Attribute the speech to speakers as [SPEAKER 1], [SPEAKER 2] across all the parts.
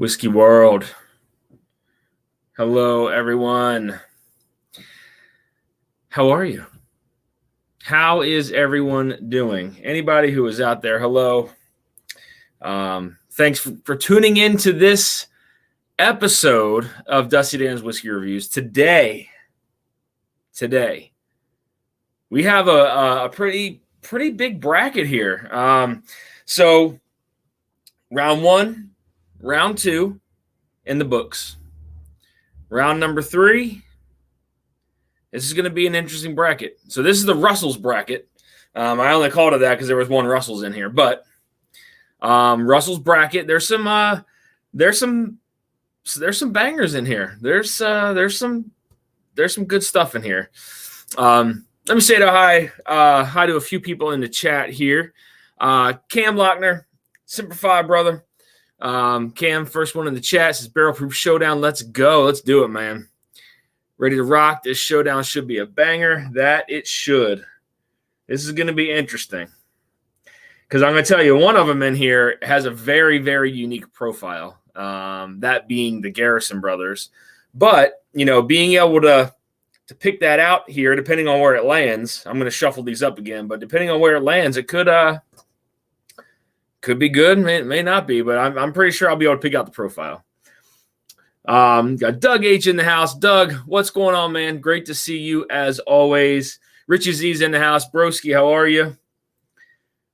[SPEAKER 1] Whiskey World. Hello, everyone. How are you? How is everyone doing? Anybody who is out there, hello. Thanks for tuning in to this episode of Dusty Dan's Whiskey Reviews. Today, we have a pretty big bracket here. So round one, round two in the books. Round number three, this is going to be an interesting bracket. So this is the Russell's bracket. I only called it that because there was one Russell's in here, but Russell's bracket. There's some bangers in here. There's some good stuff in here. Let me say hi to a few people in the chat here. Cam Lochner, Simplify brother. Cam, first one in the chat, says Barrel Proof Showdown. Let's go. Let's do it, man. Ready to rock. This showdown should be a banger. That it should. This is going to be interesting. Because I'm going to tell you, one of them in here has a very, very unique profile. That being the Garrison brothers. But, being able to pick that out here, depending on where it lands, I'm going to shuffle these up again. But depending on where it lands, it could be good, may not be, but I'm pretty sure I'll be able to pick out the profile. Got Doug H in the house. Doug, what's going on, man? Great to see you as always. Richie Z's in the house. Broski, how are you?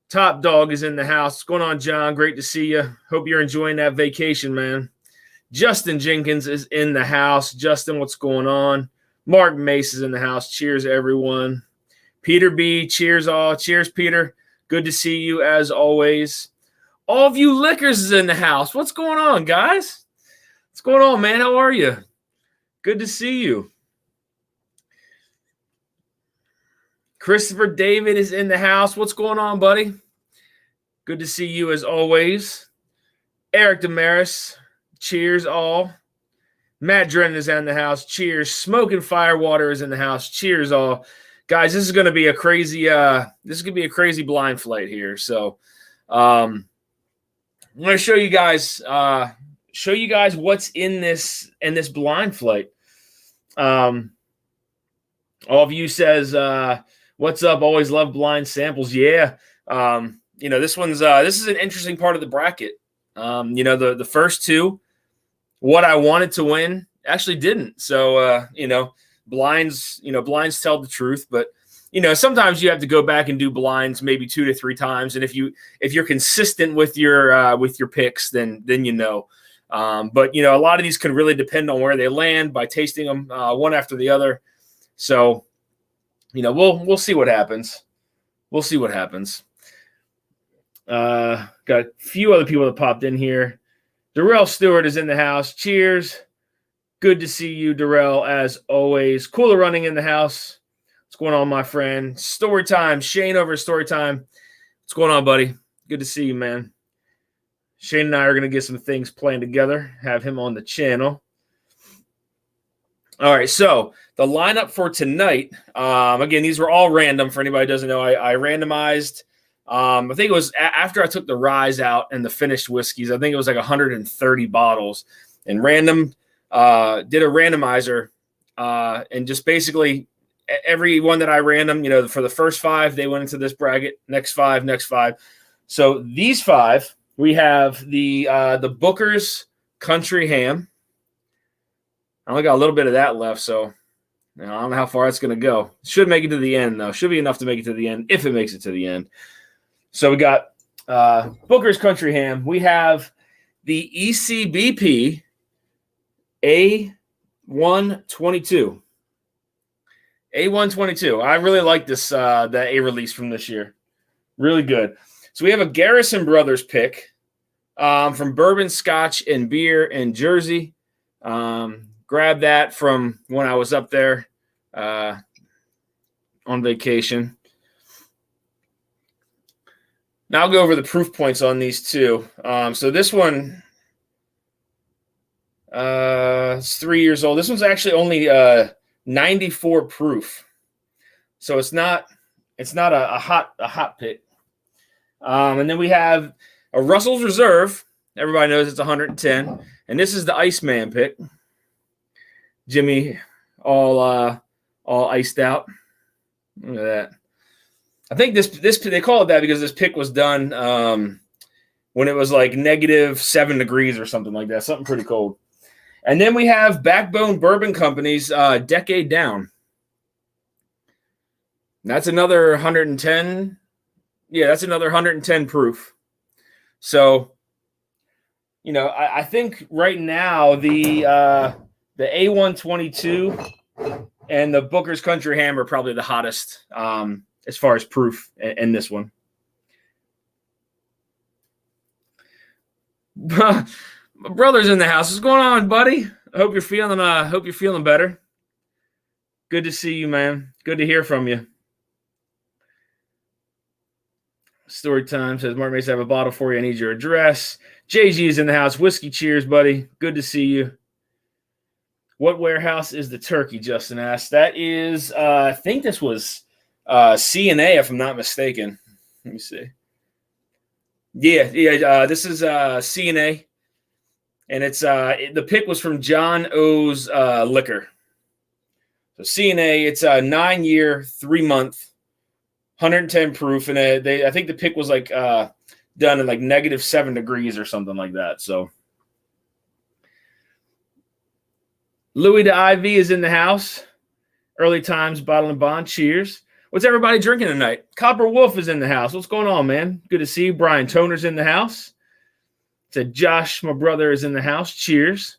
[SPEAKER 1] Top Dog is in the house. What's going on, John? Great to see you. Hope you're enjoying that vacation, man. Justin Jenkins is in the house. Justin, what's going on? Mark Mace is in the house. Cheers, everyone. Peter B, cheers all. Cheers, Peter. Good to see you as always. All of you liquors is in the house. What's going on, guys? What's going on, man? How are you? Good to see you. Christopher David is in the house. What's going on, buddy? Good to see you as always. Eric Damaris, cheers all. Matt Drennan is in the house. Cheers. Smoking Firewater is in the house. Cheers all. Guys, this is going to be a crazy blind flight here. So, I'm going to show you guys what's in this blind flight. All of you says, what's up? Always love blind samples. Yeah. This is an interesting part of the bracket. The first two, what I wanted to win actually didn't. So, blinds tell the truth, but sometimes you have to go back and do blinds maybe 2 to 3 times. And if you're consistent with your picks, then but a lot of these could really depend on where they land by tasting them one after the other. So, we'll see what happens. We'll see what happens. Got a few other people that popped in here. Darrell Stewart is in the house. Cheers. Good to see you, Darrell, as always. Cooler Running in the house. What's going on, my friend? Storytime. Shane over at Storytime. What's going on, buddy? Good to see you, man. Shane and I are going to get some things planned together. Have him on the channel. All right, so the lineup for tonight. Again, these were all random. For anybody who doesn't know, I randomized. I think it was after I took the ryes out and the finished whiskeys. I think it was like 130 bottles. And did a randomizer. And just basically every one that I random, for the first 5, they went into this bracket. Next 5. So these 5, we have the Booker's Country Ham. I only got a little bit of that left, so I don't know how far it's going to go. Should make it to the end, though. Should be enough to make it to the end if it makes it to the end. So we got Booker's Country Ham. We have the ECBP A122. A122. I really like this the A release from this year. Really good. So we have a Garrison Brothers pick from Bourbon, Scotch, and Beer in Jersey. Grabbed that from when I was up there on vacation. Now I'll go over the proof points on these two. So this one is 3 years old. This one's actually only 94 proof. So it's not a hot pick. And then we have a Russell's Reserve, Everybody knows it's 110. And this is the Iceman pick. Jimmy all iced out. Look at that. I think this they call it that because this pick was done when it was like -7 degrees or something like that. Something pretty cold. And then we have Backbone Bourbon Company's Decade Down. That's another 110. Yeah, that's another 110 proof. So, you know, I think right now the A122 and the Booker's Country Ham are probably the hottest as far as proof in this one. My brother's in the house. What's going on, buddy? I hope you're feeling better. Good to see you, man. Good to hear from you. Story time says, Mark Mason, I have a bottle for you. I need your address. JG is in the house. Whiskey cheers, buddy. Good to see you. What warehouse is the turkey? Justin asked. That is, I think this was C&A, if I'm not mistaken. Let me see. Yeah. This is C&A, and it's the pick was from John O's Liquor. So C&A, it's a 9-year, 3-month. 110 proof, and I think the pick was like done in like -7 degrees or something like that. So Louis the IV is in the house. Early times, bottle and bond. Cheers. What's everybody drinking tonight? Copper Wolf is in the house. What's going on, man? Good to see you. Brian Toner's in the house. Said Josh, my brother, is in the house. Cheers.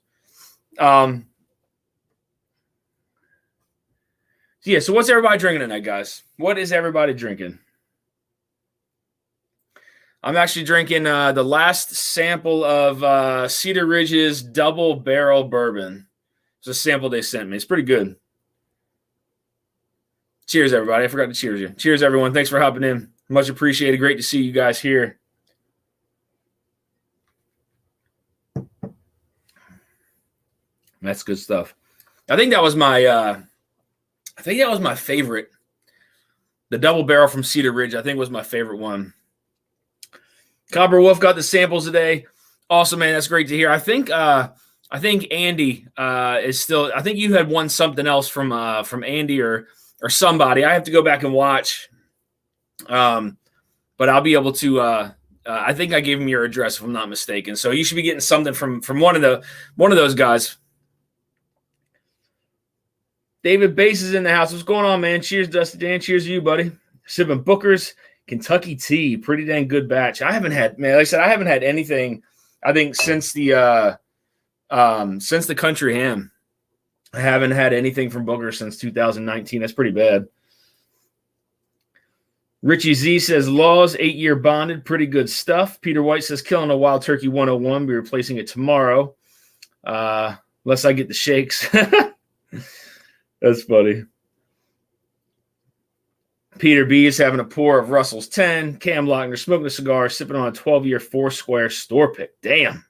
[SPEAKER 1] Yeah, so what's everybody drinking tonight, guys? What is everybody drinking? I'm actually drinking the last sample of Cedar Ridge's Double Barrel Bourbon. It's a sample they sent me. It's pretty good. Cheers, everybody. I forgot to cheers you. Cheers, everyone. Thanks for hopping in. Much appreciated. Great to see you guys here. That's good stuff. I think that was my favorite. The Double Barrel from Cedar Ridge, I think, was my favorite one. Copper Wolf got the samples today. Awesome, man. That's great to hear. I think Andy is still. I think you had won something else from Andy or somebody. I have to go back and watch. But I'll be able to. I think I gave him your address if I'm not mistaken. So you should be getting something from one of those guys. David Bass is in the house. What's going on, man? Cheers, Dusty Dan. Cheers to you, buddy. Sipping Booker's Kentucky tea. Pretty dang good batch. I haven't had anything, I think, since the Country Ham. I haven't had anything from Booker since 2019. That's pretty bad. Richie Z says, Laws, 8-year bonded. Pretty good stuff. Peter White says, Killing a Wild Turkey 101. Be replacing it tomorrow. Unless I get the shakes. That's funny. Peter B is having a pour of Russell's 10. Cam Lochner smoking a cigar, sipping on a 12-year Foursquare store pick. Damn.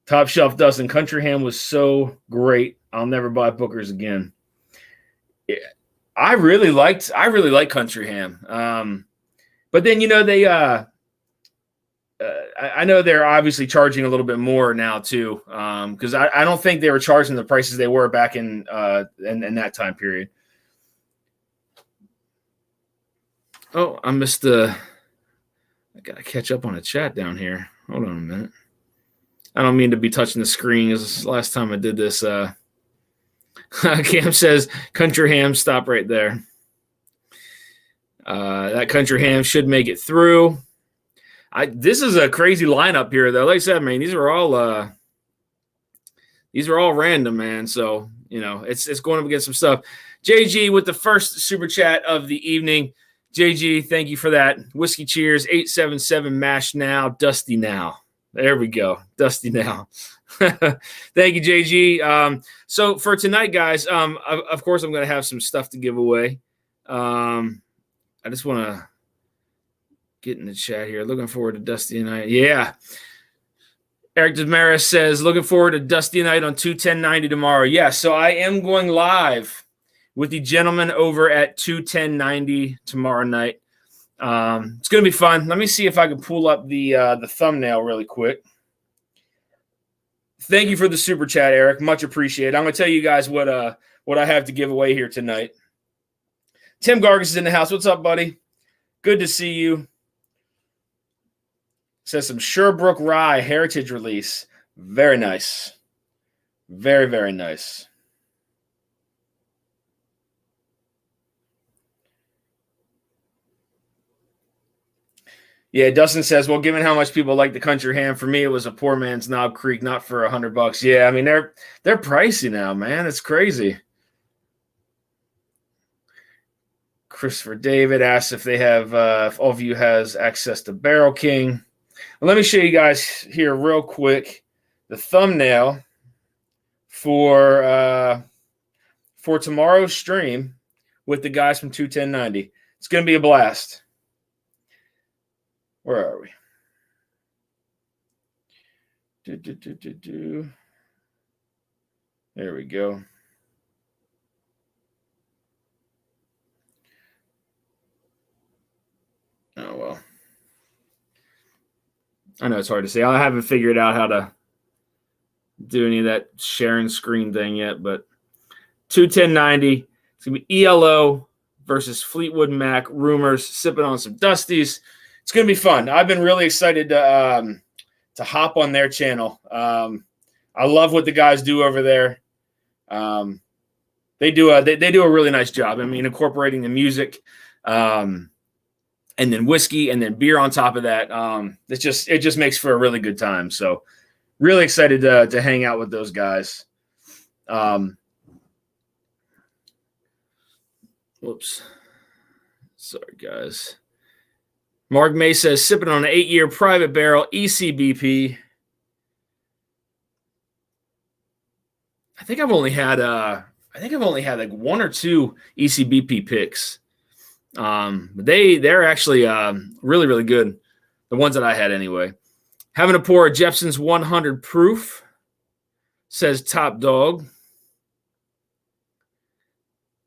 [SPEAKER 1] Top Shelf Dustin. Country Ham was so great. I'll never buy Booker's again. Yeah, I really like Country Ham. But then, they I know they're obviously charging a little bit more now too, because I don't think they were charging the prices they were back in that time period. Oh, I missed I gotta catch up on a chat down here. Hold on a minute. I don't mean to be touching the screen. This is the last time I did this. Cam says Country Ham. Stop right there. That Country Ham should make it through. This is a crazy lineup here, though. Like I said, man, these are all random, man. So it's going up against some stuff. JG with the first super chat of the evening. JG, thank you for that. Whiskey cheers. 877 mash now. Dusty now. There we go. Dusty now. Thank you, JG. So for tonight, guys, of course I'm going to have some stuff to give away. I just want to get in the chat here. Looking forward to Dusty Night. Yeah. Eric Damaris says, looking forward to Dusty Night on 21090 tomorrow. Yeah, so I am going live with the gentleman over at 21090 tomorrow night. It's going to be fun. Let me see if I can pull up the thumbnail really quick. Thank you for the super chat, Eric. Much appreciated. I'm going to tell you guys what I have to give away here tonight. Tim Gargas is in the house. What's up, buddy? Good to see you. Says some Sherbrooke Rye Heritage release. Very nice. Very, very nice. Yeah, Dustin says, well, given how much people like the country ham, for me, it was a poor man's Knob Creek, not for $100. Yeah, I mean, they're pricey now, man. It's crazy. Christopher David asks if they have, if all of you has access to Barrel King. Well, let me show you guys here real quick the thumbnail for tomorrow's stream with the guys from 21090. It's going to be a blast. Where are we? There we go. Oh, well. I know it's hard to say. I haven't figured out how to do any of that sharing screen thing yet, but 21090. It's going to be ELO versus Fleetwood Mac. Rumors, sipping on some Dusties. It's going to be fun. I've been really excited to hop on their channel. I love what the guys do over there. They do a really nice job. I mean, incorporating the music, and then whiskey, and then beer on top of that. It just makes for a really good time. So, really excited to hang out with those guys. Whoops, sorry guys. Mark May says, sipping on an 8-year private barrel ECBP. I think I've only had like 1 or 2 ECBP picks. But they're actually really, really good. The ones that I had anyway. Having to pour a Jepson's 100 proof, says Top Dog.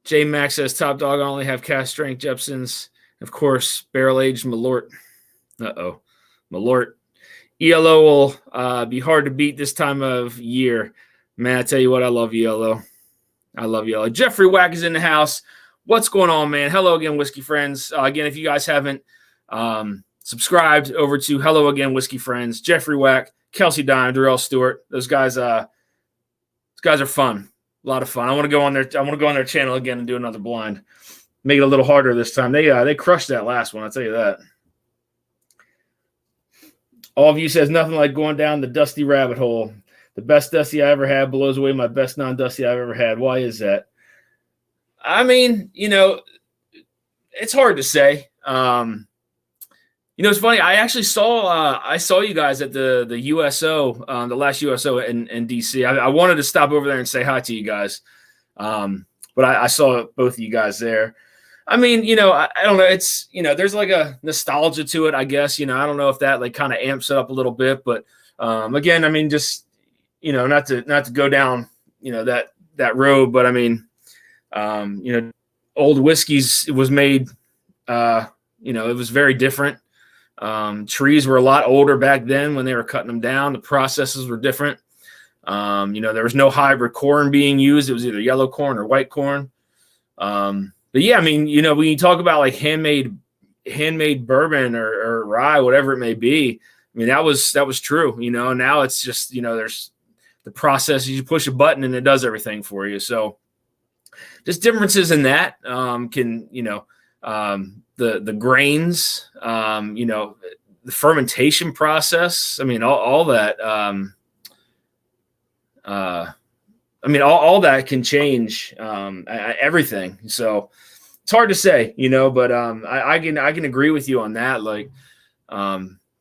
[SPEAKER 1] J Max says Top Dog. I only have cast strength Jepson's. Of course, barrel-aged Malort. Malort. ELO will be hard to beat this time of year. Man, I tell you what, I love ELO. I love ELO. Jeffrey Wack is in the house. What's going on, man? Hello again, Whiskey Friends. Again, if you guys haven't subscribed over to Hello Again, Whiskey Friends, Jeffrey Wack, Kelsey Dime, Darrell Stewart. Those guys are fun. A lot of fun. I want to go on their channel again and do another blind. Make it a little harder this time. They crushed that last one, I'll tell you that. All of you says nothing like going down the dusty rabbit hole. The best dusty I ever had blows away my best non-dusty I've ever had. Why is that? I mean, it's hard to say. It's funny. I actually saw you guys at the USO, the last USO in DC. I wanted to stop over there and say hi to you guys, but I saw both of you guys there. I mean, I don't know. It's, there's like a nostalgia to it, I guess. I don't know if that like kind of amps it up a little bit, but again, I mean, just not to go down that road, but I mean, old whiskeys was made. It was very different. Trees were a lot older back then when they were cutting them down. The processes were different. There was no hybrid corn being used. It was either yellow corn or white corn. But yeah, I mean, when you talk about like handmade bourbon or rye, whatever it may be, I mean, that was true, now it's just, there's the process. You push a button and it does everything for you. So just differences in that, can, the grains, the fermentation process. I mean, all that, all that can change everything. So it's hard to say, but I can agree with you on that. Like,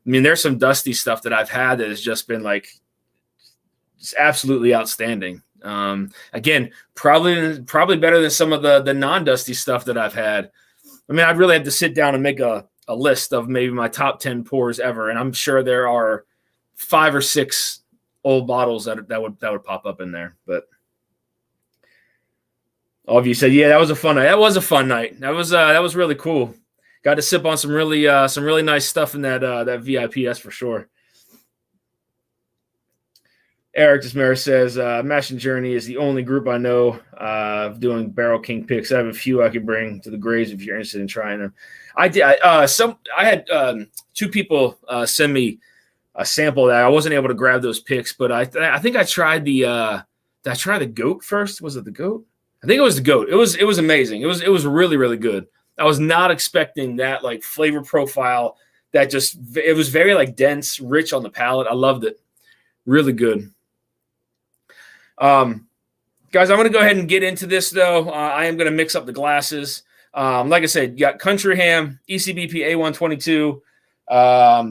[SPEAKER 1] there's some dusty stuff that I've had that has just been like just absolutely outstanding. Again, probably better than some of the non-dusty stuff that I've had. I mean, I'd really have to sit down and make a list of maybe my top 10 pours ever, and I'm sure there are 5 or 6 old bottles that would pop up in there. But all of you said, yeah, that was a fun night. That was a fun night. That was really cool. Got to sip on some really nice stuff in that VIP. That's for sure. Eric Desmaris says, Mash and Journey is the only group I know of doing Barrel King picks. I have a few I could bring to the graves if you're interested in trying them. I did. I had two people send me a sample that I wasn't able to grab those picks, but I think I tried the did I try the goat first? Was it the goat? I think it was the goat. It was amazing. It was really, really good. I was not expecting that like flavor profile that it was very like dense, rich on the palate. I loved it. Really good. Guys, I'm going to go ahead and get into this, though. I am going to mix up the glasses. Like I said, you got Country Ham, ECBP A122,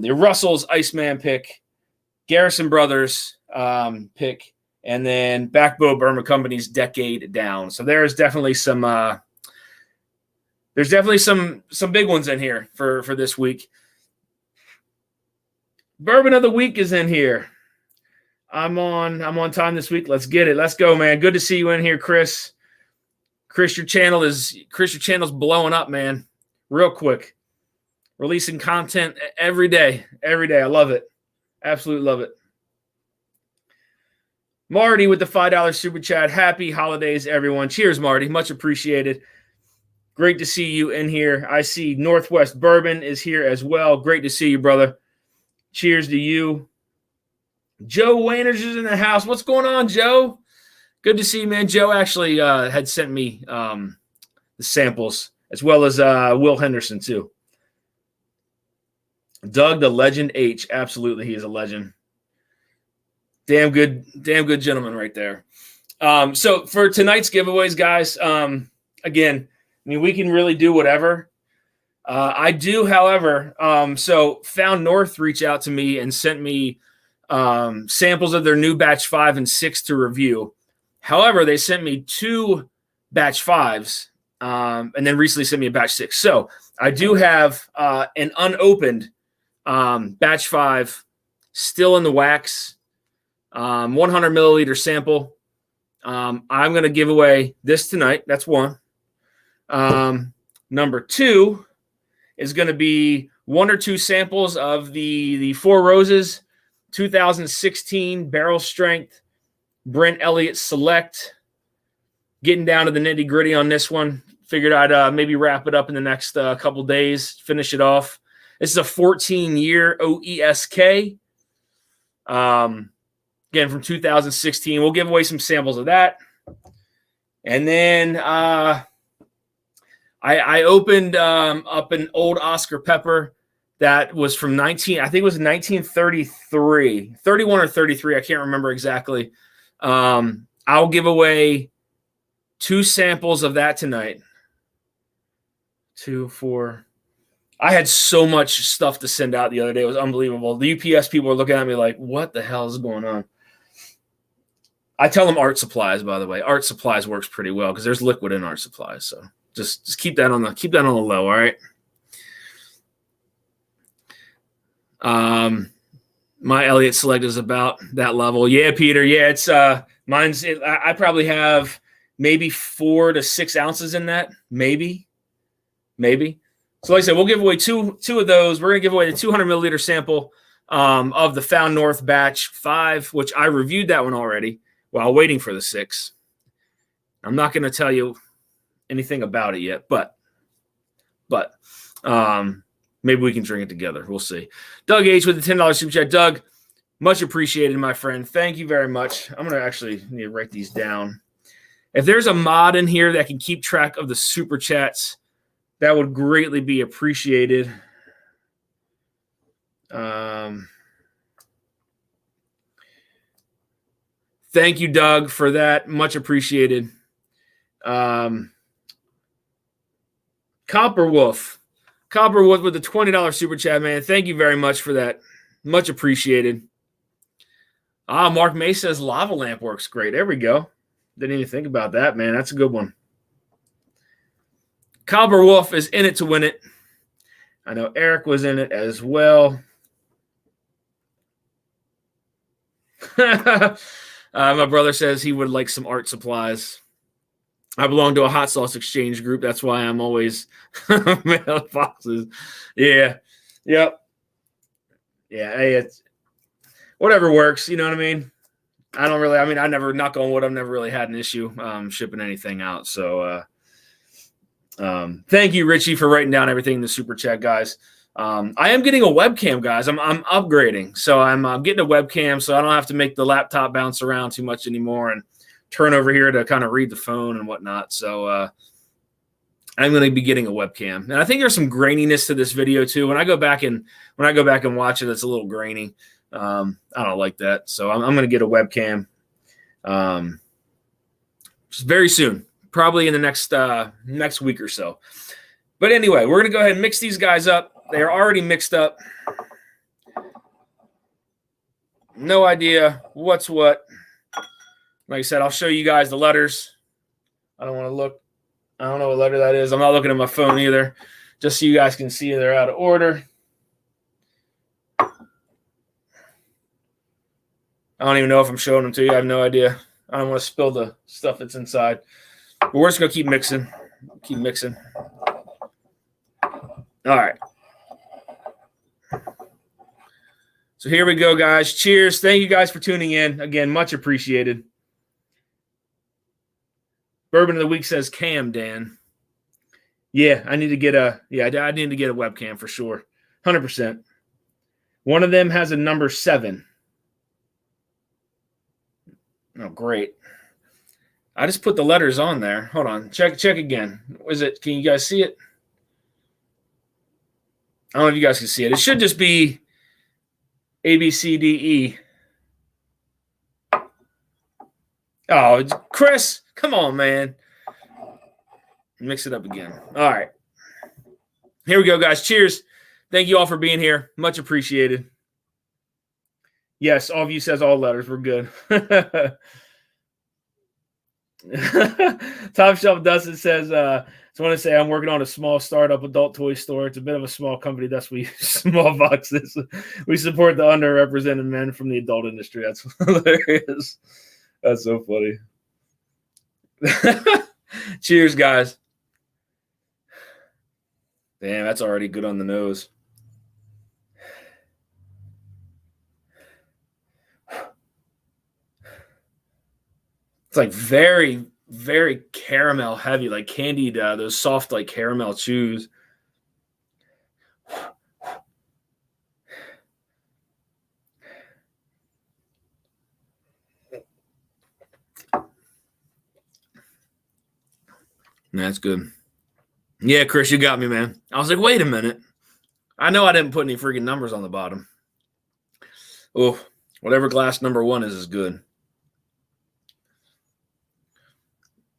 [SPEAKER 1] the Russell's Iceman pick, Garrison Brothers pick, and then Backbow Burma Company's Decade Down. So there's definitely some big ones in here for this week. Bourbon of the Week is in here. I'm on time this week. Let's get it. Let's go, man. Good to see you in here, Chris. Chris, your channel's blowing up, man. Real quick. Releasing content every day. Every day. I love it. Absolutely love it. Marty with the $5 super chat. Happy holidays, everyone. Cheers, Marty. Much appreciated. Great to see you in here. I see Northwest Bourbon is here as well. Great to see you, brother. Cheers to you. Joe Wainers is in the house. What's going on, Joe? Good to see you, man. Joe actually had sent me the samples, as well as Will Henderson, too. Doug, the legend H. Absolutely, he is a legend. Damn good gentleman right there. So for tonight's giveaways, guys, again, I mean, we can really do whatever. I do, however, so Found North reached out to me and sent me samples of their new batch 5 and 6 to review. However, they sent me 2 batch 5s and then recently sent me a batch 6. So I do have an unopened batch 5 still in the wax, 100 milliliter sample. I'm going to give away this tonight. That's one. Number 2 is going to be 1 or 2 samples of the Four Roses 2016 barrel strength Brent Elliott Select. Getting down to the nitty gritty on this one. Figured I'd maybe wrap it up in the next couple days, finish it off. This is a 14-year OESK. Again, from 2016. We'll give away some samples of that. And then I opened up an old Oscar Pepper that was from 1933, 31 or 33. I can't remember exactly. I'll give away 2 samples of that tonight. 2, 4. I had so much stuff to send out the other day. It was unbelievable. The UPS people were looking at me like, what the hell is going on? I tell them Art Supplies, by the way. Art Supplies works pretty well because there's liquid in Art Supplies. So just keep that on the low, all right? My Elliott Select is about that level. Yeah, Peter. Yeah, it's mine's. I probably have maybe 4 to 6 ounces in that. Maybe. So, like I said, we'll give away two of those. We're gonna give away the 200 milliliter sample of the Found North batch 5, which I reviewed that one already while waiting for the 6. I'm not gonna tell you anything about it yet, but maybe we can drink it together. We'll see. Doug H with the $10 super chat. Doug, much appreciated, my friend. Thank you very much. I'm going to actually need to write these down. If there's a mod in here that can keep track of the super chats, that would greatly be appreciated. Thank you, Doug, for that. Much appreciated. Copper Wolf with the $20 super chat, man. Thank you very much for that. Much appreciated. Mark May says Lava Lamp works great. There we go. Didn't even think about that, man. That's a good one. Copper Wolf is in it to win it. I know Eric was in it as well. My brother says he would like some Art Supplies. I belong to a hot sauce exchange group. That's why I'm always mailing boxes. Yeah. Yep. Yeah. Hey, it's whatever works. You know what I mean? I never, knock on wood, I've never really had an issue shipping anything out. So thank you, Richie, for writing down everything in the super chat, guys. I am getting a webcam, guys. I'm upgrading. So I'm getting a webcam so I don't have to make the laptop bounce around too much anymore and turn over here to kind of read the phone and whatnot. So I'm going to be getting a webcam. And I think there's some graininess to this video too. When I go back and watch it, it's a little grainy. I don't like that. So I'm going to get a webcam just very soon, probably in the next week or so. But anyway, we're going to go ahead and mix these guys up. They're already mixed up. No idea what's what. Like I said, I'll show you guys the letters. I don't want to look. I don't know what letter that is. I'm not looking at my phone either. Just so you guys can see they're out of order. I don't even know if I'm showing them to you. I have no idea. I don't want to spill the stuff that's inside. But we're just going to keep mixing. Keep mixing. All right. So here we go, guys. Cheers. Thank you guys for tuning in. Again, much appreciated. Bourbon of the Week says Cam, Dan. Yeah, I need to get a webcam for sure. 100%. One of them has a number 7. Oh, great. I just put the letters on there. Hold on. Check again. Is it? Can you guys see it? I don't know if you guys can see it. It should just be A, B, C, D, E. Oh, Chris, come on, man. Mix it up again. All right. Here we go, guys. Cheers. Thank you all for being here. Much appreciated. Yes, all of you says all letters. We're good. Top Shelf Dustin says, just want to say I'm working on a small startup adult toy store. It's a bit of a small company. That's we small boxes. We support the underrepresented men from the adult industry. That's hilarious. That's so funny. Cheers, guys. Damn, that's already good on the nose. It's like very, very caramel heavy, like candied, those soft, like caramel chews. That's good. Yeah, Chris, you got me, man. I was like, wait a minute. I know I didn't put any freaking numbers on the bottom. Oh, whatever glass number 1 is good.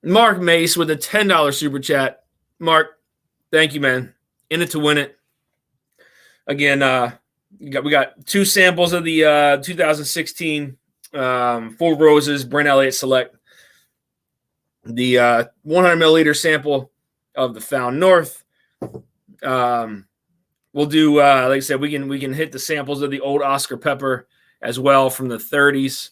[SPEAKER 1] Mark Mace with a $10 super chat. Mark, thank you, man. In it to win it. Again, we got 2 samples of the 2016 Four Roses Brent Elliott Select. The 100 milliliter sample of the Found North. We'll do, like I said, we can hit the samples of the old Oscar Pepper as well from the 30s.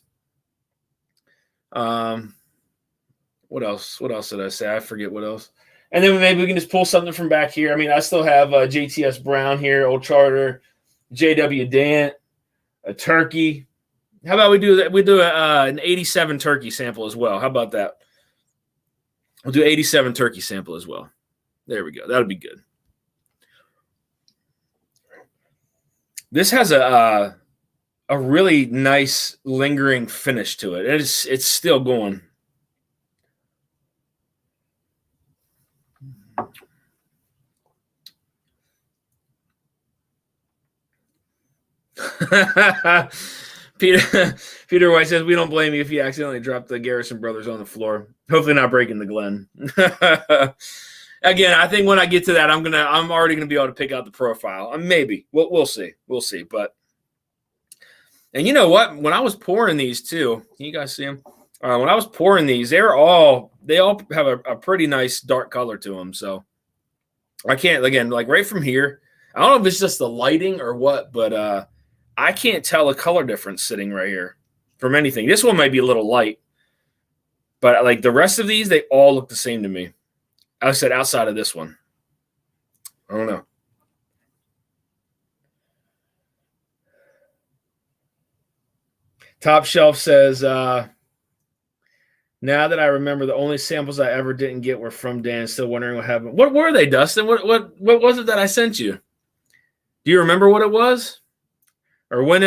[SPEAKER 1] What else? What else did I say? I forget what else. And then maybe we can just pull something from back here. I mean, I still have JTS Brown here, Old Charter, JW Dant, a turkey. How about we do that? We do an 87 turkey sample as well. How about that? We'll do 87 turkey sample as well. There we go. That'll be good. This has a really nice lingering finish to it. It's still going. Peter White says, we don't blame you if you accidentally dropped the Garrison brothers on the floor. Hopefully not breaking the Glen. Again, I think when I get to that, I'm already gonna be able to pick out the profile. Maybe we'll see. But and you know what? When I was pouring these too, can you guys see them? When I was pouring these, they all have a pretty nice dark color to them. So I can't, again, like right from here. I don't know if it's just the lighting or what, but I can't tell a color difference sitting right here from anything. This one might be a little light, But like the rest of these, they all look the same to me. I said outside of this one. I don't know. Top Shelf says, now that I remember, the only samples I ever didn't get were from Dan. Still wondering what happened. What were they, Dustin? What was it that I sent you? Do you remember what it was? Or when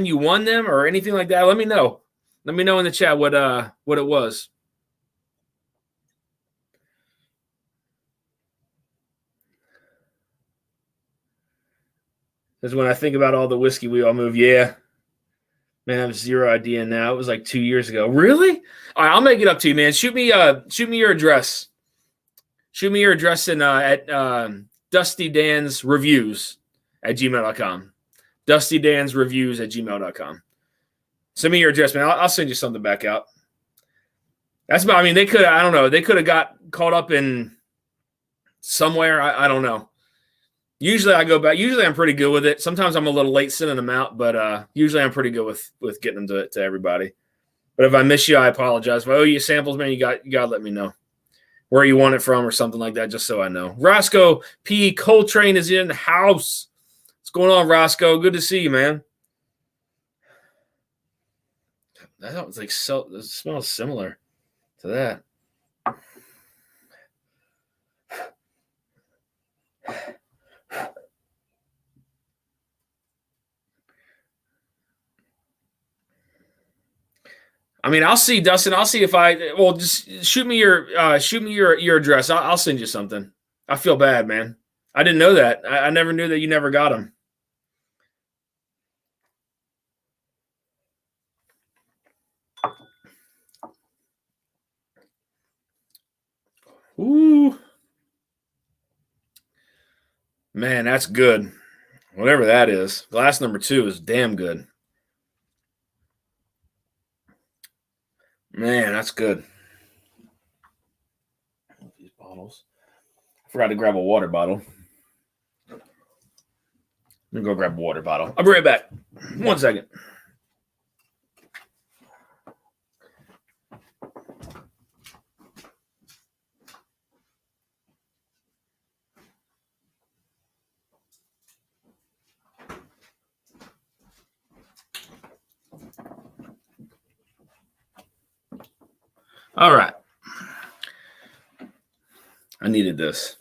[SPEAKER 1] you won them or anything like that? Let me know. Let me know in the chat what it was. Because when I think about all the whiskey we all move, yeah. Man, I have zero idea now. It was like 2 years ago. Really? All right, I'll make it up to you, man. Shoot me your address. Shoot me your address at Dusty Dan's Reviews at gmail.com. Dusty Dan's Reviews at gmail.com. Send me your address, man. I'll send you something back out. That's about, I mean, they could have, I don't know. They could have got caught up in somewhere. I don't know. Usually I go back. Usually I'm pretty good with it. Sometimes I'm a little late sending them out, but usually I'm pretty good with getting them to everybody. But if I miss you, I apologize. If I owe you samples, man, you got to let me know where you want it from or something like that, just so I know. Roscoe P. Coltrane is in the house. What's going on, Roscoe? Good to see you, man. That was like so. It smells similar to that. I mean, I'll see, Dustin. I'll see if just shoot me your address. I'll send you something. I feel bad, man. I didn't know that. I never knew that you never got them. Ooh. Man, that's good. Whatever that is. Glass number 2 is damn good. Man, that's good. These bottles. I forgot to grab a water bottle. Let me go grab a water bottle. I'll be right back. 1 second. All right. I needed this.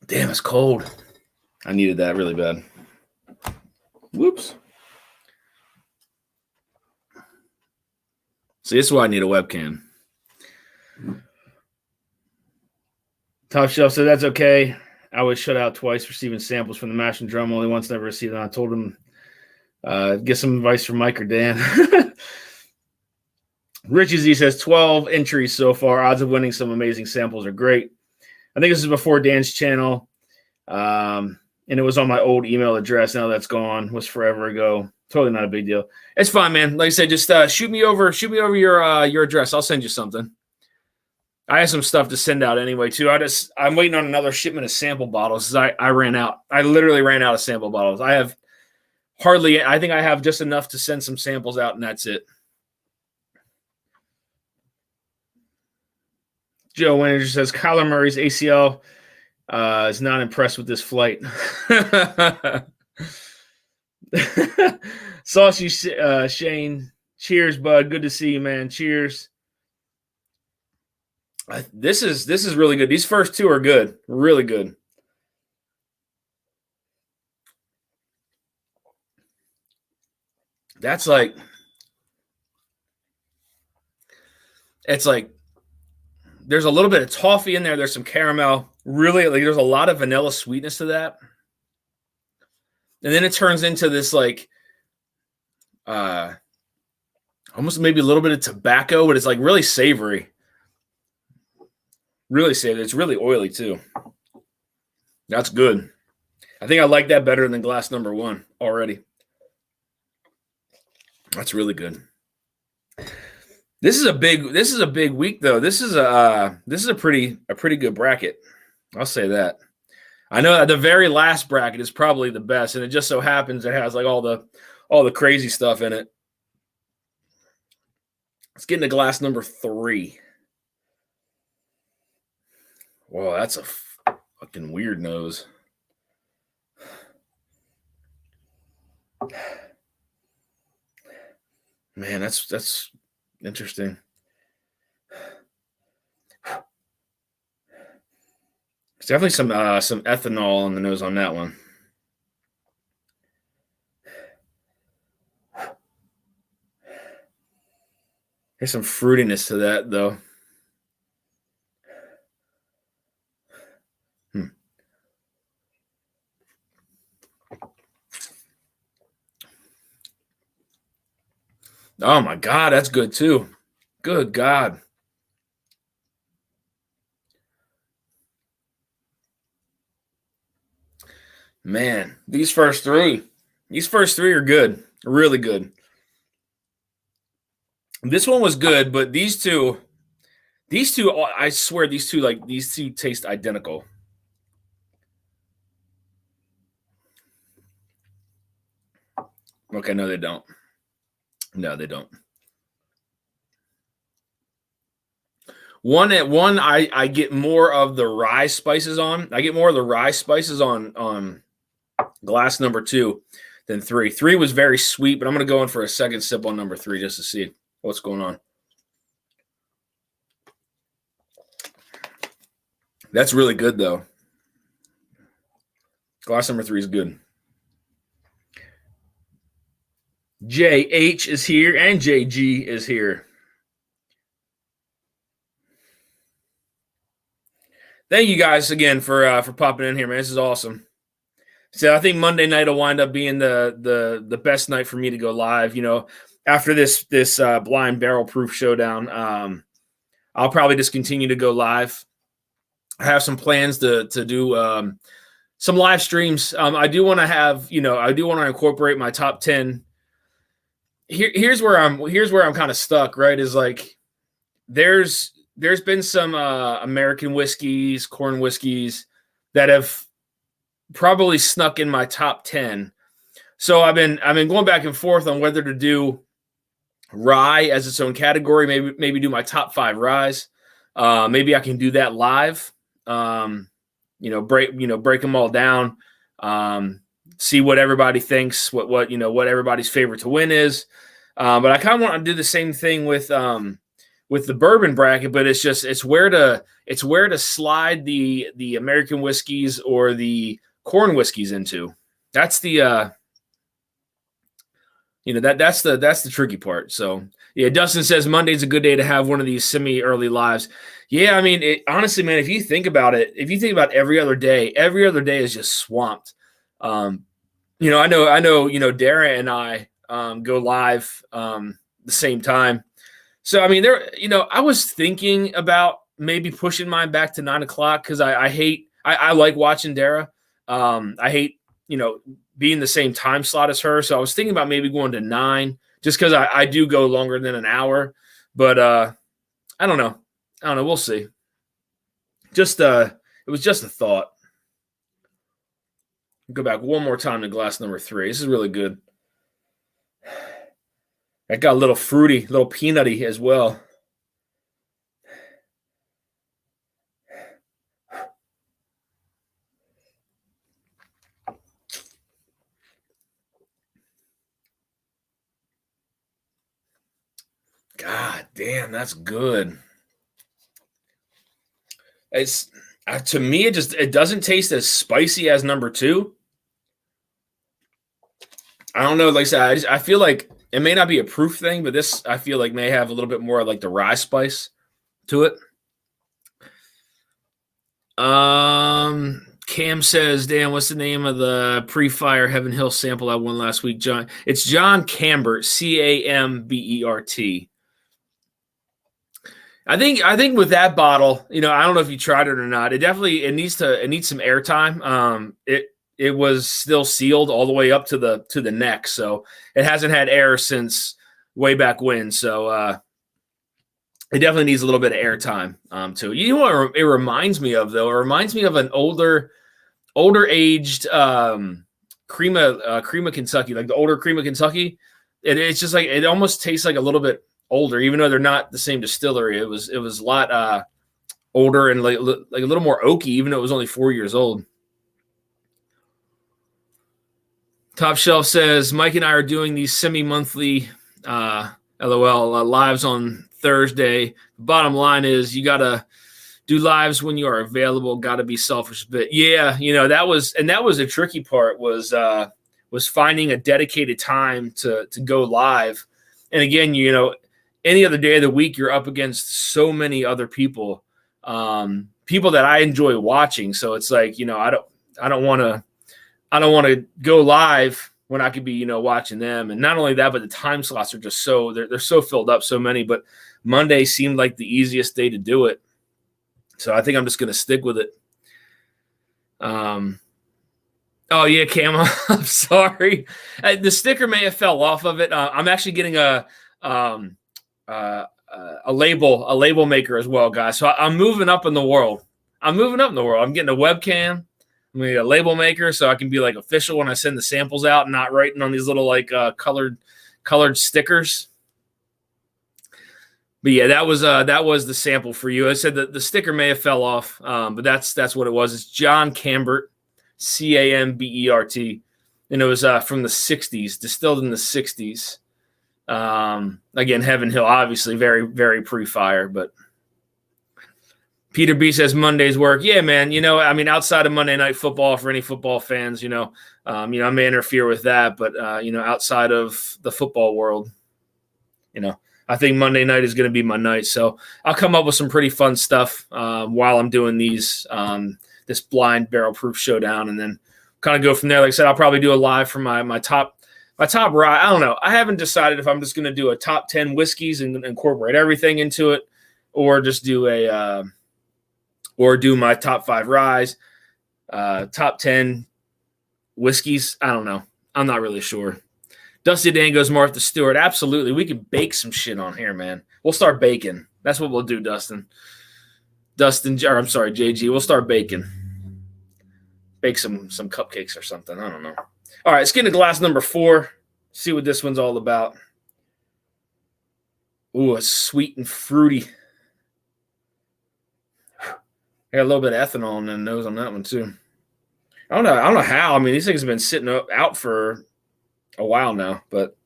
[SPEAKER 1] Damn, it's cold. I needed that really bad. Whoops. See, this is why I need a webcam. Top Shelf said that's okay. I was shut out twice receiving samples from the Mash and Drum. Only once never received them. I told him get some advice from Mike or Dan. Richie Z says 12 entries so far. Odds of winning some amazing samples are great. I think this is before Dan's channel. And it was on my old email address. Now that's gone. It was forever ago. Totally not a big deal. It's fine, man. Like I said, just shoot me over your address. I'll send you something. I have some stuff to send out anyway, too. I'm waiting on another shipment of sample bottles. I ran out. I literally ran out of sample bottles. I think I have just enough to send some samples out, and that's it. Joe Winter says Kyler Murray's ACL is not impressed with this flight. Saucy Shane, cheers, bud. Good to see you, man. Cheers. This is really good. These first 2 are good, really good. That's like, it's like, there's a little bit of toffee in there. There's some caramel. Really, like, there's a lot of vanilla sweetness to that. And then it turns into this, like, almost maybe a little bit of tobacco, but it's like really savory. Really savory. It's really oily too. That's good. I think I like that better than glass number 1 already. That's really good. This is a big week though. This is a pretty good bracket. I'll say that. I know the very last bracket is probably the best, and it just so happens it has like all the crazy stuff in it. Let's get into glass number 3. Whoa, that's a fucking weird nose. Man, that's interesting. There's definitely some ethanol on the nose on that one. There's some fruitiness to that, though. Oh, my God, that's good, too. Good God. Man, these first three are good. Really good. This one was good, but these two, I swear these two taste identical. Okay, no, they don't. No, they don't. One I get more of the rye spices on. I get more of the rye spices on glass number 2 than 3. 3 was very sweet, but I'm going to go in for a second sip on number 3 just to see what's going on. That's really good, though. Glass number 3 is good. JH is here and JG is here. Thank you guys again for popping in here, man. This is awesome. So I think Monday night will wind up being the best night for me to go live. You know, after this Blind Barrel Proof Showdown, I'll probably just continue to go live. I have some plans to do some live streams. I do want to incorporate my top 10. Here's where I'm kind of stuck, right? Is like there's been some American whiskeys, corn whiskeys that have probably snuck in my top 10. So I've been going back and forth on whether to do rye as its own category, maybe do my top 5 ryes. Maybe I can do that live. Break them all down. See what everybody thinks, what everybody's favorite to win is. But I kind of want to do the same thing with the bourbon bracket, but it's where to slide the American whiskeys or the corn whiskeys into. That's the that's the tricky part. So yeah, Dustin says Monday's a good day to have one of these semi-early lives. Yeah, I mean, honestly, man, if you think about it, every other day is just swamped. I know, Dara and I go live the same time. So, I mean, I was thinking about maybe pushing mine back to 9:00 because I like watching Dara. I hate, being the same time slot as her. So I was thinking about maybe going to 9 just because I do go longer than an hour. But I don't know. We'll see. It was just a thought. Go back one more time to glass number 3. This is really good. I got a little fruity, little peanutty as well. God damn, that's good. It's to me, it doesn't taste as spicy as number 2. I don't know. Like I said, I feel like it may not be a proof thing, but this I feel like may have a little bit more like the rye spice to it. Cam says, "Dan, what's the name of the pre-fire Heaven Hill sample I won last week, John?" It's John Cambert, Cambert. I think with that bottle, I don't know if you tried it or not. It needs some airtime. It was still sealed all the way up to the neck, so it hasn't had air since way back when. So it definitely needs a little bit of airtime too. You know what it reminds me of, though? It reminds me of an older aged Crema Kentucky, like the older Crema Kentucky. It's just like it almost tastes like a little bit older, even though they're not the same distillery. It was a lot older and like a little more oaky, even though it was only 4 years old. Top Shelf says Mike and I are doing these semi-monthly LOL lives on Thursday. Bottom line is you gotta do lives when you are available. Got to be selfish, but yeah, that was a tricky part was finding a dedicated time to go live. And again, any other day of the week, you're up against so many other people, people that I enjoy watching. So it's like, I don't want to go live when I could be, watching them. And not only that, but the time slots are just they're so filled up, so many. But Monday seemed like the easiest day to do it. So I think I'm just going to stick with it. Oh yeah, Cam, I'm sorry. The sticker may have fell off of it. I'm actually getting a label maker as well, guys. So I'm moving up in the world. I'm getting a webcam. I'm getting a label maker so I can be like official when I send the samples out and not writing on these little like colored stickers. But yeah, that was the sample for you. I said that the sticker may have fell off, but that's what it was. It's John Cambert, Cambert, and it was from the '60s, distilled in the '60s. Again, Heaven Hill, obviously very, very pre-fire. But Peter B says Monday's work. Yeah, man. Outside of Monday Night Football, for any football fans, I may interfere with that, but outside of the football world, I think Monday night is going to be my night. So I'll come up with some pretty fun stuff while I'm doing this Blind Barrel Proof Showdown, and then kind of go from there. Like I said, I'll probably do a live for my top rye. I don't know. I haven't decided if I'm just going to do a top 10 whiskeys and incorporate everything into it, or just do do my top 5 ryes, top 10 whiskeys. I don't know. I'm not really sure. Dusty Dan goes Martha Stewart. Absolutely. We can bake some shit on here, man. We'll start baking. That's what we'll do, Dustin. JG. We'll start baking. Bake some cupcakes or something. I don't know. All right, let's get into glass number 4. See what this one's all about. Ooh, it's sweet and fruity. I got a little bit of ethanol in the nose on that one, too. I don't know how. These things have been sitting out for a while now, but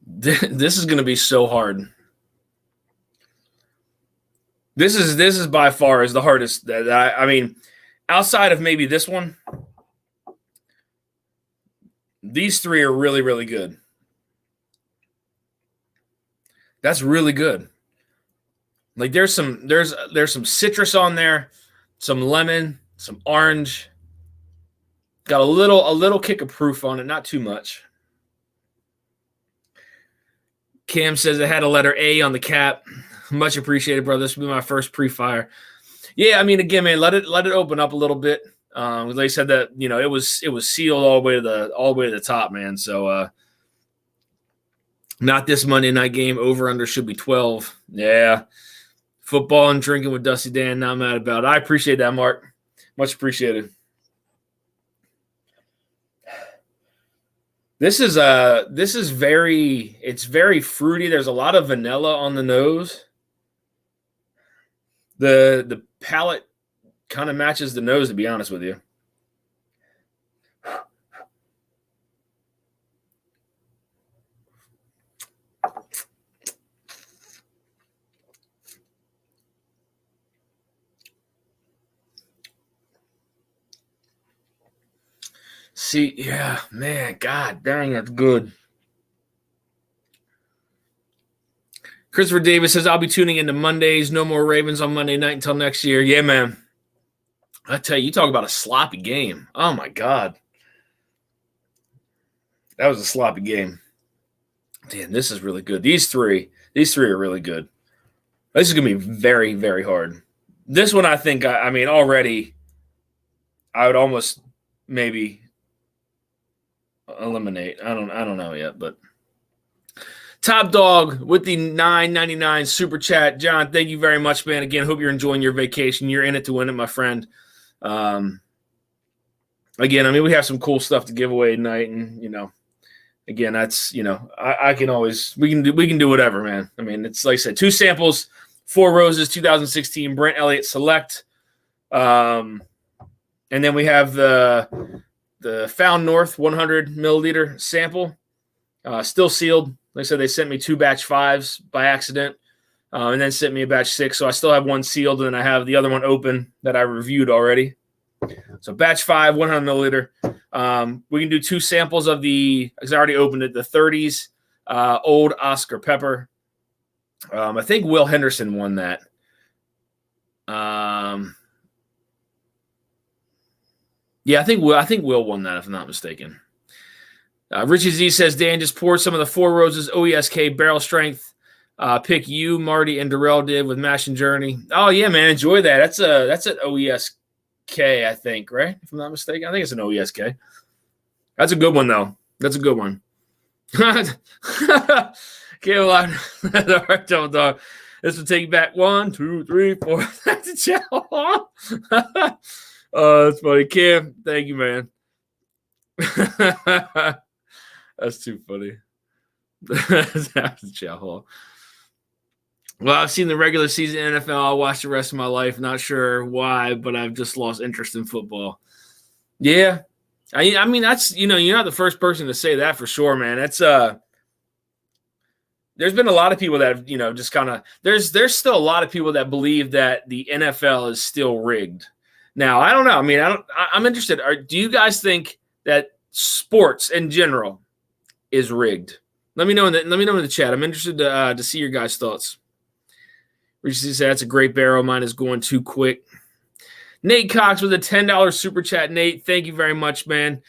[SPEAKER 1] this is going to be so hard. This is by far is the hardest that I outside of maybe this one. These 3 are really, really good. That's really good. Like there's some citrus on there, some lemon, some orange. Got a little kick of proof on it, not too much. Cam says it had a letter A on the cap. Much appreciated, brother. This will be my first pre-fire. Yeah, again, man, let it open up a little bit. They said that it was sealed all the way to the top, man. So not this Monday night game. Over under should be 12. Yeah, football and drinking with Dusty Dan. Not mad about it. I appreciate that, Mark. Much appreciated. This is very fruity. There's a lot of vanilla on the nose. The palate kind of matches the nose, to be honest with you. See, yeah, man, God dang, that's good. Christopher Davis says, I'll be tuning into Mondays. No more Ravens on Monday night until next year. Yeah, man. I tell you, you talk about a sloppy game. Oh, my God. That was a sloppy game. Damn, this is really good. These three are really good. This is going to be very, very hard. This one, I think, already I would almost maybe eliminate. I don't know yet, but Top Dog with the $9.99 super chat. John, thank you very much, man. Again, hope you're enjoying your vacation. You're in it to win it, my friend. Again, I mean, we have some cool stuff to give away tonight, and again, that's I can always we can do whatever, man. I mean, it's like I said, 2 samples, 4 Roses, 2016 Brent Elliott Select, and then we have the Found North 100 milliliter sample, still sealed. Like I said, they sent me 2 batch 5s by accident, and then sent me a batch 6. So I still have 1 sealed, and then I have the other one open that I reviewed already. So batch 5, 100 milliliter. We can do 2 samples of because I already opened it, the 30s Old Oscar Pepper. I think Will Henderson won that. Yeah, I think Will won that, if I'm not mistaken. Richie Z says, Dan just poured some of the 4 Roses OESK barrel strength. Pick you, Marty, and Darrell did with Mash and Journey. Oh yeah, man, enjoy that. That's an OESK, I think, right? If I'm not mistaken, I think it's an OESK. That's a good one, though. That's a good one. Can't lie. All right, Dog. This will take you back 1, 2, 3, 4. That's a challenge. That's funny. Cam, thank you, man. That's too funny. That's a chow. Well, I've seen the regular season NFL. I'll watch the rest of my life. Not sure why, but I've just lost interest in football. Yeah. I mean, that's, you're not the first person to say that for sure, man. That's, there's been a lot of people that have, just kind of, there's still a lot of people that believe that the NFL is still rigged. Now, I don't know. I mean, I'm interested. Do you guys think that sports in general is rigged? Let me know in the chat. I'm interested to see your guys' thoughts. Richie said that's a great barrel. Mine is going too quick. Nate Cox with a $10 super chat. Nate, thank you very much, man.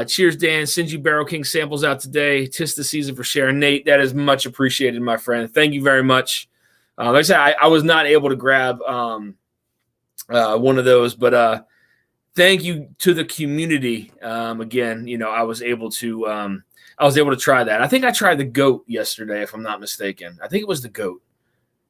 [SPEAKER 1] Cheers, Dan. Send you Barrel King samples out today. Tis the season for sharing. Nate, that is much appreciated, my friend. Thank you very much. Like I said, I was not able to grab one of those, but thank you to the community. Again, I was able to try that. I think I tried the goat yesterday, if I'm not mistaken. I think it was the goat.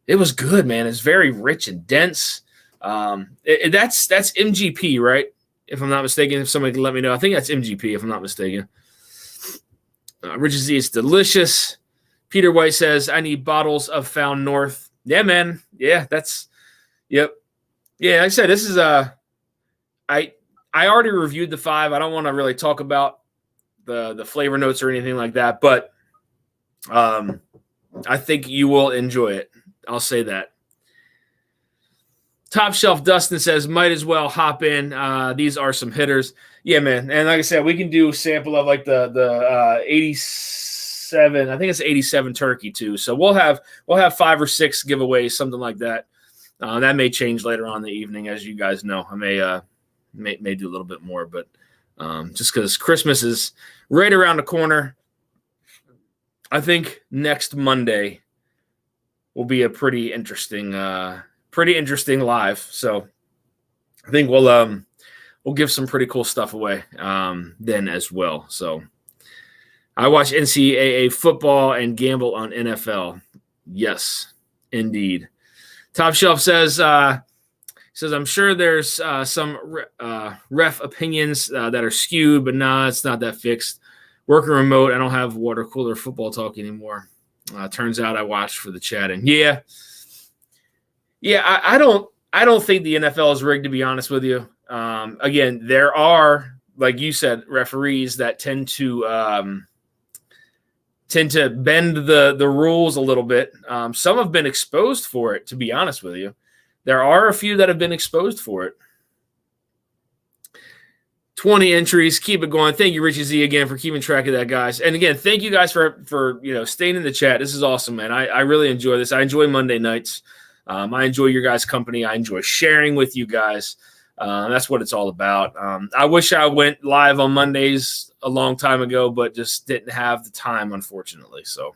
[SPEAKER 1] It was good, man. It's very rich and dense. That's MGP, right? If I'm not mistaken. If somebody can let me know. I think that's MGP, if I'm not mistaken. Richard Z, it's delicious. Peter White says, I need bottles of Found North. Yeah, man. Yeah, yep. Yeah, like I said, this is I already reviewed the 5. I don't want to really talk about the flavor notes or anything like that, but I think you will enjoy it. I'll say that. Top Shelf Dustin says, might as well hop in. These are some hitters. Yeah, man. And like I said, we can do a sample of like the 87. I think it's 87 turkey too. So we'll have 5 or 6 giveaways, something like that. That may change later on in the evening, as you guys know. I may do a little bit more, but just because Christmas is right around the corner, I think next Monday will be a pretty interesting live. So I think we'll give some pretty cool stuff away then as well. So I watch NCAA football and gamble on NFL. Yes, indeed. Top Shelf says, I'm sure there's some ref opinions that are skewed, but nah, it's not that fixed. Working remote, I don't have water cooler football talk anymore. Turns out I watched for the chatting. Yeah. I don't think the NFL is rigged, to be honest with you. Again, there are, like you said, referees that tend to bend the rules a little bit. Some have been exposed for it, to be honest with you. There are a few that have been exposed for it. 20 entries. Keep it going. Thank you, Richie Z, again, for keeping track of that, guys. And again, thank you guys for staying in the chat. This is awesome, man. I really enjoy this. I enjoy Monday nights. I enjoy your guys' company. I enjoy sharing with you guys. That's what it's all about. I wish I went live on Mondays a long time ago, but just didn't have the time, unfortunately. So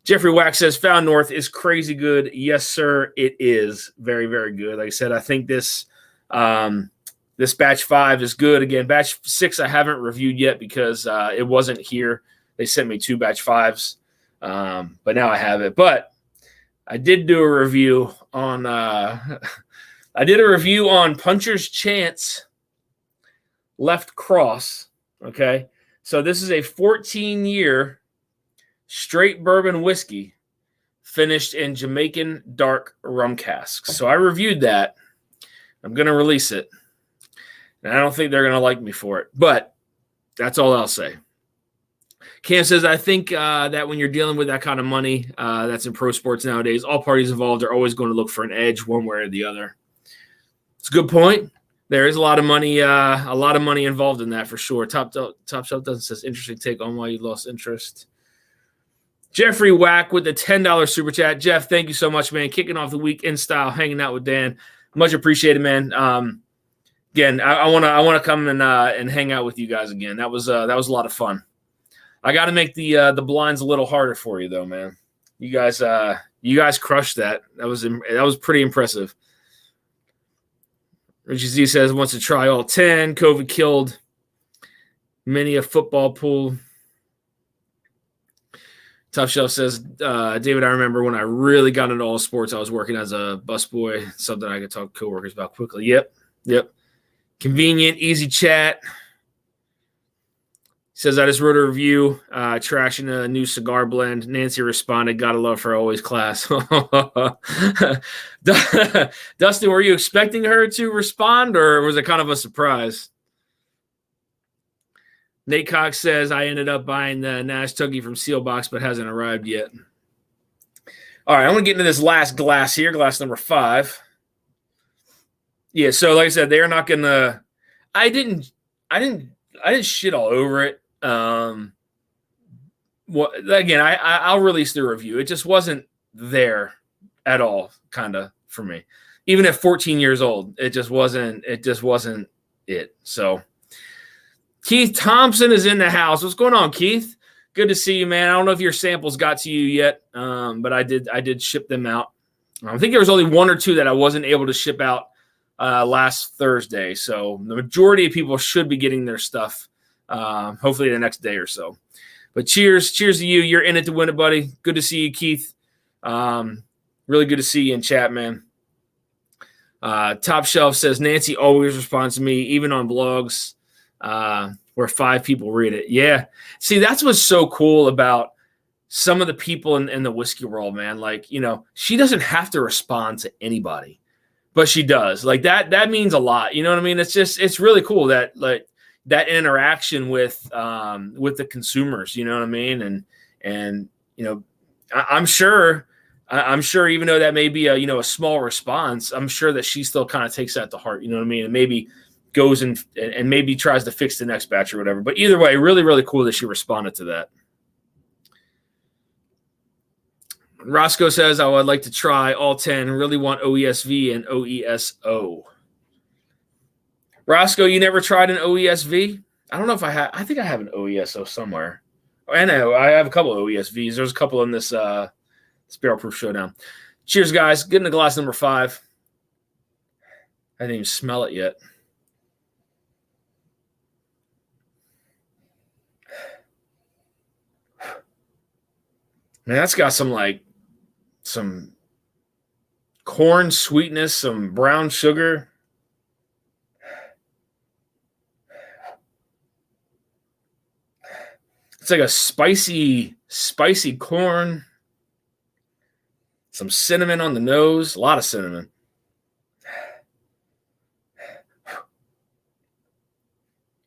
[SPEAKER 1] Jeffrey Wax says, Found North is crazy good. Yes, sir, it is. Very, very good. Like I said, I think this batch 5 is good. Again, batch 6 I haven't reviewed yet because it wasn't here. They sent me 2 batch 5s. But now I have it. But I did do a review on Puncher's Chance Left Cross. Okay, so this is a 14-year straight bourbon whiskey finished in Jamaican dark rum casks. So I reviewed that. I'm going to release it. And I don't think they're going to like me for it. But that's all I'll say. Cam says, I think that when you're dealing with that kind of money that's in pro sports nowadays, all parties involved are always going to look for an edge one way or the other. It's a good point. There is a lot of money involved in that for sure. Top Shelf doesn't says interesting take on why you lost interest. Jeffrey Wack with the $10 super chat. Jeff, thank you so much, man. Kicking off the week in style, hanging out with Dan. Much appreciated, man. Again, I want to come and hang out with you guys again. That was a lot of fun. I got to make the blinds a little harder for you, though, man. You guys crushed that. That was pretty impressive. Richie Z says wants to try all 10. COVID killed many a football pool. Top Shelf says, David, I remember when I really got into all sports, I was working as a busboy, something I could talk to coworkers about quickly. Yep. Convenient, easy chat. Says, I just wrote a review, trashing a new cigar blend. Nancy responded, gotta love her, always class. Dustin, were you expecting her to respond, or was it kind of a surprise? Nate Cox says, I ended up buying the Nash Tuggy from Sealbox, but hasn't arrived yet. All right, I'm going to get into this last glass here, glass number 5. Yeah, so like I said, they're not going to – I didn't shit all over it. I'll release the review. It just wasn't there at all, kind of, for me. Even at 14 years old, it just wasn't it. So – Keith Thompson is in the house. What's going on, Keith? Good to see you, man. I don't know if your samples got to you yet, but I did ship them out. I think there was only 1 or 2 that I wasn't able to ship out last Thursday. So the majority of people should be getting their stuff hopefully the next day or so. But cheers to you. You're in it to win it, buddy. Good to see you, Keith. Really good to see you in chat, man. Top Shelf says, Nancy always responds to me, even on blogs. Where 5 people read it. Yeah. See, that's what's so cool about some of the people in the whiskey world, man. Like, she doesn't have to respond to anybody, but she does. Like that means a lot. You know what I mean? It's really cool that like that interaction with the consumers, you know what I mean? And I'm sure even though that may be a small response, I'm sure that she still kind of takes that to heart. You know what I mean? And maybe goes and maybe tries to fix the next batch or whatever. But either way, really, really cool that she responded to that. Roscoe says, I would like to try all 10. Really want OESV and OESO. Roscoe, you never tried an OESV? I don't know if I have. I think I have an OESO somewhere. I know. I have a couple of OESVs. There's a couple in this Barrel Proof Showdown. Cheers, guys. Get into glass number 5. I didn't even smell it yet. Man, that's got some corn sweetness, some brown sugar. It's like a spicy corn. Some cinnamon on the nose. A lot of cinnamon.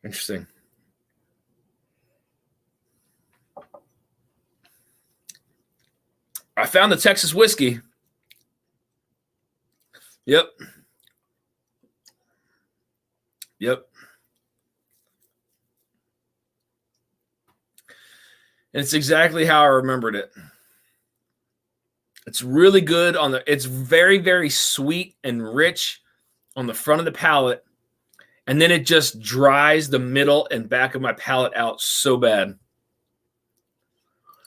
[SPEAKER 1] Interesting. I found the Texas whiskey. Yep. And it's exactly how I remembered it. It's really good it's very, very sweet and rich on the front of the palate. And then it just dries the middle and back of my palate out so bad.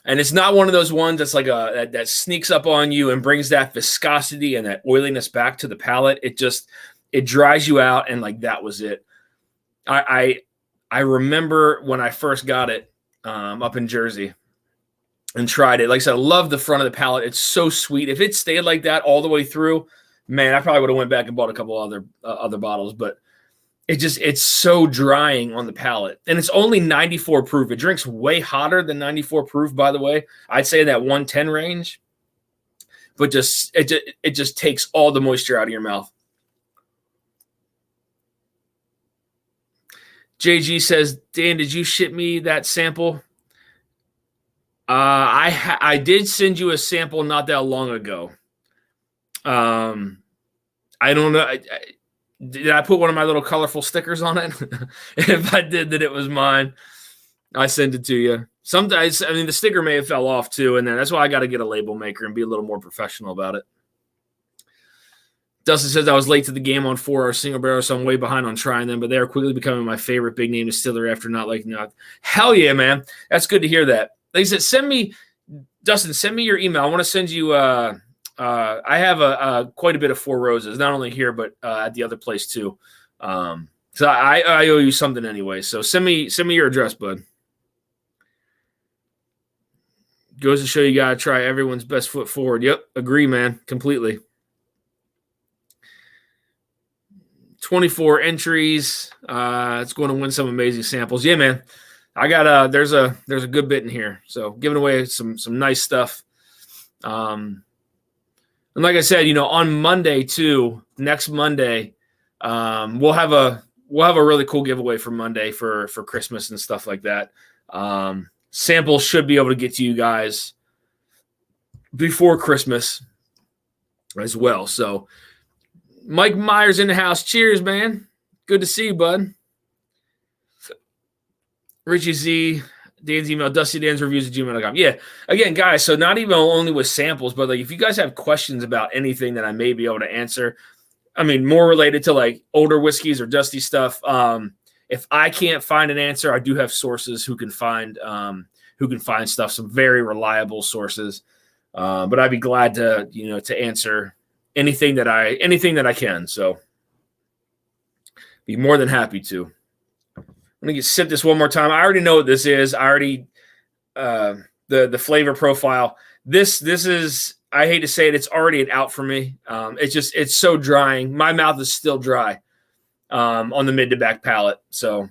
[SPEAKER 1] And it's not one of those ones that's like that sneaks up on you and brings that viscosity and that oiliness back to the palate. It dries you out, and like that was it. I remember when I first got it up in Jersey. and tried it. Like I said, I love the front of the palate. It's so sweet. If it stayed like that all the way through, man, I probably would have went back and bought a couple other bottles. But it's so drying on the palate, and it's only 94 proof. It drinks way hotter than 94 proof, by the way. I'd say that 110 range, but it just takes all the moisture out of your mouth. JG says, Dan, did you ship me that sample? I did send you a sample not that long ago. I don't know. Did I put one of my little colorful stickers on it? If I did, then it was mine. I sent it to you. Sometimes, I mean, the sticker may have fell off too, and then that's why I got to get a label maker and be a little more professional about it. Dustin says, I was late to the game on 4-hour single barrel, so I'm way behind on trying them, but they are quickly becoming my favorite big name distillery after not liking that. Hell yeah, man. That's good to hear that. Like I said, Dustin, send me your email. I want to send you I have quite a bit of 4 Roses, not only here, but at the other place too. So I owe you something anyway. So send me your address, bud. Goes to show you got to try everyone's best foot forward. Yep, agree, man, completely. 24 entries. It's going to win some amazing samples. Yeah, man. I got there's a good bit in here. So giving away some nice stuff. And like I said, on Monday too, next Monday, we'll have a really cool giveaway for Monday for Christmas and stuff like that. Samples should be able to get to you guys before Christmas as well. So Mike Myers in the house. Cheers, man. Good to see you, bud. Richie Z, Dan's email, DustyDansReviews@gmail.com. Yeah, again, guys, so not even only with samples, but like if you guys have questions about anything that I may be able to answer, I mean, more related to like older whiskeys or dusty stuff, if I can't find an answer, I do have sources who can find stuff, some very reliable sources. But I'd be glad to answer anything that I can. So be more than happy to. I'm gonna sip this one more time. I already know what this is. I already the flavor profile. This is, I hate to say it, it's already an out for me. It's so drying. My mouth is still dry on the mid to back palate. So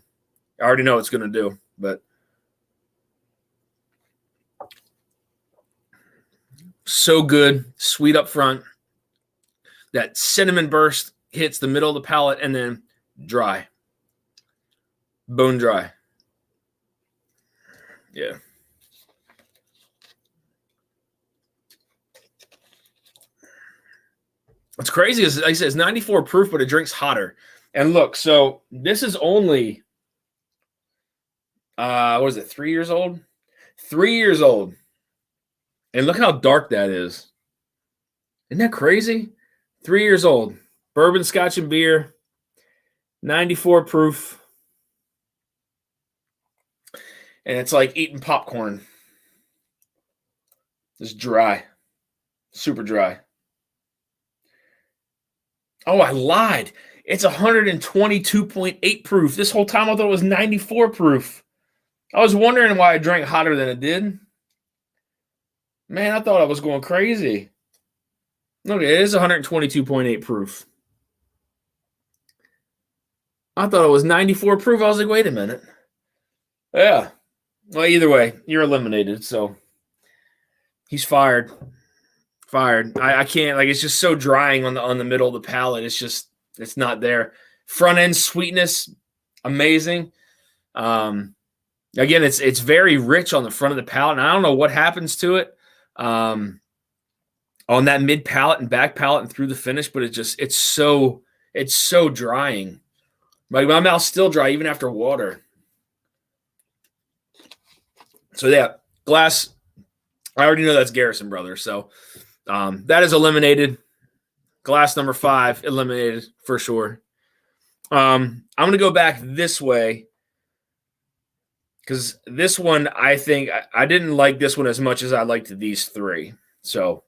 [SPEAKER 1] I already know what it's gonna do. But so good, sweet up front. That cinnamon burst hits the middle of the palate and then dry. Bone dry. Yeah. What's crazy is, like I said, it's 94 proof, but it drinks hotter. And look, so this is only, what is it, 3 years old? 3 years old. And look how dark that is. Isn't that crazy? 3 years old. Bourbon, Scotch, and beer. 94 proof. And it's like eating popcorn. It's dry. Super dry. Oh, I lied. It's 122.8 proof. This whole time I thought it was 94 proof. I was wondering why I drank hotter than it did. Man, I thought I was going crazy. Look, it is 122.8 proof. I thought it was 94 proof. I was like, wait a minute. Yeah. Well, either way, you're eliminated. So he's fired. Fired. I can't, like, it's just so drying on the middle of the palate. It's not there. Front end sweetness, amazing. Again, it's very rich on the front of the palate, and I don't know what happens to it on that mid palate and back palate and through the finish, but it's so drying. Like, my mouth's still dry even after water. So yeah, glass. I already know that's Garrison Brothers. So that is eliminated. Glass number 5 eliminated for sure. I'm going to go back this way because this one, I think I didn't like this one as much as I liked these 3. So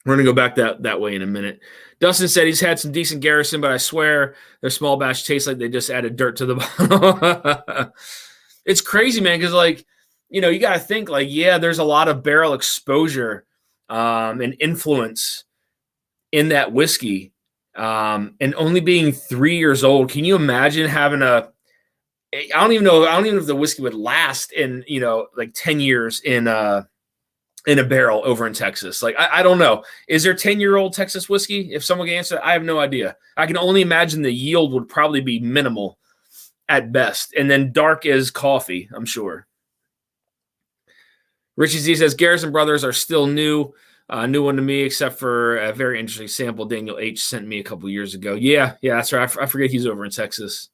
[SPEAKER 1] we're going to go back that way in a minute. Dustin said he's had some decent Garrison, but I swear their small batch tastes like they just added dirt to the bottom. It's crazy, man, because like you got to think like, yeah, there's a lot of barrel exposure and influence in that whiskey. And only being 3 years old, can you imagine having I don't even know if the whiskey would last in, like 10 years in a barrel over in Texas. Like, I don't know. Is there 10-year-old Texas whiskey? If someone can answer that, I have no idea. I can only imagine the yield would probably be minimal at best. And then dark as coffee, I'm sure. Richie Z says, Garrison Brothers are still new. New one to me, except for a very interesting sample Daniel H. sent me a couple years ago. Yeah, that's right. I forget he's over in Texas.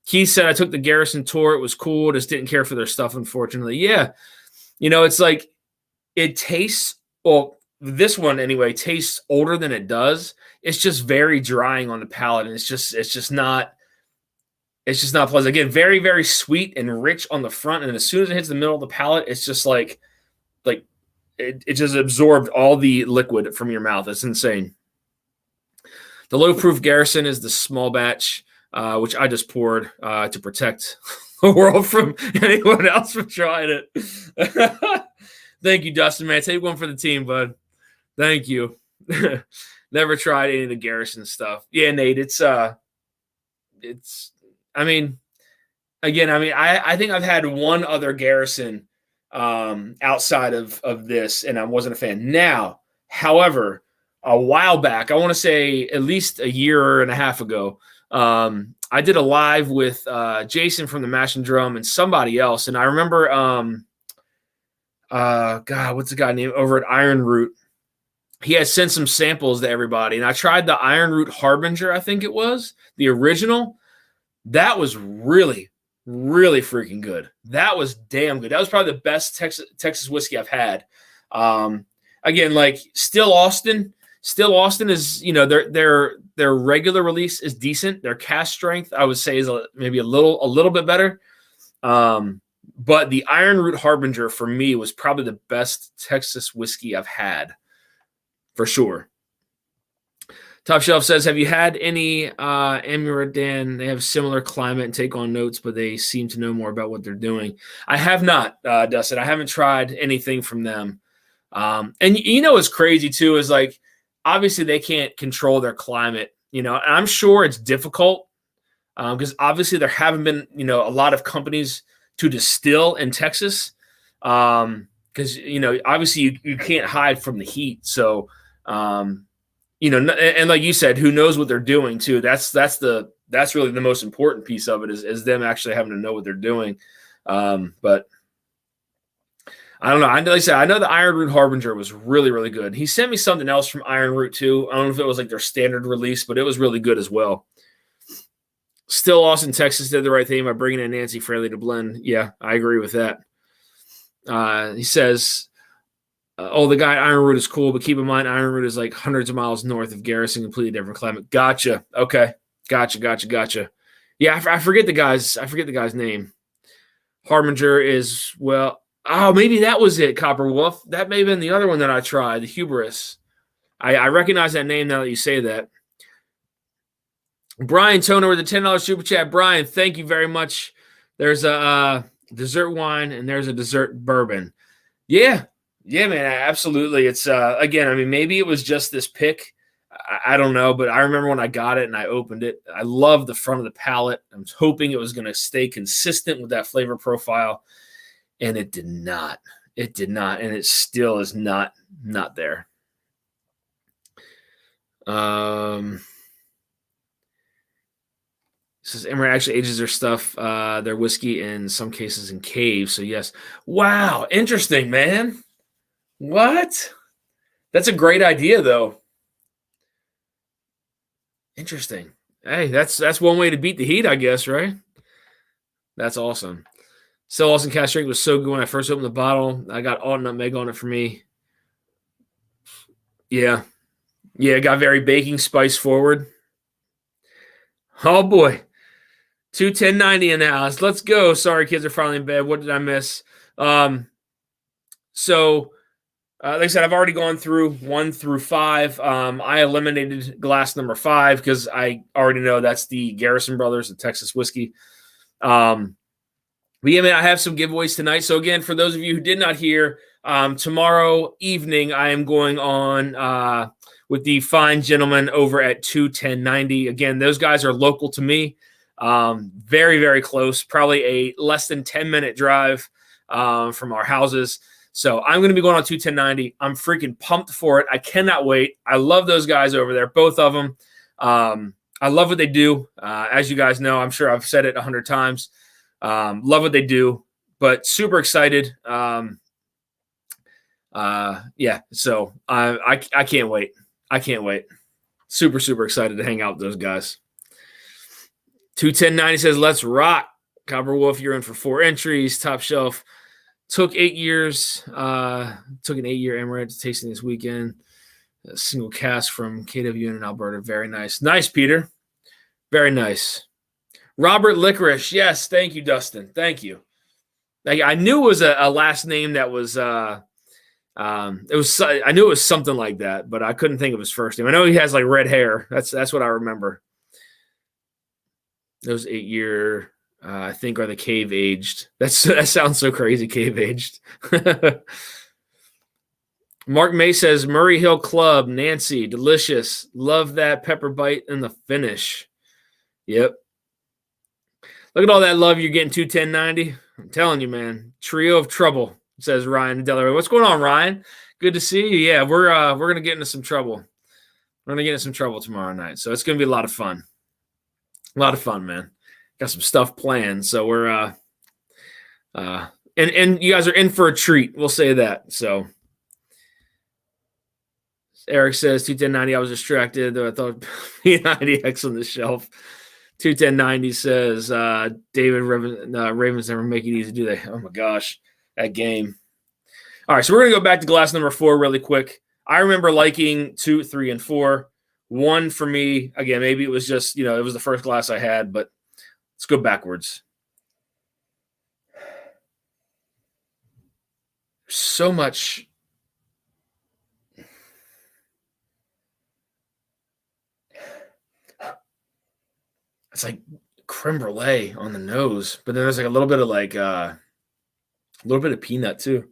[SPEAKER 1] Keith said, I took the Garrison tour. It was cool. Just didn't care for their stuff, unfortunately. Yeah. It's like it tastes, well, this one anyway, tastes older than it does. It's just very drying on the palate, and it's just not pleasant. Again, very, very sweet and rich on the front, and as soon as it hits the middle of the palate, it's just like it just absorbed all the liquid from your mouth. It's insane. The low proof Garrison is the small batch, which I just poured to protect the world from anyone else from trying it. Thank you, Dustin, man. Take one for the team, bud. Thank you. Never tried any of the Garrison stuff. Yeah, Nate, I think I've had one other Garrison outside of this, and I wasn't a fan. Now, however, a while back, I want to say at least a year and a half ago, I did a live with Jason from the Mash and Drum and somebody else, and I remember, what's the guy named over at Iron Root? He had sent some samples to everybody, and I tried the Iron Root Harbinger, I think it was, the original. That was really, really freaking good. That was damn good. That was probably the best Texas whiskey I've had. Again, like Still Austin is, their regular release is decent. Their cask strength, I would say, is maybe a little bit better. But the Iron Root Harbinger for me was probably the best Texas whiskey I've had, for sure. Top Shelf says, have you had any Amuradan? They have similar climate and take on notes, but they seem to know more about what they're doing. I have not, Dustin. I haven't tried anything from them. And what's crazy too is like, obviously they can't control their climate, and I'm sure it's difficult because obviously there haven't been, a lot of companies to distill in Texas because, obviously you can't hide from the heat. So, and like you said, who knows what they're doing too? That's really the most important piece of it is them actually having to know what they're doing. But I don't know. Like I said, I know the Iron Root Harbinger was really, really good. He sent me something else from Iron Root too. I don't know if it was like their standard release, but it was really good as well. Still, Austin, Texas did the right thing by bringing in Nancy Fraley to blend. Yeah, I agree with that. He says, the guy Iron Root is cool, but keep in mind Iron Root is like hundreds of miles north of Garrison, completely different climate. Gotcha. Okay. Gotcha. Yeah, I forget the guy's name. Harbinger is, maybe that was it, Copper Wolf. That may have been the other one that I tried, the Hubris. I recognize that name now that you say that. Brian Toner with the $10 super chat. Brian, thank you very much. There's a dessert wine and there's a dessert bourbon. Yeah, man, absolutely. It's again, maybe it was just this pick. I don't know, but I remember when I got it and I opened it. I love the front of the palate. I was hoping it was going to stay consistent with that flavor profile, and it did not. It did not, and it still is not there. Says Emery actually ages their stuff, their whiskey in some cases in caves. So yes. Wow. Interesting, man. What? That's a great idea though. Interesting. Hey, that's one way to beat the heat, I guess, right? That's awesome. Still Austin cask strength was so good when I first opened the bottle. I got all nutmeg on it for me. Yeah. It got very baking spice forward. Oh boy. 210.90 in the house. Let's go. Sorry, kids are finally in bed. What did I miss? Like I said, I've already gone through 1 through 5. I eliminated glass number 5 because I already know that's the Garrison Brothers, the Texas whiskey. But yeah, man, I have some giveaways tonight. So again, for those of you who did not hear, tomorrow evening I am going on with the fine gentlemen over at 21090. Again, those guys are local to me. Very, very close. Probably a less than 10-minute drive from our houses. So I'm going to be going on 21090. I'm freaking pumped for it. I cannot wait. I love those guys over there, both of them. I love what they do. As you guys know, I'm sure I've said it 100 times. Love what they do, but super excited. Yeah, so I can't wait. I can't wait. Super, super excited to hang out with those guys. 21090 says, let's rock. Copper Wolf, you're in for 4 entries. Top Shelf took 8 years. Took an 8-year Emirates tasting this weekend. A single cask from KWN in Alberta. Very nice. Nice, Peter. Very nice. Robert Licorice. Yes, thank you, Dustin. Thank you. I knew it was a last name that was I knew it was something like that, but I couldn't think of his first name. I know he has like red hair. That's what I remember. Those 8-year, I think, are the cave aged. That sounds so crazy, cave aged. Mark May says, Murray Hill Club, Nancy, delicious. Love that pepper bite in the finish. Yep. Look at all that love you're getting, 21090. I'm telling you, man. Trio of trouble, says Ryan in Delaware. What's going on, Ryan? Good to see you. Yeah, we're gonna get into some trouble. We're gonna get into some trouble tomorrow night. So it's gonna be a lot of fun. A lot of fun, man. Got some stuff planned. So we're and you guys are in for a treat. We'll say that. So Eric says 21090. I was distracted, though I thought P90X on the shelf. 21090 says David Ravens never make it easy, do they? Oh my gosh, that game. All right, so we're gonna go back to glass number 4 really quick. I remember liking 2, 3, and 4. 1 for me, again, maybe it was just, it was the first glass I had, but let's go backwards. So much. It's like creme brulee on the nose, but then there's like a little bit of peanut too.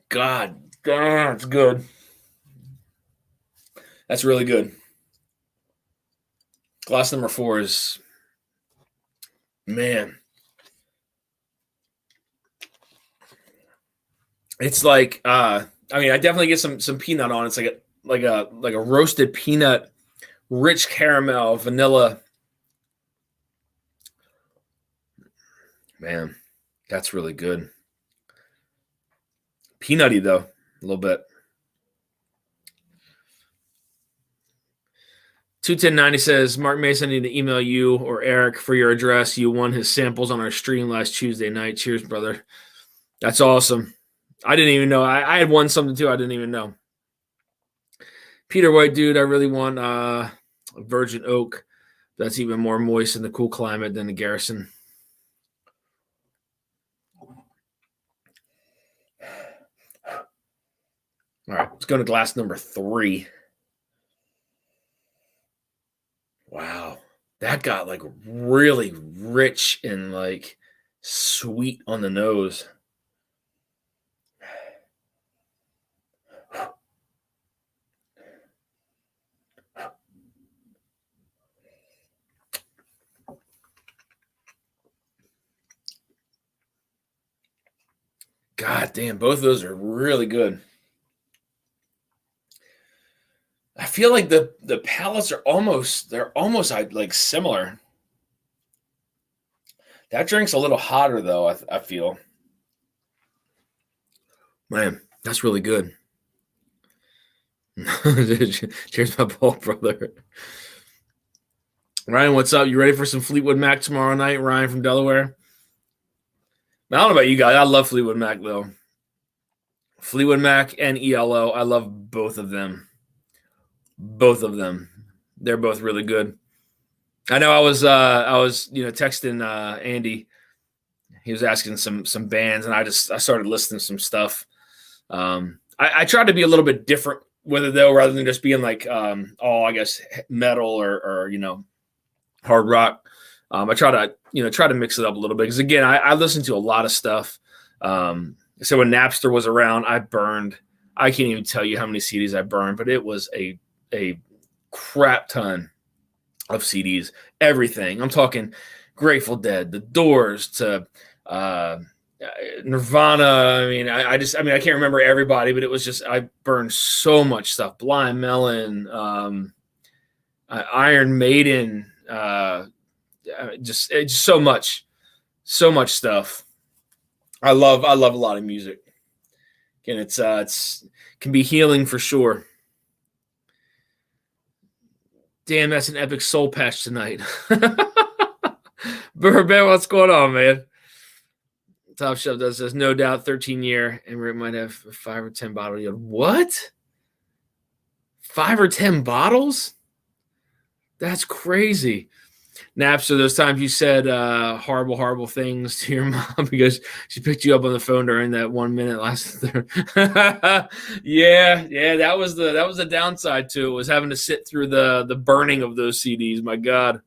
[SPEAKER 1] God damn, it's good. That's really good. Glass number 4 is, man. It's like I definitely get some peanut on it. It's like a roasted peanut, rich caramel, vanilla. Man, that's really good. Peanutty though, a little bit. 21090 says, Mark Mason, I need to email you or Eric for your address. You won his samples on our stream last Tuesday night. Cheers, brother. That's awesome. I didn't even know. I had won something too. I didn't even know. Peter White, dude, I really want a Virgin Oak. That's even more moist in the cool climate than the Garrison. All right, let's go to glass number 3. Wow, that got like really rich and like sweet on the nose. God damn, both of those are really good. I feel like the palates are almost like similar. That drink's a little hotter though, I feel. Man, that's really good. Cheers, my ball brother. Ryan, what's up? You ready for some Fleetwood Mac tomorrow night? Ryan from Delaware. I don't know about you guys. I love Fleetwood Mac though. Fleetwood Mac and ELO. I love both of them. Both of them. They're both really good. I know I was texting Andy. He was asking some bands, and I started listing some stuff. I tried to be a little bit different with it though, rather than just being like all I guess metal or hard rock. I try to mix it up a little bit because again, I listen to a lot of stuff. So when Napster was around, I can't even tell you how many CDs I burned, but it was a crap ton of CDs. Everything. I'm talking Grateful Dead, The Doors to Nirvana. I can't remember everybody, but it was just I burned so much stuff. Blind Melon, Iron Maiden, just so much stuff. I love a lot of music. Again, it's can be healing for sure. Damn, that's an epic soul patch tonight. Ben, what's going on, man? Top Shelf does this, no doubt, 13-year, and we might have 5 or 10 bottle yield. What? 5 or 10 bottles? That's crazy. Napster, those times you said horrible things to your mom because she picked you up on the phone during that 1 minute last. yeah, that was the downside to it, was having to sit through the burning of those CDs. My God.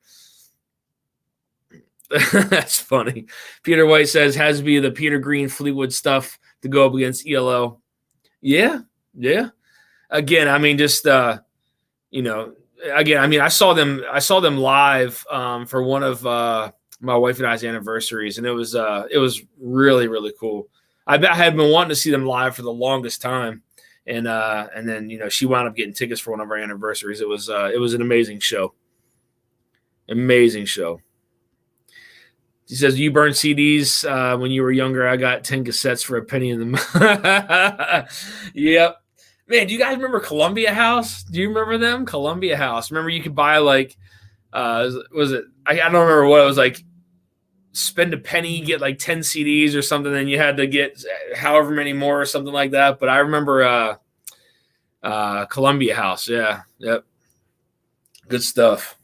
[SPEAKER 1] That's funny. Peter White says has to be the Peter Green Fleetwood stuff to go up against ELO. Yeah. Again, I saw them live for one of my wife and I's anniversaries, and it was really, really cool. I had been wanting to see them live for the longest time, and then she wound up getting tickets for one of our anniversaries. It was an amazing show. Amazing show. He says, you burned CDs when you were younger. I got 10 cassettes for a penny in the Yep. Man, do you guys remember Columbia House? Do you remember them? Columbia House. Remember you could buy like, was it? I don't remember what it was like. Spend a penny, get like 10 CDs or something. Then you had to get however many more or something like that. But I remember Columbia House. Yeah. Yep. Good stuff.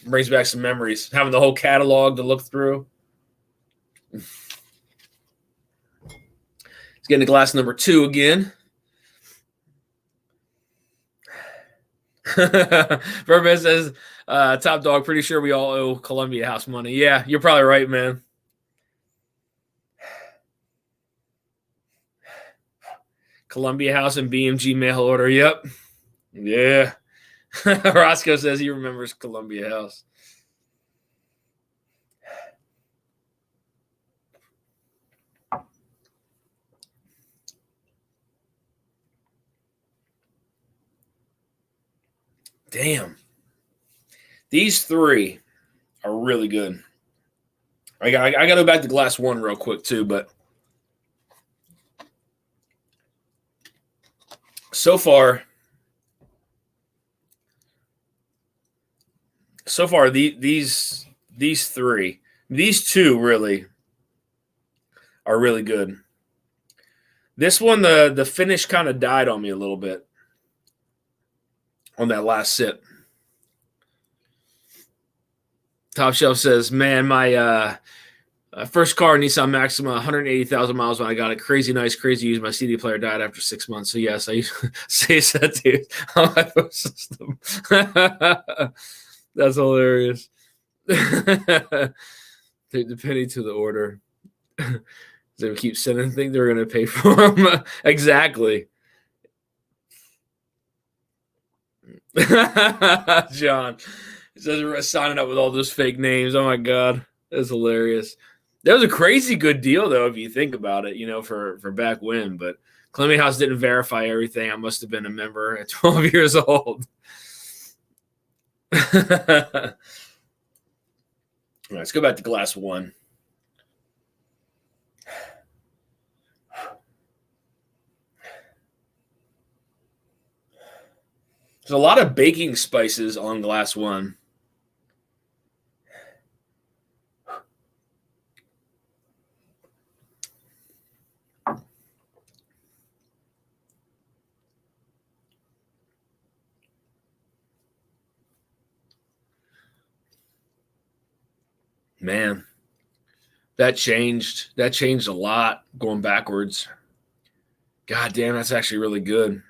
[SPEAKER 1] Brings back some memories. Having the whole catalog to look through. Let's get into glass number 2 again. Verban says, top dog, pretty sure we all owe Columbia House money. Yeah, you're probably right, man. Columbia House and BMG mail order. Yep. Yeah. Roscoe says he remembers Columbia House. Damn. These 3 are really good. I got to go back to glass 1 real quick too, but so far these 3, these 2 really are really good. This one, the finish kind of died on me a little bit on that last sip. Top Shelf says, man, my first car, Nissan Maxima, 180,000 miles when I got it. Crazy nice, crazy used. My CD player died after 6 months. So, yes, I used to say that to on my phone system. That's hilarious. Take the penny to the order. They keep sending things they're going to pay for them. Exactly. John says we're signing up with all those fake names. Oh my God, that's hilarious. That was a crazy good deal, though, if you think about it. For back when. But Columbia House didn't verify everything. I must have been a member at 12 years old. All right, let's go back to glass 1. There's a lot of baking spices on glass 1. Man, that changed a lot going backwards. God damn, that's actually really good.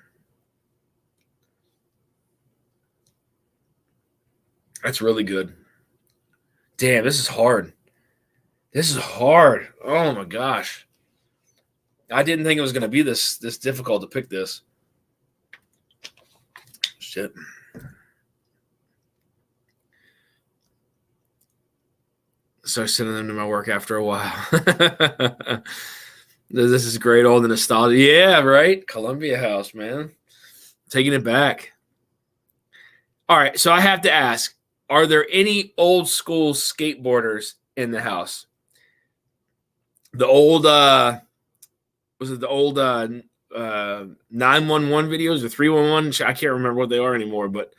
[SPEAKER 1] That's really good. Damn, this is hard. This is hard. Oh my gosh. I didn't think it was going to be this difficult to pick this. Shit. Start sending them to my work after a while. This is great. All the nostalgia. Yeah, right? Columbia House, man. Taking it back. All right, so I have to ask, are there any old school skateboarders in the house? The old was it the old 911 videos or 311? I can't remember what they are anymore, but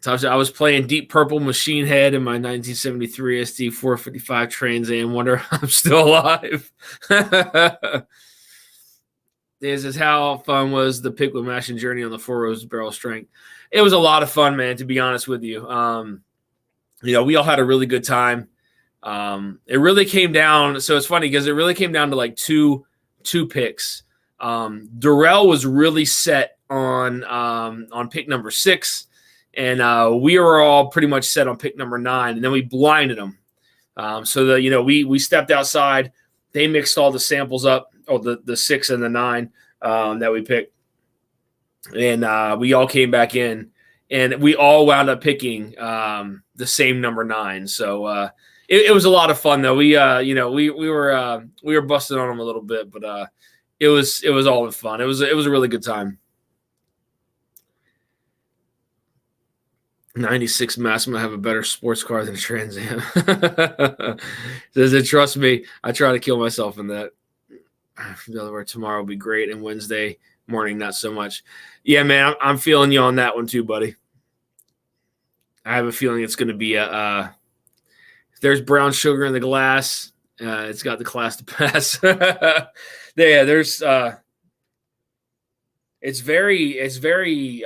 [SPEAKER 1] I was playing Deep Purple Machine Head in my 1973 SD 455 Trans Am. Wonder I'm still alive. This is how fun was the Pickwood Mashing Journey on the Four Rose Barrel Strength. It was a lot of fun, man, to be honest with you. We all had a really good time. It really came down. So it's funny because it really came down to like two picks. Darrell was really set on pick number 6. And we were all pretty much set on pick number 9, and then we blinded them. So that we stepped outside. They mixed all the samples up, the 6 and the 9 that we picked, and we all came back in, and we all wound up picking the same number 9. So it was a lot of fun, though. We were busting on them a little bit, but it was all fun. It was a really good time. 96 Massimo have a better sports car than a Trans Am. Does it? Trust me, I try to kill myself in that. In other words, tomorrow will be great, and Wednesday morning not so much. Yeah, man, I'm feeling you on that one too, buddy. I have a feeling it's going to be if there's brown sugar in the glass, it's got the class to pass. There's it's very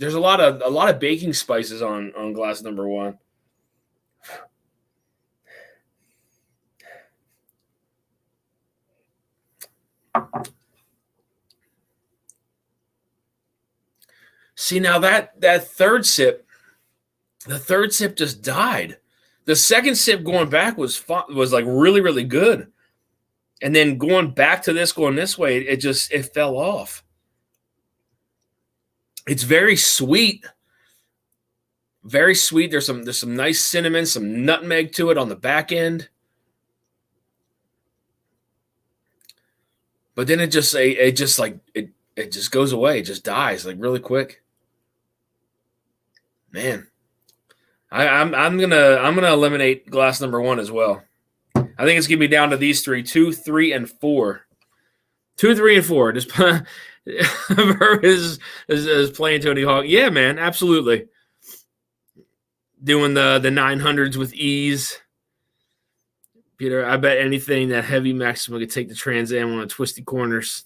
[SPEAKER 1] there's a lot of baking spices on glass number 1. See, now that third sip, the third sip just died. The second sip going back was like really, really good. And then going back to this, going this way, it fell off. It's very sweet. Very sweet. There's some nice cinnamon, some nutmeg to it on the back end. But then it just goes away. It just dies like really quick. Man. I'm gonna eliminate glass number 1 as well. I think it's gonna be down to these 3, 2, 3, and 4. 2, 3, and 4. Just is playing Tony Hawk. Yeah, man, absolutely. Doing the 900s with ease. Peter, I bet anything that heavy Maxima could take the Trans Am on the twisty corners.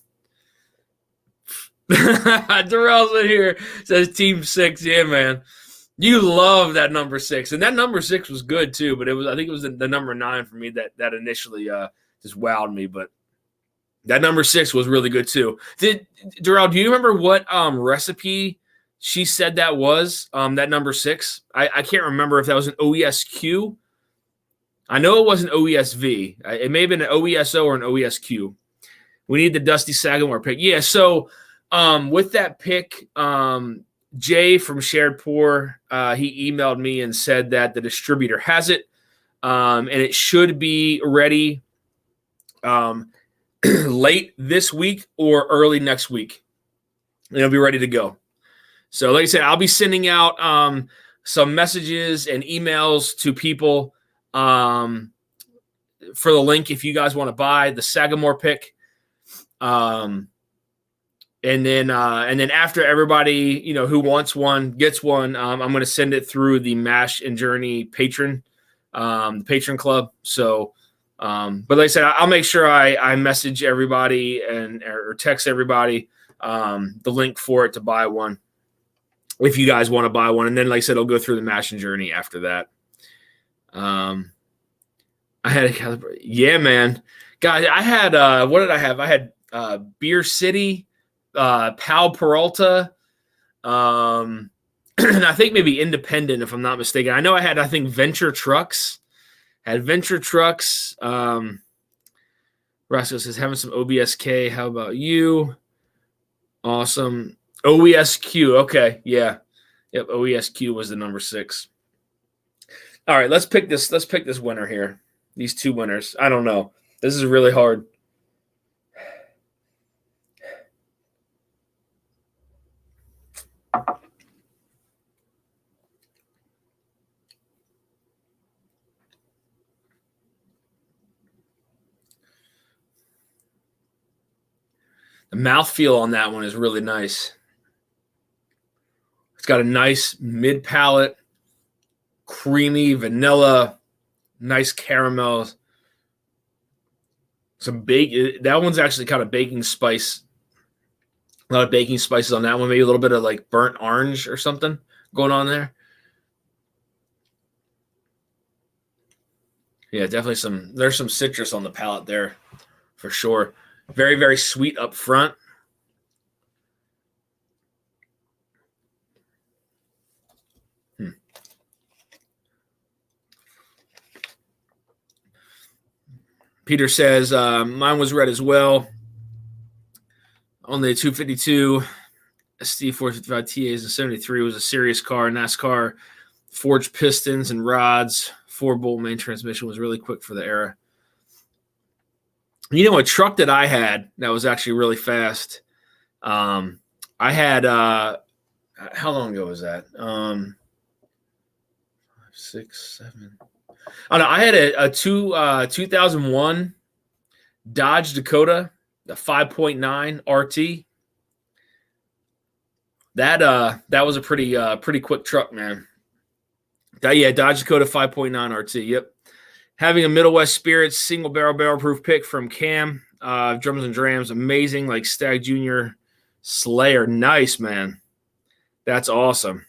[SPEAKER 1] Darrell's in here, says Team 6. Yeah, man. You love that number 6. And that number 6 was good too, but I think it was the number 9 for me that initially just wowed me. But that number 6 was really good too. Darrell, do you remember what recipe she said that was, that number 6? I can't remember if that was an OESQ. I know it wasn't OESV. It may have been an OESO or an OESQ. We need the Dusty Sagamore pick. Yeah, so with that pick, Jay from Shared Pour, he emailed me and said that the distributor has it, and it should be ready late this week or early next week. It'll be ready to go. So like I said, I'll be sending out some messages and emails to people for the link if you guys want to buy the Sagamore pick. And then after everybody, who wants one gets one, I'm going to send it through the Mash and Journey patron club. So, but like I said, I'll make sure I message everybody or text everybody the link for it to buy one if you guys want to buy one. And then, like I said, it'll go through the Mash and Journey after that. I had a calibrate. Yeah, man. Guys, I had what did I have? I had Beer City, Pal Peralta, and I think maybe Independent, if I'm not mistaken. I know I think Venture Trucks. Had Venture Trucks. Roscoe says, having some OBSK. How about you? Awesome. OESQ. Okay. Yeah. Yep. OESQ was the number 6. All right. Let's pick this winner here. These 2 winners. I don't know. This is really hard. The mouthfeel on that one is really nice. It's got a nice mid palate, creamy vanilla, nice caramel. Some bake. That one's actually kind of baking spice. A lot of baking spices on that one. Maybe a little bit of like burnt orange or something going on there. Yeah, definitely there's some citrus on the palate there for sure. Very, very sweet up front. Peter says, mine was red as well. Only a 252 ST 455 TAs and 73 was a serious car. NASCAR forged pistons and rods. 4-bolt main transmission was really quick for the era. You know, a truck that I had that was actually really fast. I had how long ago was that? 6, 7. Oh no, I had a 2001 Dodge Dakota, the 5.9 RT. That was a pretty quick truck, man. Dodge Dakota 5.9 RT. Yep. Having a Middle West Spirits single barrel proof pick from Cam, Drums and Drams, amazing, like Stag Jr. Slayer. Nice, man. That's awesome.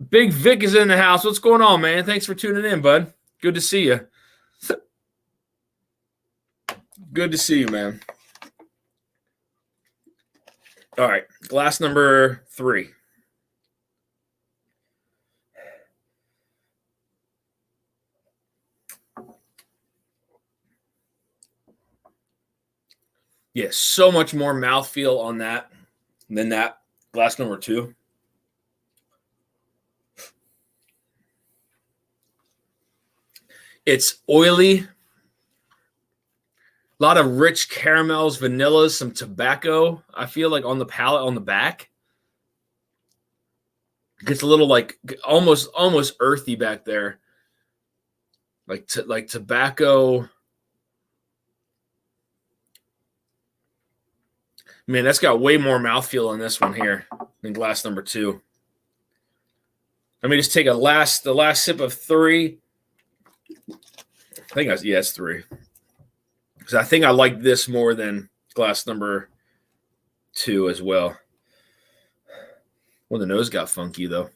[SPEAKER 1] Big Vic is in the house. What's going on, man? Thanks for tuning in, bud. Good to see you. Good to see you, man. All right, glass number 3. Yeah, so much more mouthfeel on that than that glass number 2. It's oily, a lot of rich caramels, vanillas, some tobacco. I feel like on the palate on the back. It gets a little like almost earthy back there, like tobacco. Man, that's got way more mouthfeel in this one here than glass number 2. Let me just take the last sip of 3. I think it's 3. Because I think I like this more than glass number 2 as well. Well, the nose got funky though.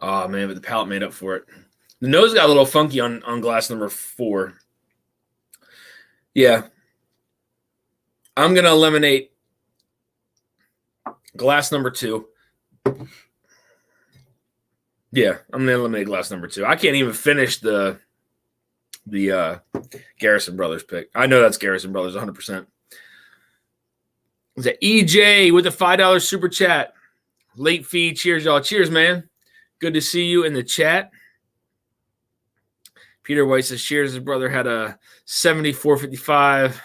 [SPEAKER 1] Oh man, but the palate made up for it. The nose got a little funky on glass number 4. Yeah. I'm going to eliminate glass number 2. Yeah, I'm going to eliminate glass number 2. I can't even finish the Garrison Brothers pick. I know that's Garrison Brothers 100%. Is that EJ with the $5 super chat? Late fee. Cheers, y'all. Cheers, man. Good to see you in the chat. Peter White says, cheers. His brother had a 74.55.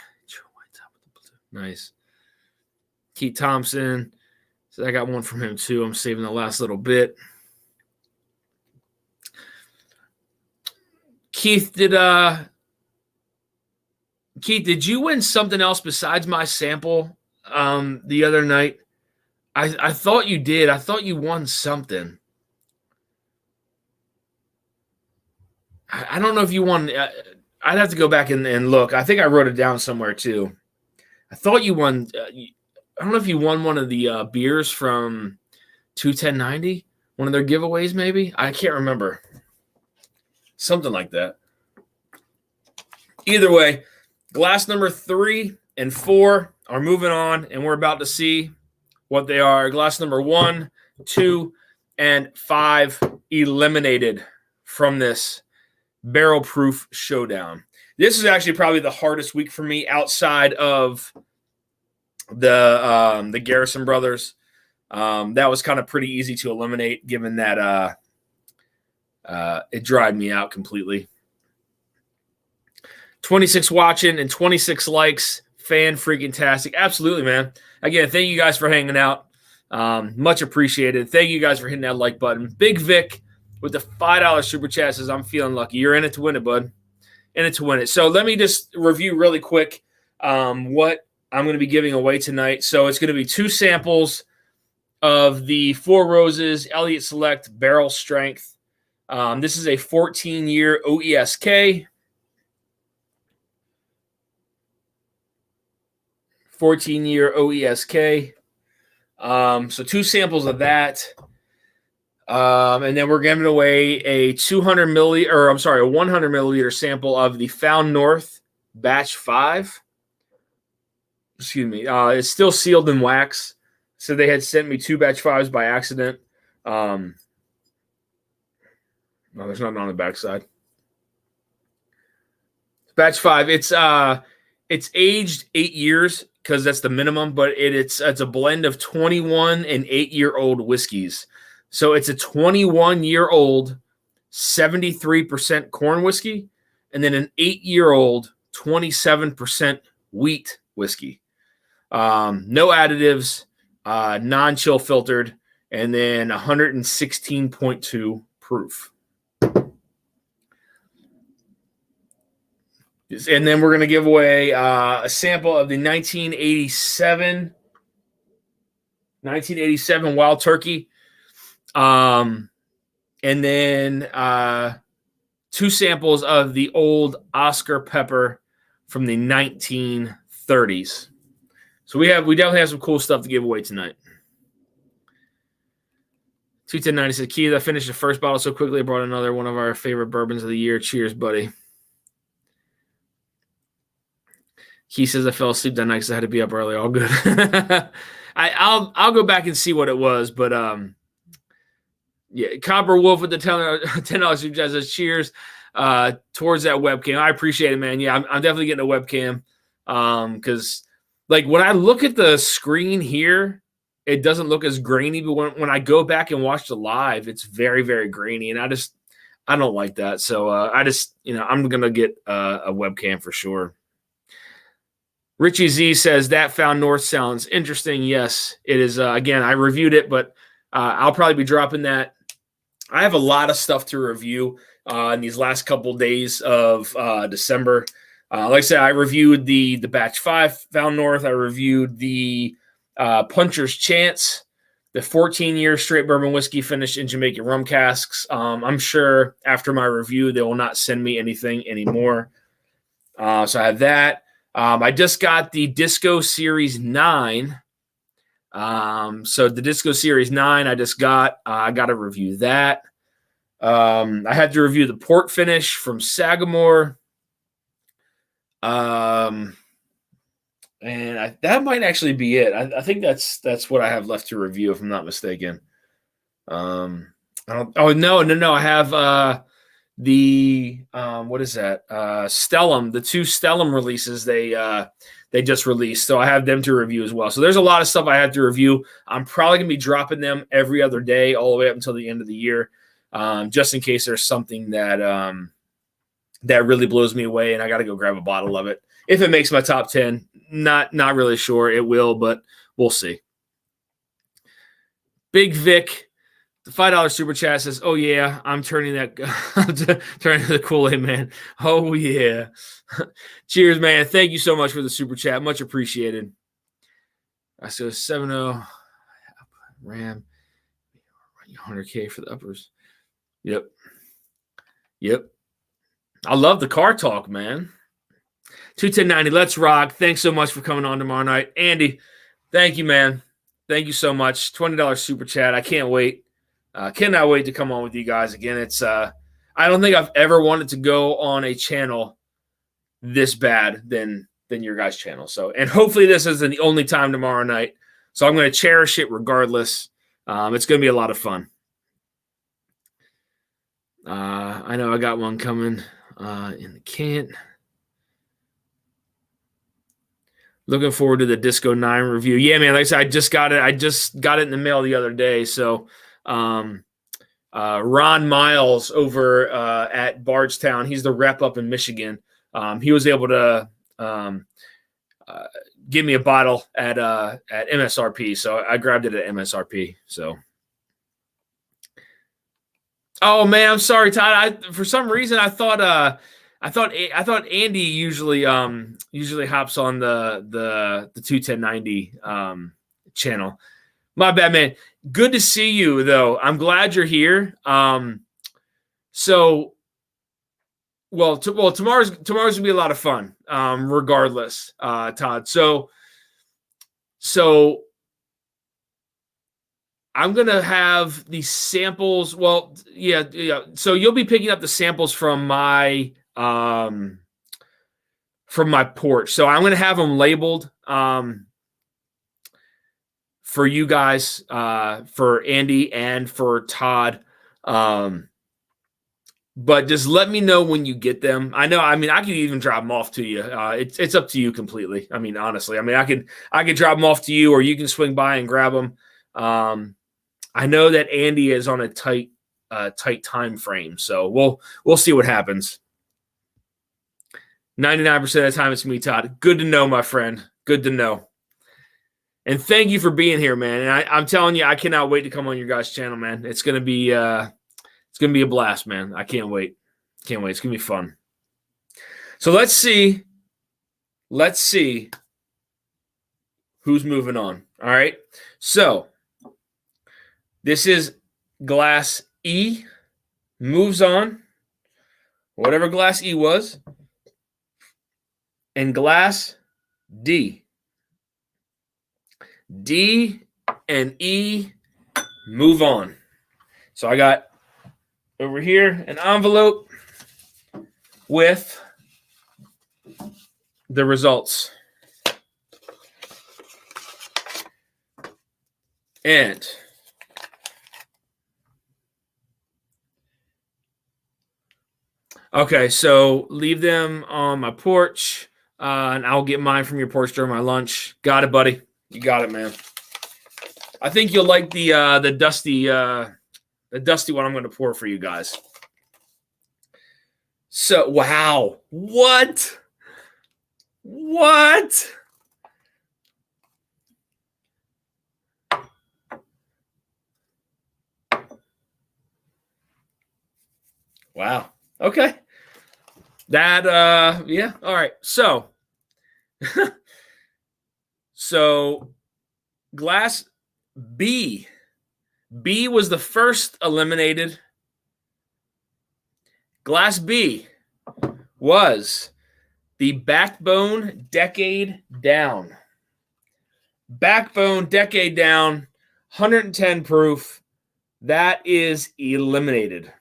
[SPEAKER 1] Nice. Keith Thompson says, I got one from him too. I'm saving the last little bit. Keith, did you win something else besides my sample the other night? I thought you did. I thought you won something. I don't know if you won. I'd have to go back and look. I think I wrote it down somewhere too. I thought you won. I don't know if you won one of the beers from 21090, one of their giveaways, maybe. I can't remember. Something like that. Either way, glass number 3 and 4 are moving on, and we're about to see what they are. Glass number 1, 2, and 5 eliminated from this Barrel Proof Showdown. This is actually probably the hardest week for me outside of the Garrison brothers. That was kind of pretty easy to eliminate, given that it dried me out completely. 26 watching and 26 likes. Fan freaking tastic. Absolutely, man. Again, thank you guys for hanging out. Much appreciated. Thank you guys for hitting that like button. Big Vic with the $5 super chat says, I'm feeling lucky. You're in it to win it, bud. In it to win it. So let me just review really quick what I'm going to be giving away tonight. So it's going to be 2 samples of the Four Roses Elliott Select Barrel Strength. This is a 14-year OESK. 14-year OESK. So 2 samples of that. And then we're giving away a 100 milliliter sample of the Found North Batch 5. Excuse me. It's still sealed in wax. So they had sent me 2 Batch 5s by accident. No, there's nothing on the backside. Batch 5. It's aged 8 years because that's the minimum, but it's a blend of 21 and 8-year-old whiskeys. So it's a 21-year-old 73% corn whiskey, and then an 8-year-old 27% wheat whiskey. No additives, non-chill filtered, and then 116.2 proof. And then we're going to give away a sample of the 1987 Wild Turkey. And then 2 samples of the old Oscar Pepper from the 1930s. So we definitely have some cool stuff to give away tonight. 21090 said, Keith, I finished the first bottle so quickly I brought another one of our favorite bourbons of the year. Cheers, buddy. He says I fell asleep that night because I had to be up early. All good. I'll go back and see what it was, but yeah, Copper Wolf with the $10 super chat says cheers towards that webcam. I appreciate it, man. Yeah, I'm definitely getting a webcam because like when I look at the screen here, it doesn't look as grainy, but when I go back and watch the live, it's very, very grainy, and I don't like that. So I'm gonna get a webcam for sure. Richie Z says that Found North sounds interesting. Yes, it is. Again, I reviewed it, but I'll probably be dropping that. I have a lot of stuff to review in these last couple days of December. Like I said, I reviewed the Batch 5 Found North. I reviewed the Puncher's Chance, the 14-year straight bourbon whiskey finished in Jamaican rum casks. I'm sure after my review, they will not send me anything anymore. So I have that. I just got the Disco Series 9. So the Disco Series 9 I just got. I got to review that. I had to review the port finish from Sagamore. And that might actually be it. I think that's what I have left to review, if I'm not mistaken. No. I have the what is that? Stellum, the 2 Stellum releases they just released. So I have them to review as well. So there's a lot of stuff I have to review. I'm probably gonna be dropping them every other day all the way up until the end of the year. Just in case there's something that really blows me away and I gotta go grab a bottle of it. If it makes my top 10, not really sure it will, but we'll see. Big Vic, the $5 super chat says, "Oh yeah, I'm turning turning the Kool-Aid man." Oh yeah, cheers, man! Thank you so much for the super chat, much appreciated. I said 7-0 Ram, 100K for the uppers. Yep. I love the car talk, man. 21090, let's rock. Thanks so much for coming on tomorrow night. Andy, thank you, man. Thank you so much. $20 super chat. I can't wait. Cannot wait to come on with you guys again. It's I don't think I've ever wanted to go on a channel this bad than your guys' channel. So, and hopefully this isn't the only time tomorrow night. So I'm going to cherish it regardless. It's going to be a lot of fun. I know I got one coming in the can. Looking forward to the Disco 9 review. Yeah, man, like I said, I just got it in the mail the other day. So Ron Miles over at Bardstown, he's the rep up in Michigan. He was able to give me a bottle at MSRP. So I grabbed it at MSRP. So oh man, I'm sorry, Todd. For some reason I thought Andy usually hops on the 21090 channel. My bad, man. Good to see you though. I'm glad you're here. Tomorrow's gonna be a lot of fun. Regardless, Todd. So I'm gonna have these samples. Well, yeah. So you'll be picking up the samples from my porch. So I'm gonna have them labeled for you guys, for Andy and for Todd. But just let me know when you get them. I could even drop them off to you. It's up to you completely. I mean, honestly, I could drop them off to you, or you can swing by and grab them. I know that Andy is on a tight time frame, so we'll see what happens. 99% of the time it's me, Todd. Good to know, my friend. Good to know. And thank you for being here, man. And I'm telling you, I cannot wait to come on your guys' channel, man. It's gonna be a blast, man. I can't wait. Can't wait. It's gonna be fun. So let's see who's moving on. All right. So this is glass E, moves on, whatever glass E was, and glass D. D and E move on. So I got over here an envelope with the results. And okay, so leave them on my porch, and I'll get mine from your porch during my lunch. Got it, buddy. You got it, man. I think you'll like the dusty one I'm going to pour for you guys. So, wow. What? Wow. Okay. That yeah. All right. So so glass B. B was the first eliminated. Glass B was the Backbone Decade Down. Backbone Decade Down, 110 proof. That is eliminated.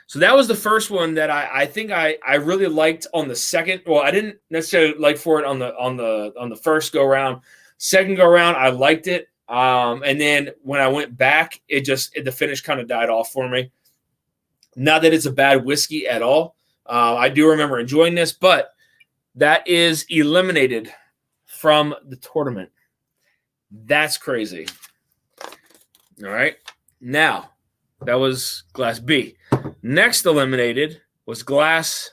[SPEAKER 1] So that was the first one that I think I really liked on the second. Well, I didn't necessarily like for it on the first go round. Second go round, I liked it. And then when I went back, the finish kind of died off for me. Not that it's a bad whiskey at all. I do remember enjoying this, but that is eliminated from the tournament. That's crazy. All right. Now, that was glass B. Next eliminated was glass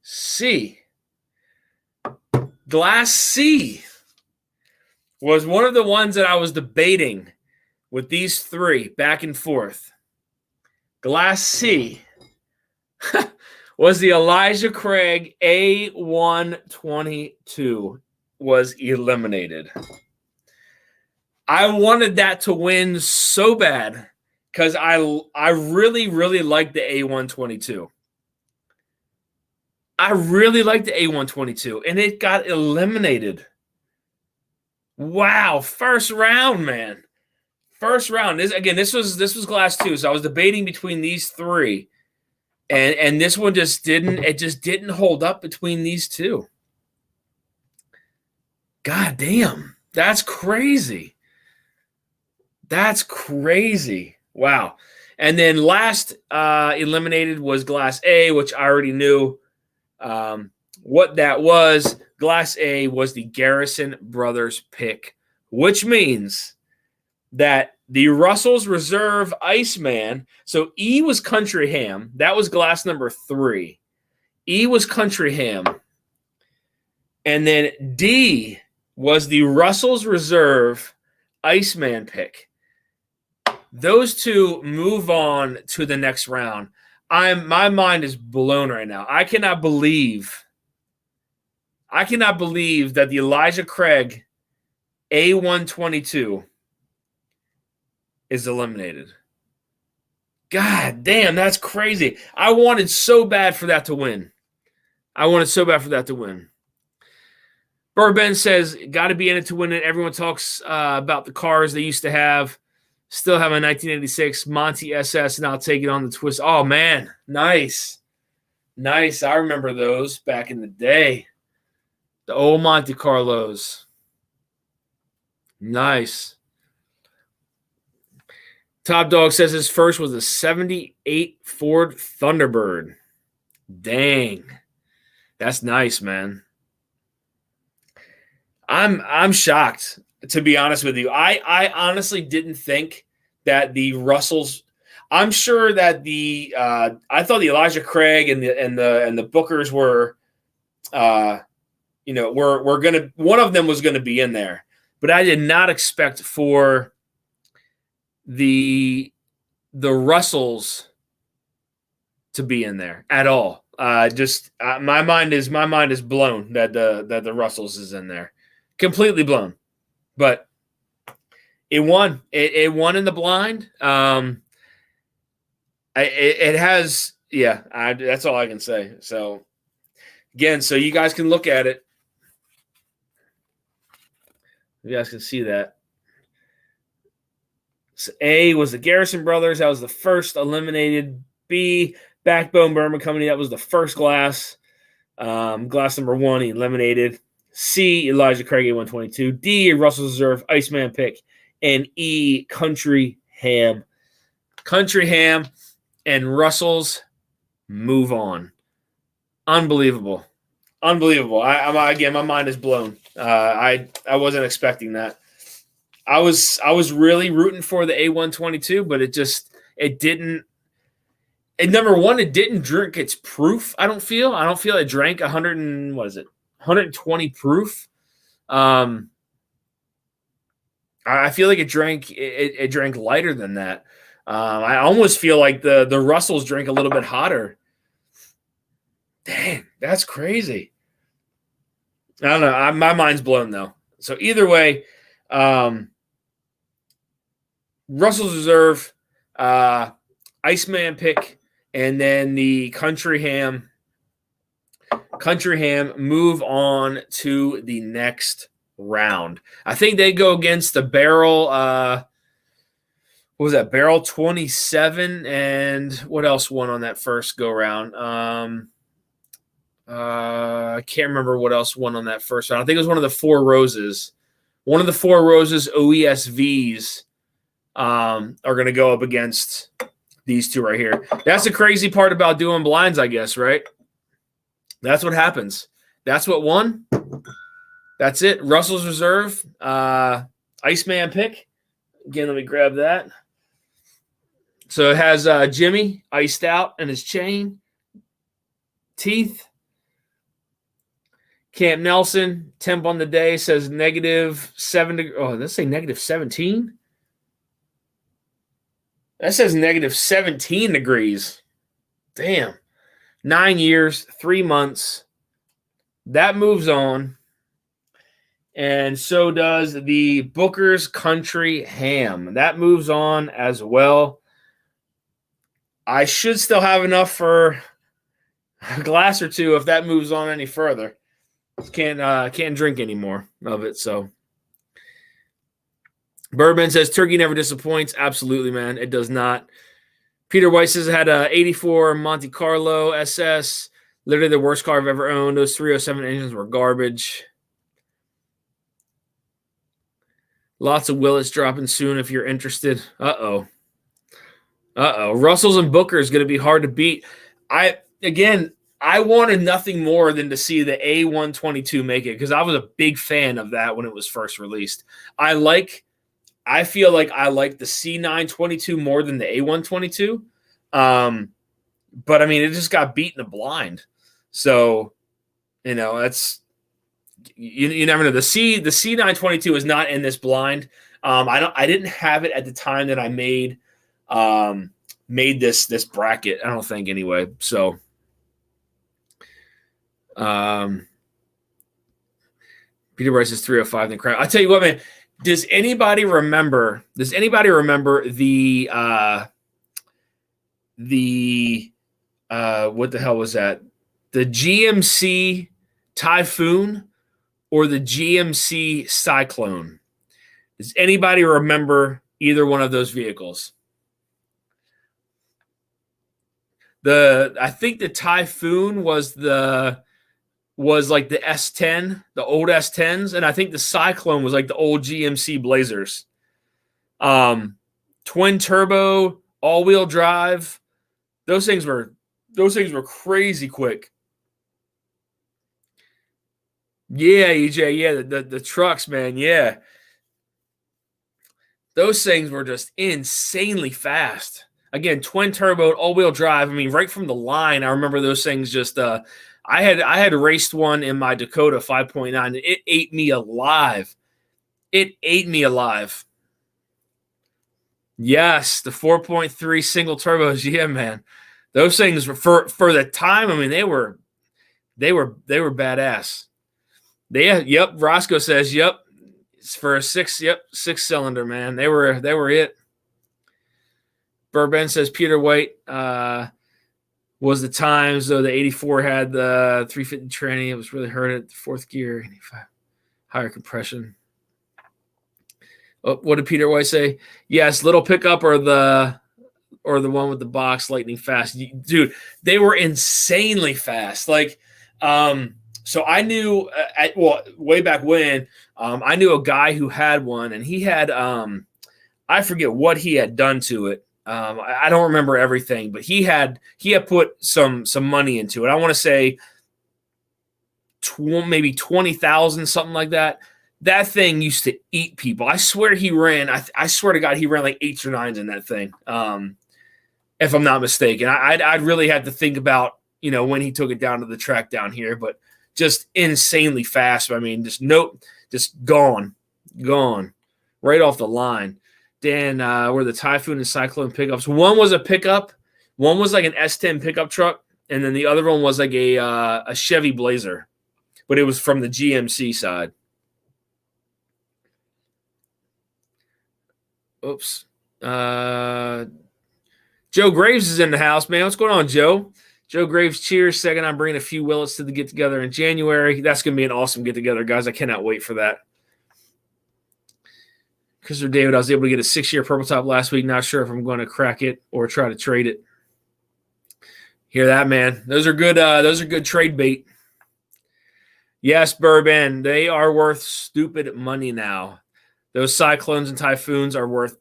[SPEAKER 1] C. Glass C was one of the ones that I was debating with these three back and forth. Glass C was the Elijah Craig A122 was eliminated. I wanted that to win so bad because I really, really like the A122. I really like the A122, and it got eliminated. Wow, first round, man. First round. This was glass 2, so I was debating between these 3. And this one just didn't hold up between these 2. God damn. That's crazy. That's crazy. Wow. And then last eliminated was glass A, which I already knew what that was. Glass A was the Garrison Brothers pick, which means that the Russell's Reserve Iceman, so E was Country Ham. That was glass number 3. E was Country Ham. And then D was the Russell's Reserve Iceman pick. Those 2 move on to the next round. My mind is blown right now. I cannot believe that the Elijah Craig A122 is eliminated. God damn, that's crazy. I wanted so bad for that to win. Burben says, got to be in it to win it. Everyone talks about the cars they used to have. Still have a 1986 Monty SS, and I'll take it on the twist. Oh, man. Nice. I remember those back in the day. The old Monte Carlos. Nice. Top Dog says his first was a 78 Ford Thunderbird. Dang. That's nice, man. I'm shocked, to be honest with you. I honestly didn't think that the Russells. I'm sure that I thought the Elijah Craig and the Bookers were, were gonna. One of them was gonna be in there, but I did not expect for the Russells to be in there at all. My mind is blown that the Russells is in there. Completely blown, but it won. It won in the blind. It has, yeah. That's all I can say. So again, so you guys can look at it. You guys can see that. So A was the Garrison Brothers. That was the first eliminated. B, Backbone Bourbon Company. That was the first glass. Glass number 1 eliminated. C, Elijah Craig A122. D, Russell's Reserve Iceman pick. And E, Country Ham. Country Ham and Russell's move on. Unbelievable. Again, my mind is blown. I wasn't expecting that. I was really rooting for the A122, but it didn't. And number 1, it didn't drink its proof. I don't feel it drank 120 proof. I feel like it drank lighter than that. I almost feel like the Russells drink a little bit hotter. Dang, that's crazy. I don't know. My mind's blown though. So either way, Russell's Reserve, Iceman pick, and then the Country Ham move on to the next round. I think they go against the Barrel. What was that? Barrel 27, and what else won on that first go round? I can't remember what else won on that first round. I think it was one of the Four Roses. One of the Four Roses OESVs are going to go up against these 2 right here. That's the crazy part about doing blinds, I guess, right? That's what happens. That's what won. That's it. Russell's Reserve, Iceman pick. Again, let me grab that. So it has Jimmy iced out in his chain, teeth. Camp Nelson, temp on the day says -7. Oh, let's say -17. That says -17 degrees. Damn. 9 years, 3 months. That moves on. And so does the Booker's Country Ham. That moves on as well. I should still have enough for A glass or two if that moves on any further. Can't drink anymore of it. So Bourbon says turkey never disappoints. Absolutely, man. It does not. Peter Weiss has had a 84 Monte Carlo SS. Literally the worst car I've ever owned. Those 307 engines were garbage. Lots of Willits dropping soon if you're interested. Uh-oh. Russells and Booker is going to be hard to beat. I wanted nothing more than to see the A122 make it because I was a big fan of that when it was first released. I feel like I like the C922 more than the A122. But I mean, it just got beat in the blind. So, that's you never know. The C922 is not in this blind. I didn't have it at the time that I made this bracket. I don't think anyway. So, Peter Bryce is 305 in the crowd. I tell you what, man. Does anybody remember the what the hell was that? The GMC Typhoon or the GMC Cyclone? Does anybody remember either one of those vehicles? I think the Typhoon was like the S10, the old S10s, and I think the Cyclone was like the old GMC Blazers. Twin turbo, all-wheel drive. Those things were crazy quick. Yeah, EJ, yeah, the trucks, man, yeah. Those things were just insanely fast. Again, twin turbo, all-wheel drive. I mean, right from the line, I remember those things just I had raced one in my Dakota 5.9. It ate me alive. Yes, the 4.3 single turbos. Yeah, man. Those things were for the time. I mean, they were badass. Yep. Roscoe says, yep. It's for a six cylinder, man. They were it. Burben says Peter White was the times, though the 84 had the 350 tranny. It was really hurt at the fourth gear. 85 higher compression. Oh, what did Peter White say? Yes, little pickup or the one with the box lightning fast. Dude, they were insanely fast. Like, so I knew way back when, I knew a guy who had one, and he had I forget what he had done to it. I don't remember everything, but he had put some money into it. I want to say maybe 20,000, something like that. That thing used to eat people. I swear he ran. I swear to God, he ran like 8s or 9s in that thing. If I'm not mistaken, I'd really have to think about when he took it down to the track down here, but just insanely fast. I mean, just gone right off the line. Dan, were the Typhoon and Cyclone pickups. One was a pickup, one was like an S10 pickup truck, and then the other one was like a Chevy Blazer, but it was from the GMC side. Oops. Joe Graves is in the house, man. What's going on, Joe? Joe Graves, cheers. Second, I'm bringing a few Willits to the get-together in January. That's going to be an awesome get-together, guys. I cannot wait for that. Christopher David, I was able to get a 6-year purple top last week. Not sure if I'm going to crack it or try to trade it. Hear that, man? Those are good. Those are good trade bait. Yes, Bourbon. They are worth stupid money now. Those Cyclones and Typhoons are worth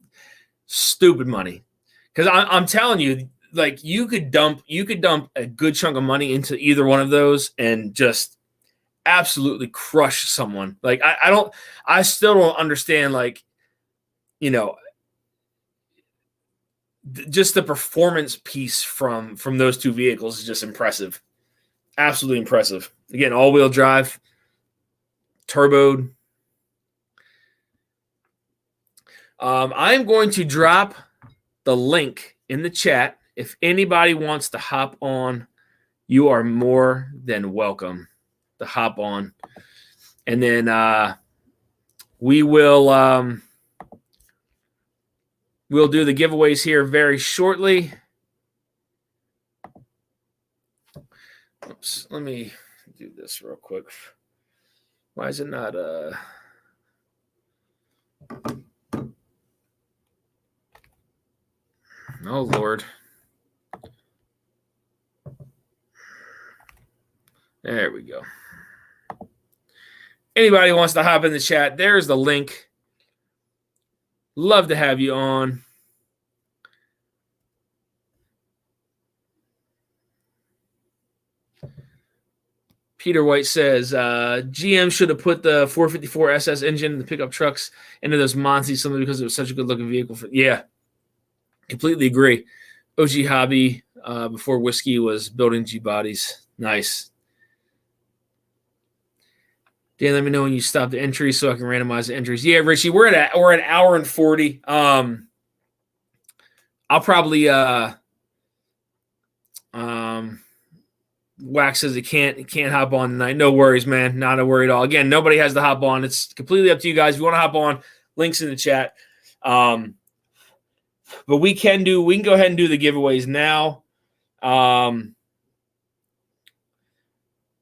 [SPEAKER 1] stupid money. Because I'm telling you, like you could dump a good chunk of money into either one of those and just absolutely crush someone. Like I still don't understand. Like, just the performance piece from those two vehicles is just impressive. Absolutely impressive. Again, all-wheel drive, turboed. I'm going to drop the link in the chat. If anybody wants to hop on, you are more than welcome to hop on. And then we will we'll do the giveaways here very shortly. Oops, let me do this real quick. Why is it not oh Lord. There we go. Anybody wants to hop in the chat, there's the link. Love to have you on. Peter White says, GM should have put the 454 SS engine in the pickup trucks into those Monty simply because it was such a good-looking vehicle. Yeah, completely agree. OG Hobby, before Whiskey, was building G-bodies. Nice. Dan, let me know when you stop the entries so I can randomize the entries. Yeah, Richie, we're at an hour and 40. I'll probably Wax says he can't hop on tonight. No worries, man. Not a worry at all. Again, nobody has to hop on. It's completely up to you guys. If you want to hop on, links in the chat. But we can go ahead and do the giveaways now.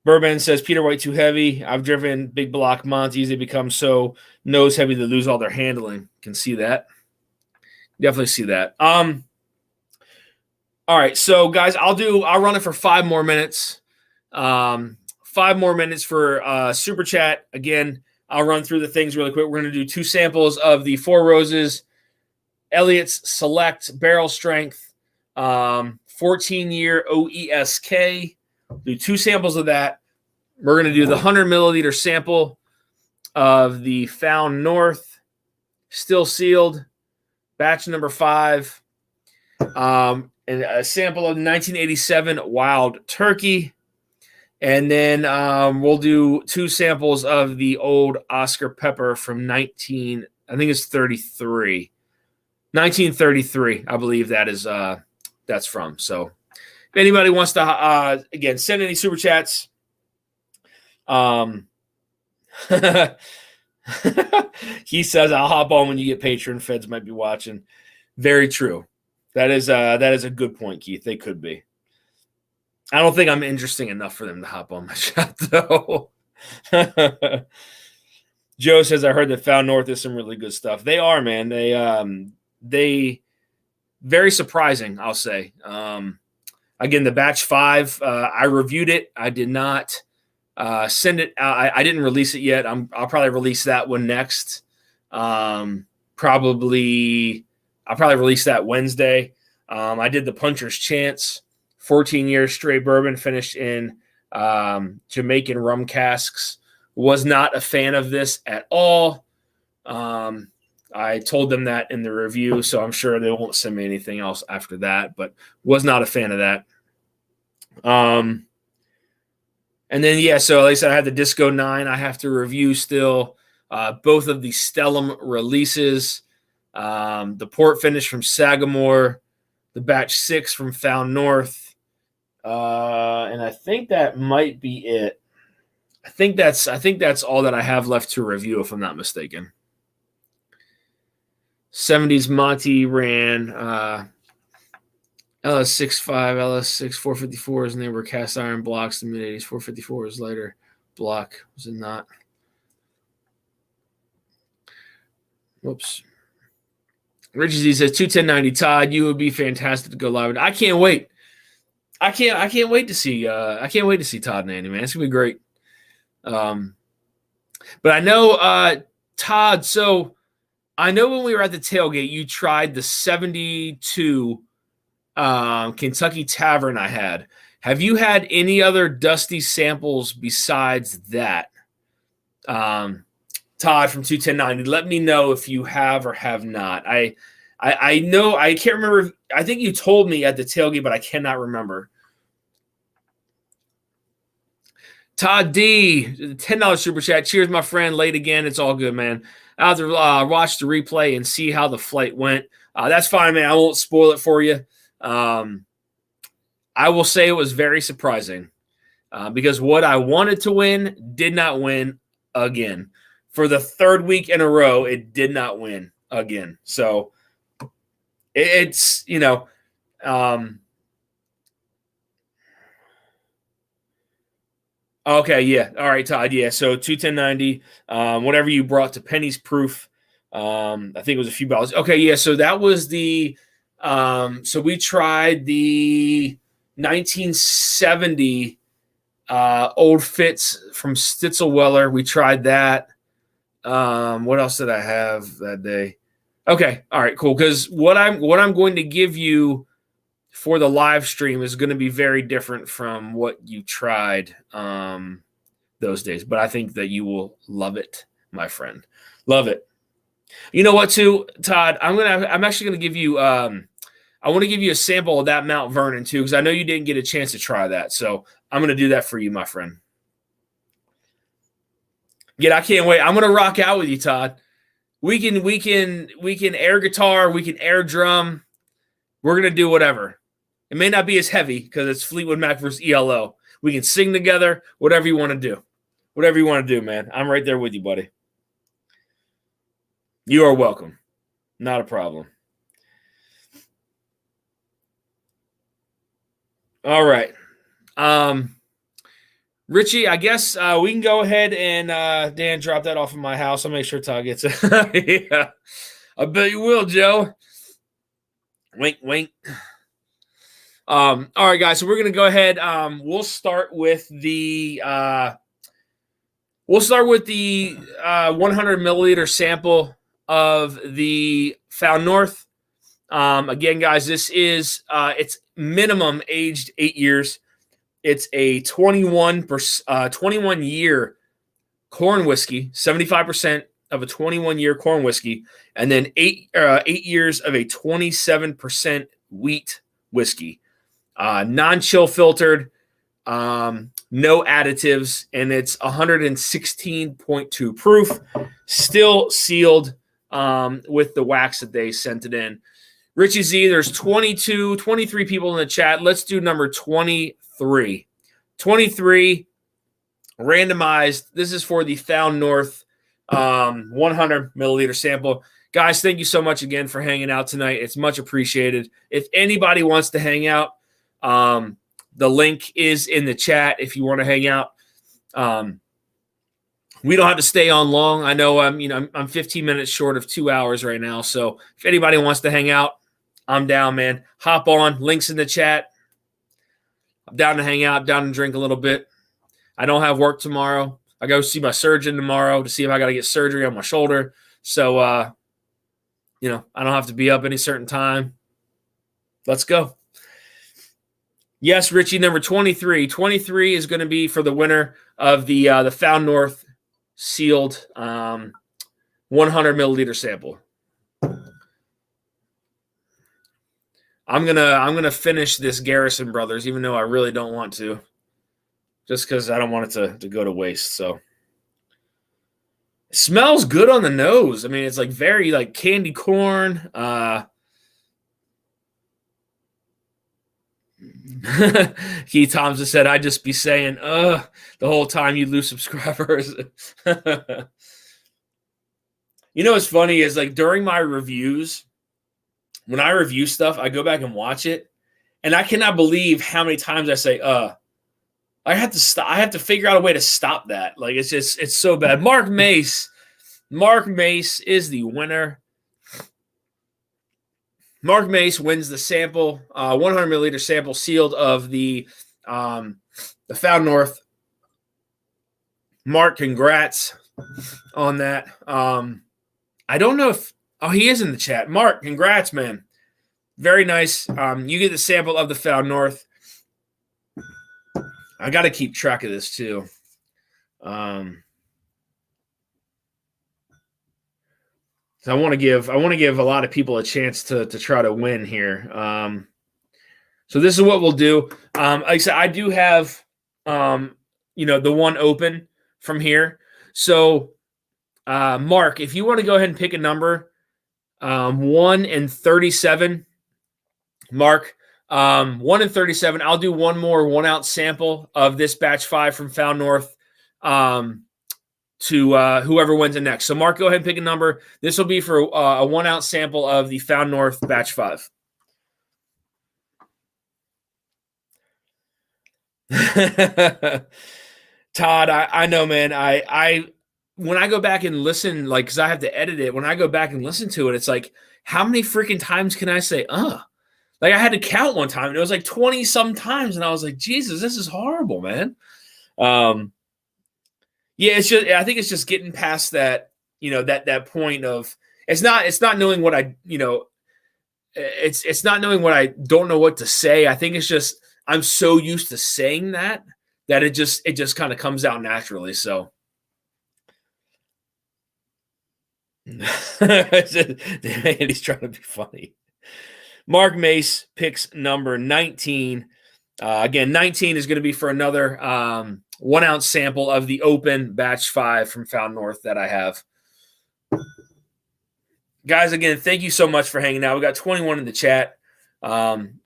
[SPEAKER 1] Bourbon says Peter White too heavy. I've driven big block Monties. They become so nose heavy they lose all their handling. Can see that. Definitely see that. All right, so guys, I'll run it for 5 more minutes. 5 more minutes for Super Chat. Again, I'll run through the things really quick. We're going to do 2 samples of the Four Roses Elliott's Select Barrel Strength 14-year OESK. Do 2 samples of that. We're going to do the 100 milliliter sample of the Found North Still Sealed batch number 5. And a sample of 1987 Wild Turkey. And then we'll do 2 samples of the old Oscar Pepper from 1933. 1933, I believe that's from. So if anybody wants to, again, send any super chats. He says, I'll hop on when you get patron. Feds might be watching. Very true. That is a good point, Keith. They could be. I don't think I'm interesting enough for them to hop on my chat, though. Joe says, I heard that Found North is some really good stuff. They are, man. They very surprising, I'll say. Again, the batch 5, I reviewed it. I did not send it out. I didn't release it yet. I'll probably release that one next. I'll probably release that Wednesday. I did the Puncher's Chance, 14 years straight bourbon, finished in Jamaican rum casks. Was not a fan of this at all. I told them that in the review, so I'm sure they won't send me anything else after that, but was not a fan of that. And then, yeah, so like I said, I had the Disco 9. I have to review still both of the Stellum releases. The port finish from Sagamore, the batch 6 from Found North, and I think that might be it. I think that's all that I have left to review, if I'm not mistaken. 70s Monty ran LS65, LS6 454s, and they were cast iron blocks. The mid 80s 454 was lighter block, was it not? Whoops. Richie Z says 21090 Todd, you would be fantastic to go live. I can't wait. I can't wait to see Todd and Andy, man. It's gonna be great. But I know Todd, so I know when we were at the tailgate, you tried the 72 Kentucky Tavern I had. Have you had any other Dusty samples besides that? Todd from 21090, let me know if you have or have not. I know, I can't remember. I think you told me at the tailgate, but I cannot remember. Todd D, $10 super chat. Cheers, my friend. Late again. It's all good, man. I'll have to watch the replay and see how the flight went. That's fine, man. I won't spoil it for you. I will say it was very surprising because what I wanted to win did not win again. For the 3rd week in a row, it did not win again. So it's, Okay, yeah. All right, Todd. Yeah. So 210.90. Whatever you brought to Penny's Proof. I think it was a few bottles. Okay, yeah. So that was the so we tried the 1970 Old Fitz from Stitzelweller. We tried that. What else did I have that day? Okay, all right, cool. Because what I'm going to give you for the live stream is going to be very different from what you tried those days. But I think that you will love it, my friend. Love it. You know what, too, Todd? I'm actually gonna give you I want to give you a sample of that Mount Vernon too, because I know you didn't get a chance to try that. So I'm gonna do that for you, my friend. Yeah, I can't wait. I'm gonna rock out with you, Todd. We can air guitar, we can air drum. We're gonna do whatever. It may not be as heavy because it's Fleetwood Mac versus ELO. We can sing together, whatever you want to do. Whatever you want to do, man. I'm right there with you, buddy. You are welcome. Not a problem. All right. Richie, I guess we can go ahead and Dan, drop that off in my house. I'll make sure Todd gets it. Yeah. I bet you will, Joe. Wink, wink. All right, guys. So we're gonna go ahead. We'll start with the 100 milliliter sample of the Found North. Again, guys, this is it's minimum aged 8 years. It's a 21 year corn whiskey, 75% of a 21-year corn whiskey, and then 8 years of a 27% wheat whiskey. Non-chill filtered, no additives, and it's 116.2 proof, still sealed with the wax that they sent it in. Richie Z, there's 23 people in the chat. Let's do number 23. 23 randomized. This is for the Found North 100 milliliter sample. Guys, thank you so much again for hanging out tonight. It's much appreciated. If anybody wants to hang out, the link is in the chat if you want to hang out. We don't have to stay on long. I know I'm 15 minutes short of 2 hours right now. So if anybody wants to hang out, I'm down, man. Hop on. Links in the chat. I'm down to hang out, down to drink a little bit. I don't have work tomorrow. I go see my surgeon tomorrow to see if I got to get surgery on my shoulder. So, I don't have to be up any certain time. Let's go. Yes, Richie, number 23. 23 is going to be for the winner of the Found North sealed 100 milliliter sample. I'm gonna finish this Garrison Brothers, even though I really don't want to, just because I don't want it to go to waste. So it smells good on the nose. I mean, it's like very like candy corn. Keith Thompson said, "I'd just be saying, the whole time you lose subscribers." You know what's funny is like during my reviews, when I review stuff, I go back and watch it, and I cannot believe how many times I say, I have to stop. I have to figure out a way to stop that. Like it's so bad. Mark Mace is the winner. Mark Mace wins the sample, 100 milliliter sample sealed of the Found North. Mark, congrats on that. I don't know if he is in the chat. Mark, congrats, man. Very nice. You get the sample of the Found North. I got to keep track of this too. So I want to give a lot of people a chance to try to win here. So this is what we'll do. Like I said, I do have the one open from here. So Mark, if you want to go ahead and pick a number, 1 and 37. Mark, 1 and 37. I'll do one more 1 ounce sample of this batch 5 from Found North. To whoever wins it next. So, Mark, go ahead and pick a number. This will be for a 1 ounce sample of the Found North Batch 5. Todd, I know, man. I when I go back and listen, like, because I have to edit it. When I go back and listen to it, it's like, how many freaking times can I say, Like I had to count one time, and it was like 20 some times, and I was like, Jesus, this is horrible, man. Um, yeah, it's just I think it's just getting past that, that point of it's not knowing what it's not knowing what I don't know what to say. I think it's just I'm so used to saying that it just kind of comes out naturally. So he's trying to be funny. Mark Mace picks number 19. Again, 19 is going to be for another 1 ounce sample of the open batch 5 from Found North that I have. Guys, again, thank you so much for hanging out. We got 21 in the chat. I'm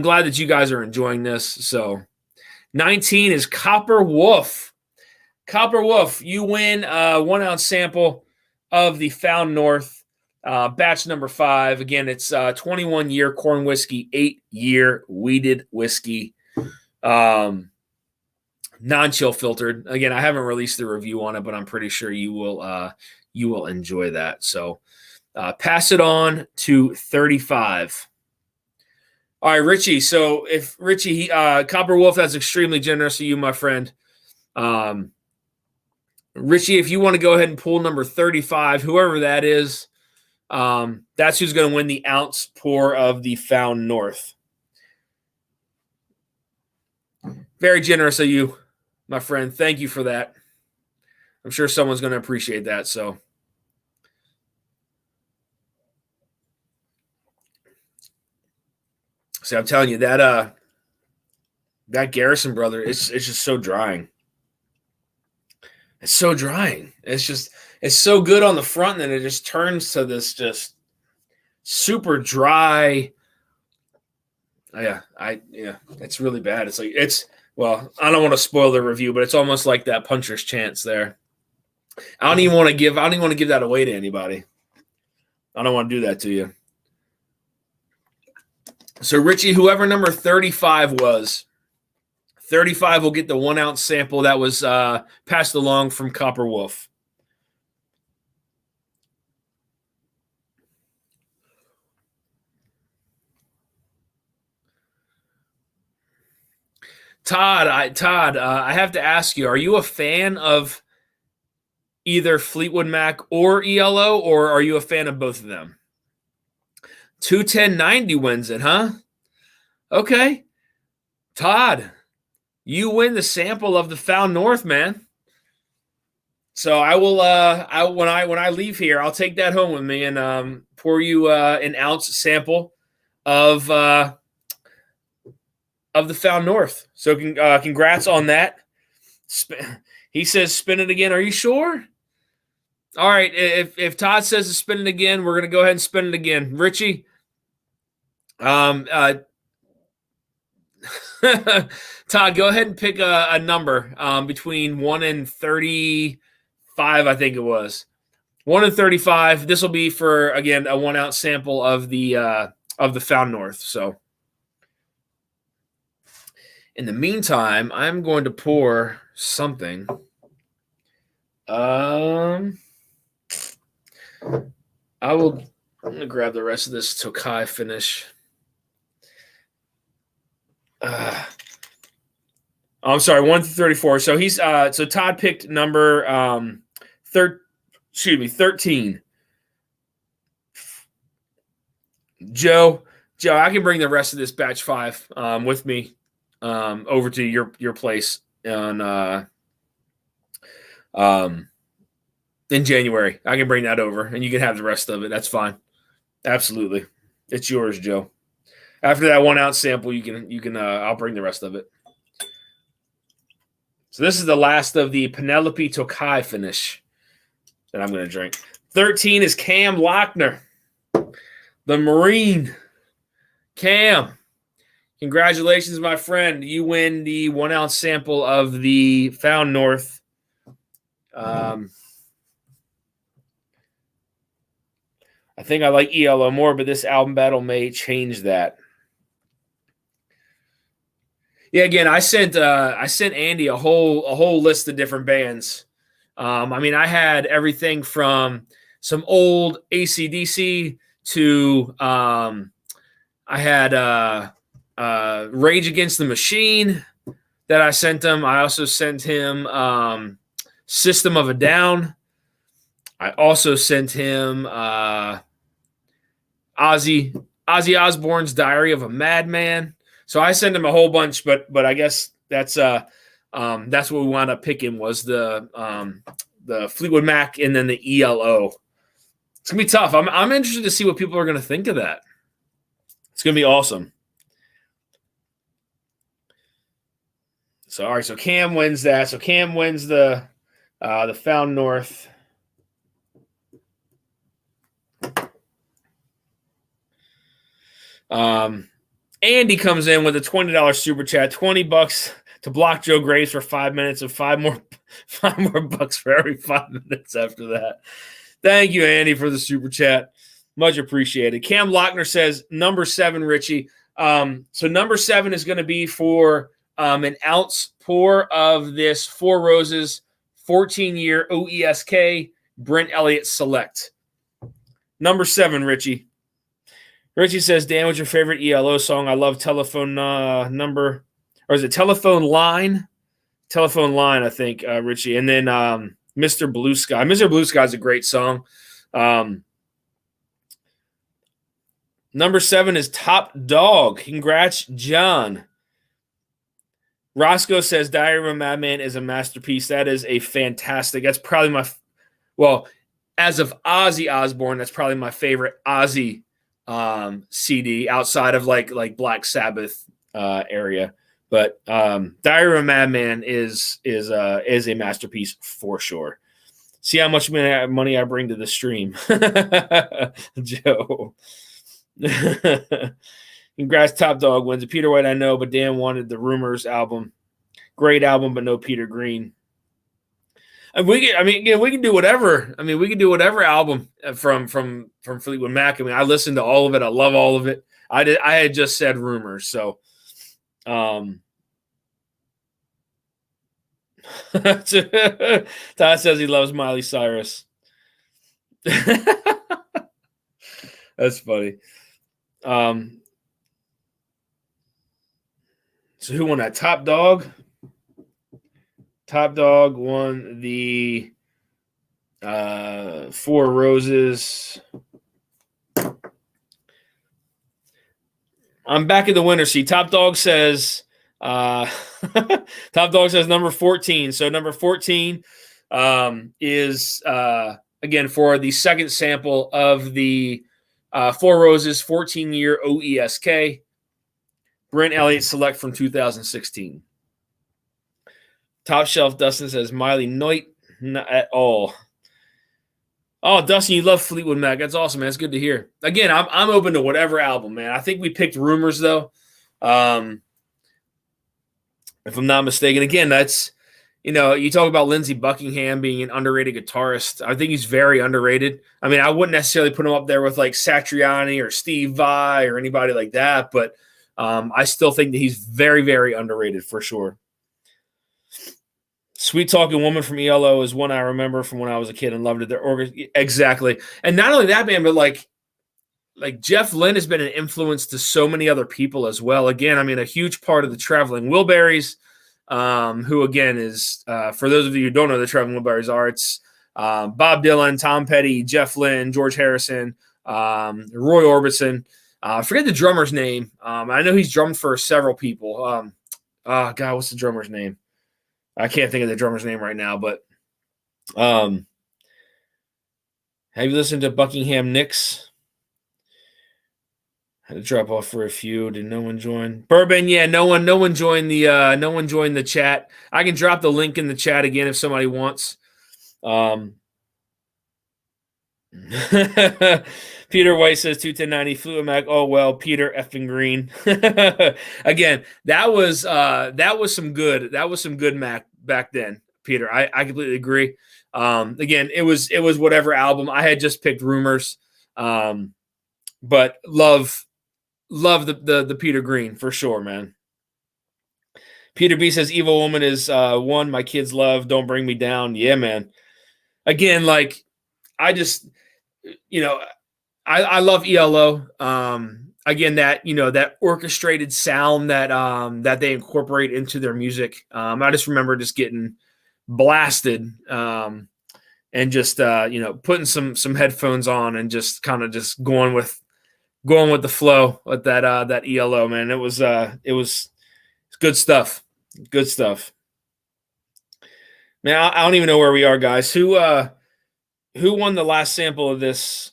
[SPEAKER 1] glad that you guys are enjoying this. So 19 is Copper Wolf. Copper Wolf, you win a 1 ounce sample of the Found North batch number 5. Again, it's 21-year corn whiskey, 8-year weeded whiskey, non-chill filtered. Again, I haven't released the review on it, but I'm pretty sure you will enjoy that. So pass it on to 35. All right, Richie. So if Richie, Copper Wolf, that's extremely generous of you, my friend. Richie, if you want to go ahead and pull number 35, whoever that is, that's who's going to win the ounce pour of the Found North. Very generous of you, my friend. Thank you for that. I'm sure someone's going to appreciate that. So, I'm telling you that Garrison brother, it's just so drying. It's so drying. It's so good on the front, and then it just turns to this just super dry. Yeah, it's really bad. It's like I don't want to spoil the review, but it's almost like that puncher's chance there. I don't even want to give that away to anybody. I don't want to do that to you. So Richie, whoever number 35 was, 35 will get the 1 ounce sample that was passed along from Copper Wolf. Todd, I have to ask you, are you a fan of either Fleetwood Mac or ELO, or are you a fan of both of them? 21090 wins it, huh? Okay. Todd, you win the sample of the Found North, man. So I will when I leave here, I'll take that home with me and pour you an ounce sample of the Found North. So congrats on that. He says spin it again. Are you sure? All right. If Todd says to spin it again, we're gonna go ahead and spin it again. Richie, Todd, go ahead and pick a number between 1 and 35, I think it was. 1 and 35. This will be for, again, a 1 ounce sample of the Found North. So in the meantime, I'm going to pour something. I'm going to grab the rest of this Tokai finish. I'm sorry, 1 through 34. So he's so Todd picked number 13. Joe, I can bring the rest of this batch 5 with me over to your place in January. I can bring that over, and you can have the rest of it. That's fine. Absolutely, it's yours, Joe. After that 1 ounce sample, you can I'll bring the rest of it. So this is the last of the Penelope Tokai finish that I'm going to drink. 13 is Cam Lochner, the Marine. Cam, congratulations, my friend. You win the 1 ounce sample of the Found North. I think I like ELO more, but this album battle may change that. Yeah, again, I sent Andy a whole list of different bands. I mean, I had everything from some old AC/DC to I had Rage Against the Machine that I sent him. I also sent him System of a Down. I also sent him Ozzy Osbourne's Diary of a Madman. So I sent him a whole bunch, but I guess that's what we wound up picking was the Fleetwood Mac and then the ELO. It's gonna be tough. I'm interested to see what people are gonna think of that. It's gonna be awesome. So all right, so Cam wins that. So Cam wins the Found North. Andy comes in with a $20 super chat, $20 to block Joe Graves for 5 minutes and five more bucks for every 5 minutes after that. Thank you, Andy, for the super chat. Much appreciated. Cam Lochner says number 7, Richie. So number 7 is going to be for an ounce pour of this Four Roses 14-year OESK Brent Elliott Select. Number 7, Richie. Richie says, Dan, what's your favorite ELO song? I love Telephone Number, or is it Telephone Line? Telephone Line, I think, Richie. And then Mr. Blue Sky. Mr. Blue Sky is a great song. Number 7 is Top Dog. Congrats, John. Roscoe says, Diary of a Madman is a masterpiece. That is a fantastic. That's probably as of Ozzy Osbourne, that's probably my favorite Ozzy CD outside of like Black Sabbath area, but Diary of a Madman is a masterpiece for sure. See how much money I bring to the stream, Joe. Congrats, Top Dog wins. Peter White, I know, but Dan wanted the Rumors album. Great album, but no Peter Green. And we can do whatever. I mean, we can do whatever album from Fleetwood Mac. I mean, I listened to all of it. I love all of it. I had just said Rumors, so Todd says he loves Miley Cyrus. That's funny. So who won that? Top Dog? Top Dog won the Four Roses. I'm back in the winner seat. Top Dog says number 14. So number 14 is again for the second sample of the Four Roses 14-year OESK Brent Elliott Select from 2016. Top Shelf Dustin says Miley Knight, not at all. Oh, Dustin, you love Fleetwood Mac. That's awesome, man. It's good to hear. Again, I'm open to whatever album, man. I think we picked Rumors though, if I'm not mistaken. Again, that's you talk about Lindsey Buckingham being an underrated guitarist. I think he's very underrated. I mean, I wouldn't necessarily put him up there with like Satriani or Steve Vai or anybody like that, but I still think that he's very, very underrated for sure. Sweet Talking Woman from ELO is one I remember from when I was a kid and loved it. Exactly. And not only that, man, but like Jeff Lynne has been an influence to so many other people as well. Again, I mean, a huge part of the Traveling Wilburys, who again is, for those of you who don't know who the Traveling Wilburys are, it's Bob Dylan, Tom Petty, Jeff Lynne, George Harrison, Roy Orbison. I forget the drummer's name. I know he's drummed for several people. God, what's the drummer's name? I can't think of the drummer's name right now, but have you listened to Buckingham Nicks? Had to drop off for a few. Did no one join? Bourbon, yeah, no one joined the chat. I can drop the link in the chat again if somebody wants. Peter White says 21090 Fleetwood Mac. Oh well, Peter effing Green. Again, that was some good Mac back then, Peter. I completely agree. Again, it was whatever album. I had just picked Rumors, but love the Peter Green for sure, man. Peter B says Evil Woman is one my kids love. Don't bring me down. Yeah, man. Again, like I just, I love ELO. Again, that orchestrated sound that they incorporate into their music. I just remember just getting blasted and just putting some headphones on and just kind of just going with the flow with that ELO, man. It was good stuff. Good stuff. Man, I don't even know where we are, guys. Who won the last sample of this?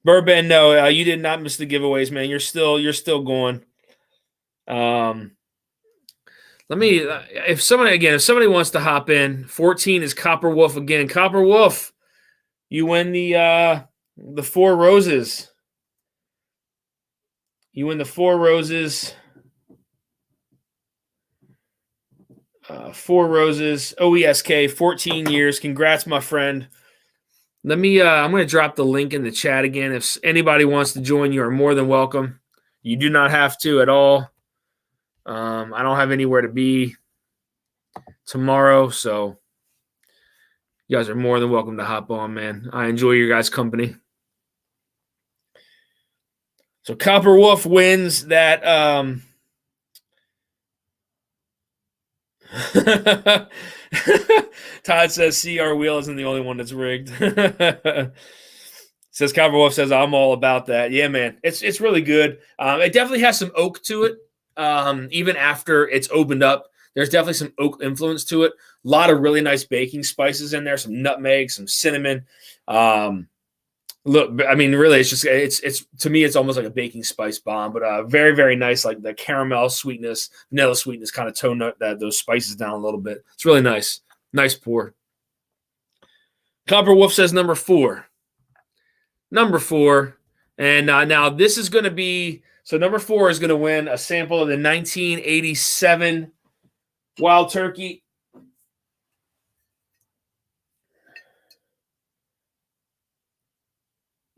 [SPEAKER 1] Bourbon, no, you did not miss the giveaways, man. You're still going. Let me if somebody wants to hop in, 14 is Copper Wolf again. Copper Wolf, you win the 4 roses. You win the 4 roses. 4 roses. OESK, 14 years. Congrats, my friend. Let me I'm going to drop the link in the chat again. If anybody wants to join, you are more than welcome. You do not have to at all. I don't have anywhere to be tomorrow, so you guys are more than welcome to hop on, man. I enjoy your guys' company. So Copper Wolf wins that. Todd says CR wheel isn't the only one that's rigged. Says Copper Wolf says I'm all about that. Yeah, man, it's really good. It definitely has some oak to it. Even after it's opened up, there's definitely some oak influence to it. A lot of really nice baking spices in there, some nutmeg, some cinnamon. Look, I mean, really, it's to me, it's almost like a baking spice bomb, but very, very nice. Like the caramel sweetness, vanilla sweetness, kind of tone those spices down a little bit. It's really nice. Nice pour. Copper Wolf says number 4. Number 4, and now this is going to be so. Number 4 is going to win a sample of the 1987 Wild Turkey.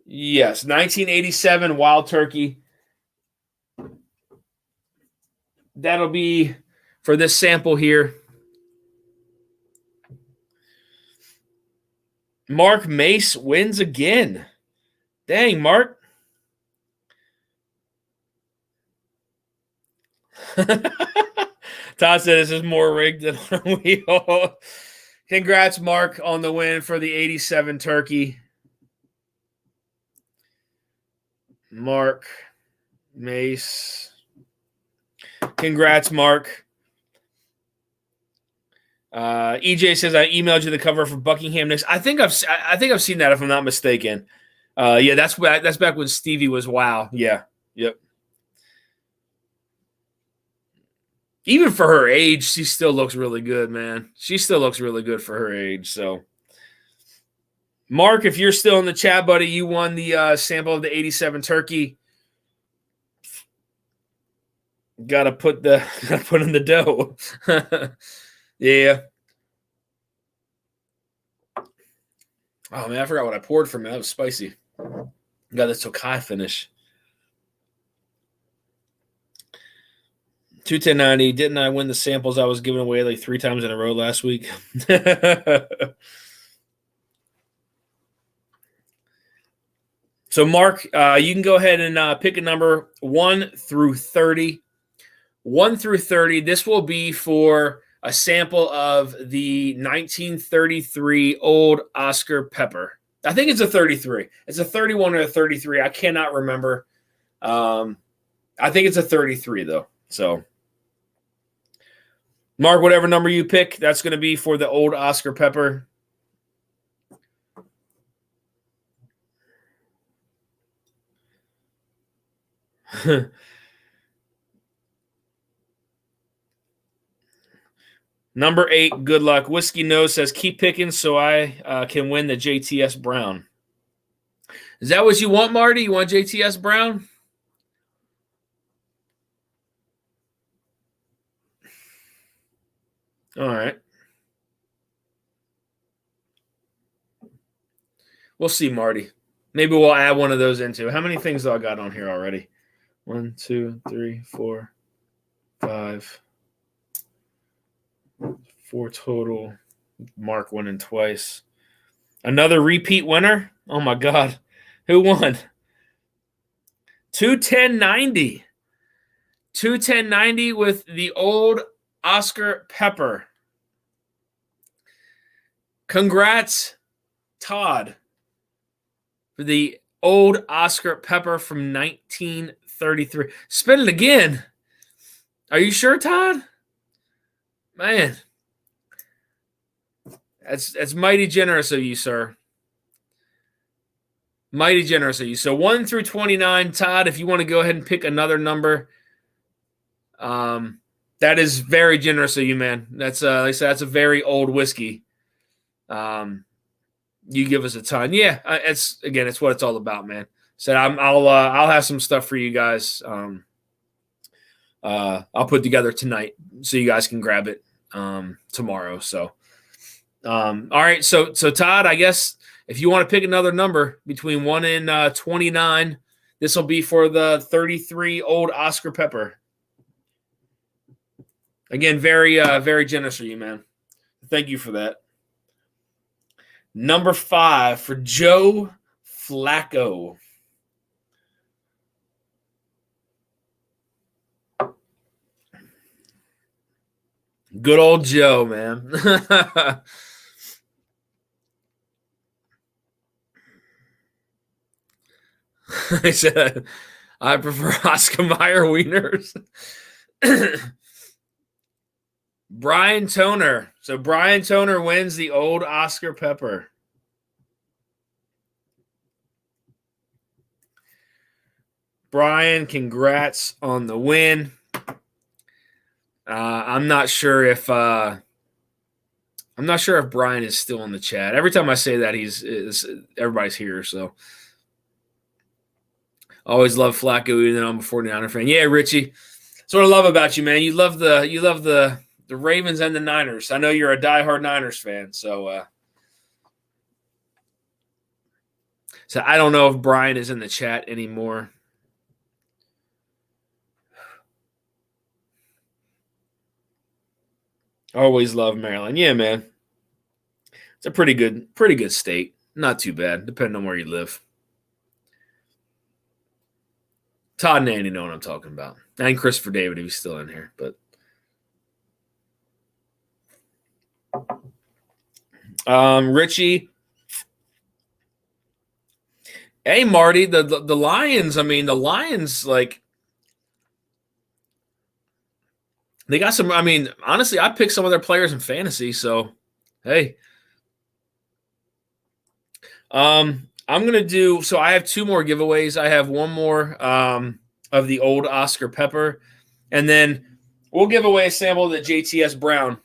[SPEAKER 1] Yes, 1987 Wild Turkey. That'll be for this sample here. Mark Mace wins again. Dang, Mark. Todd said this is more rigged than we all. Congrats, Mark, on the win for the 87 turkey. Mark Mace. Congrats, Mark. EJ says I emailed you the cover for Buckingham Nicks. I think I've seen that if I'm not mistaken. Yeah, that's back when Stevie was wow. Yeah, yep. Even for her age, she still looks really good, man. She still looks really good for her age. So, Mark, if you're still in the chat, buddy, you won the sample of the 87 turkey. Got to put in the dough. Yeah. Oh man, I forgot what I poured from it. That was spicy. Got this Tokai finish. 21090. Didn't I win the samples I was giving away like 3 times in a row last week? So, Mark, you can go ahead and pick a number 1 through 30. 1 through 30. This will be for a sample of the 1933 Old Oscar Pepper. I think it's a 33. It's a 31 or a 33. I cannot remember. I think it's a 33, though. So, Mark, whatever number you pick, that's going to be for the Old Oscar Pepper. Number 8, good luck. Whiskey Nose says, keep picking so I can win the JTS Brown. Is that what you want, Marty? You want JTS Brown? All right. We'll see, Marty. Maybe we'll add one of those into. How many things do I got on here already? 1, 2, 3, 4. 5. 4 total. Mark winning twice. Another repeat winner? Oh, my God. Who won? 210.90. 210.90 with the old Oscar Pepper. Congrats, Todd, for the old Oscar Pepper from 1933. Spin it again. Are you sure, Todd? Man, that's mighty generous of you, sir. Mighty generous of you. So 1 through 29, Todd, if you want to go ahead and pick another number, that is very generous of you, man. That's like I said, that's a very old whiskey. You give us a ton. Yeah, it's what it's all about, man. Said I'll have some stuff for you guys. I'll put together tonight so you guys can grab it tomorrow. So, all right. So Todd, I guess if you want to pick another number between 1 and 29, this will be for the 33 old Oscar Pepper. Again, very very generous of you, man. Thank you for that. Number 5 for Joe Flacco. Good old Joe, man. I said, I prefer Oscar Mayer wieners. Brian Toner. So Brian Toner wins the old Oscar Pepper. Brian, congrats on the win. I'm not sure if Brian is still in the chat. Every time I say that, everybody's here. So always love Flacco, even though I'm a 49er fan. Yeah, Richie. That's what I love about you, man. You love the Ravens and the Niners. I know you're a diehard Niners fan, so I don't know if Brian is in the chat anymore. Always love Maryland. Yeah, man. It's a pretty good state. Not too bad, depending on where you live. Todd and Andy know what I'm talking about. And Christopher David, if he's still in here. But Richie. Hey, Marty, the Lions, the Lions, like, they got some, honestly, I picked some of their players in fantasy, so, hey. I'm going to do, so I have 2 more giveaways. I have 1 more of the old Oscar Pepper, and then we'll give away a sample of the JTS Brown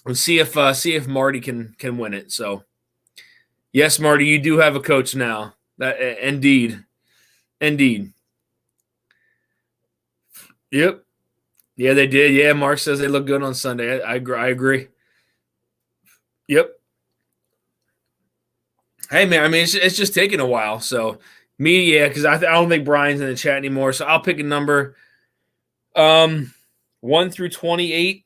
[SPEAKER 1] and see if Marty can win it. So, yes, Marty, you do have a coach now. Indeed. Yep. Yeah, they did. Yeah, Mark says they look good on Sunday. I agree. Yep. Hey, man, it's just taking a while. So, because I don't think Brian's in the chat anymore. So, I'll pick a number 1 through 28.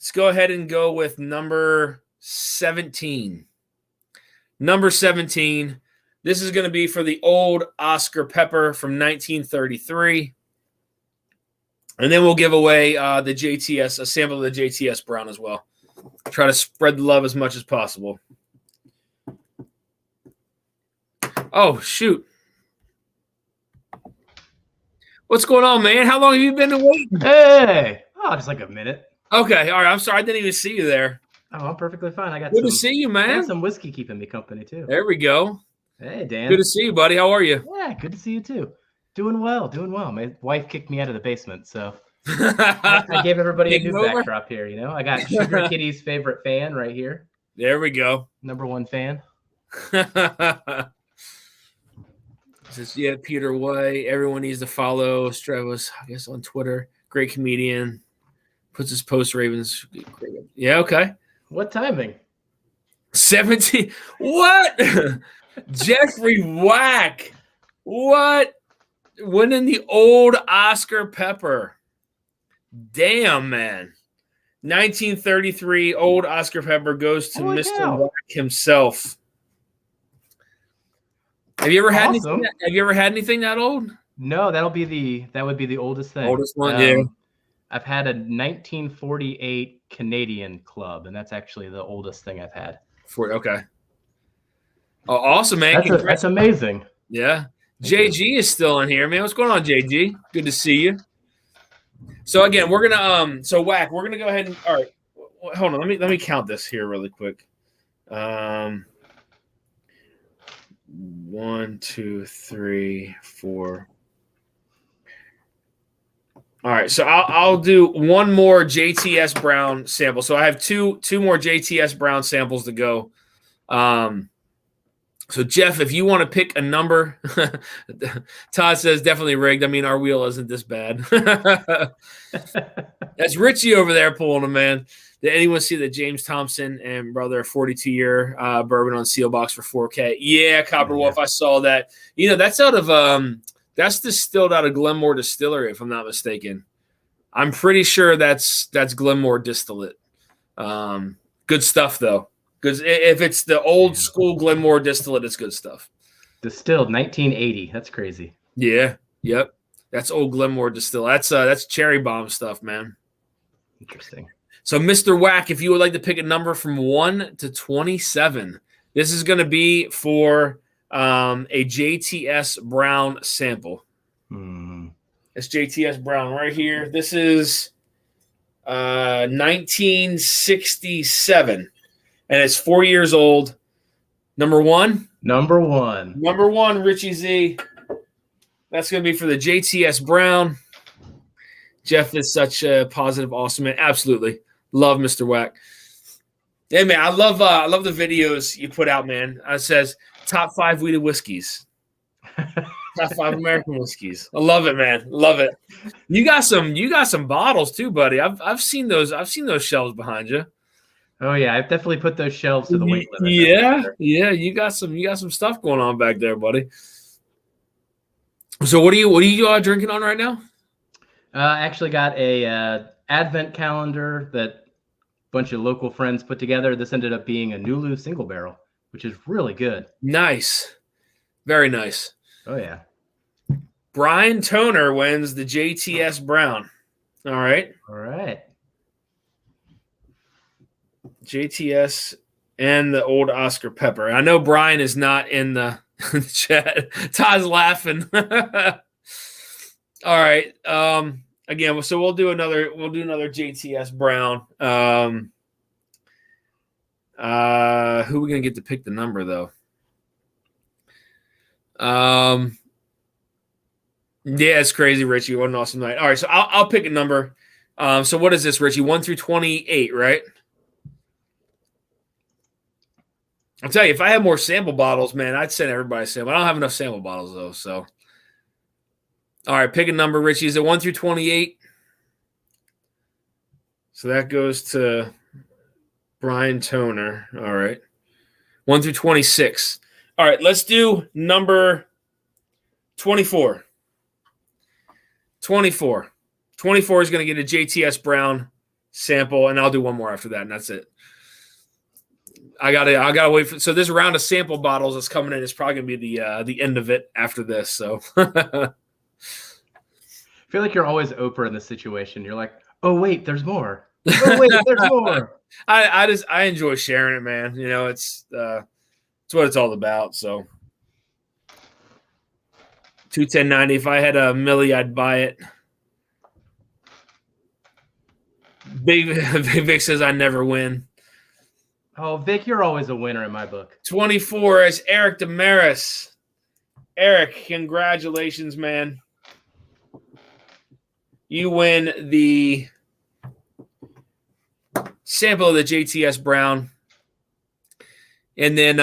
[SPEAKER 1] Let's go ahead and go with number 17. Number 17. This is going to be for the old Oscar Pepper from 1933. And then we'll give away the JTS, a sample of the JTS Brown as well. Try to spread the love as much as possible. Oh, shoot. What's going on, man? How long have you been waiting?
[SPEAKER 2] Hey! Oh, just like a minute.
[SPEAKER 1] Okay, all right. I'm sorry. I didn't even see you there.
[SPEAKER 2] Oh, I'm perfectly fine. I got
[SPEAKER 1] good to see you, man.
[SPEAKER 2] I got some whiskey keeping me company, too.
[SPEAKER 1] There we go.
[SPEAKER 2] Hey, Dan.
[SPEAKER 1] Good to see you, buddy. How are you?
[SPEAKER 2] Yeah, good to see you, too. Doing well. My wife kicked me out of the basement, so I gave everybody a new backdrop here, you know? I got Sugar Kitty's favorite fan right here.
[SPEAKER 1] There we go.
[SPEAKER 2] Number 1 fan.
[SPEAKER 1] This is Peter White. Everyone needs to follow Stravos, I guess, on Twitter. Great comedian. Puts his post Ravens. Yeah, okay.
[SPEAKER 2] What timing?
[SPEAKER 1] 17. What? Jeffrey Whack. What? Winning the old Oscar Pepper. Damn, man. 1933 old Oscar Pepper goes to
[SPEAKER 2] Holy
[SPEAKER 1] Mr.
[SPEAKER 2] cow.
[SPEAKER 1] Whack himself. Have you ever had
[SPEAKER 2] Awesome.
[SPEAKER 1] anything that old?
[SPEAKER 2] No, that would be the oldest thing.
[SPEAKER 1] Oldest one, yeah.
[SPEAKER 2] I've had a 1948 Canadian club, and that's actually the oldest thing I've had.
[SPEAKER 1] Okay. Oh, awesome, man.
[SPEAKER 2] That's amazing.
[SPEAKER 1] Yeah. JG is still in here, man. What's going on, JG? Good to see you. So again, we're gonna Whack, we're gonna go ahead and all right. Hold on, let me count this here really quick. 1, 2, 3, 4. All right, so I'll do one more JTS Brown sample. So I have two more JTS Brown samples to go. So Jeff, if you want to pick a number, Todd says definitely rigged. I mean, our wheel isn't this bad. That's Richie over there pulling them, man. Did anyone see the James Thompson and brother 42-year bourbon on seal box for $4K? Yeah, Copper Wolf, I saw that. You know, that's out of that's distilled out of Glenmore Distillery, if I'm not mistaken. I'm pretty sure that's Glenmore distillate. Good stuff though. Because if it's the old school Glenmore distillate, it's good stuff.
[SPEAKER 2] Distilled 1980. That's crazy.
[SPEAKER 1] Yeah. Yep. That's old Glenmore distillate. That's cherry bomb stuff, man.
[SPEAKER 2] Interesting.
[SPEAKER 1] So, Mr. Whack, if you would like to pick a number from 1 to 27, this is going to be for a JTS Brown sample. It's JTS Brown right here. This is 1967. And it's 4 years old. Number one, Richie Z. That's going to be for the JTS Brown. Jeff is such a positive, awesome man. Absolutely. Love Mr. Whack. Hey, man, I love the videos you put out, man. It says top 5 wheated whiskeys. Top 5 American whiskeys. I love it, man. Love it. You got some bottles too, buddy. I've seen those shelves behind you.
[SPEAKER 2] Oh yeah, I've definitely put those shelves to the weight limit.
[SPEAKER 1] Yeah, you got some stuff going on back there, buddy. So what are you drinking on right now?
[SPEAKER 2] I actually got a advent calendar that a bunch of local friends put together. This ended up being a Nulu single barrel, which is really good.
[SPEAKER 1] Nice, very nice.
[SPEAKER 2] Oh yeah.
[SPEAKER 1] Brian Toner wins the JTS Brown. All right. JTS and the old Oscar Pepper. I know Brian is not in the chat. Todd's laughing. All right. Again, so we'll do another JTS Brown. Who are we gonna get to pick the number though? Yeah, it's crazy, Richie. What an awesome night. All right, so I'll pick a number. So what is this, Richie? 1 through 28, right? I'll tell you, if I had more sample bottles, man, I'd send everybody a sample. I don't have enough sample bottles, though. So, all right, pick a number, Richie. Is it 1 through 28? So that goes to Brian Toner. All right. 1 through 26. All right, let's do number 24. 24 is going to get a JTS Brown sample, and I'll do one more after that, and that's it. I gotta wait for. So this round of sample bottles that's coming in is probably gonna be the end of it after this. So
[SPEAKER 2] I feel like you're always Oprah in this situation. You're like, oh wait, there's more. Oh wait, there's more.
[SPEAKER 1] I enjoy sharing it, man. You know, it's what it's all about. So 210.90. If I had a milli, I'd buy it. Big Vic says I never win.
[SPEAKER 2] Oh, Vic, you're always a winner in my book.
[SPEAKER 1] 24 is Eric Damaris. Eric, congratulations, man. You win the sample of the JTS Brown. And then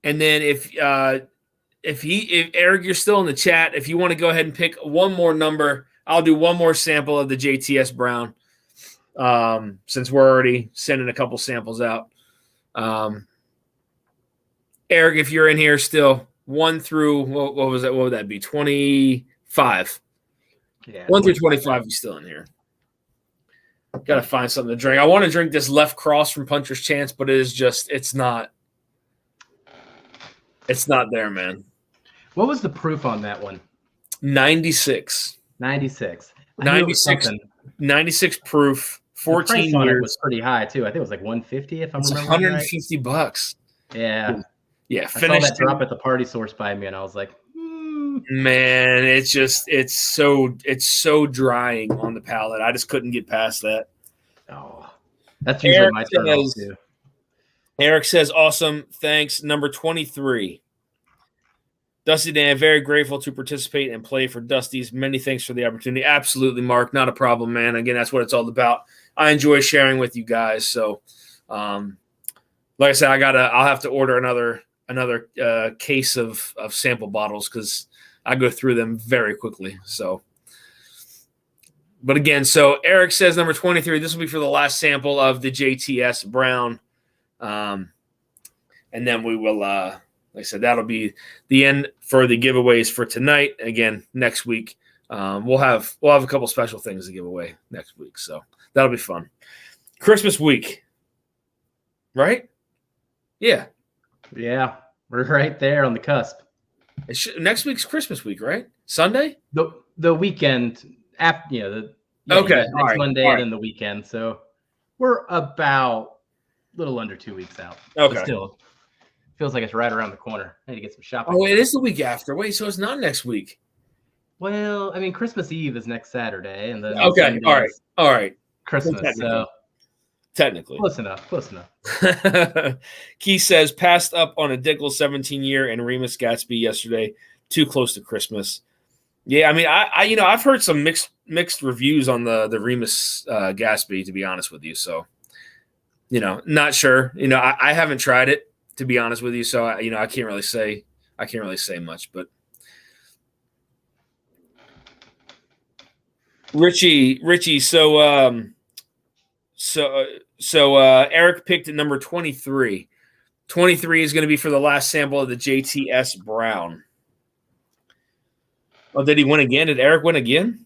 [SPEAKER 1] if Eric, you're still in the chat, if you want to go ahead and pick one more number, I'll do one more sample of the JTS Brown. Since we're already sending a couple samples out. Eric, if you're in here still, 1 through what was that? What would that be? 25.
[SPEAKER 2] Yeah,
[SPEAKER 1] 1 through 25 is still in here. Got to find something to drink. I want to drink this Left Cross from Puncher's Chance, but it's not there, man.
[SPEAKER 2] What was the proof on that one?
[SPEAKER 1] 96.
[SPEAKER 2] 96.
[SPEAKER 1] 96 proof, 14
[SPEAKER 2] the price
[SPEAKER 1] years.
[SPEAKER 2] On it was pretty high, too. I think it was like $150 if I'm remembering right.
[SPEAKER 1] $150.
[SPEAKER 2] Yeah.
[SPEAKER 1] Yeah.
[SPEAKER 2] I saw that drop at the party source by me, and I was like,
[SPEAKER 1] man, it's so drying on the palate. I just couldn't get past that.
[SPEAKER 2] Oh, that's usually my turn too.
[SPEAKER 1] Eric says, awesome. Thanks. Number 23. Dusty Dan, very grateful to participate and play for Dusty's. Many thanks for the opportunity. Absolutely, Mark. Not a problem, man. Again, that's what it's all about. I enjoy sharing with you guys. So, like I said, I'll have to order another case of sample bottles because I go through them very quickly. So, but again, so Eric says number 23. This will be for the last sample of the JTS Brown, and then we will. Like I said, that'll be the end for the giveaways for tonight. Again, next week we'll have a couple special things to give away next week, so that'll be fun. Christmas week, right? Yeah,
[SPEAKER 2] we're right there on the cusp.
[SPEAKER 1] Next week's Christmas week, right? Sunday.
[SPEAKER 2] The weekend after
[SPEAKER 1] okay,
[SPEAKER 2] next Monday and then the weekend. So we're about a little under 2 weeks out.
[SPEAKER 1] Okay,
[SPEAKER 2] but still. Feels like it's right around the corner. I need to get some shopping.
[SPEAKER 1] Oh, it is the week after. Wait, so it's not next week.
[SPEAKER 2] Well, I mean, Christmas Eve is next Saturday, and then
[SPEAKER 1] okay, all right.
[SPEAKER 2] Christmas. So
[SPEAKER 1] technically,
[SPEAKER 2] close enough.
[SPEAKER 1] Keith says passed up on a Dickel 17-year and Remus Gatsby yesterday. Too close to Christmas. Yeah, I mean, I've heard some mixed reviews on the Remus Gatsby, to be honest with you. So, not sure. I haven't tried it, to be honest with you, so I can't really say much. But Richie, so Eric picked at number 23. 23 is going to be for the last sample of the JTS Brown. Oh, did he win again? Did Eric win again?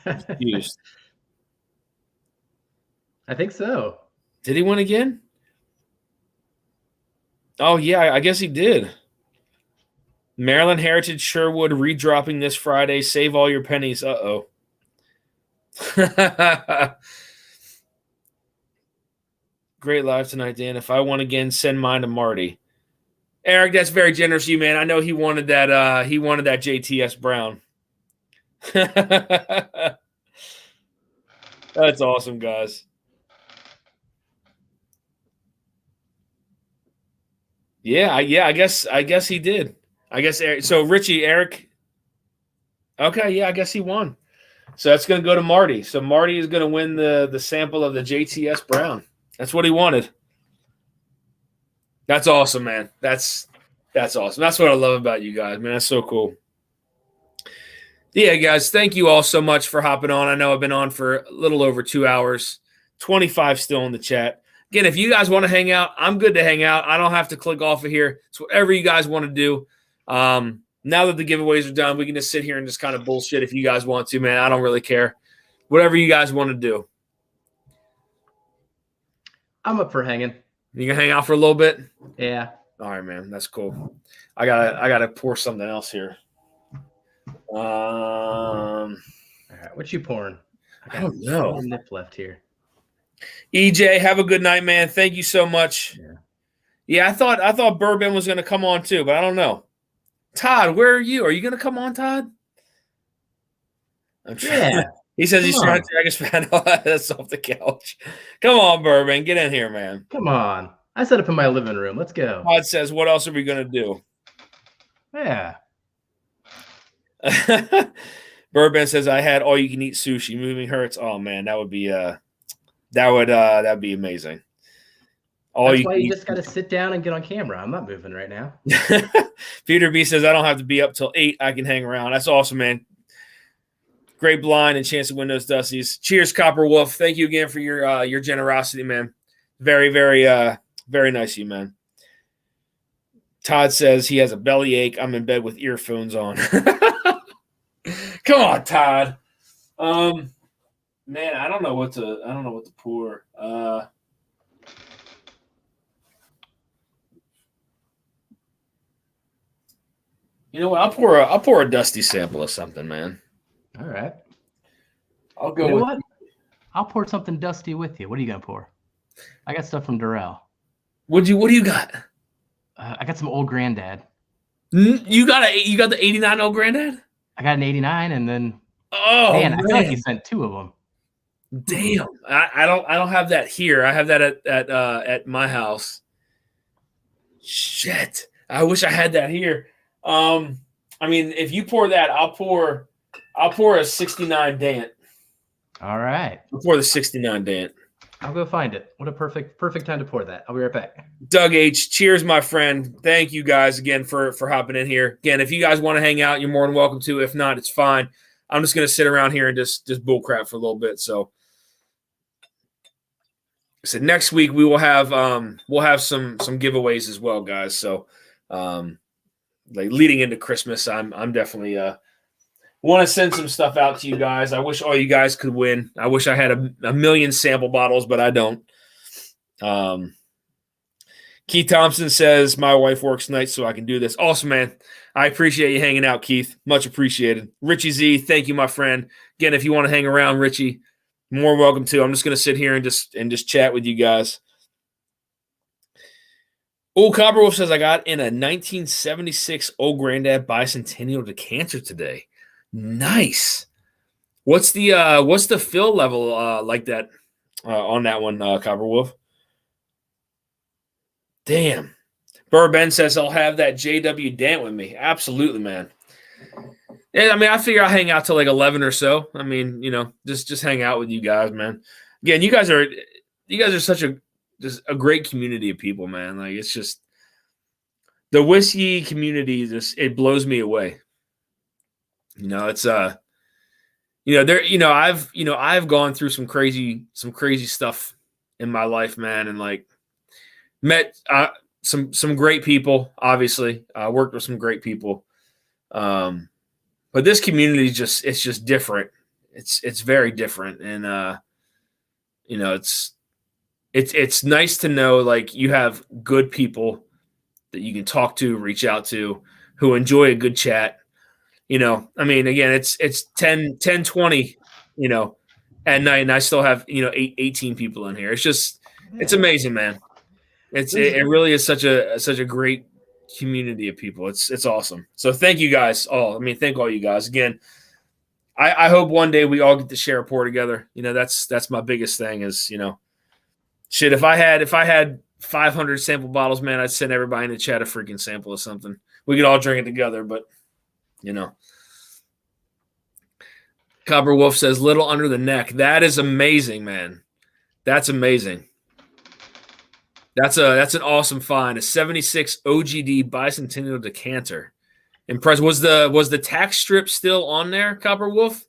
[SPEAKER 1] Confused.
[SPEAKER 2] I think so.
[SPEAKER 1] Did he win again? Oh, yeah, I guess he did. Maryland Heritage Sherwood redropping this Friday. Save all your pennies. Uh-oh. Great live tonight, Dan. If I won again, send mine to Marty. Eric, that's very generous of you, man. I know he wanted that JTS Brown. That's awesome, guys. Yeah, I guess he did. I guess Eric, so Eric. Okay, yeah, I guess he won. So that's going to go to Marty. So Marty is going to win the sample of the JTS Brown. That's what he wanted. That's awesome, man. That's awesome. That's what I love about you guys, man. That's so cool. Yeah, guys, thank you all so much for hopping on. I know I've been on for a little over 2 hours. 25 still in the chat. Again, if you guys want to hang out, I'm good to hang out. I don't have to click off of here. It's whatever you guys want to do. Now that the giveaways are done, we can just sit here and just kind of bullshit if you guys want to, man. I don't really care. Whatever you guys want to do.
[SPEAKER 2] I'm up for hanging.
[SPEAKER 1] You gonna hang out for a little bit?
[SPEAKER 2] Yeah.
[SPEAKER 1] All right, man. That's cool. I gotta pour something else here.
[SPEAKER 2] All right, what you pouring?
[SPEAKER 1] I don't know.
[SPEAKER 2] One nip left here.
[SPEAKER 1] EJ, have a good night, man. Thank you so much. Yeah, I thought Bourbon was gonna come on too, but I don't know. Todd, where are you? Are you gonna come on, Todd? I'm trying.
[SPEAKER 2] Yeah.
[SPEAKER 1] He says he's trying to drag his fan off the couch. Come on, Bourbon. Get in here, man.
[SPEAKER 2] Come on. I set up in my living room. Let's go.
[SPEAKER 1] Todd says, what else are we going to do?
[SPEAKER 2] Yeah.
[SPEAKER 1] Bourbon says, I had all-you-can-eat sushi. Moving hurts. Oh, man, that would be that'd be amazing.
[SPEAKER 2] That's why you just got to sit down and get on camera. I'm not moving right now.
[SPEAKER 1] Peter B says, I don't have to be up till 8. I can hang around. That's awesome, man. Great blind and chance to win those Dusties. Cheers, Copper Wolf. Thank you again for your generosity, man. Very, very, very nice of you, man. Todd says he has a belly ache. I'm in bed with earphones on. Come on, Todd. Man, I don't know what to pour. You know what? I'll pour a dusty sample of something, man.
[SPEAKER 2] All right.
[SPEAKER 1] I'll go.
[SPEAKER 2] You know what? I'll pour something dusty with you. What are you gonna pour? I got stuff from Durrell.
[SPEAKER 1] What do you got?
[SPEAKER 2] I got some Old Granddad.
[SPEAKER 1] You got the 89 Old Granddad?
[SPEAKER 2] I got an 89, and then
[SPEAKER 1] man,
[SPEAKER 2] I feel like you sent 2 of them.
[SPEAKER 1] Damn, I don't have that here. I have that at my house. Shit, I wish I had that here. I mean, if you pour that, I'll pour a 69 Dant.
[SPEAKER 2] All right.
[SPEAKER 1] I'll pour the 69 Dant.
[SPEAKER 2] I'll go find it. What a perfect time to pour that. I'll be right back.
[SPEAKER 1] Doug H, cheers, my friend. Thank you guys again for hopping in here. Again, if you guys want to hang out, you're more than welcome to. If not, it's fine. I'm just gonna sit around here and just bullcrap for a little bit. So next week we will have some giveaways as well, guys. So like leading into Christmas, I'm definitely want to send some stuff out to you guys. I wish all you guys could win. I wish I had a million sample bottles, but I don't. Keith Thompson says, my wife works nights, so I can do this. Awesome, man. I appreciate you hanging out, Keith. Much appreciated. Richie Z, thank you, my friend. Again, if you want to hang around, Richie, more welcome to. I'm just going to sit here and just chat with you guys. Old Copperwolf says, I got in a 1976 Old Granddad Bicentennial decanter today. Nice. What's the fill level like that on that one, Copperwolf? Damn. Burr Ben says I'll have that JW Dant with me. Absolutely, man. Yeah, I mean, I figure I'll hang out till like 11 or so. I mean, just hang out with you guys, man. Again, you guys are such a great community of people, man. Like, it's just the whiskey community. It blows me away. It's I've gone through some crazy stuff in my life, man, and like met some great people. Obviously, worked with some great people, but this community it's just different. It's very different, and it's nice to know like you have good people that you can talk to, reach out to, who enjoy a good chat. I mean, again, it's 10:20, at night, and I still have 18 people in here. It's just it's amazing, man. It really is such a great community of people. It's awesome. So thank you guys all. I mean, thank all you guys again. I hope one day we all get to share a pour together. That's my biggest thing is shit. If I had 500 sample bottles, man, I'd send everybody in the chat a freaking sample of something. We could all drink it together, but. Copper Wolf says little under the neck. That is amazing, man. That's amazing. That's an awesome find. A 76 OGD Bicentennial decanter. Impressed. Was the tax strip still on there, Copper Wolf?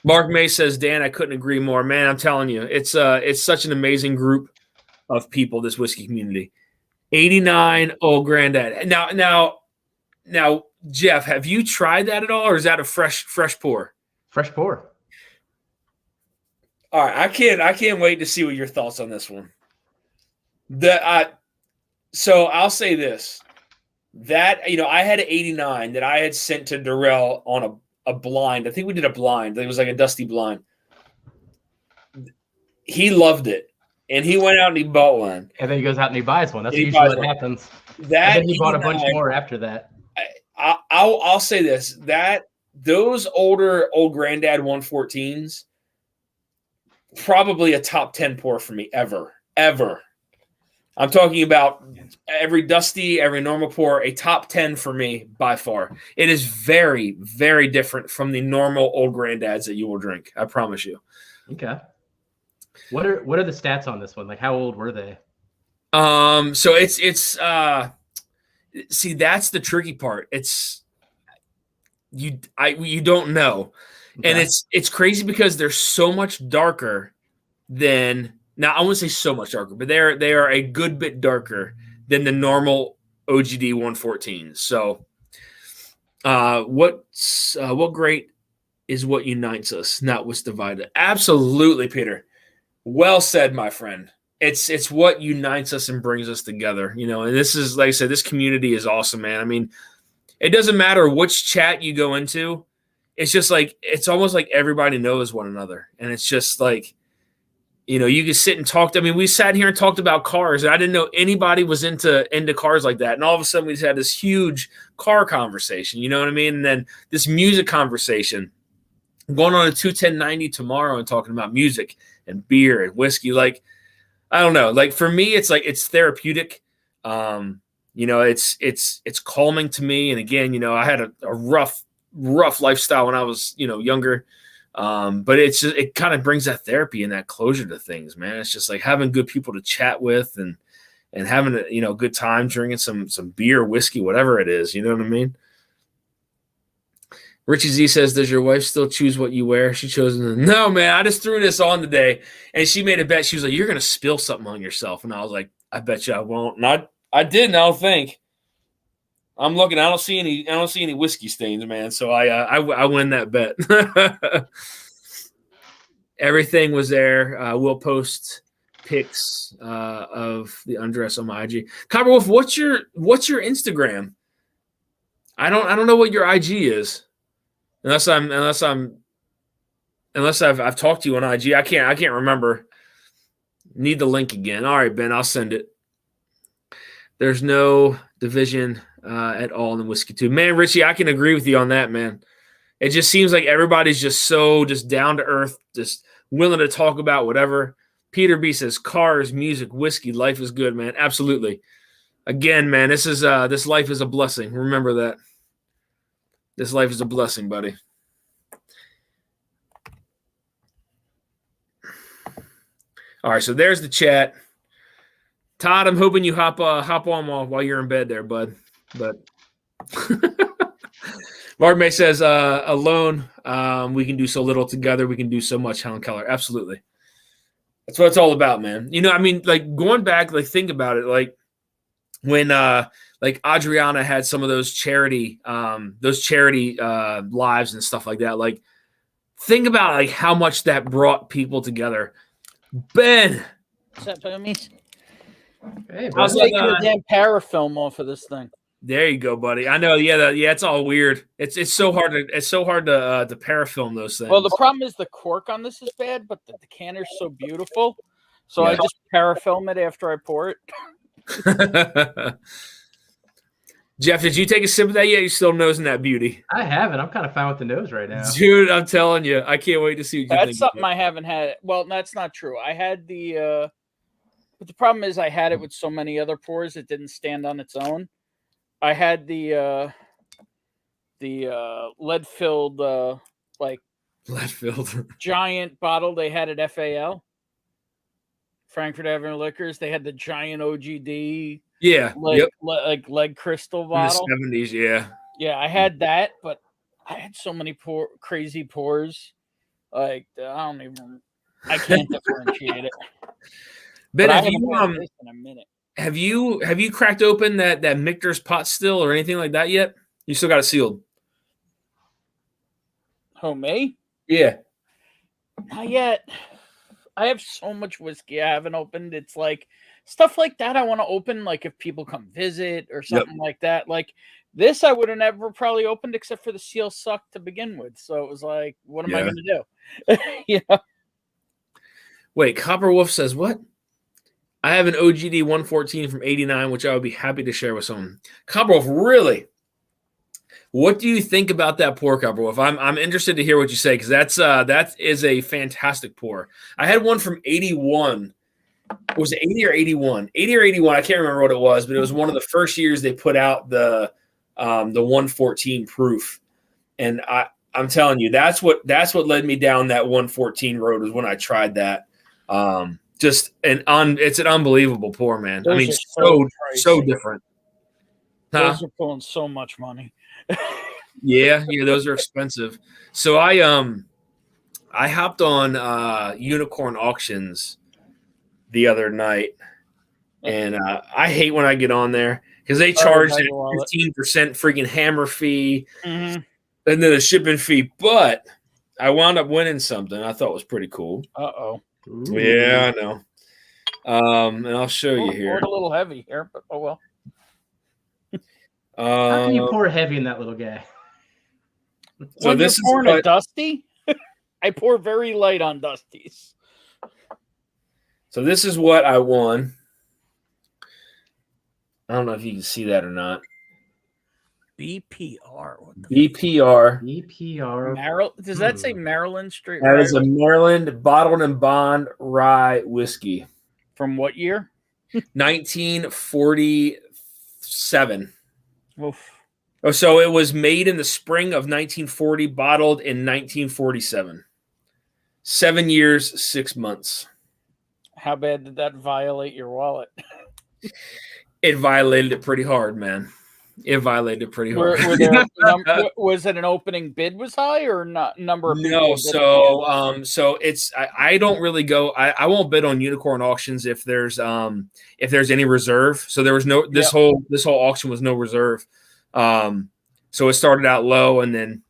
[SPEAKER 1] Mark May says, Dan, I couldn't agree more. Man, I'm telling you, it's such an amazing group of people, this whiskey community. 89 Old Granddad. Now, Jeff, have you tried that at all, or is that a fresh pour?
[SPEAKER 2] Fresh pour.
[SPEAKER 1] All right, I can't wait to see what your thoughts on this one. So I'll say this: that I had an 89 that I had sent to Durrell on a blind. I think we did a blind. It was like a dusty blind. He loved it, and he went out and he bought one.
[SPEAKER 2] And then he goes out and he buys one. That's usually what happens. And then he bought a bunch more after that.
[SPEAKER 1] I'll say this: that those older Old Granddad 114s, probably a top 10 pour for me ever. I'm talking about every dusty, every normal pour, a top 10 for me by far. It is very, very different from the normal Old Granddads that you will drink. I promise you.
[SPEAKER 2] Okay. What are the stats on this one? Like, how old were they?
[SPEAKER 1] So it's see, that's the tricky part. It's you don't know. Okay. And it's crazy because they're so much darker than, now I wouldn't say so much darker, but they are a good bit darker than the normal OGD 114s. So What great is what unites us, not what's divided. Absolutely, Peter. Well said, my friend. It's what unites us and brings us together, and this is, like I said, this community is awesome, man. I mean, it doesn't matter which chat you go into. It's just like, it's almost like everybody knows one another. And it's just like, you can sit and talk. I mean, we sat here and talked about cars, and I didn't know anybody was into cars like that. And all of a sudden we just had this huge car conversation, you know what I mean? And then this music conversation. I'm going on a 21090 tomorrow and talking about music and beer and whiskey. Like, I don't know. Like, for me, it's like, it's therapeutic. It's calming to me. And again, I had a rough lifestyle when I was, younger. But it kind of brings that therapy and that closure to things, man. It's just like having good people to chat with and having a, good time drinking some beer, whiskey, whatever it is. You know what I mean? Richie Z says, does your wife still choose what you wear? She chose. No, man, I just threw this on today, and she made a bet. She was like, you're going to spill something on yourself. And I was like, I bet you I won't. And I didn't, I don't think. I'm looking. I don't see any whiskey stains, man. So I win that bet. Everything was there. We'll post pics of the undress on my IG. Copper Wolf, what's your Instagram? I don't know what your IG is. Unless I've talked to you on IG. I can't remember. Need the link again. All right, Ben, I'll send it. There's no division at all in the whiskey too. Man, Richie, I can agree with you on that, man. It just seems like everybody's just down to earth, just willing to talk about whatever. Peter B says, cars, music, whiskey, life is good, man. Absolutely. Again, man, this life is a blessing. Remember that. This life is a blessing, buddy. All right, so there's the chat. Todd, I'm hoping you hop on while you're in bed there, bud. But Mark May says, alone, we can do so little. Together, we can do so much. Helen Keller. Absolutely. That's what it's all about, man. I mean, like, going back, like, think about it. Like, when like Adriana had some of those charity lives and stuff like that. Like, think about like how much that brought people together. Ben,
[SPEAKER 3] what's up, homies?
[SPEAKER 2] Hey,
[SPEAKER 3] I was taking a damn parafilm off of this thing.
[SPEAKER 1] There you go, buddy. I know. Yeah, it's all weird. It's so hard to parafilm those things.
[SPEAKER 3] Well, the problem is the cork on this is bad, but the canner's so beautiful. So yeah. I just parafilm it after I pour it.
[SPEAKER 1] Jeff, did you take a sip of that yet? You still nosing that beauty?
[SPEAKER 2] I haven't. I'm kind of fine with the nose right now.
[SPEAKER 1] Dude, I'm telling you. I can't wait to see what you think.
[SPEAKER 3] That's something I haven't had. Well, that's not true. I had the but the problem is I had it with so many other pours, it didn't stand on its own. I had the lead-filled
[SPEAKER 1] lead-filled
[SPEAKER 3] giant bottle they had at FAL. Frankfurt Avenue Liquors. They had the giant OGD.
[SPEAKER 1] Yeah.
[SPEAKER 3] Like lead crystal bottle.
[SPEAKER 1] In the 70s, yeah.
[SPEAKER 3] Yeah, I had that, but I had so many crazy pours. Like, I can't differentiate it.
[SPEAKER 1] Ben, have you cracked open that Michter's pot still or anything like that yet? You still got it sealed?
[SPEAKER 3] Who, me?
[SPEAKER 1] Yeah.
[SPEAKER 3] Not yet. I have so much whiskey I haven't opened. It's like stuff like that I want to open, like if people come visit or something like that. Like this I would have never probably opened except for the seal sucked to begin with. So it was like, what am I going to do? Yeah.
[SPEAKER 1] Wait, Copper Wolf says what? I have an OGD 114 from 89, which I would be happy to share with someone. Copper Wolf, really? What do you think about that pour, Copper Wolf? I'm interested to hear what you say because that is a fantastic pour. I had one from 81. Was it 80 or 81? 80 or 81? I can't remember what it was, but it was one of the first years they put out the 114 proof, and I'm telling you, that's what led me down that 114 road was when I tried that. It's an unbelievable pour, man.
[SPEAKER 3] Those
[SPEAKER 1] I mean, so different.
[SPEAKER 3] Those are pulling so much money.
[SPEAKER 1] yeah, those are expensive. So I hopped on Unicorn Auctions the other night, and I hate when I get on there because they charged
[SPEAKER 3] Bag
[SPEAKER 1] a
[SPEAKER 3] of wallet.
[SPEAKER 1] 15% freaking hammer fee
[SPEAKER 3] Mhm.
[SPEAKER 1] and then a shipping fee. But I wound up winning something I thought was pretty cool.
[SPEAKER 3] Uh-oh.
[SPEAKER 1] Yeah, I know. And I'll show you here.
[SPEAKER 3] Poured a little heavy here, but oh well.
[SPEAKER 2] How can you pour heavy in that little guy?
[SPEAKER 1] So
[SPEAKER 3] when
[SPEAKER 1] this
[SPEAKER 3] you're
[SPEAKER 1] is
[SPEAKER 3] pouring
[SPEAKER 1] what,
[SPEAKER 3] a Dusty, I pour very light on Dusties.
[SPEAKER 1] so this is what I won. I don't know if you can see that or not.
[SPEAKER 3] BPR. What the
[SPEAKER 1] BPR.
[SPEAKER 2] BPR.
[SPEAKER 3] Does that say Maryland Street?
[SPEAKER 1] That is a Maryland bottled and bond rye whiskey.
[SPEAKER 3] From what year?
[SPEAKER 1] 1947.
[SPEAKER 3] Oof.
[SPEAKER 1] Oh, so it was made in the spring of 1940, bottled in 1947. 7 years, 6 months.
[SPEAKER 3] How bad did that violate your wallet?
[SPEAKER 1] It violated it pretty hard, man. It violated it pretty hard.
[SPEAKER 3] Was it an opening bid was high or not? Number of people?
[SPEAKER 1] No, so it's I don't really go. I won't bid on unicorn auctions if there's any reserve. So there was no this whole auction was no reserve. So it started out low and then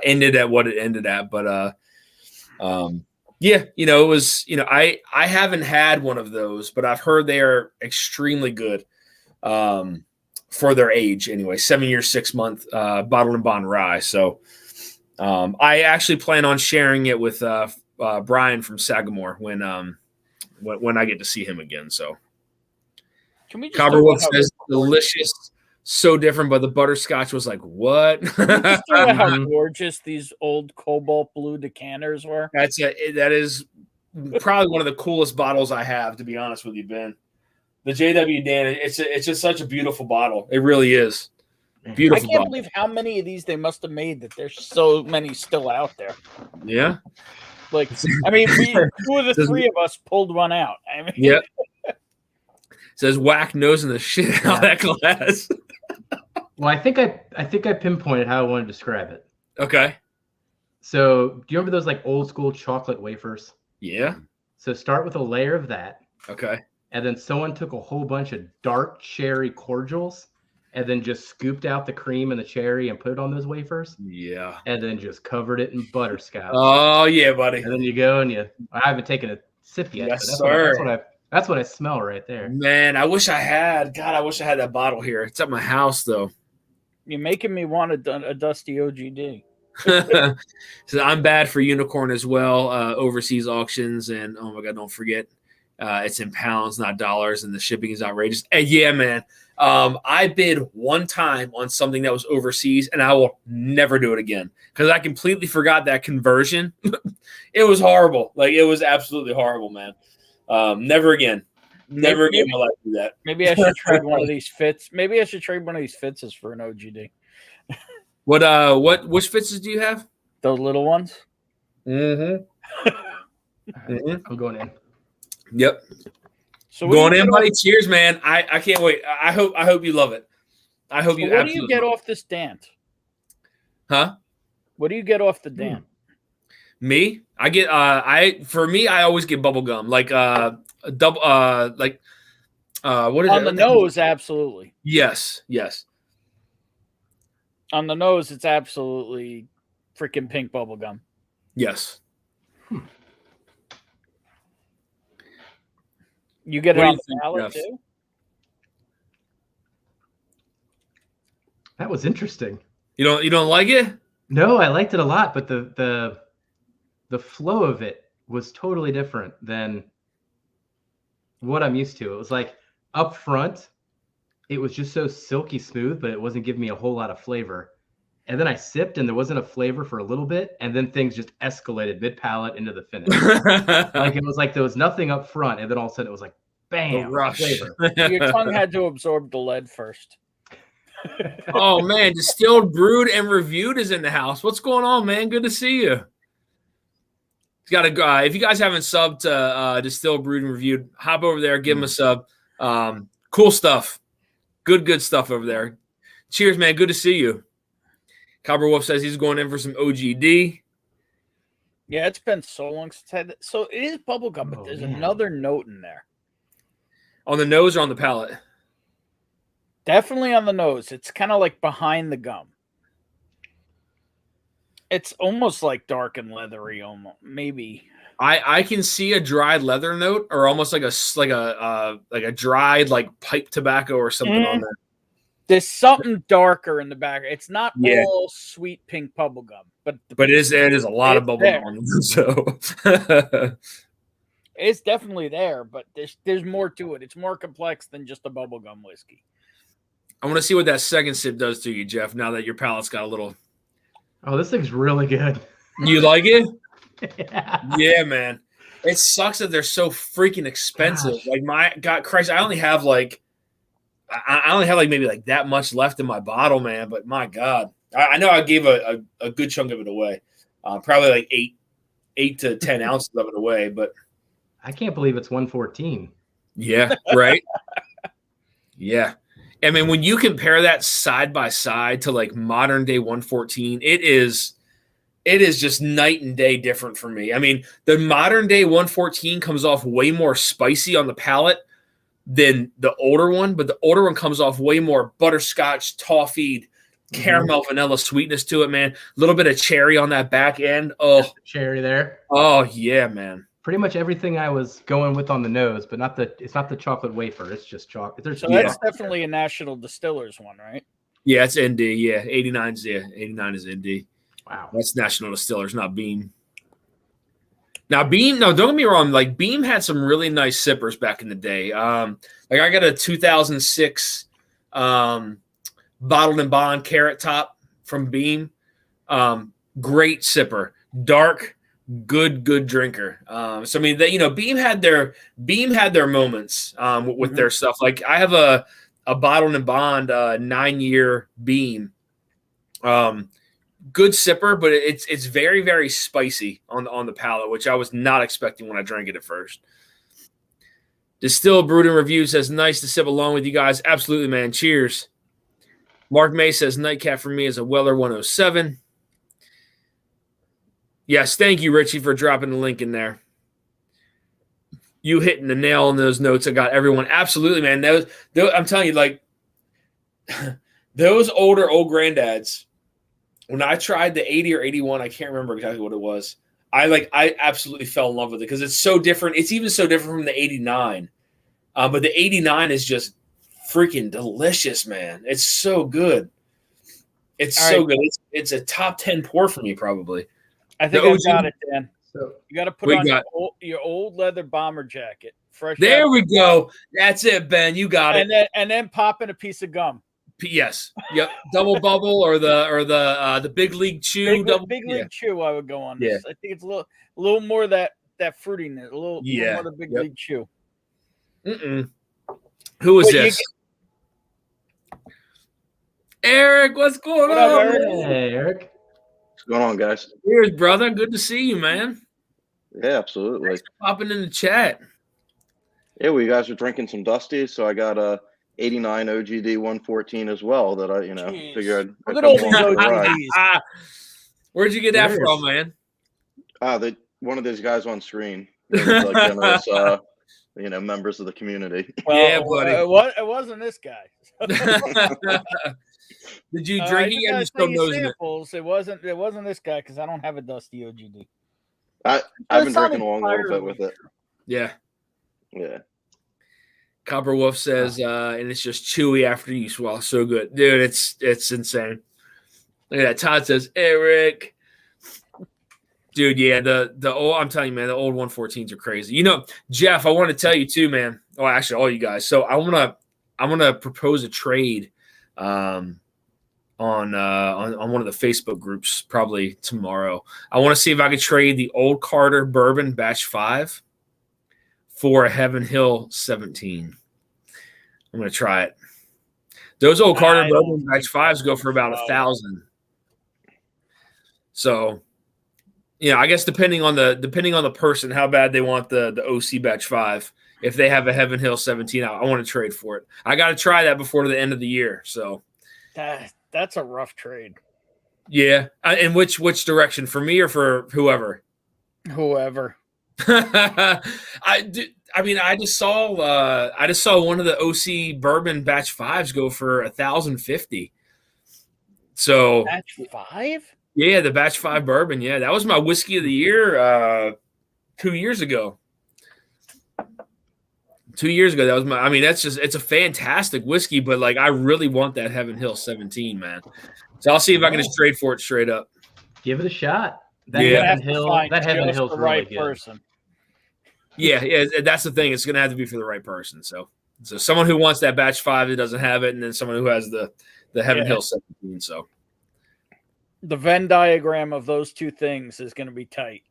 [SPEAKER 1] ended at what it ended at. But yeah, it was I haven't had one of those, but I've heard they are extremely good. For their age anyway, 7 years, 6 month bottled and bond rye. So I actually plan on sharing it with Brian from Sagamore when I get to see him again. So
[SPEAKER 3] can we just
[SPEAKER 1] Copperwood says delicious, so different, but the butterscotch was like, what?
[SPEAKER 3] Just talk about how gorgeous these old cobalt blue decanters were.
[SPEAKER 1] That is probably one of the coolest bottles I have, to be honest with you, Ben. The JW Dan, it's just such a beautiful bottle. It really is. Beautiful.
[SPEAKER 3] I can't believe how many of these they must have made that there's so many still out there.
[SPEAKER 1] Yeah.
[SPEAKER 3] Like, I mean, two of the three of us pulled one out. I mean,
[SPEAKER 1] yeah. Says whack nosing the shit out of that glass.
[SPEAKER 2] Well, I think I pinpointed how I want to describe it.
[SPEAKER 1] Okay.
[SPEAKER 2] So, do you remember those like old school chocolate wafers?
[SPEAKER 1] Yeah.
[SPEAKER 2] So start with a layer of that.
[SPEAKER 1] Okay.
[SPEAKER 2] And then someone took a whole bunch of dark cherry cordials and then just scooped out the cream and the cherry and put it on those wafers.
[SPEAKER 1] Yeah.
[SPEAKER 2] And then just covered it in butterscotch.
[SPEAKER 1] Oh, yeah, buddy.
[SPEAKER 2] And then you go and I haven't taken a sip yet.
[SPEAKER 1] Yes,
[SPEAKER 2] but that's what I smell right there.
[SPEAKER 1] Man, I wish I had. God, I wish I had that bottle here. It's at my house, though.
[SPEAKER 3] You're making me want a Dusty OGD.
[SPEAKER 1] So I'm bad for unicorn as well, overseas auctions. And, oh, my God, don't forget. It's in pounds, not dollars, and the shipping is outrageous. And yeah, man. I bid one time on something that was overseas, and I will never do it again because I completely forgot that conversion. It was horrible. Like, it was absolutely horrible, man. Never again. Never again will I do that.
[SPEAKER 3] Maybe I should trade one of these fits. Maybe I should trade one of these fitses for an OGD.
[SPEAKER 1] Which fitses do you have?
[SPEAKER 3] Those little ones.
[SPEAKER 2] Mm-hmm. I'm going in.
[SPEAKER 1] Yep.
[SPEAKER 3] So
[SPEAKER 1] going in, buddy. Cheers, man. I can't wait. I hope you love it. I hope you.
[SPEAKER 3] What do you get off this dant?
[SPEAKER 1] Huh?
[SPEAKER 3] What do you get off the dant?
[SPEAKER 1] Me? I get I always get bubble gum. Like double what is
[SPEAKER 3] on the nose, absolutely.
[SPEAKER 1] Yes.
[SPEAKER 3] On the nose, it's absolutely freaking pink bubble gum.
[SPEAKER 1] Yes.
[SPEAKER 3] You get it on the palate too?
[SPEAKER 2] That was interesting.
[SPEAKER 1] You don't like it?
[SPEAKER 2] No, I liked it a lot, but the flow of it was totally different than what I'm used to. It was like up front, it was just so silky smooth, but it wasn't giving me a whole lot of flavor. And then I sipped and there wasn't a flavor for a little bit. And then things just escalated mid-palate into the finish. Like it was like there was nothing up front. And then all of a sudden it was like, bam,
[SPEAKER 1] rush.
[SPEAKER 2] Flavor.
[SPEAKER 3] Your tongue had to absorb the lead first.
[SPEAKER 1] Oh, man. Distilled, brewed, and reviewed is in the house. What's going on, man? Good to see you. Got to if you guys haven't subbed to Distilled, Brewed, and Reviewed, hop over there, give them a sub. Cool stuff. Good stuff over there. Cheers, man. Good to see you. Copper Wolf says he's going in for some OGD.
[SPEAKER 3] Yeah, it's been so long since I had that. So it is bubblegum, but there's another note in there.
[SPEAKER 1] On the nose or on the palate?
[SPEAKER 3] Definitely on the nose. It's kind of like behind the gum. It's almost like dark and leathery, almost maybe.
[SPEAKER 1] I can see a dried leather note, or almost like a dried like pipe tobacco or something on there.
[SPEAKER 3] There's something darker in the back. It's not
[SPEAKER 1] Yeah.
[SPEAKER 3] all sweet pink bubble gum, but
[SPEAKER 1] it is a lot of bubble gum on them. So
[SPEAKER 3] it's definitely there, but there's more to it. It's more complex than just a bubblegum whiskey.
[SPEAKER 1] I want to see what that second sip does to you, Jeff, now that your palate's got a little.
[SPEAKER 2] Oh, this thing's really good.
[SPEAKER 1] You like it?
[SPEAKER 2] Yeah.
[SPEAKER 1] Yeah, man. It sucks that they're so freaking expensive.
[SPEAKER 2] Gosh.
[SPEAKER 1] Like, my God, Christ, I only have like maybe like that much left in my bottle, man. But my God, I know I gave a good chunk of it away. Probably like 8 to 10 ounces of it away. But
[SPEAKER 2] I can't believe it's 114.
[SPEAKER 1] yeah, right. Yeah. I mean, when you compare that side by side to like modern day 114, it is just night and day different for me. I mean, the modern day 114 comes off way more spicy on the palate than the older one, but the older one comes off way more butterscotch, toffee, caramel, vanilla sweetness to it, man. A little bit of cherry on that back end. Oh,
[SPEAKER 2] cherry there.
[SPEAKER 1] Oh yeah, man.
[SPEAKER 2] Pretty much everything I was going with on the nose, but it's not the chocolate wafer. It's just chocolate.
[SPEAKER 3] So that's definitely a National Distillers one, right?
[SPEAKER 1] Yeah, it's ND. Yeah, 89 is ND.
[SPEAKER 2] Wow,
[SPEAKER 1] that's National Distillers, not Beam. Now Beam, no, don't get me wrong. Like Beam had some really nice sippers back in the day. Like I got a 2006 Bottled and Bond Carrot Top from Beam. Great sipper, dark. Good drinker. So I mean, Beam had their moments with their stuff. Like I have a Bottled and Bond 9-year Beam. Good sipper, but it's very, very spicy on the palate, which I was not expecting when I drank it at first. Distilled Brewed and Review says, nice to sip along with you guys. Absolutely, man. Cheers. Mark May says, nightcap for me is a Weller 107. Yes, thank you, Richie, for dropping the link in there. You hitting the nail on those notes. I got everyone. Absolutely, man. Those I'm telling you, like, those old granddads, when I tried the 80 or 81, I can't remember exactly what it was. I absolutely fell in love with it because it's so different. It's even so different from the 89. But the 89 is just freaking delicious, man. It's so good. It's so good. It's a top 10 pour for me, probably.
[SPEAKER 3] I think I got it, Dan.
[SPEAKER 2] So
[SPEAKER 3] you got to put on your old leather bomber jacket. Fresh.
[SPEAKER 1] There we go. That's it, Ben. You got
[SPEAKER 3] it. And then pop in a piece of gum.
[SPEAKER 1] Yes. Yep. Double bubble or the Big League Chew.
[SPEAKER 3] Big League Chew. I would go on this. I think it's a little more that fruitiness. A little more the Big League Chew.
[SPEAKER 1] Who is this? Eric, what's going on?
[SPEAKER 2] Hey, Eric.
[SPEAKER 4] What's going on, guys?
[SPEAKER 1] Cheers, brother. Good to see you, man.
[SPEAKER 4] Yeah, absolutely.
[SPEAKER 1] Thanks for popping in the chat.
[SPEAKER 4] Yeah, well, you guys are drinking some Dusty, so I got a 89 OGD 114 as well that I, figured I'd
[SPEAKER 3] come along OGDs.
[SPEAKER 1] Where'd you get that from, man?
[SPEAKER 4] One of these guys on screen. Like generous, members of the community.
[SPEAKER 3] Well, yeah, buddy. It wasn't this guy.
[SPEAKER 1] Did you drink it? I just don't know
[SPEAKER 3] samples. It wasn't this guy because I don't have a Dusty OGD.
[SPEAKER 4] I've been drinking along a little bit with it.
[SPEAKER 1] Yeah.
[SPEAKER 4] Yeah.
[SPEAKER 1] Copper Wolf says, and it's just chewy after you swallow. So good. Dude, it's insane. Look at that. Todd says, Eric. Dude, yeah, the old, I'm telling you, man, the old 114s are crazy. Jeff, I want to tell you too, man. Oh, actually, all you guys. So I'm gonna propose a trade on one of the Facebook groups probably tomorrow. I want to see if I could trade the Old Carter Bourbon Batch 5 for a Heaven Hill 17. I'm going to try it. Those Old Carter Bourbon Batch 5s go for about $1,000. So, I guess depending on the person, how bad they want the OC Batch 5. If they have a Heaven Hill 17, I want to trade for it. I got to try that before the end of the year. So
[SPEAKER 3] that's a rough trade.
[SPEAKER 1] Yeah. And which direction, for me or for whoever?
[SPEAKER 3] Whoever.
[SPEAKER 1] I mean, I just saw one of the OC bourbon batch 5s go for $1,050. So
[SPEAKER 3] Batch 5?
[SPEAKER 1] yeah, the batch 5 bourbon. Yeah, that was my whiskey of the year 2 years ago. 2 years ago, that was my. I mean, it's a fantastic whiskey, but like I really want that Heaven Hill 17, man. So I'll see if I can just trade for it straight up.
[SPEAKER 2] Give it a shot. That
[SPEAKER 1] Yeah.
[SPEAKER 2] Heaven Hill's
[SPEAKER 3] the
[SPEAKER 2] really
[SPEAKER 3] right
[SPEAKER 2] good.
[SPEAKER 3] person.
[SPEAKER 1] Yeah, that's the thing. It's going to have to be for the right person. So someone who wants that batch 5 that doesn't have it, and then someone who has the Heaven Hill 17. So
[SPEAKER 3] the Venn diagram of those two things is going to be tight.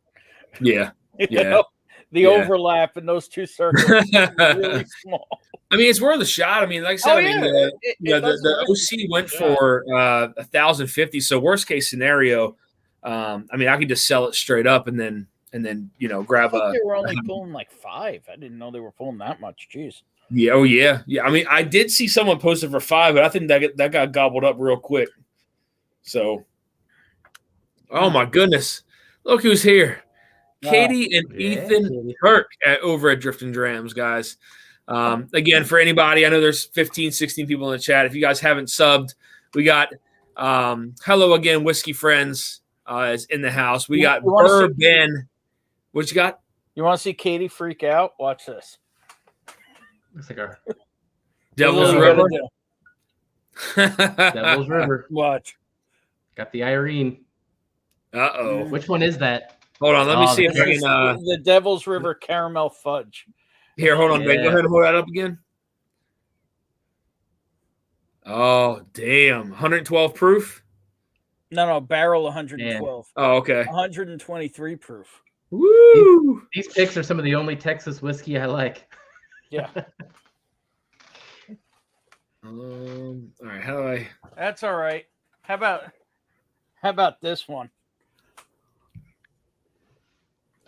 [SPEAKER 1] Yeah.
[SPEAKER 3] You
[SPEAKER 1] Yeah.
[SPEAKER 3] know, the overlap in those two circles is really small.
[SPEAKER 1] I mean, it's worth a shot. I mean, like I said, the OC went for $1,050. So worst case scenario, I mean, I could just sell it straight up and then grab
[SPEAKER 3] I think they were only pulling like 5. I didn't know they were pulling that much. Jeez.
[SPEAKER 1] Yeah. Oh yeah. Yeah. I mean, I did see someone posted for 5, but I think that got gobbled up real quick. So, oh my goodness, look who's here. Katie and Ethan Kirk over at Drifting Drams, guys. Again, for anybody, I know there's 15, 16 people in the chat. If you guys haven't subbed, we got hello again, whiskey friends is in the house. We got bourbon. What you got?
[SPEAKER 3] You want to see Katie freak out? Watch this.
[SPEAKER 2] Looks like our
[SPEAKER 1] Devil's River.
[SPEAKER 2] Devil's River.
[SPEAKER 3] Watch.
[SPEAKER 2] Got the Irene.
[SPEAKER 1] Uh-oh.
[SPEAKER 2] Which one is that?
[SPEAKER 1] Hold on, let me see if I can.
[SPEAKER 3] The Devil's River Caramel Fudge.
[SPEAKER 1] Here, hold on, Ben. Go ahead and hold that up again. Oh, damn. 112 proof?
[SPEAKER 3] No, barrel 112.
[SPEAKER 1] Oh, okay.
[SPEAKER 3] 123 proof.
[SPEAKER 1] Woo!
[SPEAKER 2] These picks are some of the only Texas whiskey I like.
[SPEAKER 3] Yeah.
[SPEAKER 1] All right, how do I?
[SPEAKER 3] That's all right. How about this one?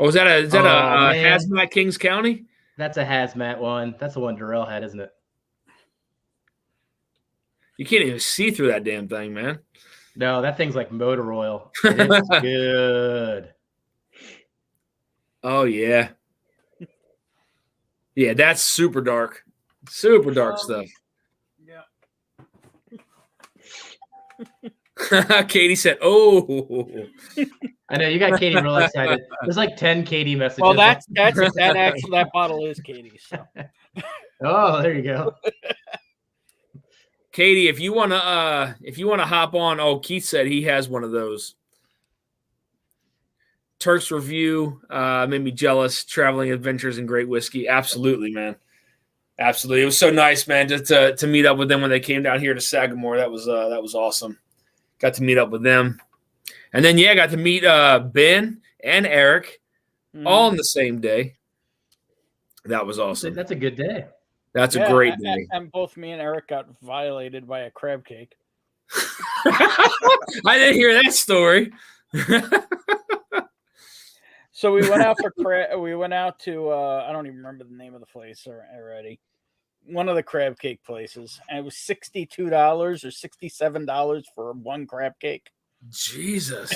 [SPEAKER 1] Oh, is that a hazmat Kings County?
[SPEAKER 2] That's a hazmat one. That's the one Darrell had, isn't it?
[SPEAKER 1] You can't even see through that damn thing, man.
[SPEAKER 2] No, that thing's like motor oil. It is good.
[SPEAKER 1] Oh yeah. Yeah, that's super dark. Super dark stuff.
[SPEAKER 3] Yeah.
[SPEAKER 1] Katie said, "Oh."
[SPEAKER 2] I know you got Katie real excited. There's like 10 Katie messages.
[SPEAKER 3] Well, that bottle is Katie's. So.
[SPEAKER 2] Oh, there you go.
[SPEAKER 1] Katie, if you wanna hop on, Keith said he has one of those. Turk's review made me jealous. Traveling adventures and great whiskey. Absolutely, man. Absolutely. It was so nice, man, just to meet up with them when they came down here to Sagamore. That was awesome. Got to meet up with them. And then, I got to meet Ben and Eric all on the same day. That was awesome.
[SPEAKER 2] That's a good day.
[SPEAKER 1] That's a great day.
[SPEAKER 3] And both me and Eric got violated by a crab cake.
[SPEAKER 1] I didn't hear that story.
[SPEAKER 3] So we went out to I don't even remember the name of the place already. One of the crab cake places, and it was $62 or $67 for one crab cake.
[SPEAKER 1] Jesus.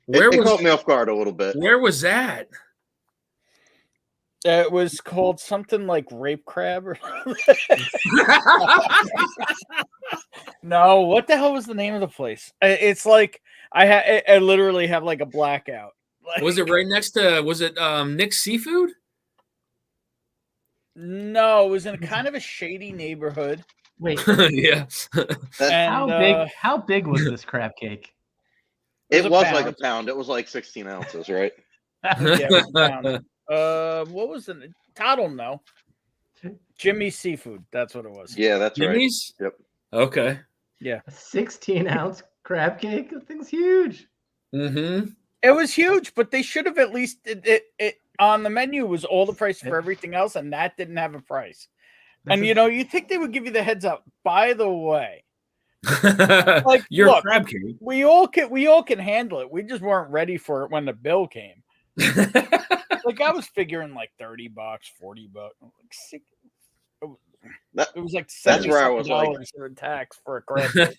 [SPEAKER 4] It caught me off guard a little bit.
[SPEAKER 1] Where was that?
[SPEAKER 3] It was called something like rape crab or No, what the hell was the name of the place? It's like I literally have like a blackout. Like,
[SPEAKER 1] was it right next to Nick's Seafood?
[SPEAKER 3] No, it was in kind of a shady neighborhood.
[SPEAKER 2] Wait.
[SPEAKER 1] Yeah.
[SPEAKER 2] How big was this crab cake?
[SPEAKER 4] It was like a pound. It was like 16 ounces, right?
[SPEAKER 3] Yeah, it was a pound. What was it? I don't know. Jimmy's Seafood. That's what it was.
[SPEAKER 4] Yeah, that's
[SPEAKER 1] Jimmy's?
[SPEAKER 4] Right. Yep.
[SPEAKER 1] Okay.
[SPEAKER 3] Yeah.
[SPEAKER 2] A 16-ounce crab cake? That thing's huge.
[SPEAKER 1] Mm-hmm.
[SPEAKER 3] It was huge, but they should have at least it on the menu was all the price for everything else, and that didn't have a price. And you think they would give you the heads up. By the way, like
[SPEAKER 1] your crab cake.
[SPEAKER 3] We all can handle it. We just weren't ready for it when the bill came. Like I was figuring like $30, $40. It was like
[SPEAKER 4] that's where I was like
[SPEAKER 3] for tax for a crab cake.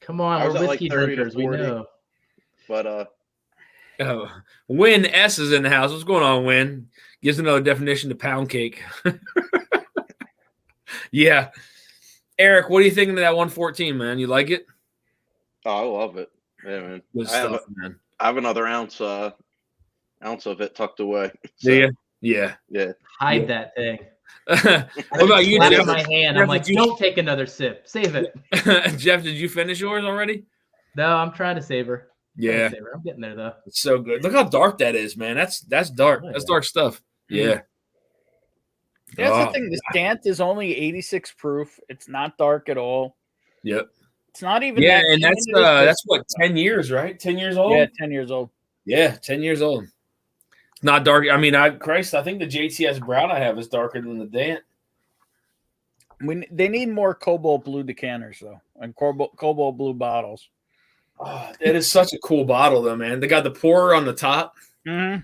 [SPEAKER 2] Come on, we're whiskey drinkers. We know.
[SPEAKER 4] But
[SPEAKER 1] Oh, Win S is in the house. What's going on, Win? Gives another definition to pound cake. Yeah. Eric, what do you think of that 114, man? You like it?
[SPEAKER 4] Oh, I love it. Yeah, man.
[SPEAKER 1] Good stuff, man.
[SPEAKER 4] I have another ounce of it tucked away.
[SPEAKER 1] Do you? Yeah.
[SPEAKER 4] Yeah.
[SPEAKER 2] Hide that thing.
[SPEAKER 1] What about you,
[SPEAKER 2] Slap
[SPEAKER 1] Jeff?
[SPEAKER 2] in my hand.
[SPEAKER 1] Jeff,
[SPEAKER 2] I'm like,
[SPEAKER 1] did you-
[SPEAKER 2] don't take another sip. Save it.
[SPEAKER 1] Jeff, did you finish yours already?
[SPEAKER 2] No, I'm trying to savor.
[SPEAKER 1] Yeah.
[SPEAKER 2] I'm getting there though.
[SPEAKER 1] It's so good. Look how dark that is, man. That's dark.
[SPEAKER 2] Oh,
[SPEAKER 1] That's
[SPEAKER 2] yeah.
[SPEAKER 1] dark stuff. Yeah.
[SPEAKER 3] That's
[SPEAKER 1] Oh,
[SPEAKER 3] the thing. The Stant is only 86 proof. It's not dark at all.
[SPEAKER 1] Yep.
[SPEAKER 3] It's not even.
[SPEAKER 1] Yeah,
[SPEAKER 3] that
[SPEAKER 1] and that's what, 10 years, right? 10 years old?
[SPEAKER 3] Yeah, 10 years old.
[SPEAKER 1] Yeah, 10 years old. It's not dark. I mean, I think the JTS Brown I have is darker than the Dant.
[SPEAKER 3] They need more cobalt blue decanters though, and cobalt blue bottles.
[SPEAKER 1] Oh, it is such a cool bottle, though, man. They got the pourer on the top.
[SPEAKER 3] Mm-hmm.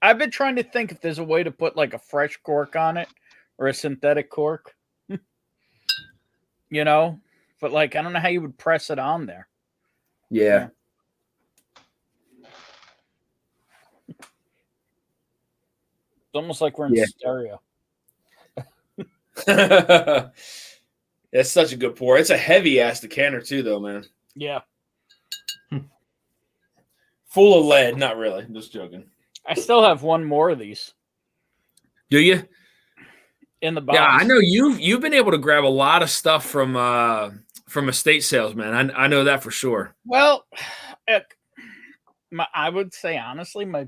[SPEAKER 3] I've been trying to think if there's a way to put like a fresh cork on it or a synthetic cork. You know, but like I don't know how you would press it on there.
[SPEAKER 1] Yeah.
[SPEAKER 3] It's almost like we're in stereo.
[SPEAKER 1] It's such a good pour. It's a heavy ass decanter too, though, man.
[SPEAKER 3] Yeah.
[SPEAKER 1] Full of lead. Not really. Just joking.
[SPEAKER 3] I still have one more of these
[SPEAKER 1] Do you?
[SPEAKER 3] in the box.
[SPEAKER 1] Yeah, I know you've been able to grab a lot of stuff from estate sales, man. I know that for sure.
[SPEAKER 3] Well, I would say honestly, my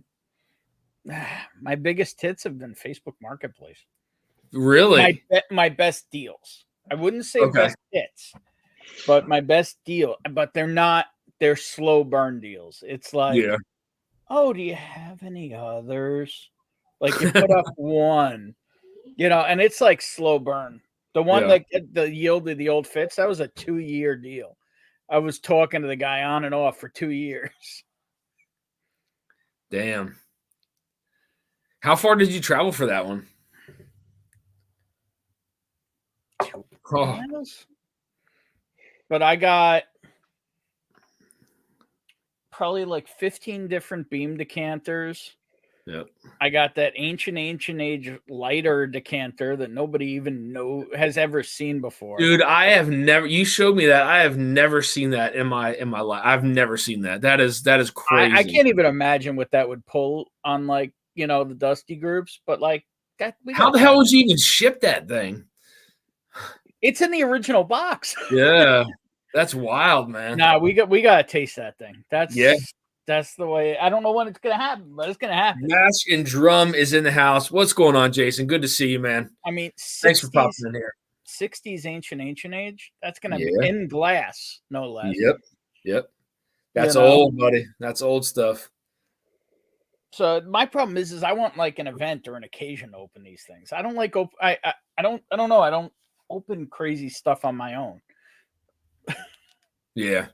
[SPEAKER 3] biggest hits have been Facebook Marketplace.
[SPEAKER 1] Really?
[SPEAKER 3] My best deals. I wouldn't say
[SPEAKER 1] Okay.
[SPEAKER 3] best hits, but my best deal. But they're slow burn deals. It's like,
[SPEAKER 1] Yeah.
[SPEAKER 3] oh, do you have any others? Like you put up one, and it's like slow burn. The one
[SPEAKER 1] Yeah.
[SPEAKER 3] that yielded the old fits, that was a 2-year deal. I was talking to the guy on and off for 2 years.
[SPEAKER 1] Damn. How far did you travel for that one? Oh,
[SPEAKER 3] Miles. But I got probably like 15 different beam decanters.
[SPEAKER 1] yep.
[SPEAKER 3] I got that ancient age lighter decanter that nobody even has ever seen before.
[SPEAKER 1] Dude, you showed me that. I have never seen that in my life. I've never seen that. That is crazy.
[SPEAKER 3] I can't even imagine what that would pull on like, the Dusty groups, but like that.
[SPEAKER 1] How the hell would you even ship that thing?
[SPEAKER 3] It's in the original box.
[SPEAKER 1] Yeah. That's wild, man.
[SPEAKER 3] Nah, we got to taste that thing. That's the way. I don't know when it's gonna happen, but it's gonna happen.
[SPEAKER 1] Mask and Drum is in the house. What's going on, Jason? Good to see you, man.
[SPEAKER 3] I mean,
[SPEAKER 1] Thanks for popping in here.
[SPEAKER 3] 60s ancient age. That's gonna be in glass, no less.
[SPEAKER 1] Yep. That's old, buddy. That's old stuff.
[SPEAKER 3] So my problem is I want like an event or an occasion to open these things. I don't like I don't know. I don't open crazy stuff on my own.
[SPEAKER 1] Yeah.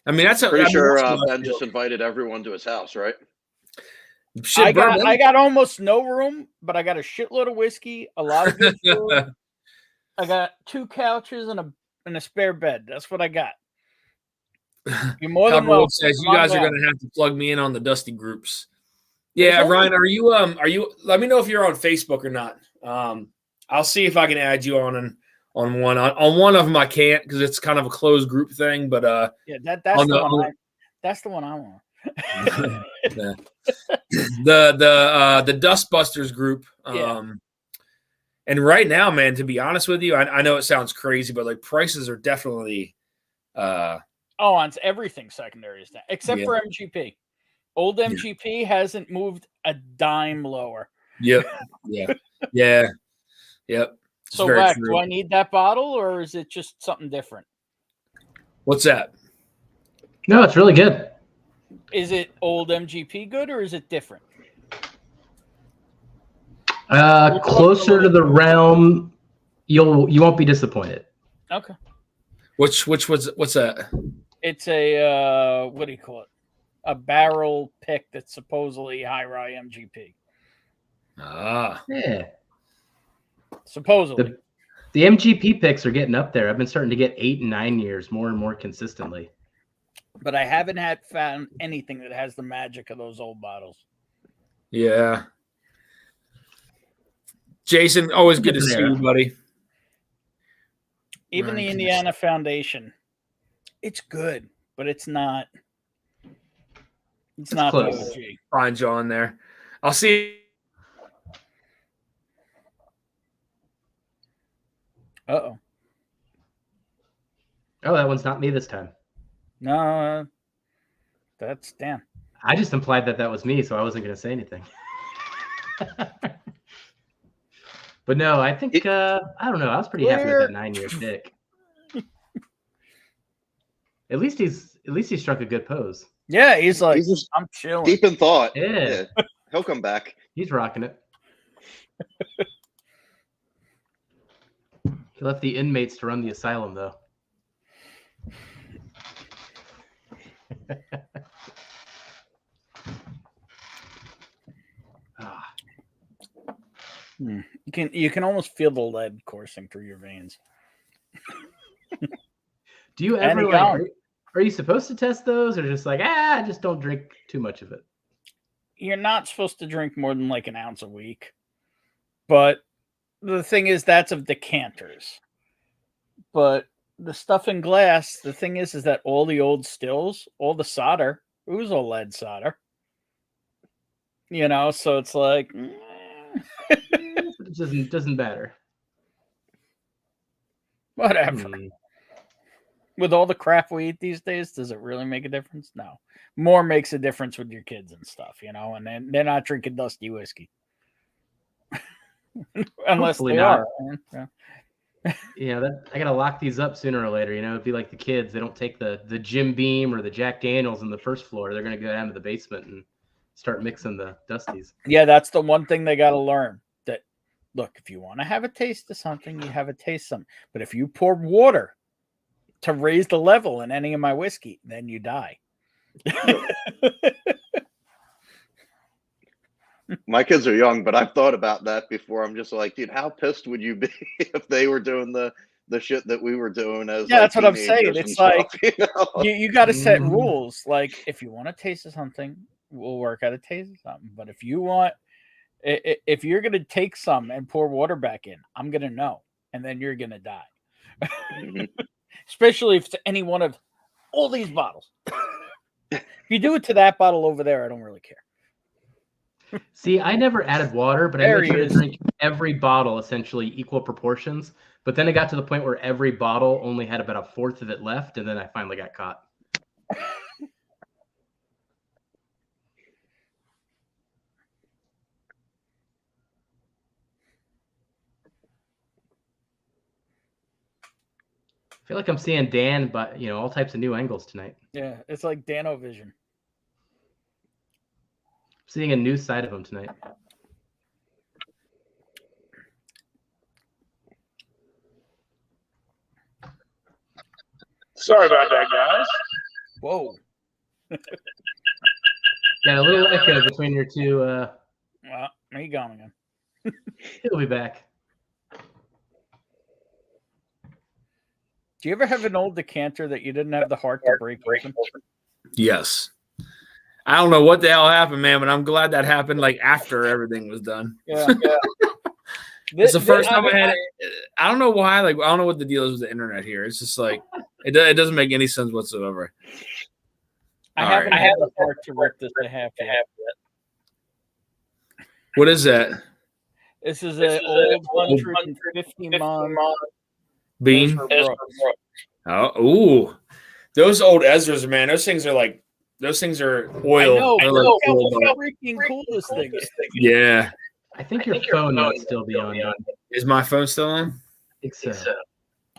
[SPEAKER 1] I mean,
[SPEAKER 4] Pretty sure Ben just invited everyone to his house, right?
[SPEAKER 3] I got almost no room, but I got a shitload of whiskey, a lot of good food. I got 2 couches and a spare bed. That's what I got. You're more than welcome.
[SPEAKER 1] Says you guys are going to have to plug me in on the Dusty groups. Yeah, Ryan, are you? Let me know if you're on Facebook or not. I'll see if I can add you on one. On one of them I can't because it's kind of a closed group thing. But
[SPEAKER 3] yeah, that's the one I want.
[SPEAKER 1] the Dustbusters group. And right now, man, to be honest with you, I know it sounds crazy, but like prices are definitely
[SPEAKER 3] on everything secondary is down except for MGP. Old MGP hasn't moved a dime lower.
[SPEAKER 1] Yep.
[SPEAKER 3] So, Rack, do I need that bottle or is it just something different?
[SPEAKER 1] What's that?
[SPEAKER 2] No, it's really good.
[SPEAKER 3] Is it old MGP good or is it different?
[SPEAKER 2] Closer to the realm, you won't be disappointed.
[SPEAKER 3] Okay.
[SPEAKER 1] What's that?
[SPEAKER 3] It's a what do you call it? A barrel pick that's supposedly high rye MGP.
[SPEAKER 2] Yeah.
[SPEAKER 3] Supposedly.
[SPEAKER 2] The MGP picks are getting up there. I've been starting to get 8 and 9 years more and more consistently.
[SPEAKER 3] but I haven't found anything that has the magic of those old bottles.
[SPEAKER 1] Yeah. Jason, always good to see you, buddy.
[SPEAKER 3] Even the Indiana Foundation, it's good, but it's not. It's not
[SPEAKER 2] close.
[SPEAKER 3] the OG.
[SPEAKER 1] Find you on there. I'll see.
[SPEAKER 3] Uh-oh.
[SPEAKER 2] Oh, that one's not me this time.
[SPEAKER 3] No, that's Dan.
[SPEAKER 2] I just implied that was me, so I wasn't going to say anything. But no, I think I don't know. I was pretty happy with that 9-year pick. At least he struck a good pose.
[SPEAKER 3] Yeah, he's like,
[SPEAKER 4] He's just
[SPEAKER 3] I'm chilling.
[SPEAKER 4] deep in thought.
[SPEAKER 2] Yeah.
[SPEAKER 4] He'll come back.
[SPEAKER 2] He's rocking it. He left the inmates to run the asylum, though.
[SPEAKER 3] You can almost feel the lead coursing through your veins.
[SPEAKER 2] Do you ever are you supposed to test those, or just like just don't drink too much of it?
[SPEAKER 3] You're not supposed to drink more than like an ounce a week, but the thing is that's of decanters. But the stuff in glass, the thing is that all the old stills, all the solder, it was all lead solder. You know, so it's like
[SPEAKER 2] It doesn't matter.
[SPEAKER 3] Whatever. With all the crap we eat these days, does it really make a difference? No. More makes a difference with your kids and stuff, you know, and then they're not drinking dusty whiskey. Unless
[SPEAKER 2] Hopefully
[SPEAKER 3] they
[SPEAKER 2] not.
[SPEAKER 3] are.
[SPEAKER 2] Yeah, I gotta lock these up sooner or later. You know, it'd be like the kids. They don't take the Jim Beam or the Jack Daniels in the first floor. They're gonna go down to the basement and start mixing the Dusties.
[SPEAKER 3] Yeah, that's the one thing they got to learn. That look, if you want to have a taste of something, you have a taste of something. But if you pour water to raise the level in any of my whiskey, then you die.
[SPEAKER 4] My kids are young, but I've thought about that before. I'm just like, dude, how pissed would you be if they were doing the shit that we were doing as
[SPEAKER 3] that's what I'm saying. It's like
[SPEAKER 4] stuff,
[SPEAKER 3] you got to set rules. Like if you want to taste of something, we'll work out a taste of something. But if you're gonna take some and pour water back in, I'm gonna know, and then you're gonna die. Especially if it's any one of all these bottles. If you do it to that bottle over there, I don't really care.
[SPEAKER 2] See, I never added water, but I made sure to drink every bottle essentially equal proportions. But then it got to the point where every bottle only had about a fourth of it left, and then I finally got caught. I feel like I'm seeing Dan, but all types of new angles tonight.
[SPEAKER 3] Yeah, it's like Dano-vision.
[SPEAKER 2] Seeing a new side of him tonight.
[SPEAKER 1] Sorry about that, guys.
[SPEAKER 3] Whoa.
[SPEAKER 2] Got a little echo between your two.
[SPEAKER 3] Well, he gone again.
[SPEAKER 2] He'll be back.
[SPEAKER 3] Do you ever have an old decanter that you didn't have the heart to break open?
[SPEAKER 1] Yes. I don't know what the hell happened, man, but I'm glad that happened like after everything was done.
[SPEAKER 3] Yeah.
[SPEAKER 1] It's the first time I had it. I don't know why. Like, I don't know what the deal is with the internet here. It's just like it doesn't make any sense whatsoever.
[SPEAKER 3] I haven't had the heart to rip this in half yet.
[SPEAKER 1] What is that?
[SPEAKER 3] This is an old 150 mon
[SPEAKER 1] bean. Oh, ooh, those old Ezras, man. Those things are oil.
[SPEAKER 3] I know. How freaking cool this thing is.
[SPEAKER 1] Yeah.
[SPEAKER 2] I think your phone might still be on.
[SPEAKER 1] Is my phone still on?
[SPEAKER 2] I think so.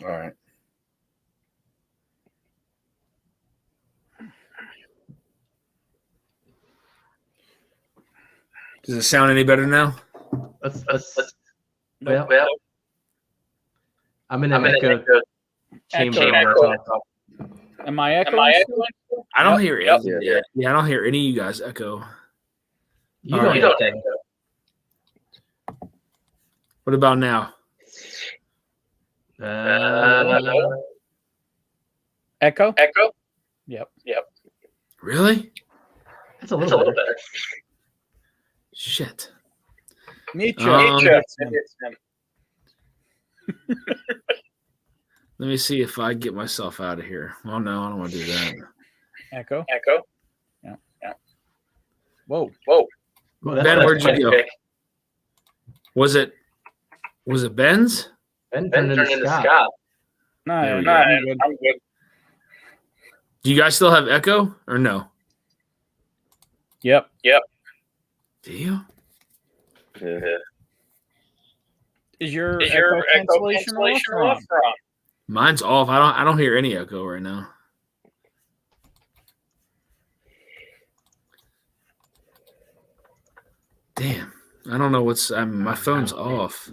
[SPEAKER 1] All right. Does it sound any better now?
[SPEAKER 2] Well, I'm in an echo chamber.
[SPEAKER 3] Am I echoing?
[SPEAKER 1] I don't hear it. Yeah, I don't hear any of you guys echo.
[SPEAKER 2] You don't echo.
[SPEAKER 1] What about now?
[SPEAKER 3] Echo?
[SPEAKER 2] Yep.
[SPEAKER 1] Really?
[SPEAKER 2] That's a little better.
[SPEAKER 1] Shit.
[SPEAKER 3] Nietzsche.
[SPEAKER 1] Let me see if I get myself out of here. Oh no, I don't want to do that.
[SPEAKER 3] Echo. Yeah. Whoa.
[SPEAKER 2] Well,
[SPEAKER 1] Ben, where'd you go? Was it Ben's?
[SPEAKER 2] Ben turned into Scott.
[SPEAKER 3] No,
[SPEAKER 1] There we
[SPEAKER 3] no,
[SPEAKER 1] go.
[SPEAKER 3] I'm good.
[SPEAKER 1] Do you guys still have echo or no?
[SPEAKER 3] Yep.
[SPEAKER 1] Do you?
[SPEAKER 4] Yeah.
[SPEAKER 3] Is your echo cancellation off or on?
[SPEAKER 1] Mine's off. I don't hear any echo right now. Damn. I don't know what's my phone's off.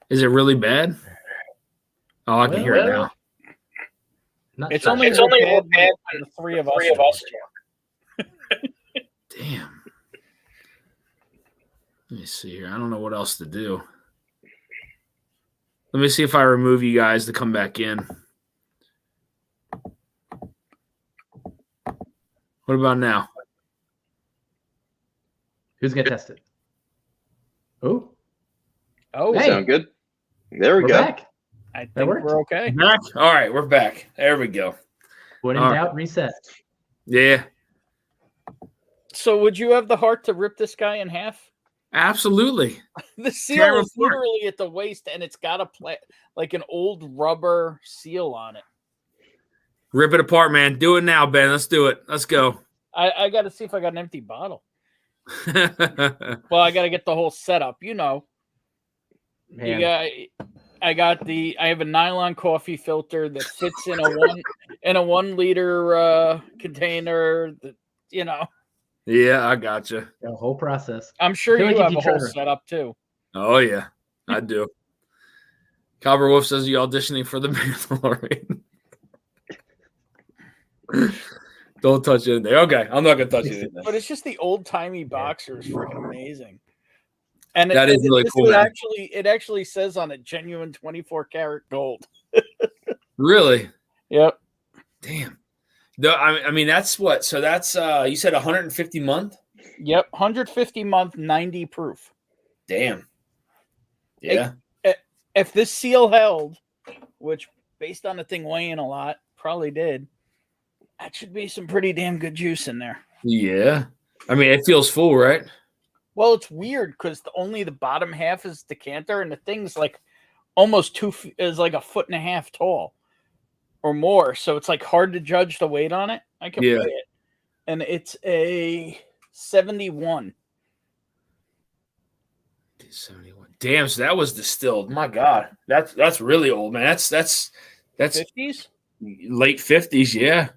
[SPEAKER 1] Is it really bad? Oh, I can hear it now.
[SPEAKER 3] It's only bad when the three of us.
[SPEAKER 1] Damn. Let me see here. I don't know what else to do. Let me see if I remove you guys to come back in. What about now?
[SPEAKER 2] Who's gonna test it?
[SPEAKER 3] Oh,
[SPEAKER 2] Hey.
[SPEAKER 4] Sound good? There we
[SPEAKER 2] We're
[SPEAKER 4] go.
[SPEAKER 2] back.
[SPEAKER 3] I
[SPEAKER 2] That
[SPEAKER 3] think
[SPEAKER 2] worked.
[SPEAKER 3] we're okay.
[SPEAKER 1] Back? All right, we're back. There we go.
[SPEAKER 2] When in
[SPEAKER 1] All
[SPEAKER 2] doubt, reset.
[SPEAKER 1] Yeah,
[SPEAKER 3] So would you have the heart to rip this guy in half?
[SPEAKER 1] absolutely.
[SPEAKER 3] The seal
[SPEAKER 1] Tear him
[SPEAKER 3] is
[SPEAKER 1] apart.
[SPEAKER 3] literally at the waist, and it's got like an old rubber seal on it.
[SPEAKER 1] Rip it apart, man. Do it now, Ben. Let's do it. Let's go.
[SPEAKER 3] I got to see if I got an empty bottle. Well, I got to get the whole setup. You know,
[SPEAKER 2] Man.
[SPEAKER 3] I have a nylon coffee filter that fits in a 1 liter container. That
[SPEAKER 1] Yeah, I gotcha.
[SPEAKER 2] The whole process.
[SPEAKER 3] I'm sure
[SPEAKER 2] I feel
[SPEAKER 3] you
[SPEAKER 2] like
[SPEAKER 3] have
[SPEAKER 2] if
[SPEAKER 3] a
[SPEAKER 2] you
[SPEAKER 3] whole
[SPEAKER 2] try to-
[SPEAKER 3] setup too.
[SPEAKER 1] Oh, yeah, I do. Cobber Wolf says you auditioning for the Mandalorian. Don't touch anything. Okay, I'm not going to touch anything.
[SPEAKER 3] But it's just the old timey boxer is freaking amazing. And
[SPEAKER 1] That is really cool, man.
[SPEAKER 3] It actually says on it genuine 24 karat gold.
[SPEAKER 1] Really?
[SPEAKER 3] Yep.
[SPEAKER 1] Damn. No, I mean, that's what? So that's, you said 150 month?
[SPEAKER 3] Yep. 150 month, 90 proof.
[SPEAKER 1] Damn. Yeah.
[SPEAKER 3] If this seal held, which based on the thing weighing a lot, probably did, that should be some pretty damn good juice in there.
[SPEAKER 1] Yeah. I mean, it feels full, right?
[SPEAKER 3] Well, it's weird because only the bottom half is decanter, and the thing's like almost 2 feet, is like 1.5 feet tall or more. So it's like hard to judge the weight on it. I can weigh it, and it's a 71.
[SPEAKER 1] 71. Damn, so that was distilled. My God, that's really old, man. That's
[SPEAKER 3] 50s.
[SPEAKER 1] late 50s. Yeah.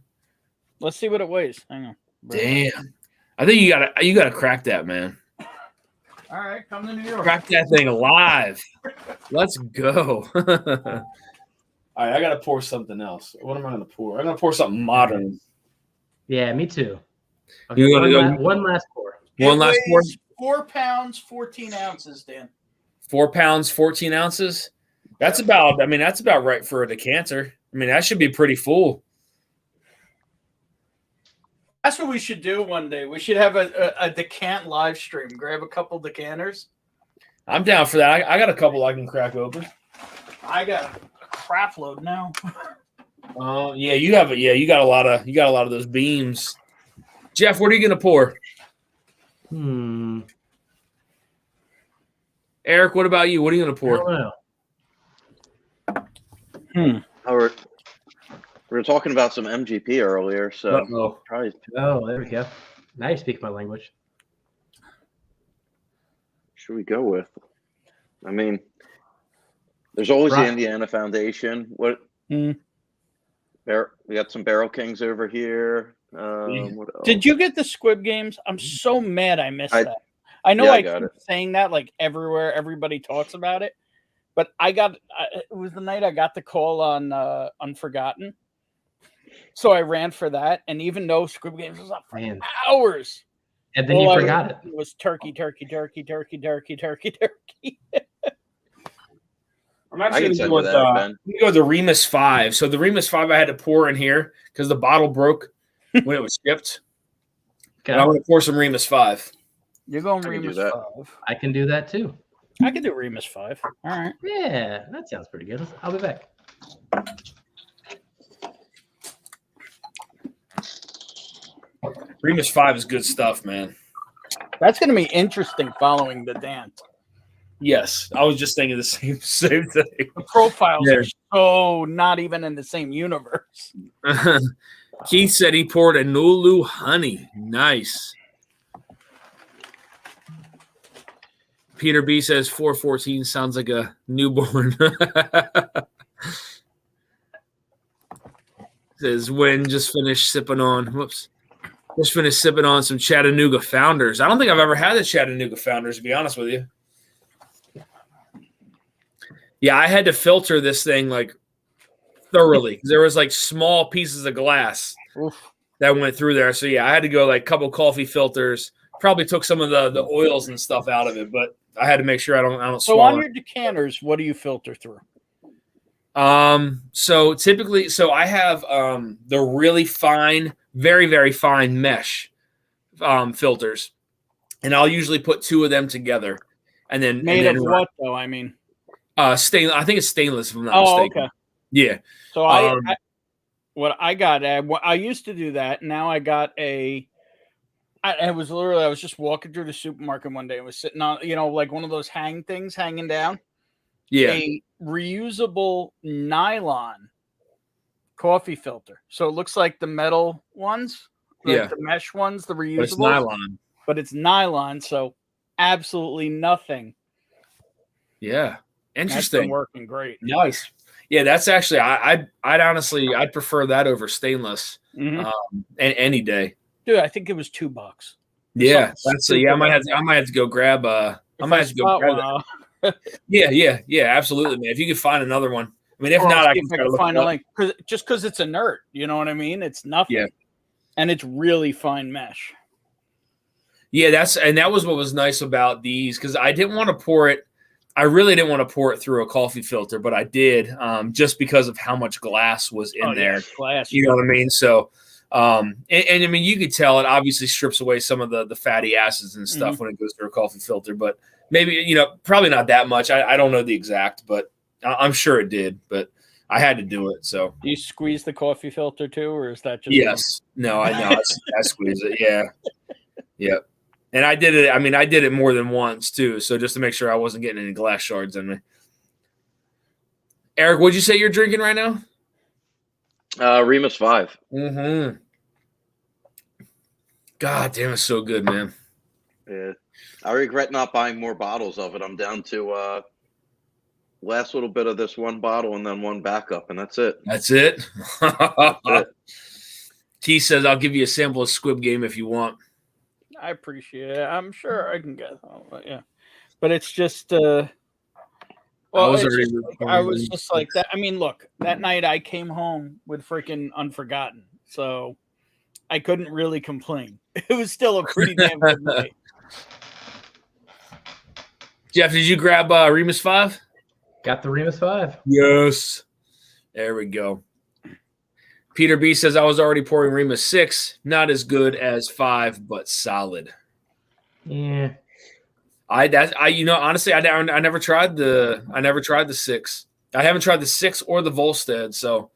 [SPEAKER 3] Let's see what it weighs. Hang on.
[SPEAKER 1] Damn. I think you gotta crack that, man.
[SPEAKER 3] All right, come to New York.
[SPEAKER 1] Crack that thing alive. Let's go. All right, I gotta pour something else. What am I gonna pour? I'm gonna pour something modern.
[SPEAKER 2] Yeah, me too.
[SPEAKER 1] You gonna go
[SPEAKER 2] One last pour.
[SPEAKER 1] one last pour?
[SPEAKER 3] 4 pounds, 14 ounces, Dan.
[SPEAKER 1] 4 pounds, 14 ounces. That's about right for a decanter. I mean, that should be pretty full.
[SPEAKER 3] That's what we should do one day. We should have a decant live stream. Grab a couple decanters.
[SPEAKER 1] I'm down for that. I got a couple I can crack open.
[SPEAKER 3] I got a crap load now.
[SPEAKER 1] Yeah, you got a lot of those beams. Jeff, what are you gonna pour? Eric, what about you? What are you gonna
[SPEAKER 2] I
[SPEAKER 1] pour?
[SPEAKER 2] don't know.
[SPEAKER 4] We were talking about some MGP earlier, so
[SPEAKER 1] Uh-oh.
[SPEAKER 4] probably
[SPEAKER 2] Oh, there we go. Now you speak my language.
[SPEAKER 4] should we go with? I mean, there's always
[SPEAKER 2] Right.
[SPEAKER 4] the Indiana Foundation. What? We got some Barrel Kings over here. What else?
[SPEAKER 3] Did you get the Squib Games? I'm so mad I missed
[SPEAKER 4] I-
[SPEAKER 3] that. I know
[SPEAKER 4] yeah, I
[SPEAKER 3] I
[SPEAKER 4] got
[SPEAKER 3] keep saying that like everywhere, everybody talks about it, but it was the night I got the call on Unforgotten. So I ran for that, and even though Squib Games was up for
[SPEAKER 2] Man.
[SPEAKER 3] hours,
[SPEAKER 2] And then
[SPEAKER 3] all
[SPEAKER 2] you
[SPEAKER 3] I
[SPEAKER 2] forgot it.
[SPEAKER 3] was turkey.
[SPEAKER 1] I'm
[SPEAKER 4] I
[SPEAKER 1] actually
[SPEAKER 4] can
[SPEAKER 1] going to
[SPEAKER 4] send
[SPEAKER 1] go
[SPEAKER 4] you
[SPEAKER 1] with
[SPEAKER 4] that, Ben.
[SPEAKER 1] the Remus 5. So the Remus 5 I had to pour in here because the bottle broke when it was shipped.
[SPEAKER 2] Okay.
[SPEAKER 1] And I'm going to pour some Remus 5.
[SPEAKER 3] You're going
[SPEAKER 4] I can do
[SPEAKER 3] Remus
[SPEAKER 4] that.
[SPEAKER 3] 5.
[SPEAKER 2] I can do that too.
[SPEAKER 3] I can do Remus 5. All right.
[SPEAKER 2] Yeah, that sounds pretty good. I'll be back.
[SPEAKER 1] Remus 5 is good stuff, man.
[SPEAKER 3] That's going to be interesting following the dance.
[SPEAKER 1] Yes, I was just thinking the same thing.
[SPEAKER 3] The profiles
[SPEAKER 1] Yeah.
[SPEAKER 3] are so not even in the same universe.
[SPEAKER 1] Keith said he poured a Nulu honey. Nice. Peter B says 414 sounds like a newborn. Says when just finished sipping on some Chattanooga Founders. I don't think I've ever had the Chattanooga Founders, to be honest with you. Yeah, I had to filter this thing like thoroughly. There was like small pieces of glass that went through there. So yeah, I had to go like a couple coffee filters. Probably took some of the oils and stuff out of it, but I had to make sure I don't
[SPEAKER 3] So
[SPEAKER 1] swallow
[SPEAKER 3] on your decanters, what do you filter through?
[SPEAKER 1] So typically, I have the really fine, very, very fine mesh filters, and I'll usually put two of them together, and then
[SPEAKER 3] Made of what though? I mean,
[SPEAKER 1] stainless. I think it's stainless, if I'm not mistaken.
[SPEAKER 3] Okay.
[SPEAKER 1] Yeah.
[SPEAKER 3] So I used to do that. Now I got I was just walking through the supermarket one day. I was sitting on, like one of those hang things hanging down.
[SPEAKER 1] Yeah.
[SPEAKER 3] A reusable nylon coffee filter. So it looks like the metal ones, like the mesh ones, the reusable. But it's nylon, so absolutely nothing.
[SPEAKER 1] Yeah. Interesting.
[SPEAKER 3] That's been working great.
[SPEAKER 1] Nice. Yeah, that's actually I'd honestly prefer that over stainless any day.
[SPEAKER 3] Dude, I think it was $2.
[SPEAKER 1] Yeah, I might have to go grab Yeah, absolutely, man. If you could find another one. I mean, if not, I can
[SPEAKER 3] find a link. Because it's inert, you know what I mean? It's nothing.
[SPEAKER 1] Yeah.
[SPEAKER 3] And it's really fine mesh.
[SPEAKER 1] Yeah, that was what was nice about these, because I didn't want to pour it. I really didn't want to pour it through a coffee filter, but I did, just because of how much glass was in there.
[SPEAKER 3] Glass.
[SPEAKER 1] You know what I mean? So, and I mean, you could tell it obviously strips away some of the fatty acids and stuff when it goes through a coffee filter, but maybe, probably not that much. I don't know the exact, but I'm sure it did, but I had to do it. So
[SPEAKER 3] do you squeeze the coffee filter too, or is that just?
[SPEAKER 1] Yes. No, I know. I squeeze it. Yeah. Yep. And I did it. I mean, I did it more than once too. So just to make sure I wasn't getting any glass shards in me. Eric, what'd you say you're drinking right now?
[SPEAKER 4] Remus 5.
[SPEAKER 1] Mm-hmm. God damn, it's so good, man.
[SPEAKER 4] Yeah. I regret not buying more bottles of it. I'm down to last little bit of this one bottle and then one backup, and that's it.
[SPEAKER 1] That's it?
[SPEAKER 4] That's it.
[SPEAKER 1] T says, I'll give you a sample of Squib Game if you want.
[SPEAKER 3] I appreciate it. I'm sure I can get yeah. But it's just I was just like that. I mean, look, that night I came home with freaking Unforgotten, so I couldn't really complain. It was still a pretty damn good night.
[SPEAKER 1] Jeff, did you grab Remus 5?
[SPEAKER 2] Got the Remus 5.
[SPEAKER 1] Yes. There we go. Peter B says, I was already pouring Remus 6. Not as good as 5, but solid.
[SPEAKER 2] Yeah.
[SPEAKER 1] Honestly, I never tried the 6. I haven't tried the 6 or the Volstead, so.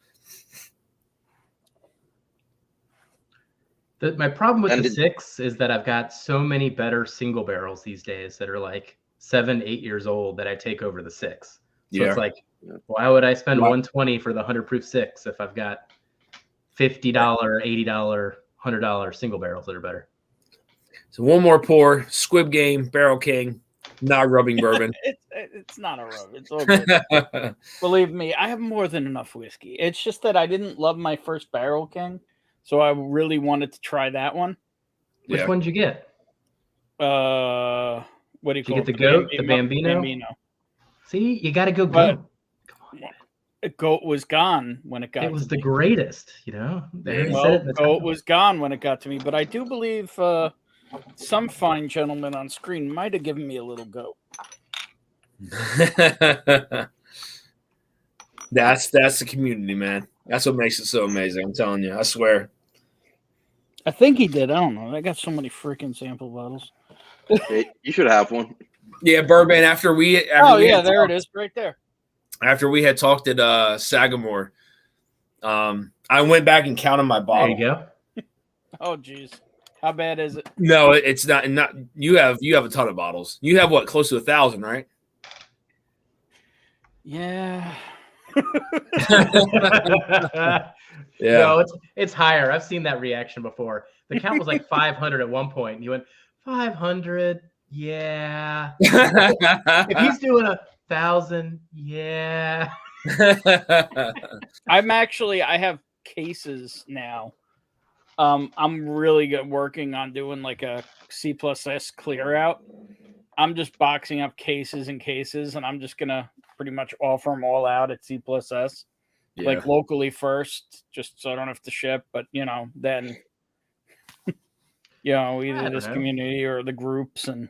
[SPEAKER 2] My problem with the 6 is that I've got so many better single barrels these days that are like 7, 8 years old that I take over the 6. So it's like, why would I spend $120 for the 100 proof 6 if I've got $50, $80, $100 single barrels that are better?
[SPEAKER 1] So one more pour, Squib Game, Barrel King, not rubbing bourbon.
[SPEAKER 3] It's not a rub. It's all good. Believe me, I have more than enough whiskey. It's just that I didn't love my first Barrel King, so I really wanted to try that one.
[SPEAKER 2] Which one did you get?
[SPEAKER 3] What do you call it?
[SPEAKER 2] Did you get the goat, the Bambino? See, you got to go goat.
[SPEAKER 3] Goat was gone when it got.
[SPEAKER 2] It was the greatest,
[SPEAKER 3] Goat was gone when it got to me, but I do believe some fine gentleman on screen might have given me a little goat.
[SPEAKER 1] That's the community, man. That's what makes it so amazing. I'm telling you. I swear.
[SPEAKER 3] I think he did. I don't know. I got so many freaking sample bottles.
[SPEAKER 4] Hey, you should have one.
[SPEAKER 1] Yeah, Bourbon. After we
[SPEAKER 3] There
[SPEAKER 1] talked,
[SPEAKER 3] it is, right there.
[SPEAKER 1] After we had talked at Sagamore, I went back and counted my
[SPEAKER 2] There
[SPEAKER 1] bottle.
[SPEAKER 2] you go.
[SPEAKER 3] Oh, geez, how bad is it?
[SPEAKER 1] No, it's not. Not you have a ton of bottles. You have what, close to 1,000, right?
[SPEAKER 3] Yeah.
[SPEAKER 1] Yeah.
[SPEAKER 2] No, it's higher. I've seen that reaction before. The count was like 500 at one point. And you went 500. Yeah. If he's doing 1,000, yeah.
[SPEAKER 3] I have cases now. I'm really good working on doing like a C+S clear out. I'm just boxing up cases and cases, and I'm just gonna pretty much offer them all out at C+S, like locally first, just so I don't have to ship. But then either this community or the groups. And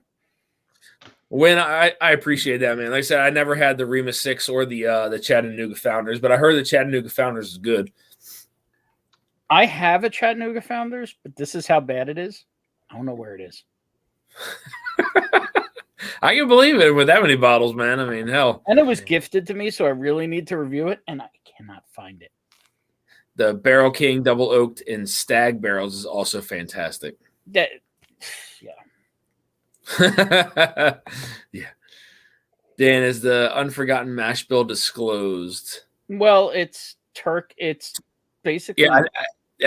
[SPEAKER 1] when I appreciate that, man. Like I said, I never had the Remus 6 or the Chattanooga Founders, but I heard the Chattanooga Founders is good.
[SPEAKER 3] I have a Chattanooga Founders, but this is how bad it is. I don't know where it is.
[SPEAKER 1] I can believe it with that many bottles, man. I mean, hell.
[SPEAKER 3] And it was gifted to me, so I really need to review it, and I cannot find it.
[SPEAKER 1] The Barrel King Double Oaked in Stag barrels is also fantastic.
[SPEAKER 3] Yeah.
[SPEAKER 1] Yeah. Dan, is the Unforgotten Mash Bill disclosed?
[SPEAKER 3] Well, it's It's basically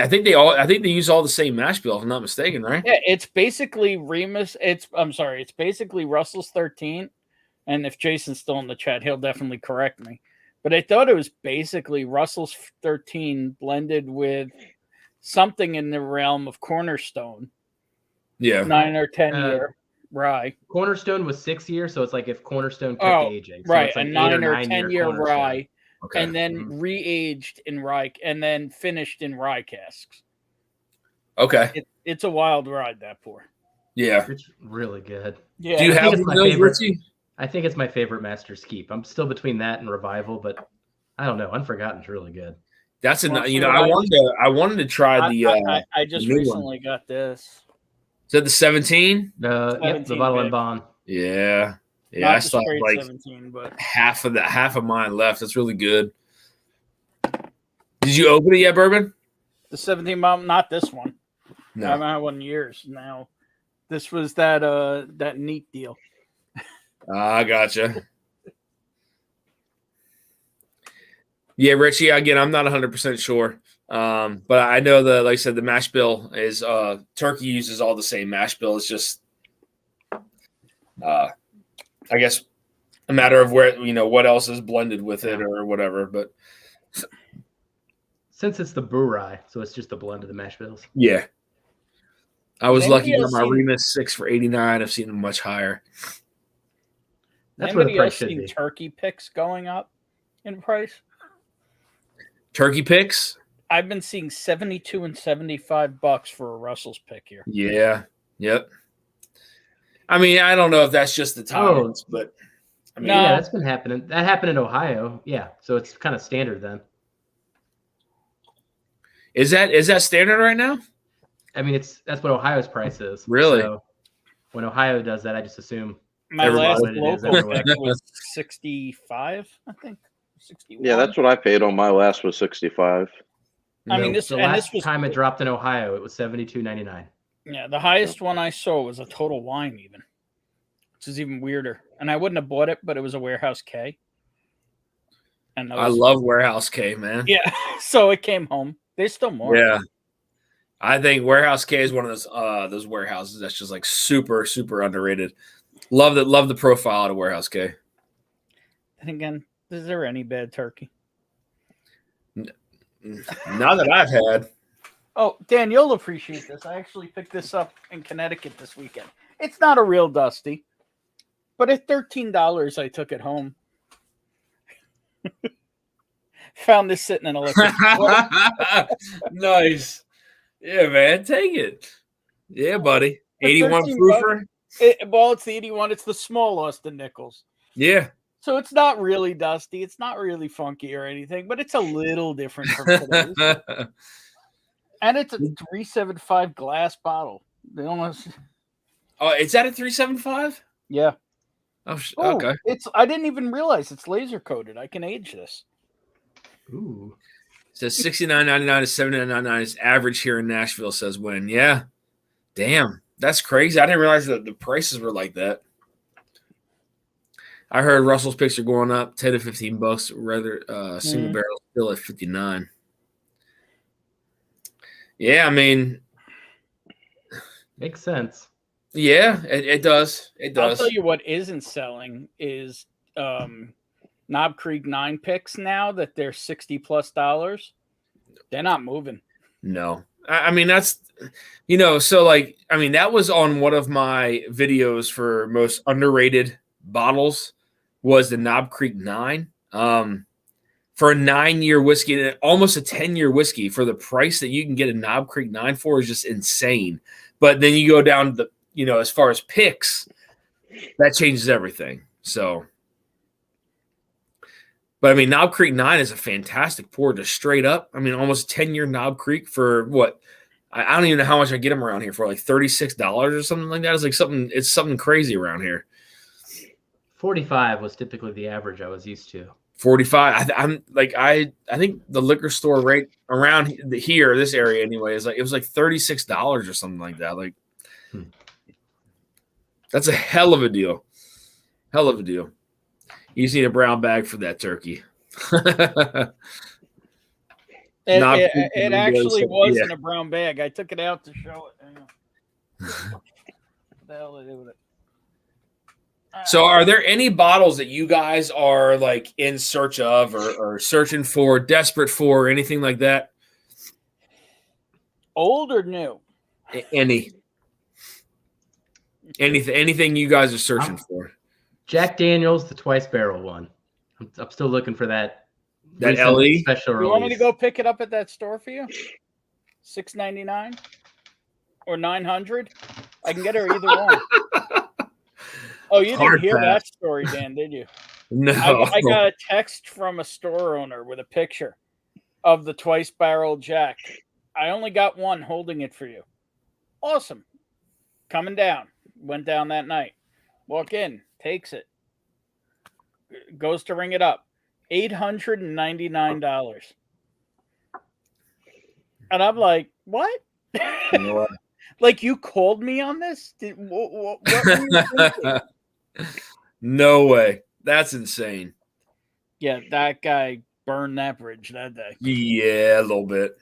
[SPEAKER 1] I think they use all the same mash bill, if I'm not mistaken, right?
[SPEAKER 3] Yeah, it's basically Remus. It's basically Russell's 13. And if Jason's still in the chat, he'll definitely correct me. But I thought it was basically Russell's 13 blended with something in the realm of Cornerstone.
[SPEAKER 1] Yeah.
[SPEAKER 3] 9 or 10 year rye.
[SPEAKER 2] Cornerstone was 6 years, so it's like if Cornerstone kept aging. So
[SPEAKER 3] right,
[SPEAKER 2] it's like
[SPEAKER 3] a 9 or
[SPEAKER 2] 10
[SPEAKER 3] 10 year rye.
[SPEAKER 1] Okay.
[SPEAKER 3] And then re-aged in rye, and then finished in rye casks.
[SPEAKER 1] Okay.
[SPEAKER 3] It's a wild ride, that pour.
[SPEAKER 1] Yeah.
[SPEAKER 2] It's really good.
[SPEAKER 3] Yeah.
[SPEAKER 1] Do you have
[SPEAKER 2] my
[SPEAKER 1] those,
[SPEAKER 2] favorite?
[SPEAKER 1] Richie?
[SPEAKER 2] I think it's my favorite Master's Keep. I'm still between that and Revival, but I don't know. Unforgotten's really good.
[SPEAKER 1] That's I wanted to try the.
[SPEAKER 3] I just recently got this.
[SPEAKER 1] Is that the 17?
[SPEAKER 2] Yep, the bottle and bond.
[SPEAKER 1] Yeah. Yeah,
[SPEAKER 3] Not
[SPEAKER 1] I still have like
[SPEAKER 3] 17, but
[SPEAKER 1] half of mine left. That's really good. Did you open it yet, Bourbon?
[SPEAKER 3] the 17 bomb, not this one.
[SPEAKER 1] No.
[SPEAKER 3] I haven't had one in years now. This was that neat deal.
[SPEAKER 1] I gotcha. Yeah, Richie, again, I'm not 100% sure. But I know like I said, the mash bill is turkey uses all the same mash bill. It's just I guess a matter of where what else is blended with it or whatever. But
[SPEAKER 2] since it's the brew rye, so it's just a blend of the mash bills.
[SPEAKER 1] Yeah. I was lucky to get my
[SPEAKER 3] seen-
[SPEAKER 1] Remus 6 for $89. I've seen them much higher.
[SPEAKER 2] That's where the
[SPEAKER 3] Anybody
[SPEAKER 2] price
[SPEAKER 3] else
[SPEAKER 2] should
[SPEAKER 3] seen
[SPEAKER 2] be.
[SPEAKER 3] turkey picks going up in price?
[SPEAKER 1] Turkey picks?
[SPEAKER 3] I've been seeing $72 and $75 for a Russell's pick here.
[SPEAKER 1] Yeah. Yep. I mean, I don't know if that's just the tolerance, but I mean,
[SPEAKER 3] No.
[SPEAKER 2] Yeah, that's been happening. That happened in Ohio. Yeah, so it's kind of standard then.
[SPEAKER 1] is that standard right now?
[SPEAKER 2] I mean, that's what Ohio's price is.
[SPEAKER 1] Really?
[SPEAKER 2] So when Ohio does that, I just assume
[SPEAKER 3] My
[SPEAKER 1] Everybody-
[SPEAKER 3] last
[SPEAKER 2] What it is
[SPEAKER 3] local
[SPEAKER 2] everywhere.
[SPEAKER 3] pick was 65, I think. 61.
[SPEAKER 4] Yeah, that's what I paid on my last was 65.
[SPEAKER 3] I mean,
[SPEAKER 2] the last time it dropped in Ohio, it was $72.99.
[SPEAKER 3] Yeah, the highest one I saw was a Total Wine, even, which is even weirder. And I wouldn't have bought it, but it was a Warehouse K. And
[SPEAKER 1] I love Warehouse K, man.
[SPEAKER 3] Yeah, so it came home. There's still more.
[SPEAKER 1] Yeah. I think Warehouse K is one of those warehouses that's just like super, super underrated. Love the profile of Warehouse K.
[SPEAKER 3] And again, is there any bad turkey?
[SPEAKER 1] Now that I've had.
[SPEAKER 3] Oh, Dan, you'll appreciate this. I actually picked this up in Connecticut this weekend. It's not a real Dusty, but at $13, I took it home. Found this sitting in a liquor store.
[SPEAKER 1] Nice. Yeah, man. Take it. Yeah, buddy.
[SPEAKER 3] For
[SPEAKER 1] 81
[SPEAKER 3] $13
[SPEAKER 1] proofer.
[SPEAKER 3] Well, it's the 81. It's the small Austin Nichols.
[SPEAKER 1] Yeah.
[SPEAKER 3] So it's not really dusty. It's not really funky or anything, but it's a little different from today's. And it's a 375 glass bottle. They almost.
[SPEAKER 1] Oh, is that a 375?
[SPEAKER 3] Yeah.
[SPEAKER 1] Oh, okay.
[SPEAKER 3] I didn't even realize it's laser coated. I can age this.
[SPEAKER 2] Ooh.
[SPEAKER 1] It says $69.99 to $79.99 is average here in Nashville, says Win. Yeah. Damn. That's crazy. I didn't realize that the prices were like that. I heard Russell's picks are going up 10 to 15 bucks, rather single barrel still at 59. Yeah, I mean,
[SPEAKER 2] Makes sense.
[SPEAKER 1] yeah, it does. It does.
[SPEAKER 3] I'll tell you what isn't selling is Knob Creek 9 picks now that they're $60+. They're not moving.
[SPEAKER 1] No. I mean, that's, so like, I mean, that was on one of my videos for most underrated bottles was the Knob Creek 9. For a 9-year whiskey, and almost a 10-year whiskey, for the price that you can get a Knob Creek 9 for is just insane. But then you go down the, as far as picks, that changes everything. So, but I mean, Knob Creek 9 is a fantastic pour, just straight up. I mean, almost 10-year Knob Creek for what? I don't even know how much I get them around here for, like $36 or something like that. It's something crazy around here.
[SPEAKER 2] 45 was typically the average I was used to.
[SPEAKER 1] 45. I think the liquor store rate around here, this area anyway, is like it was like $36 or something like that. Like, that's a hell of a deal. Hell of a deal. You just need a brown bag for that turkey.
[SPEAKER 3] It actually was in a brown bag. I took it out to show it. What the hell did I do with it?
[SPEAKER 1] So are there any bottles that you guys are like in search of or searching for, desperate for, or anything like that?
[SPEAKER 3] Old or new?
[SPEAKER 1] Anything you guys are searching for?
[SPEAKER 2] Jack Daniels, the twice barrel one. I'm still looking for that.
[SPEAKER 1] That LE
[SPEAKER 2] special release.
[SPEAKER 3] You want me to go pick it up at that store for you? $6.99 or $900? I can get her either one. Oh, you didn't hear that story, Dan, did you?
[SPEAKER 1] No.
[SPEAKER 3] I got a text from a store owner with a picture of the twice barrel Jack. I only got one, holding it for you. Awesome. Coming down. Went down that night. Walk in, takes it. Goes to ring it up. $899. And I'm like, what? Like, you called me on this? What were you thinking?
[SPEAKER 1] No way. That's insane.
[SPEAKER 3] Yeah, that guy burned that bridge that day.
[SPEAKER 1] Yeah, a little bit.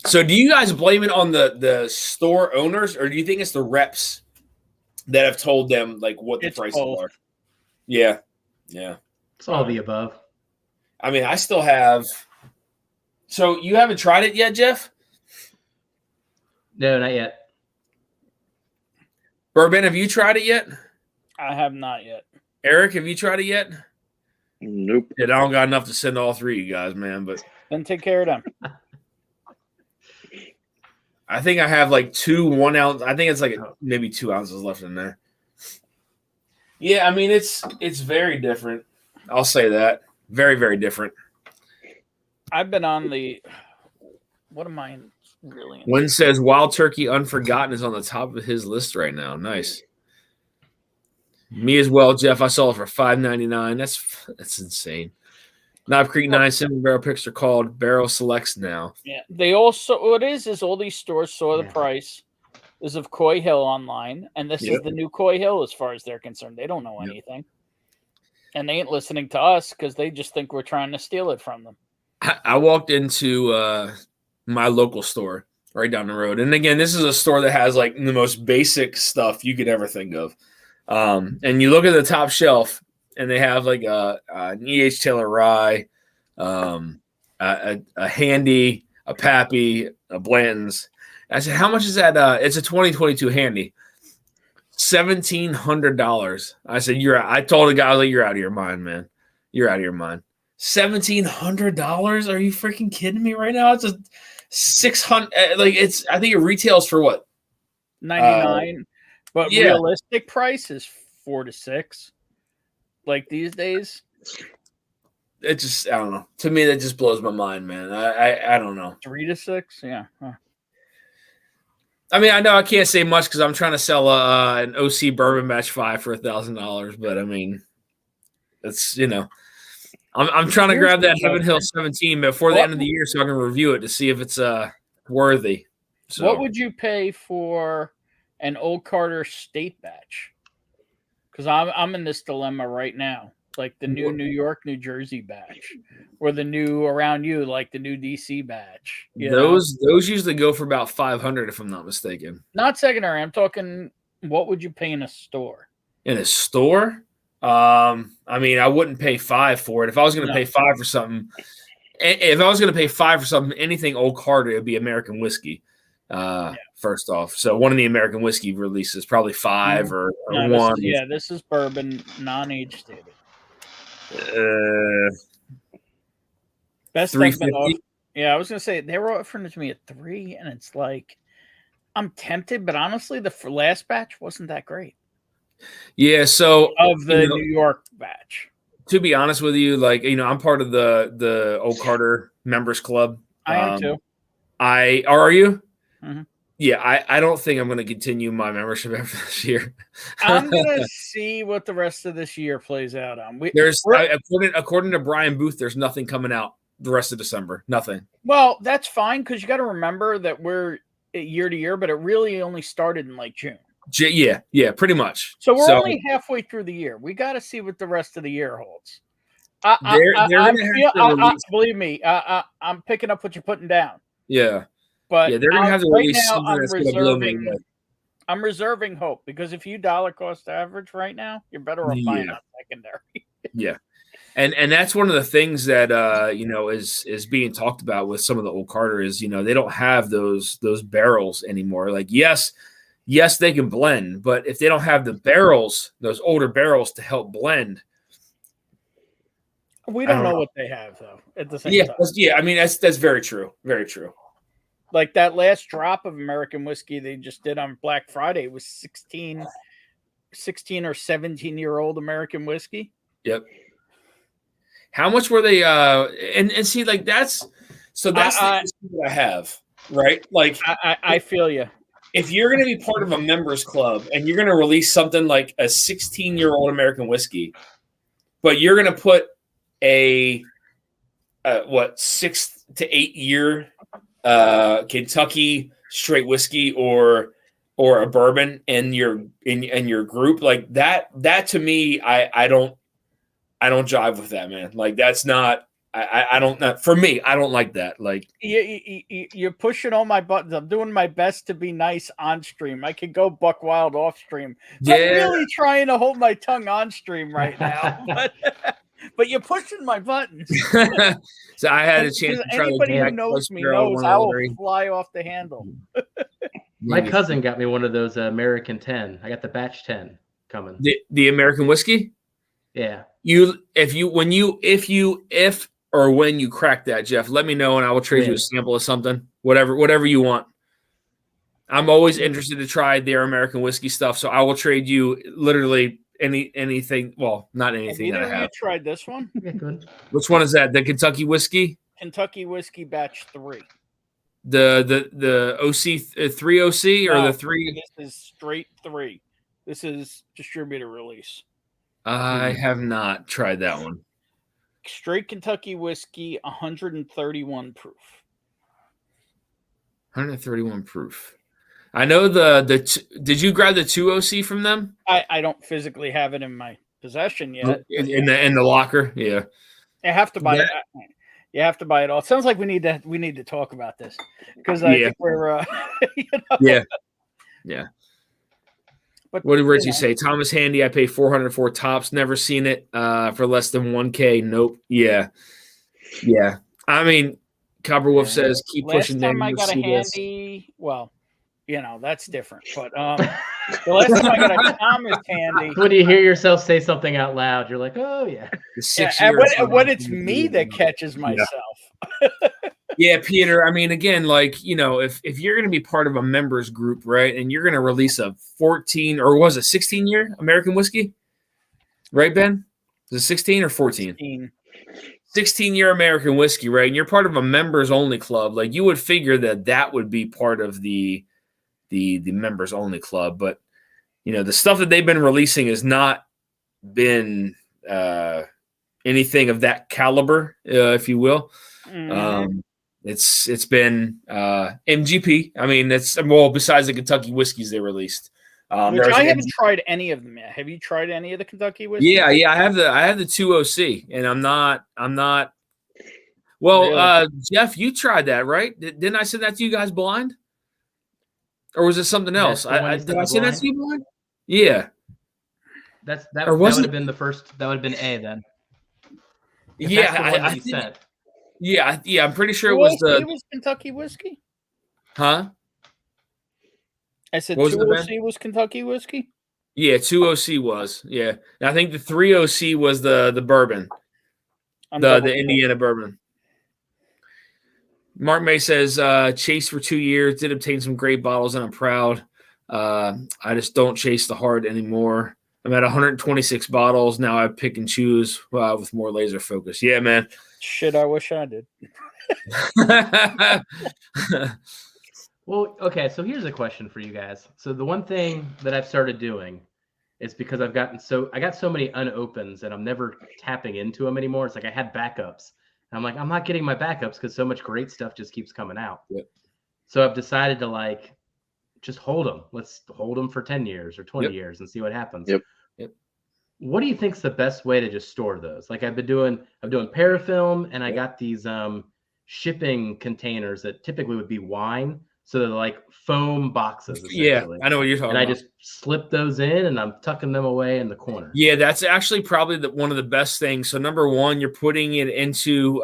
[SPEAKER 1] So do you guys blame it on the store owners, or do you think it's the reps that have told them like what the prices are? Yeah. Yeah.
[SPEAKER 2] It's all the above.
[SPEAKER 1] I mean, I still have. So you haven't tried it yet, Jeff?
[SPEAKER 2] No, not yet.
[SPEAKER 1] Bourbon, have you tried it yet?
[SPEAKER 3] I have not yet.
[SPEAKER 1] Eric, have you tried it yet?
[SPEAKER 4] Nope.
[SPEAKER 1] Yeah, I don't got enough to send all three of you guys, man. But
[SPEAKER 3] then take care of them.
[SPEAKER 1] I think I have like 2 1 ounce. I think it's like maybe 2 ounces left in there. Yeah, I mean it's very different. I'll say that. Very, very different.
[SPEAKER 3] I've been on the. What am I really?
[SPEAKER 1] Wynn says Wild Turkey Unforgotten is on the top of his list right now. Nice. Me as well, Jeff. I saw it for $5.99. That's insane. Knob Creek 9 single barrel picks are called Barrel Selects now.
[SPEAKER 3] Yeah, they also what it is all these stores saw the price is of Coy Hill online, and this is the new Coy Hill as far as they're concerned. They don't know anything, and they ain't listening to us because they just think we're trying to steal it from them.
[SPEAKER 1] I walked into my local store right down the road, and again, this is a store that has like the most basic stuff you could ever think of. And you look at the top shelf, and they have like an E.H. Taylor Rye, a Handy, a Pappy, a Blanton's. I said, how much is that? It's a 2022 Handy. $1,700. I said, I told the guy, I was like, you're out of your mind, man. You're out of your mind. $1,700? Are you freaking kidding me right now? It's a 600. I think it retails for what?
[SPEAKER 3] 99. But realistic price is 4 to 6. like these days.
[SPEAKER 1] It just, I don't know. To me, that just blows my mind, man. I don't know.
[SPEAKER 3] 3 to 6, yeah. Huh.
[SPEAKER 1] I mean, I know I can't say much because I'm trying to sell an OC bourbon batch 5 for $1,000, but I mean, it's, you know, I'm trying to grab that Heaven Hill 17 before the end of the year so I can review it to see if it's worthy. So,
[SPEAKER 3] what would you pay for an Old Carter State batch? Because I'm in this dilemma right now, like the new New York, New Jersey batch, or the new around you, like the new DC batch.
[SPEAKER 1] Those usually go for about $500 if I'm not mistaken.
[SPEAKER 3] Not secondary. I'm talking. What would you pay in a store?
[SPEAKER 1] In a store? I mean, I wouldn't pay $5 for it. If I was going to pay $5 for something, anything Old Carter, it would be American whiskey. First off, so one of the American whiskey releases, probably $5 or $1.
[SPEAKER 3] This is bourbon, non-age stated. Best $350. Yeah, I was gonna say they were offering it to me at $3, and it's like I'm tempted, but honestly, the last batch wasn't that great.
[SPEAKER 1] Yeah, so
[SPEAKER 3] of the New York batch.
[SPEAKER 1] To be honest with you, like, you know, I'm part of the Old Carter Members Club.
[SPEAKER 3] I am too.
[SPEAKER 1] Are you?
[SPEAKER 3] Mm-hmm.
[SPEAKER 1] Yeah, I don't think I'm going to continue my membership after this year.
[SPEAKER 3] I'm going to see what the rest of this year plays out on.
[SPEAKER 1] According to Brian Booth, there's nothing coming out the rest of December. Nothing.
[SPEAKER 3] Well, that's fine because you got to remember that we're year to year, but it really only started in like June.
[SPEAKER 1] Yeah, pretty much.
[SPEAKER 3] So we're only halfway through the year. We got to see what the rest of the year holds. Believe me, I'm picking up what you're putting down.
[SPEAKER 1] Yeah.
[SPEAKER 3] But
[SPEAKER 1] they're going to have to release something that's going to blow me away.
[SPEAKER 3] I'm reserving hope because if you dollar cost average right now, you're better off buying a secondary.
[SPEAKER 1] Yeah. And that's one of the things that is being talked about with some of the Old Carter is, they don't have those barrels anymore. Like, yes, they can blend, but if they don't have the barrels, those older barrels to help blend,
[SPEAKER 3] we don't know what they have though. At the same time,
[SPEAKER 1] I mean that's very true, very true.
[SPEAKER 3] Like that last drop of American whiskey they just did on Black Friday was 16 or 17-year-old American whiskey.
[SPEAKER 1] Yep. How much were they? And see, like that's the issue that I have, right? Like
[SPEAKER 3] I feel you.
[SPEAKER 1] If you're going to be part of a members club and you're going to release something like a 16-year-old American whiskey, but you're going to put a 6 to 8 year Kentucky straight whiskey or a bourbon in your group, like that to me, I don't jive with that, man. Like that's not. I don't. For me, I don't like that. Like
[SPEAKER 3] you're pushing all my buttons. I'm doing my best to be nice on stream. I could go buck wild off stream. Yeah. I'm really trying to hold my tongue on stream right now, but you're pushing my buttons.
[SPEAKER 1] So I had a chance.
[SPEAKER 3] Anybody who knows me knows I will fly off the handle.
[SPEAKER 2] My cousin got me one of those American 10. I got the batch 10 coming.
[SPEAKER 1] The American whiskey.
[SPEAKER 2] Yeah.
[SPEAKER 1] When you crack that, Jeff, let me know and I will trade you a sample of something, whatever you want. I'm always interested to try their American whiskey stuff, so I will trade you literally anything. Well, not anything that I have.
[SPEAKER 3] You tried this one?
[SPEAKER 2] Yeah, good.
[SPEAKER 1] Which one is that? The Kentucky whiskey?
[SPEAKER 3] Kentucky whiskey batch 3.
[SPEAKER 1] The OC 3 OC or the 3?
[SPEAKER 3] This is straight 3. This is distributor release.
[SPEAKER 1] I have not tried that one.
[SPEAKER 3] Straight Kentucky whiskey, 131 proof.
[SPEAKER 1] 131 proof. I know did you grab the 2 OC from them?
[SPEAKER 3] I don't physically have it in my possession yet.
[SPEAKER 1] In the locker, yeah.
[SPEAKER 3] I have to buy it. You have to buy it all. It sounds like we need to talk about this because I think we're
[SPEAKER 1] Yeah. But what did Richie say? Thomas Handy, I pay $400 for tops. Never seen it for less than $1K. Nope. Yeah. I mean, Copper Wolf says keep pushing.
[SPEAKER 3] Last time I got a Handy, well, that's different. But the last time I got a Thomas Handy,
[SPEAKER 2] when you hear yourself say something out loud, you're like, oh yeah.
[SPEAKER 3] When it's me that catches myself.
[SPEAKER 1] Yeah, Peter. I mean, again, like, if you're going to be part of a members group, right, and you're going to release a 14 or was it 16-year American whiskey, right, Ben? Is it 16 or 14?
[SPEAKER 3] 16.
[SPEAKER 1] 16-year American whiskey, right? And you're part of a members only club. Like you would figure that would be part of the members only club, but the stuff that they've been releasing has not been anything of that caliber, if you will. It's been MGP. I mean, besides the Kentucky whiskeys they released.
[SPEAKER 3] Which I haven't tried any of them yet. Have you tried any of the Kentucky whiskeys?
[SPEAKER 1] Yeah. I have the 2OC, and I'm not. Well,
[SPEAKER 3] Really?
[SPEAKER 1] Jeff, you tried that, right? Didn't I send that to you guys blind? Or was it something else? Did I send that to you blind? Yeah.
[SPEAKER 2] That would have been the first. That would have been A then.
[SPEAKER 1] Yeah, I think. Yeah, I'm pretty sure it was the.
[SPEAKER 3] Was Kentucky whiskey?
[SPEAKER 1] Huh?
[SPEAKER 3] I said 2OC was Kentucky whiskey.
[SPEAKER 1] Yeah, 2OC was. Yeah, and I think the 3OC was the bourbon, the Indiana bourbon. Mark May says, chase for 2 years, did obtain some great bottles, and I'm proud. I just don't chase the heart anymore. I'm at 126 bottles. Now I pick and choose with more laser focus. Yeah, man.
[SPEAKER 3] Shit, I wish I did.
[SPEAKER 2] Well, okay, so here's a question for you guys. So the one thing that I've started doing is because I got so many unopens and I'm never tapping into them anymore. It's like I had backups. And I'm like, I'm not getting my backups because so much great stuff just keeps coming out.
[SPEAKER 1] Yep.
[SPEAKER 2] So I've decided to just hold them. Let's hold them for 10 years or 20 years and see what happens.
[SPEAKER 4] Yep.
[SPEAKER 2] What do you think's the best way to just store those? Like I'm doing parafilm, and I got these shipping containers that typically would be wine. So they're like foam boxes.
[SPEAKER 1] Yeah, I know what you're talking about.
[SPEAKER 2] And I just slip those in, and I'm tucking them away in the corner.
[SPEAKER 1] Yeah, that's actually probably one of the best things. So number one, you're putting it into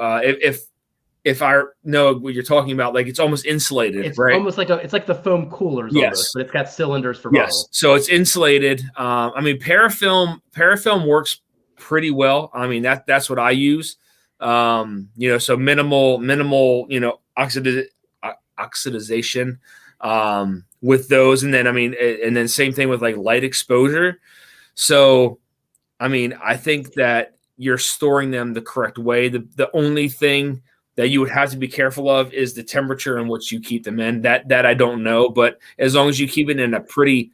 [SPEAKER 1] if I know what you're talking about, like it's almost insulated,
[SPEAKER 2] it's
[SPEAKER 1] right?
[SPEAKER 2] Almost like it's like the foam coolers, almost, but it's got cylinders for bottles.
[SPEAKER 1] So it's insulated. I mean, parafilm works pretty well. I mean, that's what I use. So minimal, oxidization with those, and then same thing with like light exposure. So, I mean, I think that you're storing them the correct way. The only thing that you would have to be careful of is the temperature in which you keep them in. That I don't know, but as long as you keep it in a pretty,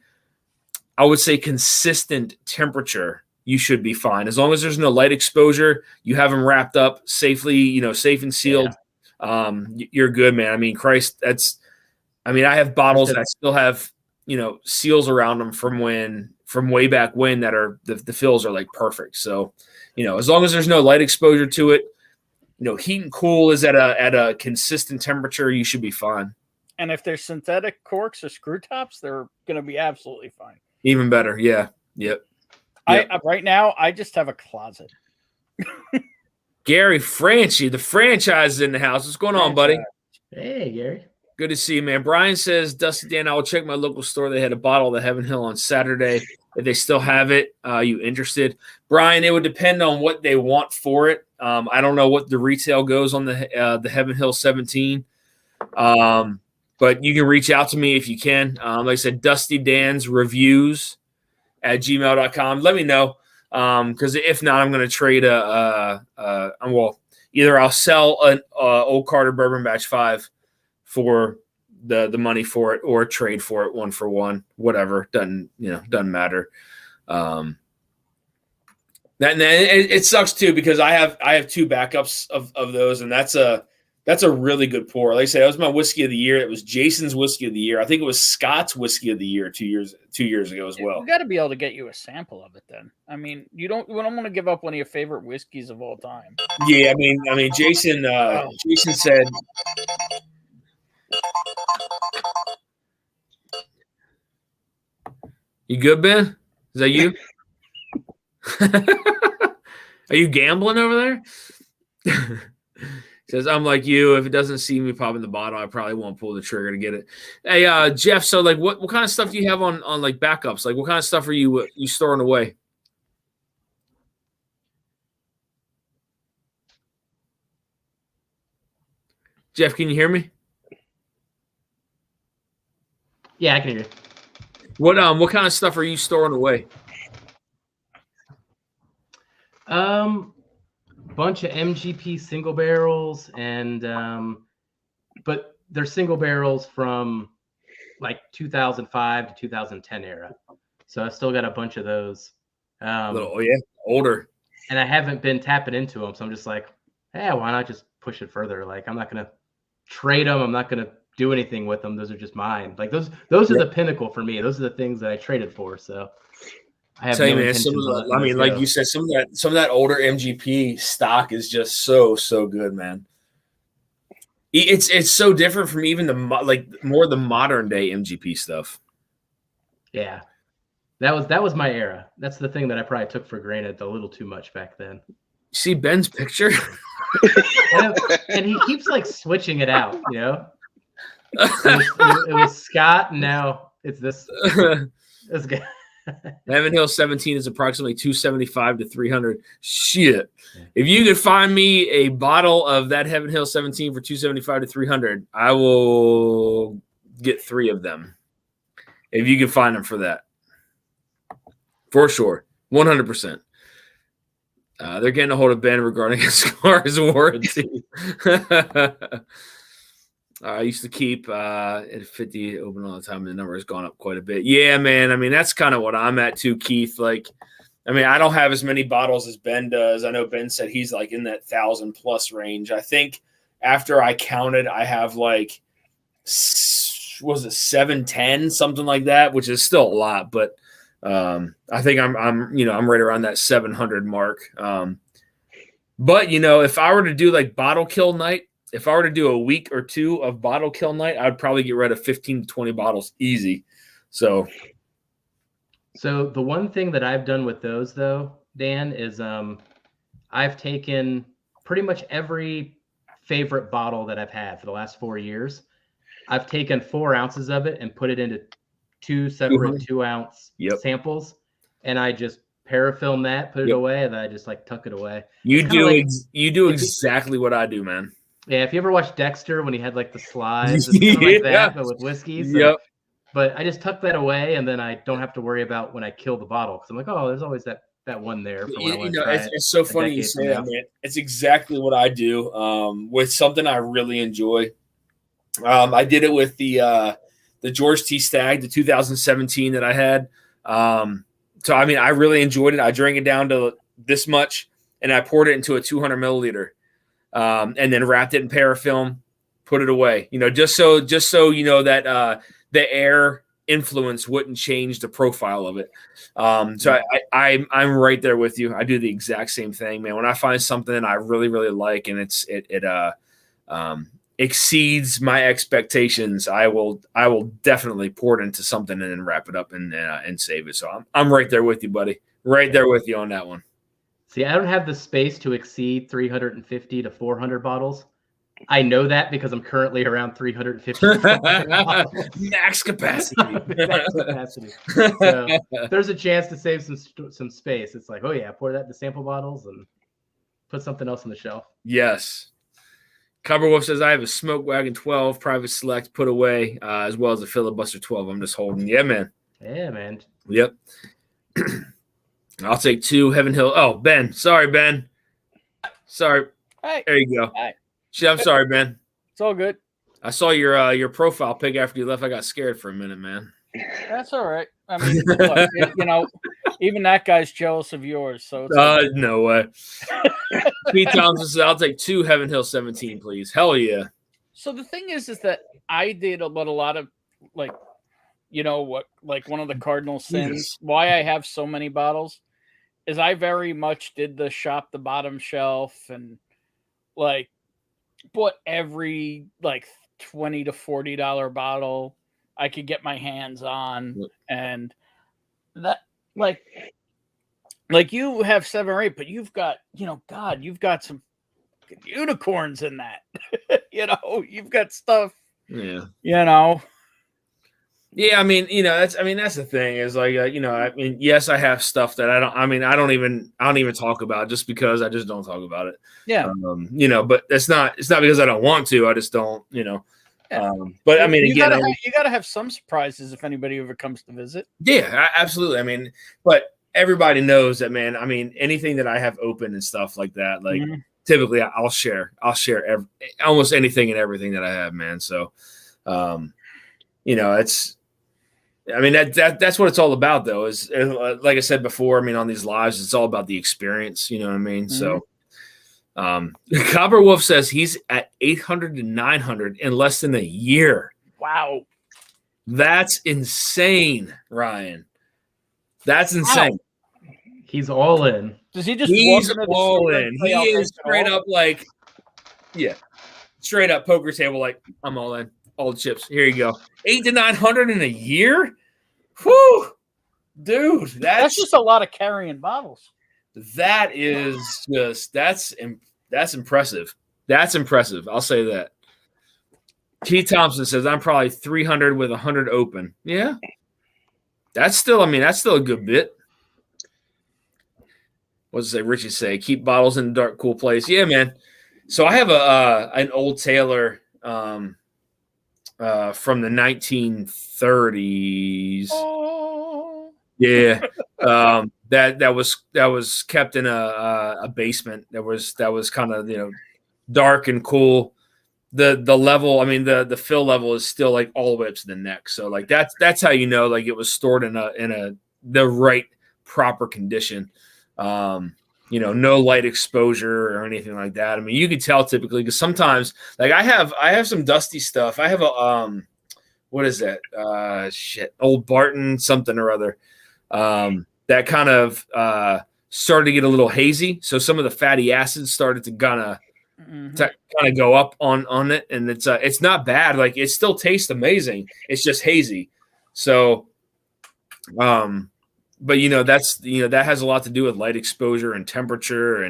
[SPEAKER 1] I would say, consistent temperature, you should be fine. As long as there's no light exposure, you have them wrapped up safely, safe and sealed. Yeah. You're good, man. I mean, Christ, I have bottles that still have, seals around them from way back when that are the fills are like perfect. So, as long as there's no light exposure to it, heat and cool is at a consistent temperature, you should be fine.
[SPEAKER 3] And if they're synthetic corks or screw tops, they're going to be absolutely fine.
[SPEAKER 1] Even better. Yeah. Yep.
[SPEAKER 3] Right now, I just have a closet.
[SPEAKER 1] Gary Franchi, the franchise is in the house. What's going on, buddy?
[SPEAKER 2] Hey, Gary.
[SPEAKER 1] Good to see you, man. Brian says, Dusty Dan, I will check my local store. They had a bottle of the Heaven Hill on Saturday. If they still have it, you interested? Brian, it would depend on what they want for it. I don't know what the retail goes on the Heaven Hill 17. But you can reach out to me if you can. Like I said, Dusty Dan's reviews at gmail.com. Let me know. Because if not, I'm going to trade either I'll sell an Old Carter Bourbon Batch 5 for the money for it, or trade for it 1 for 1, whatever. Doesn't matter. It sucks too, because I have 2 backups of those, and that's a really good pour. Like I said, that was my whiskey of the year. It was Jason's whiskey of the year. I think it was Scott's whiskey of the year 2 years ago as well.
[SPEAKER 3] We got to be able to get you a sample of it then. I mean, we don't want to give up one of your favorite whiskeys of all time.
[SPEAKER 1] Yeah, I mean, Jason said. You good, Ben? Is that you? Are you gambling over there? Says, I'm like you. If it doesn't see me popping the bottle, I probably won't pull the trigger to get it. Hey, Jeff, so like what kind of stuff do you have on like backups? Like what kind of stuff are you storing away? Jeff, can you hear me?
[SPEAKER 2] Yeah, I can hear you.
[SPEAKER 1] What kind of stuff are you storing away?
[SPEAKER 2] Bunch of MGP single barrels, and but they're single barrels from like 2005 to 2010 era. So I still got a bunch of those.
[SPEAKER 1] Older.
[SPEAKER 2] And I haven't been tapping into them, so I'm just like, hey, why not just push it further? Like, I'm not gonna trade them. I'm not gonna do anything with them. Those are just mine. Like those are the pinnacle for me. Those are the things that I traded for. So I have no intentions on letting those
[SPEAKER 1] like
[SPEAKER 2] go.
[SPEAKER 1] you said, some of that older MGP stock is just so good, man. It's so different from even more the modern day MGP stuff.
[SPEAKER 2] Yeah, that was my era. That's the thing that I probably took for granted a little too much back then.
[SPEAKER 1] See Ben's picture,
[SPEAKER 2] and he keeps like switching it out. You know, it was Scott, and now it's this guy.
[SPEAKER 1] Heaven Hill 17 is approximately 275 to 300. Shit. If you could find me a bottle of that Heaven Hill 17 for 275 to 300, I will get 3 of them. If you can find them for that. For sure. 100%. They're getting a hold of Ben regarding his car's warranty. I used to keep at 50 open all the time, and the number has gone up quite a bit. Yeah, man. I mean, that's kind of what I'm at too, Keith. Like, I mean, I don't have as many bottles as Ben does. I know Ben said he's like in that 1,000+ range. I think after I counted, I have like, was it 710, something like that, which is still a lot, but I think I'm right around that 700 mark. But if I were to do like bottle kill night, if I were to do a week or 2 of bottle kill night, I'd probably get rid of 15 to 20 bottles easy. So
[SPEAKER 2] the one thing that I've done with those though, Dan, is I've taken pretty much every favorite bottle that I've had for the last 4 years. I've taken 4 ounces of it and put it into 2 separate 2-ounce samples, and I just parafilm that, put it away, and then I just like tuck it away.
[SPEAKER 1] You do exactly what I do, man.
[SPEAKER 2] Yeah, if you ever watched Dexter when he had like the slides, it's kind of like that, but with whiskey. So, but I just tuck that away, and then I don't have to worry about when I kill the bottle, because I'm like, oh, there's always that one there. For when
[SPEAKER 1] it's so funny you say that, man. It's exactly what I do with something I really enjoy. I did it with the George T. Stagg, the 2017 that I had. So, I mean, I really enjoyed it. I drank it down to this much, and I poured it into a 200 milliliter. And then wrapped it in parafilm, put it away. Just so that the air influence wouldn't change the profile of it. So I'm right there with you. I do the exact same thing, man. When I find something that I really, really like and it exceeds my expectations, I will definitely pour it into something and then wrap it up and save it. So I'm right there with you, buddy. Right there with you on that one.
[SPEAKER 2] See, I don't have the space to exceed 350 to 400 bottles. I know that because I'm currently around 350 to 400 bottles.
[SPEAKER 1] Max capacity.
[SPEAKER 2] Max capacity. So there's a chance to save some space. It's like, oh yeah, pour that into sample bottles and put something else on the shelf.
[SPEAKER 1] Yes. Coverwolf says, I have a Smoke Wagon 12 Private Select put away, as well as a Filibuster 12. I'm just holding. Yeah, man.
[SPEAKER 2] Yeah, man.
[SPEAKER 1] Yep. I'll take 2 Heaven Hill. Oh, Ben. Sorry, Ben. Sorry.
[SPEAKER 3] Hey.
[SPEAKER 1] There you go.
[SPEAKER 3] Hi.
[SPEAKER 1] Shit, I'm sorry, Ben.
[SPEAKER 3] It's all good.
[SPEAKER 1] I saw your profile pic after you left. I got scared for a minute, man.
[SPEAKER 3] That's all right. I mean, look, even that guy's jealous of yours. So it's
[SPEAKER 1] no way. Pete Thompson says, I'll take 2 Heaven Hill 17, please. Hell yeah.
[SPEAKER 3] So the thing is that I did a lot of like, one of the cardinal sins, why I have so many bottles, is I very much did the shop the bottom shelf and like bought every like $20 to $40 bottle I could get my hands on. And that like you have 7 or 8, but you've got, you've got some unicorns in that. You've got stuff.
[SPEAKER 1] Yeah.
[SPEAKER 3] Yeah,
[SPEAKER 1] I mean, that's the thing is like, yes, I have stuff that I don't even talk about just because I just don't talk about it.
[SPEAKER 3] Yeah.
[SPEAKER 1] But it's not because I don't want to, I just don't, Yeah. But I mean,
[SPEAKER 3] you gotta have some surprises if anybody ever comes to visit.
[SPEAKER 1] Yeah, absolutely. I mean, but everybody knows that, man. I mean, anything that I have open and stuff like that, like typically I'll share almost anything and everything that I have, man. So, it's, I mean, that's what it's all about, though, is like I said before, I mean, on these lives, it's all about the experience. You know what I mean? So, Copper Wolf says he's at 800 to 900 in less than a year.
[SPEAKER 3] Wow.
[SPEAKER 1] That's insane, Ryan. That's insane.
[SPEAKER 3] Wow.
[SPEAKER 2] He's all in.
[SPEAKER 3] Does he just
[SPEAKER 1] He's all in. He is straight up like, straight up poker table, like, I'm all in. All the chips. Here you go. 800 to 900 in a year? Whew. Dude,
[SPEAKER 3] that's just a lot of carrying bottles.
[SPEAKER 1] That is just that's impressive. That's impressive. I'll say that. T. Thompson says I'm probably 300 with 100 open. Yeah. That's still a good bit. What does Richie say? Keep bottles in a dark, cool place. Yeah, man. So I have an old Taylor from the 1930s.
[SPEAKER 3] Oh.
[SPEAKER 1] Yeah. That was kept in a basement that was kind of, dark and cool. The level, I mean, the fill level is still like all the way up to the neck. So like that's how you know, like, it was stored in the right proper condition. No light exposure or anything like that. I mean, you could tell typically, because sometimes, like, I have some dusty stuff. I have a what is that? Old Barton something or other. That kind of started to get a little hazy. So some of the fatty acids started to kind of go up on it, and it's not bad. Like, it still tastes amazing. It's just hazy. So, but that has a lot to do with light exposure and temperature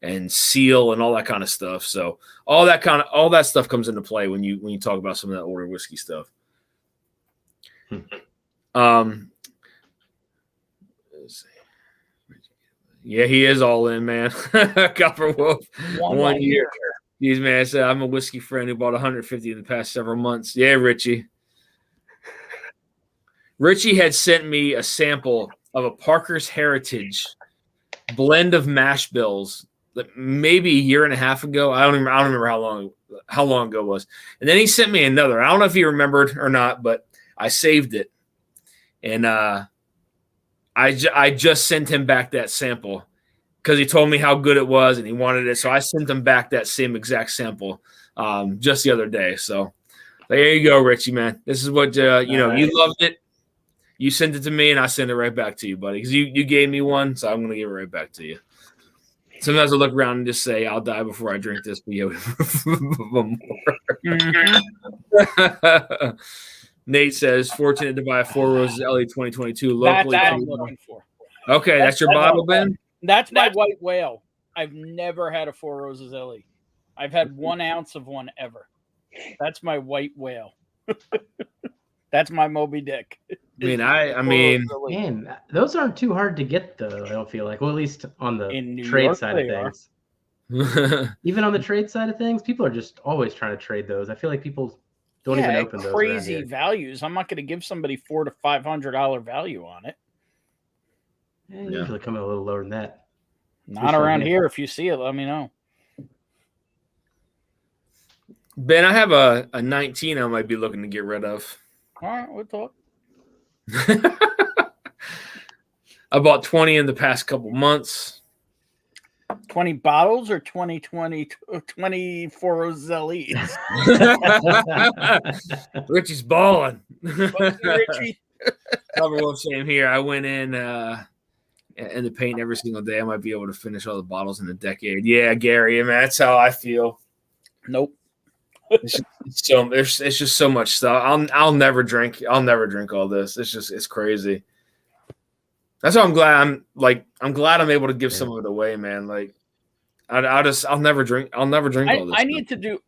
[SPEAKER 1] and seal and all that kind of stuff. So all that stuff comes into play when you talk about some of that older whiskey stuff. Yeah, he is all in, man. Copper Wolf, 1 year. Jeez, man, I said I'm a whiskey friend who bought 150 in the past several months. Yeah, Richie. Richie had sent me a sample of a Parker's Heritage blend of mash bills, maybe a year and a half ago. I don't remember how long ago it was. And then he sent me another. I don't know if he remembered or not, but I saved it, and I just sent him back that sample because he told me how good it was and he wanted it. So I sent him back that same exact sample just the other day. So there you go, Richie, man. This is what you loved it. You sent it to me, and I sent it right back to you, buddy, because you gave me one, so I'm going to give it right back to you. Sometimes I look around and just say, I'll die before I drink this, but Nate says, fortunate to buy a Four Roses LE 2022 locally.
[SPEAKER 3] That's what I'm looking for.
[SPEAKER 1] Okay, that's your bottle, Ben?
[SPEAKER 3] That's my white whale. I've never had a Four Roses LE. I've had 1 ounce of one ever. That's my white whale. That's my Moby Dick.
[SPEAKER 2] I mean, man, those aren't too hard to get, though. I don't feel like, well, at least on the trade side of things. Even on the trade side of things, people are just always trying to trade those. I feel like people don't even open those.
[SPEAKER 3] Crazy values. I'm not going to give somebody $400 to $500 value on it.
[SPEAKER 2] Usually come in a little lower than that.
[SPEAKER 3] Not around here. If you see it, let me know.
[SPEAKER 1] Ben, I have a 19 I might be looking to get rid of.
[SPEAKER 3] All right, we'll talk.
[SPEAKER 1] I bought 20 in the past couple months.
[SPEAKER 3] 20 bottles or 24 LEs?
[SPEAKER 1] Richie's balling.
[SPEAKER 3] Richie.
[SPEAKER 1] Cover Wolf saying here, I went in the paint every single day. I might be able to finish all the bottles in a decade. Yeah, Gary, man, that's how I feel.
[SPEAKER 3] Nope.
[SPEAKER 1] It's just so much stuff. I'll never drink all this. It's crazy. That's why I'm glad I'm able to give some of it away, man. Like I'll never drink all this.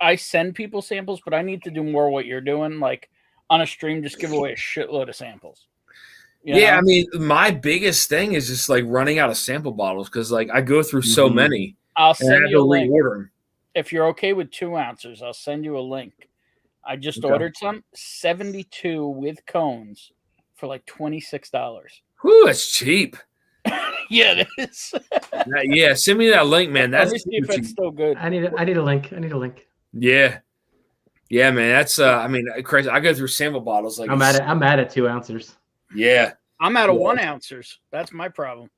[SPEAKER 3] I send people samples, but I need to do more what you're doing. Like on a stream, just give away a shitload of samples. You know?
[SPEAKER 1] I mean, my biggest thing is just like running out of sample bottles because like I go through so many.
[SPEAKER 3] I'll send you a link.
[SPEAKER 1] Reorder them.
[SPEAKER 3] If you're okay with 2 ounces, I'll send you a link. I just ordered some 72 with cones for like $26.
[SPEAKER 1] Whew, that's cheap.
[SPEAKER 3] Yeah, it is.
[SPEAKER 1] Yeah, send me that link, man.
[SPEAKER 3] Let
[SPEAKER 1] That's
[SPEAKER 3] me see if it's still good.
[SPEAKER 2] I need a link. I need a link.
[SPEAKER 1] yeah, man. That's I mean, crazy. I go through sample bottles like
[SPEAKER 2] I'm mad at 2 ounces.
[SPEAKER 1] Yeah.
[SPEAKER 3] I'm out of
[SPEAKER 1] Yeah.
[SPEAKER 3] 1 ounces. That's my problem.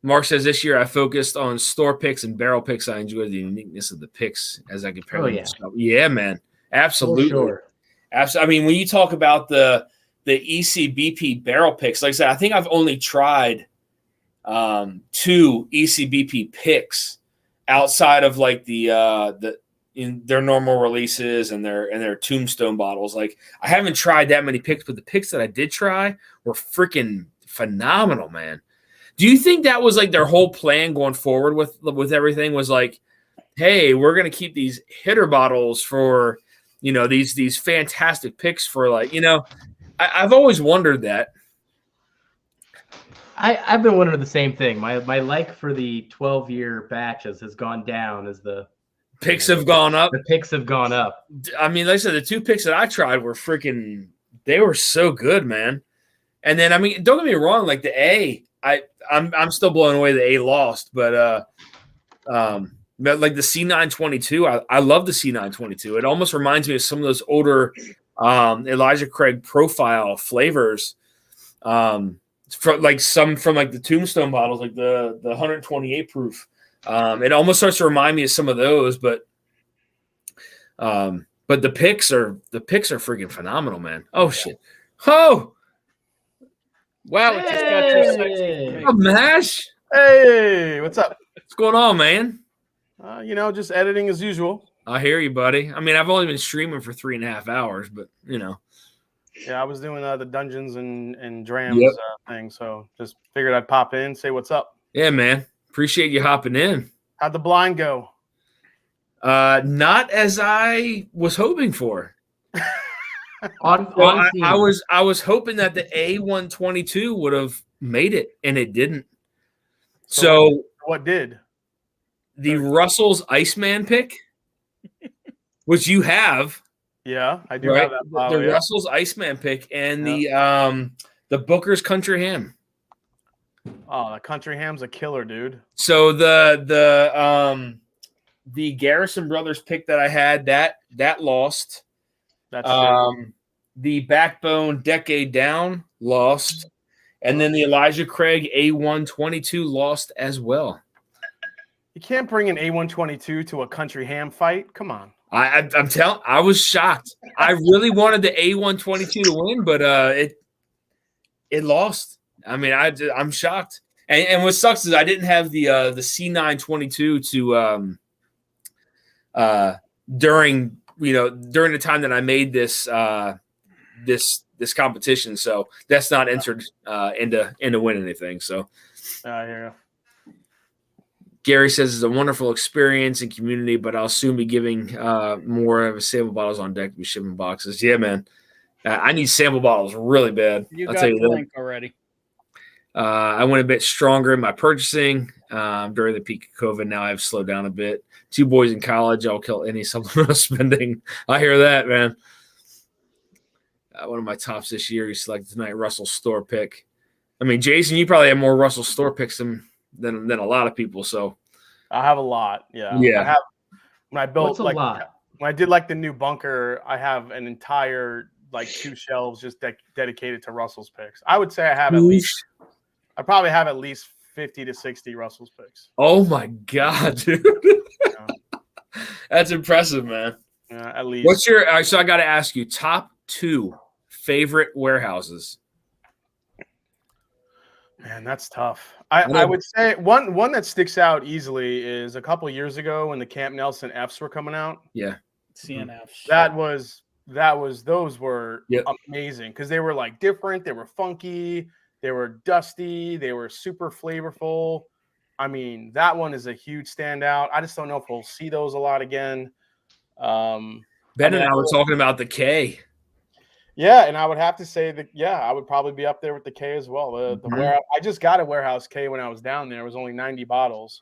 [SPEAKER 1] Mark says this year I focused on store picks and barrel picks. I enjoy the uniqueness of the picks as I compare them. Yeah, man. Absolutely.
[SPEAKER 2] For sure.
[SPEAKER 1] Absolutely. I mean, when you talk about the ECBP barrel picks, like I said, I think I've only tried 2 ECBP picks outside of like the in their normal releases and their tombstone bottles. Like I haven't tried that many picks, but the picks that I did try were freaking phenomenal, man. Do you think that was like their whole plan going forward with everything was like, hey, we're going to keep these hitter bottles for, these fantastic picks for like, I've always wondered that.
[SPEAKER 2] I've been wondering the same thing. My like for the 12-year batches has gone down as the
[SPEAKER 1] picks have gone up.
[SPEAKER 2] The picks have gone up.
[SPEAKER 1] I mean, like I said, the 2 picks that I tried were freaking, they were so good, man. And then, I mean, don't get me wrong, like the A, I'm still blown away the A lost, but like the C922, I love the C922. It almost reminds me of some of those older Elijah Craig profile flavors, from like the Tombstone bottles, like the 128 proof. It almost starts to remind me of some of those, but the picks are freaking phenomenal, man. Oh shit! Oh.
[SPEAKER 3] Wow, it just got too sexy.
[SPEAKER 1] Oh, Mash.
[SPEAKER 5] Hey, what's up?
[SPEAKER 1] What's going on, man?
[SPEAKER 5] Just editing as usual.
[SPEAKER 1] I hear you, buddy. I mean, I've only been streaming for 3.5 hours, but
[SPEAKER 5] Yeah, I was doing the dungeons and drams thing, so just figured I'd pop in, say what's up.
[SPEAKER 1] Yeah, man. Appreciate you hopping in.
[SPEAKER 5] How'd the blind go?
[SPEAKER 1] Not as I was hoping for. I was hoping that the A122 would have made it, and it didn't. So
[SPEAKER 5] what did?
[SPEAKER 1] The Russell's Iceman pick, which you have.
[SPEAKER 5] Yeah, I do have that bottle,
[SPEAKER 1] the Russell's Iceman pick and the Booker's Country Ham.
[SPEAKER 5] Oh, the Country Ham's a killer, dude.
[SPEAKER 1] So the Garrison Brothers pick that I had, that lost.
[SPEAKER 5] That's
[SPEAKER 1] the Backbone Decade Down lost, and then the Elijah Craig A122 lost as well.
[SPEAKER 5] You can't bring an A122 to a Country Ham fight. Come on.
[SPEAKER 1] I'm telling. I was shocked. I really wanted the A122 to win, but it lost. I mean, I'm shocked. And what sucks is I didn't have the C922 to during the time that I made this this competition. So that's not entered into win anything. So
[SPEAKER 5] I hear you.
[SPEAKER 1] Gary says it's a wonderful experience and community, but I'll soon be giving more of sample bottles on deck to be shipping boxes. Yeah, man. I need sample bottles really bad.
[SPEAKER 3] I'll got the link already.
[SPEAKER 1] I went a bit stronger in my purchasing during the peak of COVID. Now I've slowed down a bit. 2 boys in college. I'll kill any supplemental spending. I hear that, man. One of my tops this year, you selected tonight, Russell store pick. I mean, Jason, you probably have more Russell store picks than a lot of people. So
[SPEAKER 5] I have a lot. Yeah.
[SPEAKER 1] Yeah.
[SPEAKER 5] I have, when I built
[SPEAKER 2] What's a lot?
[SPEAKER 5] When I did like the new bunker, I have an entire 2 shelves just dedicated to Russell's picks. I would say I probably have at least 50 to 60 Russell's picks.
[SPEAKER 1] Oh my God, dude. That's impressive, man.
[SPEAKER 5] Yeah, at least.
[SPEAKER 1] What's your so I got to ask you, top 2 favorite warehouses?
[SPEAKER 5] Man, that's tough. I would say one that sticks out easily is a couple years ago when the Camp Nelson Fs were coming out.
[SPEAKER 1] Yeah.
[SPEAKER 3] CNFs.
[SPEAKER 5] Those were amazing because they were different, they were funky, they were dusty, they were super flavorful. I mean, that one is a huge standout. I just don't know if we'll see those a lot again.
[SPEAKER 1] Ben and I were talking about the K.
[SPEAKER 5] Yeah, and I would have to say that, I would probably be up there with the K as well. The warehouse, I just got a warehouse K when I was down there. It was only 90 bottles.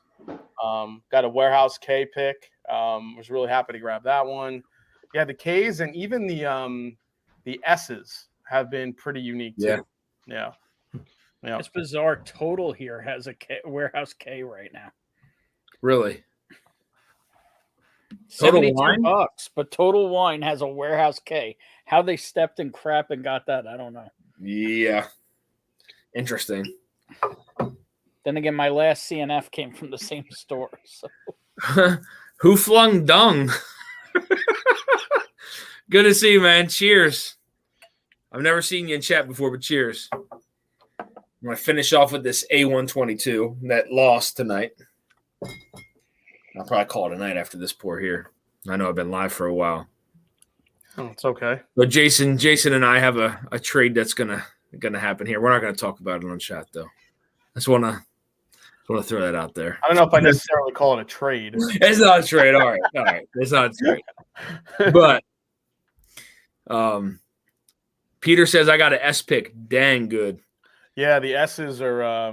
[SPEAKER 5] Got a warehouse K pick. Was really happy to grab that one. Yeah, the Ks and even the S's have been pretty unique too.
[SPEAKER 1] Yeah.
[SPEAKER 5] Yeah.
[SPEAKER 3] It's bizarre. Total here has a warehouse K right now.
[SPEAKER 1] Really? Total Wine?
[SPEAKER 3] $72, but Total Wine has a warehouse K. How they stepped in crap and got that, I don't know.
[SPEAKER 1] Yeah. Interesting.
[SPEAKER 3] Then again, my last CNF came from the same store. So.
[SPEAKER 1] Who flung dung? Good to see you, man. Cheers. I've never seen you in chat before, but cheers. I'm going to finish off with this A122 that lost tonight. I'll probably call it a night after this pour here. I know I've been live for a while.
[SPEAKER 5] Oh, it's okay.
[SPEAKER 1] But Jason and I have a trade that's gonna happen here. We're not gonna talk about it on chat though. I just wanna throw that out there.
[SPEAKER 5] I don't know if I necessarily call it a trade.
[SPEAKER 1] It's not a trade. All right. It's not a trade. But Peter says I got an S pick. Dang good.
[SPEAKER 5] Yeah, the S's are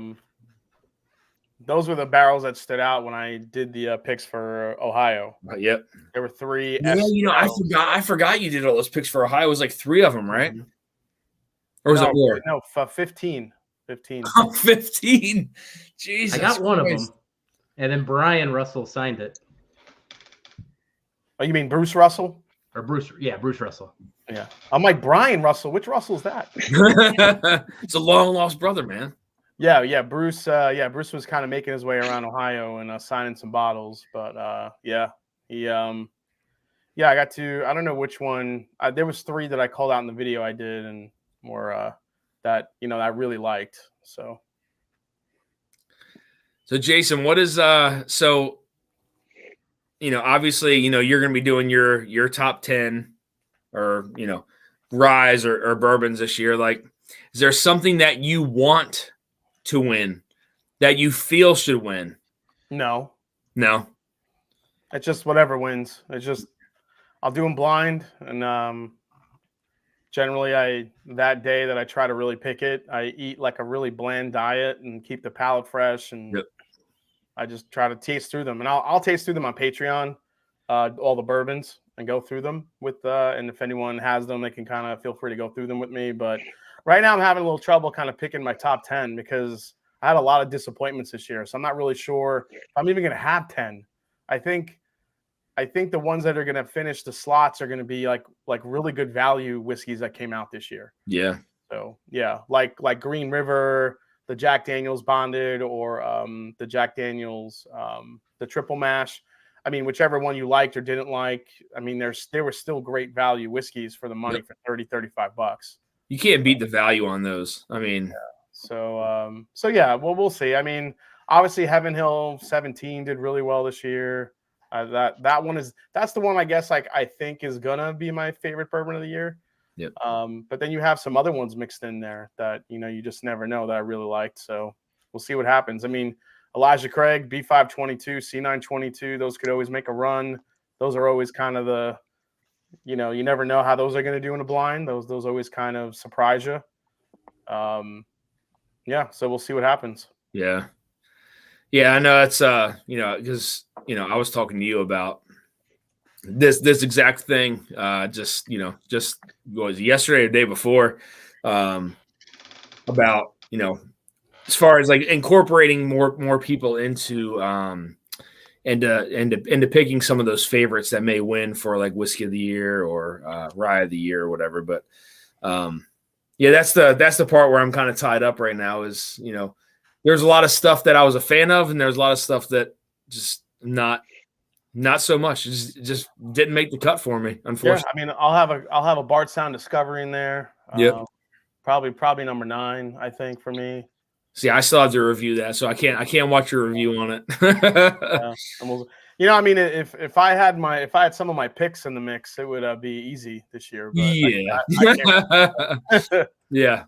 [SPEAKER 5] those were the barrels that stood out when I did the picks for Ohio.
[SPEAKER 1] Yep.
[SPEAKER 5] There were 3
[SPEAKER 1] Yeah,
[SPEAKER 5] S barrels.
[SPEAKER 1] I forgot you did all those picks for Ohio. It was like 3 of them, right? Or was it more?
[SPEAKER 5] No, 15. 15.
[SPEAKER 1] Oh, 15. Jesus.
[SPEAKER 2] I got one of
[SPEAKER 1] Christ.
[SPEAKER 2] them, and then Brian Russell signed it.
[SPEAKER 5] Oh, you mean Bruce Russell?
[SPEAKER 2] Or Bruce? Yeah, Bruce Russell.
[SPEAKER 5] Yeah. I'm like, Brian Russell. Which Russell's that?
[SPEAKER 1] It's a long lost brother, man.
[SPEAKER 5] Yeah. Bruce was kind of making his way around Ohio and signing some bottles. But he I got to, I don't know which one. There was 3 that I called out in the video I did, and more that I really liked. So
[SPEAKER 1] Jason, what is obviously, you're gonna be doing your top 10 or ryes or bourbons this year. Like, is there something that you want to win that you feel should win?
[SPEAKER 5] no.
[SPEAKER 1] It's
[SPEAKER 5] just whatever wins. It's just I'll do them blind, and generally that day that I try to really pick it, I eat like a really bland diet and keep the palate fresh, and
[SPEAKER 1] Yep.
[SPEAKER 5] I just try to taste through them, and I'll taste through them on Patreon, all the bourbons, and go through them with and if anyone has them, they can kind of feel free to go through them with me. But right now I'm having a little trouble kind of picking my top 10 because I had a lot of disappointments this year, so I'm not really sure if I'm even going to have 10. I think the ones that are going to finish the slots are going to be like really good value whiskeys that came out this year.
[SPEAKER 1] Yeah.
[SPEAKER 5] So yeah, like Green River, the Jack Daniel's Bonded, or the Jack Daniel's the Triple Mash. I mean, whichever one you liked or didn't like. I mean, there were still great value whiskeys for the money for $30-$35.
[SPEAKER 1] You can't beat the value on those. I mean,
[SPEAKER 5] yeah. So yeah, well, we'll see. I mean, obviously Heaven Hill 17 did really well this year. That's the one I guess I think is gonna be my favorite bourbon of the year.
[SPEAKER 1] Yep.
[SPEAKER 5] But then you have some other ones mixed in there that you just never know that I really liked. So we'll see what happens. I mean, Elijah Craig, B522, C922, those could always make a run. Those are always kind of the, you never know how those are going to do in a blind. Those always kind of surprise you. Yeah, so we'll see what happens.
[SPEAKER 1] Yeah. Yeah, I know it's because I was talking to you about this exact thing just was yesterday or the day before about as far as like incorporating more people into into picking some of those favorites that may win for like whiskey of the year or rye of the year or whatever. But that's the part where I'm kind of tied up right now is there's a lot of stuff that I was a fan of, and there's a lot of stuff that just not so much. It just didn't make the cut for me, unfortunately.
[SPEAKER 5] Yeah, I mean, I'll have a Bardstown Discovery in there.
[SPEAKER 1] Yep.
[SPEAKER 5] Probably number 9, I think, for me.
[SPEAKER 1] See, I still have to review that, so I can't watch your review on it.
[SPEAKER 5] Yeah. I mean, if I had some of my picks in the mix, it would be easy this year. But
[SPEAKER 1] yeah.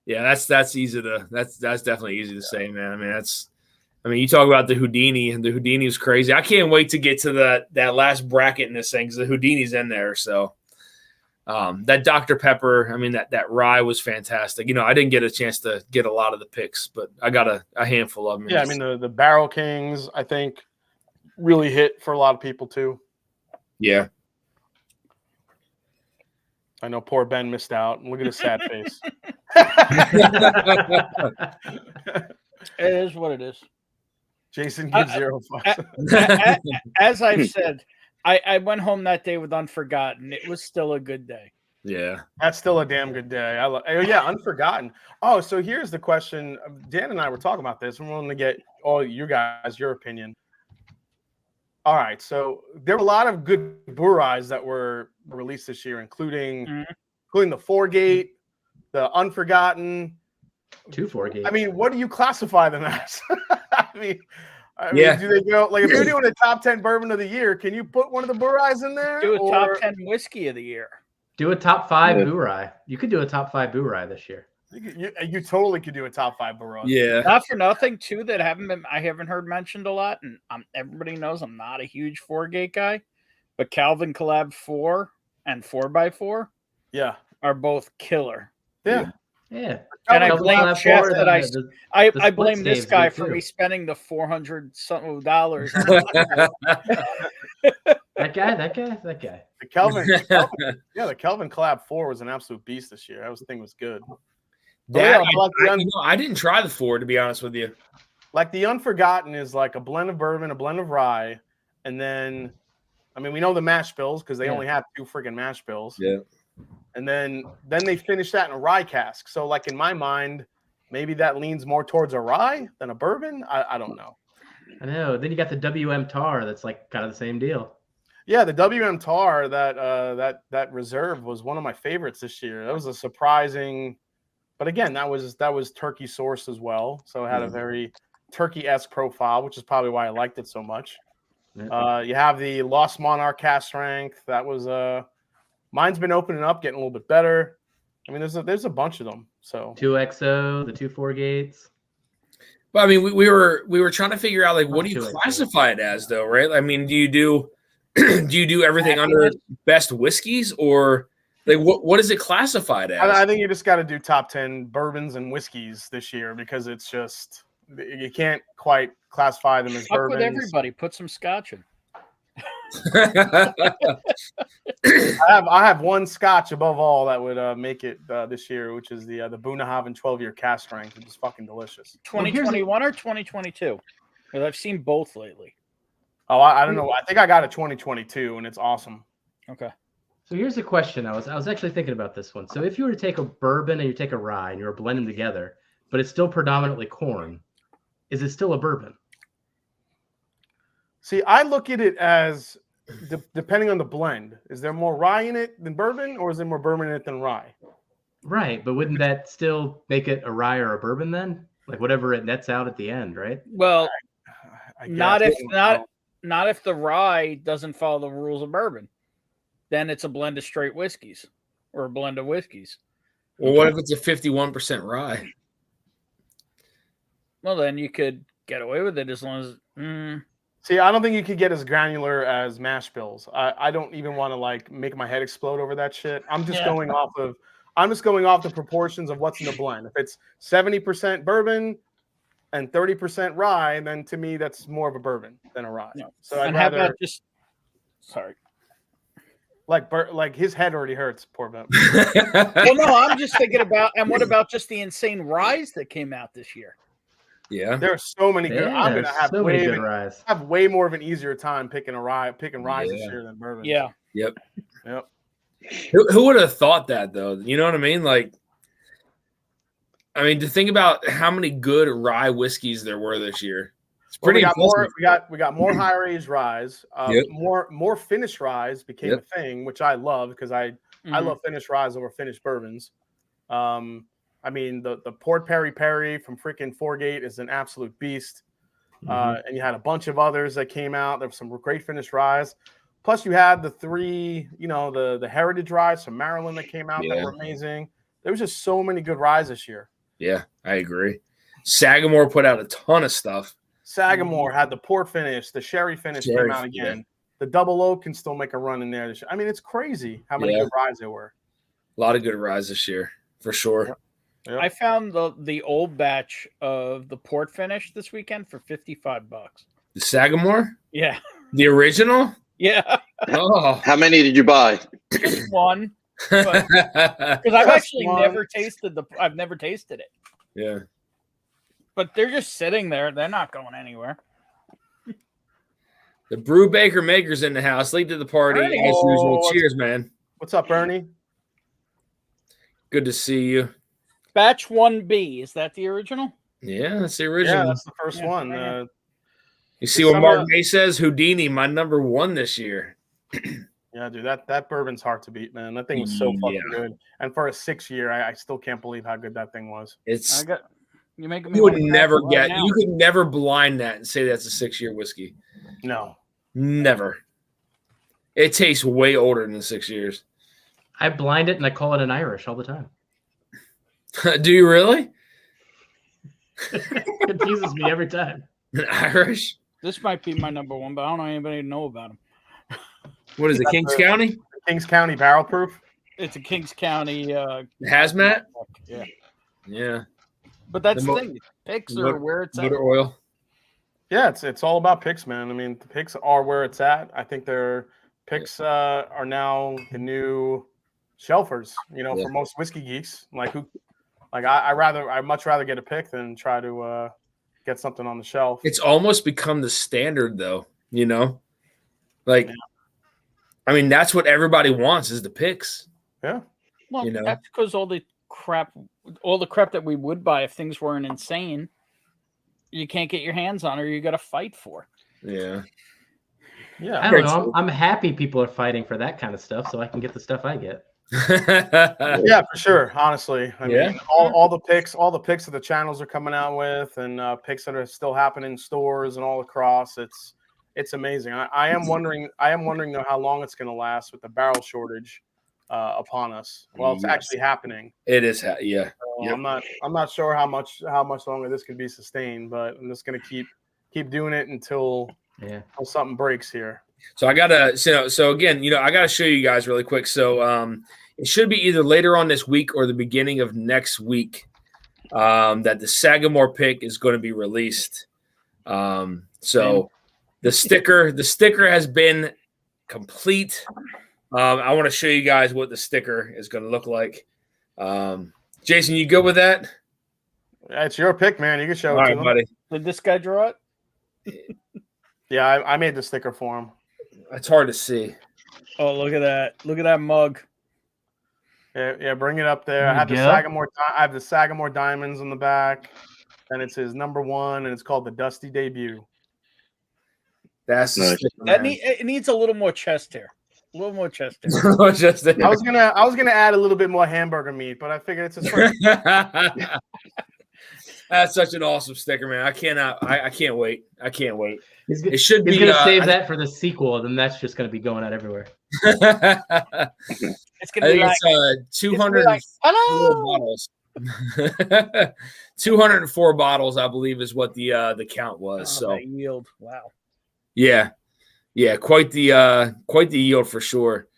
[SPEAKER 1] Yeah, that's easy that's definitely easy to say, man. I mean, you talk about the Houdini, and the Houdini is crazy. I can't wait to get to that last bracket in this thing because the Houdini's in there. So that Dr. Pepper, I mean, that rye was fantastic. I didn't get a chance to get a lot of the picks, but I got a handful of them.
[SPEAKER 5] Yeah, I mean, the Barrel Kings, I think, really hit for a lot of people too.
[SPEAKER 1] Yeah.
[SPEAKER 5] I know poor Ben missed out. Look at his sad face.
[SPEAKER 3] It is what it is.
[SPEAKER 5] Jason gives 0 fucks.
[SPEAKER 3] As I've said, I went home that day with Unforgotten. It was still a good day.
[SPEAKER 1] Yeah.
[SPEAKER 5] That's still a damn good day. Oh, yeah, Unforgotten. Oh, so here's the question. Dan and I were talking about this. I'm willing to get all you guys, your opinion. All right, so there were a lot of good Burais that were released this year, including the 4-gate, the Unforgotten.
[SPEAKER 2] 2 4-gate.
[SPEAKER 5] I mean, what do you classify them as? I mean,
[SPEAKER 1] Yeah.
[SPEAKER 5] do they go like if you're doing a top 10 bourbon of the year? Can you put one of the Burais in there?
[SPEAKER 3] Do a top 10 whiskey of the year.
[SPEAKER 2] Do a top 5 Burai. You could do a top 5 Burai this year.
[SPEAKER 5] You totally could do a top 5 Burai.
[SPEAKER 1] Yeah.
[SPEAKER 3] Not for nothing, too, that I haven't heard mentioned a lot, and everybody knows I'm not a huge 4-gate guy, but Calvin Collab 4 and 4x4 are both killer.
[SPEAKER 5] Yeah.
[SPEAKER 2] Yeah.
[SPEAKER 3] And I
[SPEAKER 2] Calvin
[SPEAKER 3] blame
[SPEAKER 2] Collab
[SPEAKER 3] Jeff
[SPEAKER 2] 4,
[SPEAKER 3] that I
[SPEAKER 2] the
[SPEAKER 3] blame
[SPEAKER 2] split
[SPEAKER 3] this
[SPEAKER 2] staves
[SPEAKER 3] guy
[SPEAKER 2] good,
[SPEAKER 3] for
[SPEAKER 2] too.
[SPEAKER 3] me spending the $400-something dollars.
[SPEAKER 2] That guy.
[SPEAKER 5] The Kelvin Collab 4 was an absolute beast this year. That thing was good.
[SPEAKER 1] I didn't try the 4, to be honest with you.
[SPEAKER 5] Like the Unforgotten is like a blend of bourbon, a blend of rye, and then, I mean, we know the mash bills because they only have 2 freaking mash bills.
[SPEAKER 1] Yeah.
[SPEAKER 5] And then they finish that in a rye cask. So, like in my mind, maybe that leans more towards a rye than a bourbon. I don't know.
[SPEAKER 2] I know. Then you got the WM Tar. That's like kind of the same deal.
[SPEAKER 5] Yeah, the WM Tar that reserve was one of my favorites this year. That was a surprising, but again, that was turkey sourced as well, so it had a very turkey-esque profile, which is probably why I liked it so much.
[SPEAKER 2] Yeah.
[SPEAKER 5] You have the Lost Monarch cast strength. That was mine's been opening up, getting a little bit better. I mean, there's a bunch of them. So
[SPEAKER 2] 2XO, the 2 4-gates.
[SPEAKER 1] But I mean, we were trying to figure out like what do you classify it as though, right? I mean, do you do everything under best whiskeys, or like what is it classified as?
[SPEAKER 5] I think you just got to do top 10 bourbons and whiskeys this year because it's just you can't quite classify them as bourbons.
[SPEAKER 3] With everybody, put some scotch in.
[SPEAKER 5] I have one scotch above all that would make it this year, which is the Bunnahabhain 12-year cast strength, which is fucking delicious.
[SPEAKER 3] 2021 or 2022? Because I've seen both lately.
[SPEAKER 5] Oh, I don't know. I think I got a 2022, and it's awesome.
[SPEAKER 3] Okay.
[SPEAKER 2] So here's the question. I was actually thinking about this one. So if you were to take a bourbon and you take a rye and you were blending them together, but it's still predominantly corn, is it still a bourbon?
[SPEAKER 5] See, I look at it as depending on the blend. Is there more rye in it than bourbon, or is there more bourbon in it than rye?
[SPEAKER 2] Right, but wouldn't that still make it a rye or a bourbon then? Like whatever it nets out at the end, right?
[SPEAKER 3] Well,
[SPEAKER 5] I guess.
[SPEAKER 3] not if the rye doesn't follow the rules of bourbon. Then it's a blend of straight whiskeys or a blend of whiskeys.
[SPEAKER 1] Well, what if it's a 51% rye?
[SPEAKER 3] Well, then you could get away with it as long as.
[SPEAKER 5] See, I don't think you could get as granular as mash bills. I don't even want to like make my head explode over that shit. I'm just going off the proportions of what's in the blend. If it's 70% bourbon and 30% rye, then to me that's more of a bourbon than a rye.
[SPEAKER 3] No.
[SPEAKER 5] So I'd
[SPEAKER 3] how
[SPEAKER 5] rather
[SPEAKER 3] about just
[SPEAKER 5] like his head already hurts, poor Ben.
[SPEAKER 3] Well, no, I'm just thinking about, and what about just the insane ryes that came out this year?
[SPEAKER 1] Yeah,
[SPEAKER 5] there are so many good. I'm gonna have
[SPEAKER 2] so many good ryes.
[SPEAKER 5] Have way more of an easier time picking ryes this year than bourbon.
[SPEAKER 3] Yeah.
[SPEAKER 1] Yep.
[SPEAKER 5] Who
[SPEAKER 1] would have thought that though? You know what I mean? Like, I mean, to think about how many good rye whiskeys there were this year. It's pretty.
[SPEAKER 5] We got more higher aged ryes. More finished ryes became a thing, which I love because I love finished ryes over finished bourbons. I mean, the Port Perry from freaking 4-gate is an absolute beast. And you had a bunch of others that came out. There were some great finished ryes. Plus, you had the 3, the heritage ryes from Maryland that came out that were amazing. There was just so many good ryes this year.
[SPEAKER 1] Yeah, I agree. Sagamore put out a ton of stuff.
[SPEAKER 5] Sagamore had the port finish. The sherry finish came out again. The double oak can still make a run in there. I mean, it's crazy how many good ryes there were.
[SPEAKER 1] A lot of good ryes this year, for sure.
[SPEAKER 5] Yep.
[SPEAKER 3] I found the old batch of the port finish this weekend for $55.
[SPEAKER 1] The Sagamore?
[SPEAKER 3] Yeah.
[SPEAKER 1] The original?
[SPEAKER 3] Yeah.
[SPEAKER 1] Oh.
[SPEAKER 4] How many did you buy?
[SPEAKER 3] Just one. Because I've actually
[SPEAKER 5] one.
[SPEAKER 3] never tasted I've never tasted it.
[SPEAKER 1] Yeah.
[SPEAKER 3] But they're just sitting there. They're not going anywhere.
[SPEAKER 1] The Brew Baker Maker's in the house. Late to the party as
[SPEAKER 3] Ernie.
[SPEAKER 1] usual.
[SPEAKER 5] Oh,
[SPEAKER 1] Cheers, man.
[SPEAKER 5] What's up, Ernie?
[SPEAKER 1] Good to see you.
[SPEAKER 3] Batch 1B. Is that the original?
[SPEAKER 1] Yeah, that's the
[SPEAKER 5] Yeah,
[SPEAKER 1] original.
[SPEAKER 5] that's the first one.
[SPEAKER 3] yeah.
[SPEAKER 1] You see what Mark May says? Houdini, my number one this year.
[SPEAKER 5] Yeah, dude, that bourbon's hard to beat, man. That thing was so fucking good. And for a 6-year, I still can't believe how good that thing was.
[SPEAKER 1] It's
[SPEAKER 3] you making me
[SPEAKER 1] you would
[SPEAKER 3] wanna
[SPEAKER 1] never
[SPEAKER 3] grab it right
[SPEAKER 1] get
[SPEAKER 3] now.
[SPEAKER 1] you could never blind that and say that's a 6-year whiskey.
[SPEAKER 5] No.
[SPEAKER 1] Never. It tastes way older than 6 years.
[SPEAKER 2] I blind it and I call it an Irish all the time.
[SPEAKER 1] Do you really?
[SPEAKER 2] Confuses me every time.
[SPEAKER 1] An Irish?
[SPEAKER 3] This might be my number one, but I don't know anybody know about him.
[SPEAKER 1] What is it? Kings County?
[SPEAKER 5] Kings County Barrel Proof.
[SPEAKER 3] It's a Kings County
[SPEAKER 1] Hazmat?
[SPEAKER 3] Yeah.
[SPEAKER 1] Yeah.
[SPEAKER 3] But that's
[SPEAKER 1] The
[SPEAKER 3] the thing. Picks are where it's at.
[SPEAKER 1] Motor oil.
[SPEAKER 5] Yeah, it's all about picks, man. I mean, the picks are where it's at. I think their picks are now the new shelfers. You know, for most whiskey geeks, I'd much rather get a pick than try to get something on the shelf.
[SPEAKER 1] It's almost become the standard, though. You know, like, I mean, that's what everybody wants is the picks.
[SPEAKER 5] Yeah.
[SPEAKER 3] Well,
[SPEAKER 1] you know?
[SPEAKER 3] that's because all the crap that we would buy if things weren't insane, you can't get your hands on or you got to fight for.
[SPEAKER 1] Yeah.
[SPEAKER 5] Yeah.
[SPEAKER 2] I don't know. I'm happy people are fighting for that kind of stuff so I can get the stuff I get.
[SPEAKER 5] Yeah, for sure. Honestly, I
[SPEAKER 1] Yeah.
[SPEAKER 5] mean, all the picks that the channels are coming out with, and picks that are still happening in stores and all across. It's amazing. I am wondering though how long it's going to last with the barrel shortage upon us. Well, it's actually happening.
[SPEAKER 1] It is. Yeah.
[SPEAKER 5] So
[SPEAKER 1] Yep.
[SPEAKER 5] I'm not sure how much longer this could be sustained, but I'm just going to keep doing it until something breaks here.
[SPEAKER 1] So I gotta so again, I gotta show you guys really quick. So it should be either later on this week or the beginning of next week that the Sagamore pick is going to be released. So the sticker has been complete. I want to show you guys what the sticker is going to look like. Jason, you good with that?
[SPEAKER 5] It's your pick, man. You can show
[SPEAKER 1] All
[SPEAKER 5] it to
[SPEAKER 1] right,
[SPEAKER 5] them.
[SPEAKER 1] buddy.
[SPEAKER 3] Did this guy draw it?
[SPEAKER 5] Yeah, I made the sticker for him.
[SPEAKER 1] It's hard to see.
[SPEAKER 3] Oh, look at that! Look at that mug.
[SPEAKER 5] Yeah, bring it up there.
[SPEAKER 2] There
[SPEAKER 5] I have
[SPEAKER 2] you
[SPEAKER 5] the
[SPEAKER 2] go.
[SPEAKER 5] Sagamore diamonds on the back, and it's his number one, and it's called the Dusty Debut.
[SPEAKER 1] That's the
[SPEAKER 4] Nice.
[SPEAKER 1] sticker,
[SPEAKER 3] It needs a little more chest hair. A little more chest hair.
[SPEAKER 1] man. Just
[SPEAKER 5] I was gonna add a little bit more hamburger meat, but I figured it's his first.
[SPEAKER 1] That's such an awesome sticker, man. I can't wait. I can't wait. It should
[SPEAKER 2] He's
[SPEAKER 1] be
[SPEAKER 2] gonna save that for the sequel, then that's just gonna be going out everywhere.
[SPEAKER 1] I
[SPEAKER 3] It's gonna be
[SPEAKER 1] think
[SPEAKER 3] like,
[SPEAKER 1] it's 204
[SPEAKER 3] hello.
[SPEAKER 1] bottles. 204 bottles, I believe, is what the count was.
[SPEAKER 3] Oh,
[SPEAKER 1] So
[SPEAKER 3] that yield. Wow.
[SPEAKER 1] yeah, quite the yield for sure.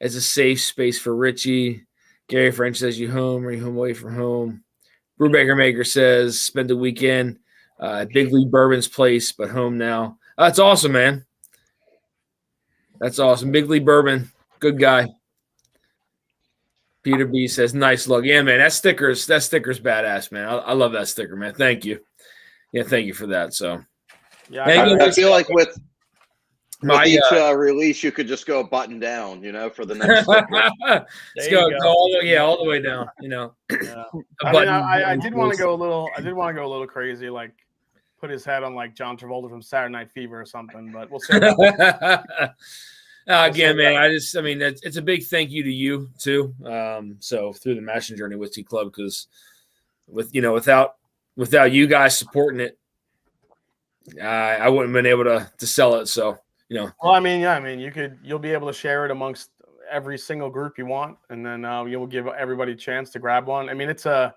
[SPEAKER 1] As a safe space for Richie. Gary French says, "You home? Are you home away from home?" Brewbaker Maker says, "Spend the weekend at Big League Bourbon's place, but home now." That's awesome, man. That's awesome. Big League Bourbon, good guy. Peter B says, "Nice look." Yeah, man, that sticker's badass, man. I love that sticker, man. Thank you. Yeah, thank you for that. So
[SPEAKER 5] Yeah,
[SPEAKER 1] Thank you.
[SPEAKER 4] I feel like with each
[SPEAKER 1] my
[SPEAKER 4] release, you could just go button down, for the next sticker.
[SPEAKER 1] let's go all the way down.
[SPEAKER 5] yeah.
[SPEAKER 1] A
[SPEAKER 5] I
[SPEAKER 1] button.
[SPEAKER 5] I did want to go a little crazy, like put his head on like John Travolta from Saturday Night Fever or something, but we'll see.
[SPEAKER 1] Again, man, it's a big thank you to you too. So through the Mashing Journey Whiskey Club, because without you guys supporting it, I wouldn't have been able to sell it. So
[SPEAKER 5] Well, you'll be able to share it amongst every single group you want, and then you'll give everybody a chance to grab one. I mean, it's a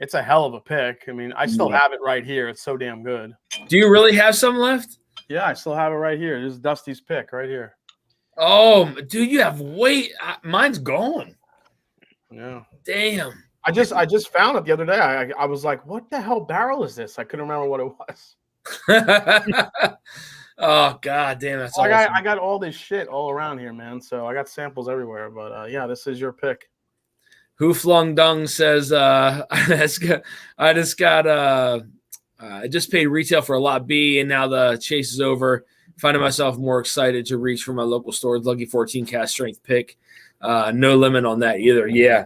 [SPEAKER 5] hell of a pick. I mean, I still have it right here. It's so damn good.
[SPEAKER 1] Do you really have some left?
[SPEAKER 5] Yeah, I still have it right here. This is Dusty's pick right here.
[SPEAKER 1] Oh, dude, you have mine's gone.
[SPEAKER 5] Yeah.
[SPEAKER 1] Damn.
[SPEAKER 5] I just found it the other day. I was like, what the hell barrel is this? I couldn't remember what it was.
[SPEAKER 1] Oh God damn, that's awesome.
[SPEAKER 5] I got all this shit all around here, man. So I got samples everywhere. But yeah, this is your pick.
[SPEAKER 1] Who Flung Dung says I just paid retail for a lot B, and now the chase is over. Finding myself more excited to reach for my local store's Lucky 14 cast strength pick. No limit on that either. Yeah.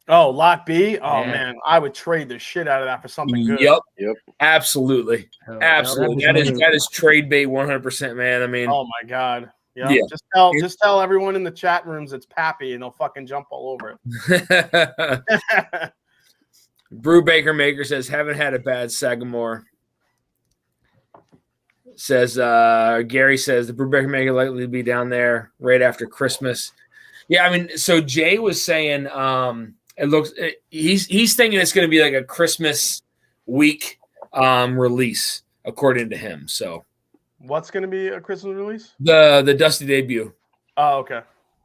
[SPEAKER 5] Oh, lot B. Oh
[SPEAKER 2] Yeah.
[SPEAKER 5] man, I would trade the shit out of that for something good.
[SPEAKER 1] Yep. Absolutely.
[SPEAKER 2] Oh,
[SPEAKER 1] Absolutely. That is trade bait 100%, man. I mean,
[SPEAKER 5] Oh my god. Yep.
[SPEAKER 1] Yeah.
[SPEAKER 5] Just tell everyone in the chat rooms it's Pappy, and they'll fucking jump all over it.
[SPEAKER 1] Brew Baker Maker says, haven't had a bad Sagamore. Says Gary says the Brew Baker Maker likely to be down there right after Christmas. Yeah, I mean, so Jay was saying he's thinking it's going to be like a Christmas week release, according to him. So
[SPEAKER 5] what's going to be a Christmas release?
[SPEAKER 1] The Dusty debut.
[SPEAKER 5] Oh, okay.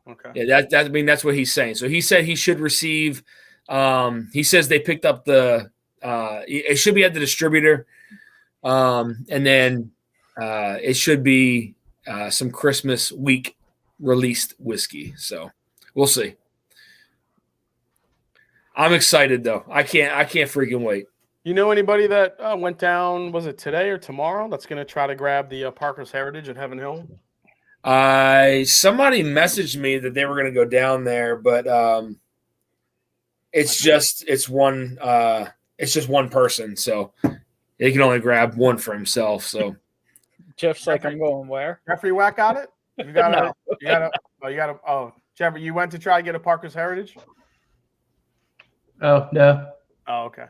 [SPEAKER 5] Okay.
[SPEAKER 1] Yeah, I mean that's what he's saying. So he said he should receive. He says they picked up the. It should be at the distributor, and then it should be some Christmas week released whiskey. So we'll see. I'm excited though. I can't freaking wait.
[SPEAKER 5] You know anybody that went down? Was it today or tomorrow? That's going to try to grab the Parker's Heritage at Heaven Hill.
[SPEAKER 1] Somebody messaged me that they were going to go down there, but it's just one person, so he can only grab one for himself. So
[SPEAKER 3] Jeff's like, I'm going where?
[SPEAKER 5] Jeffrey Wack got it. You got to. Oh, Jeffrey, you went to try to get a Parker's Heritage.
[SPEAKER 2] Oh no.
[SPEAKER 5] Oh, okay.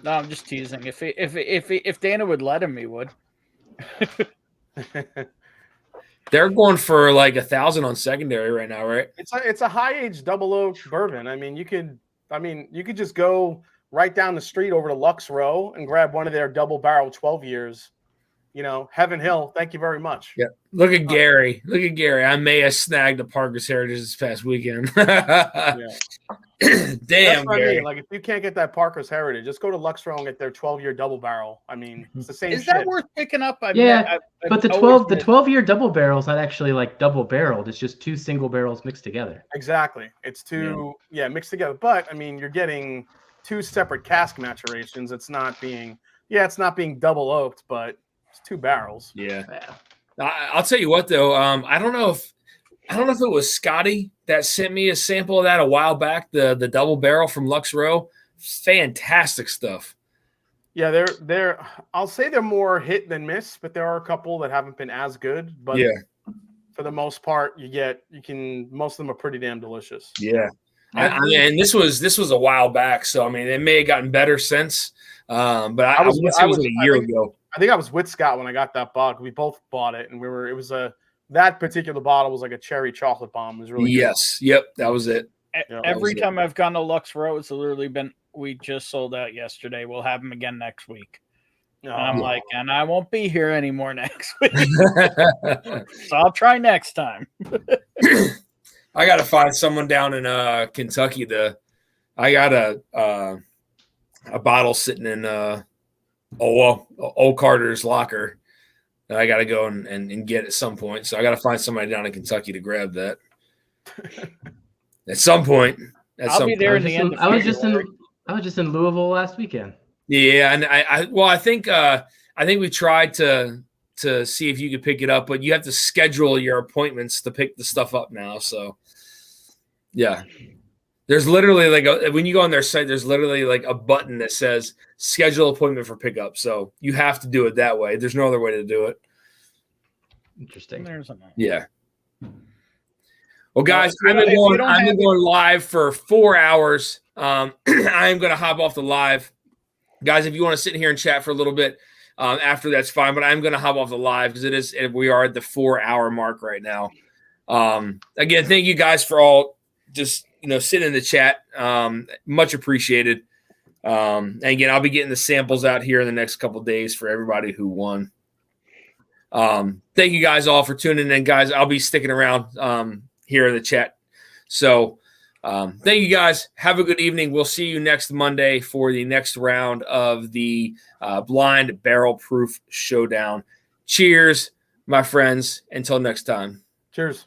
[SPEAKER 3] No, I'm just teasing. If Dana would let him, he would.
[SPEAKER 1] They're going for like 1,000 on secondary right now, right?
[SPEAKER 5] It's a high age double oak bourbon. I mean, you could just go right down the street over to Lux Row and grab one of their double barrel 12 years. You know, Heaven Hill. Thank you very much.
[SPEAKER 1] Yeah. Look at Gary. I may have snagged a Parker's Heritage this past weekend.
[SPEAKER 5] Yeah.
[SPEAKER 1] Damn, Gary.
[SPEAKER 5] I mean. Like, if you can't get that Parker's Heritage, just go to Lux Row and get their 12-year double barrel. I mean, it's the same.
[SPEAKER 3] Is that worth picking up?
[SPEAKER 2] But the 12-year double barrel's not actually like double barreled. It's just two single barrels mixed together.
[SPEAKER 5] Exactly. It's two, mixed together. But I mean, you're getting two separate cask maturations. It's not being double oaked, but it's two barrels.
[SPEAKER 1] Yeah. I'll tell you what though. I don't know if it was Scotty that sent me a sample of that a while back. The double barrel from Lux Row, fantastic stuff.
[SPEAKER 5] Yeah, they're. I'll say they're more hit than miss, but there are a couple that haven't been as good. But for the most part, most of them are pretty damn delicious.
[SPEAKER 1] Yeah, and this was a while back, so I mean, it may have gotten better since. But I was a year ago.
[SPEAKER 5] I think I was with Scott when I got that bottle. We both bought it, and that particular bottle was like a cherry chocolate bomb. It was really good.
[SPEAKER 1] Yep, that was it.
[SPEAKER 3] Every time I've gone to Lux Row, it's literally been, we just sold out yesterday. We'll have them again next week. And I'm like, and I won't be here anymore next week. So I'll try next time.
[SPEAKER 1] I got to find someone down in Kentucky. I got a bottle sitting in old Carter's locker that I got to go and get at some point. So I got to find somebody down in Kentucky to grab that at some point.
[SPEAKER 3] I'll be there in the end.
[SPEAKER 2] I was just in Louisville last weekend.
[SPEAKER 1] Yeah, and I think we tried to see if you could pick it up, but you have to schedule your appointments to pick the stuff up now. So yeah, there's literally when you go on their site, there's literally like a button that says schedule appointment for pickup. So you have to do it that way. There's no other way to do it.
[SPEAKER 2] Interesting.
[SPEAKER 1] Yeah. Well, guys, I've been going live for 4 hours. I am going to hop off the live. Guys, if you want to sit here and chat for a little bit after, that's fine. But I'm going to hop off the live because we are at the 4-hour mark right now. Again, thank you guys for all just sitting in the chat. Much appreciated. And again, I'll be getting the samples out here in the next couple of days for everybody who won. Thank you guys all for tuning in, guys. I'll be sticking around here in the chat. So thank you guys. Have a good evening. We'll see you next Monday for the next round of the Blind Barrel Proof Showdown. Cheers, my friends. Until next time.
[SPEAKER 5] Cheers.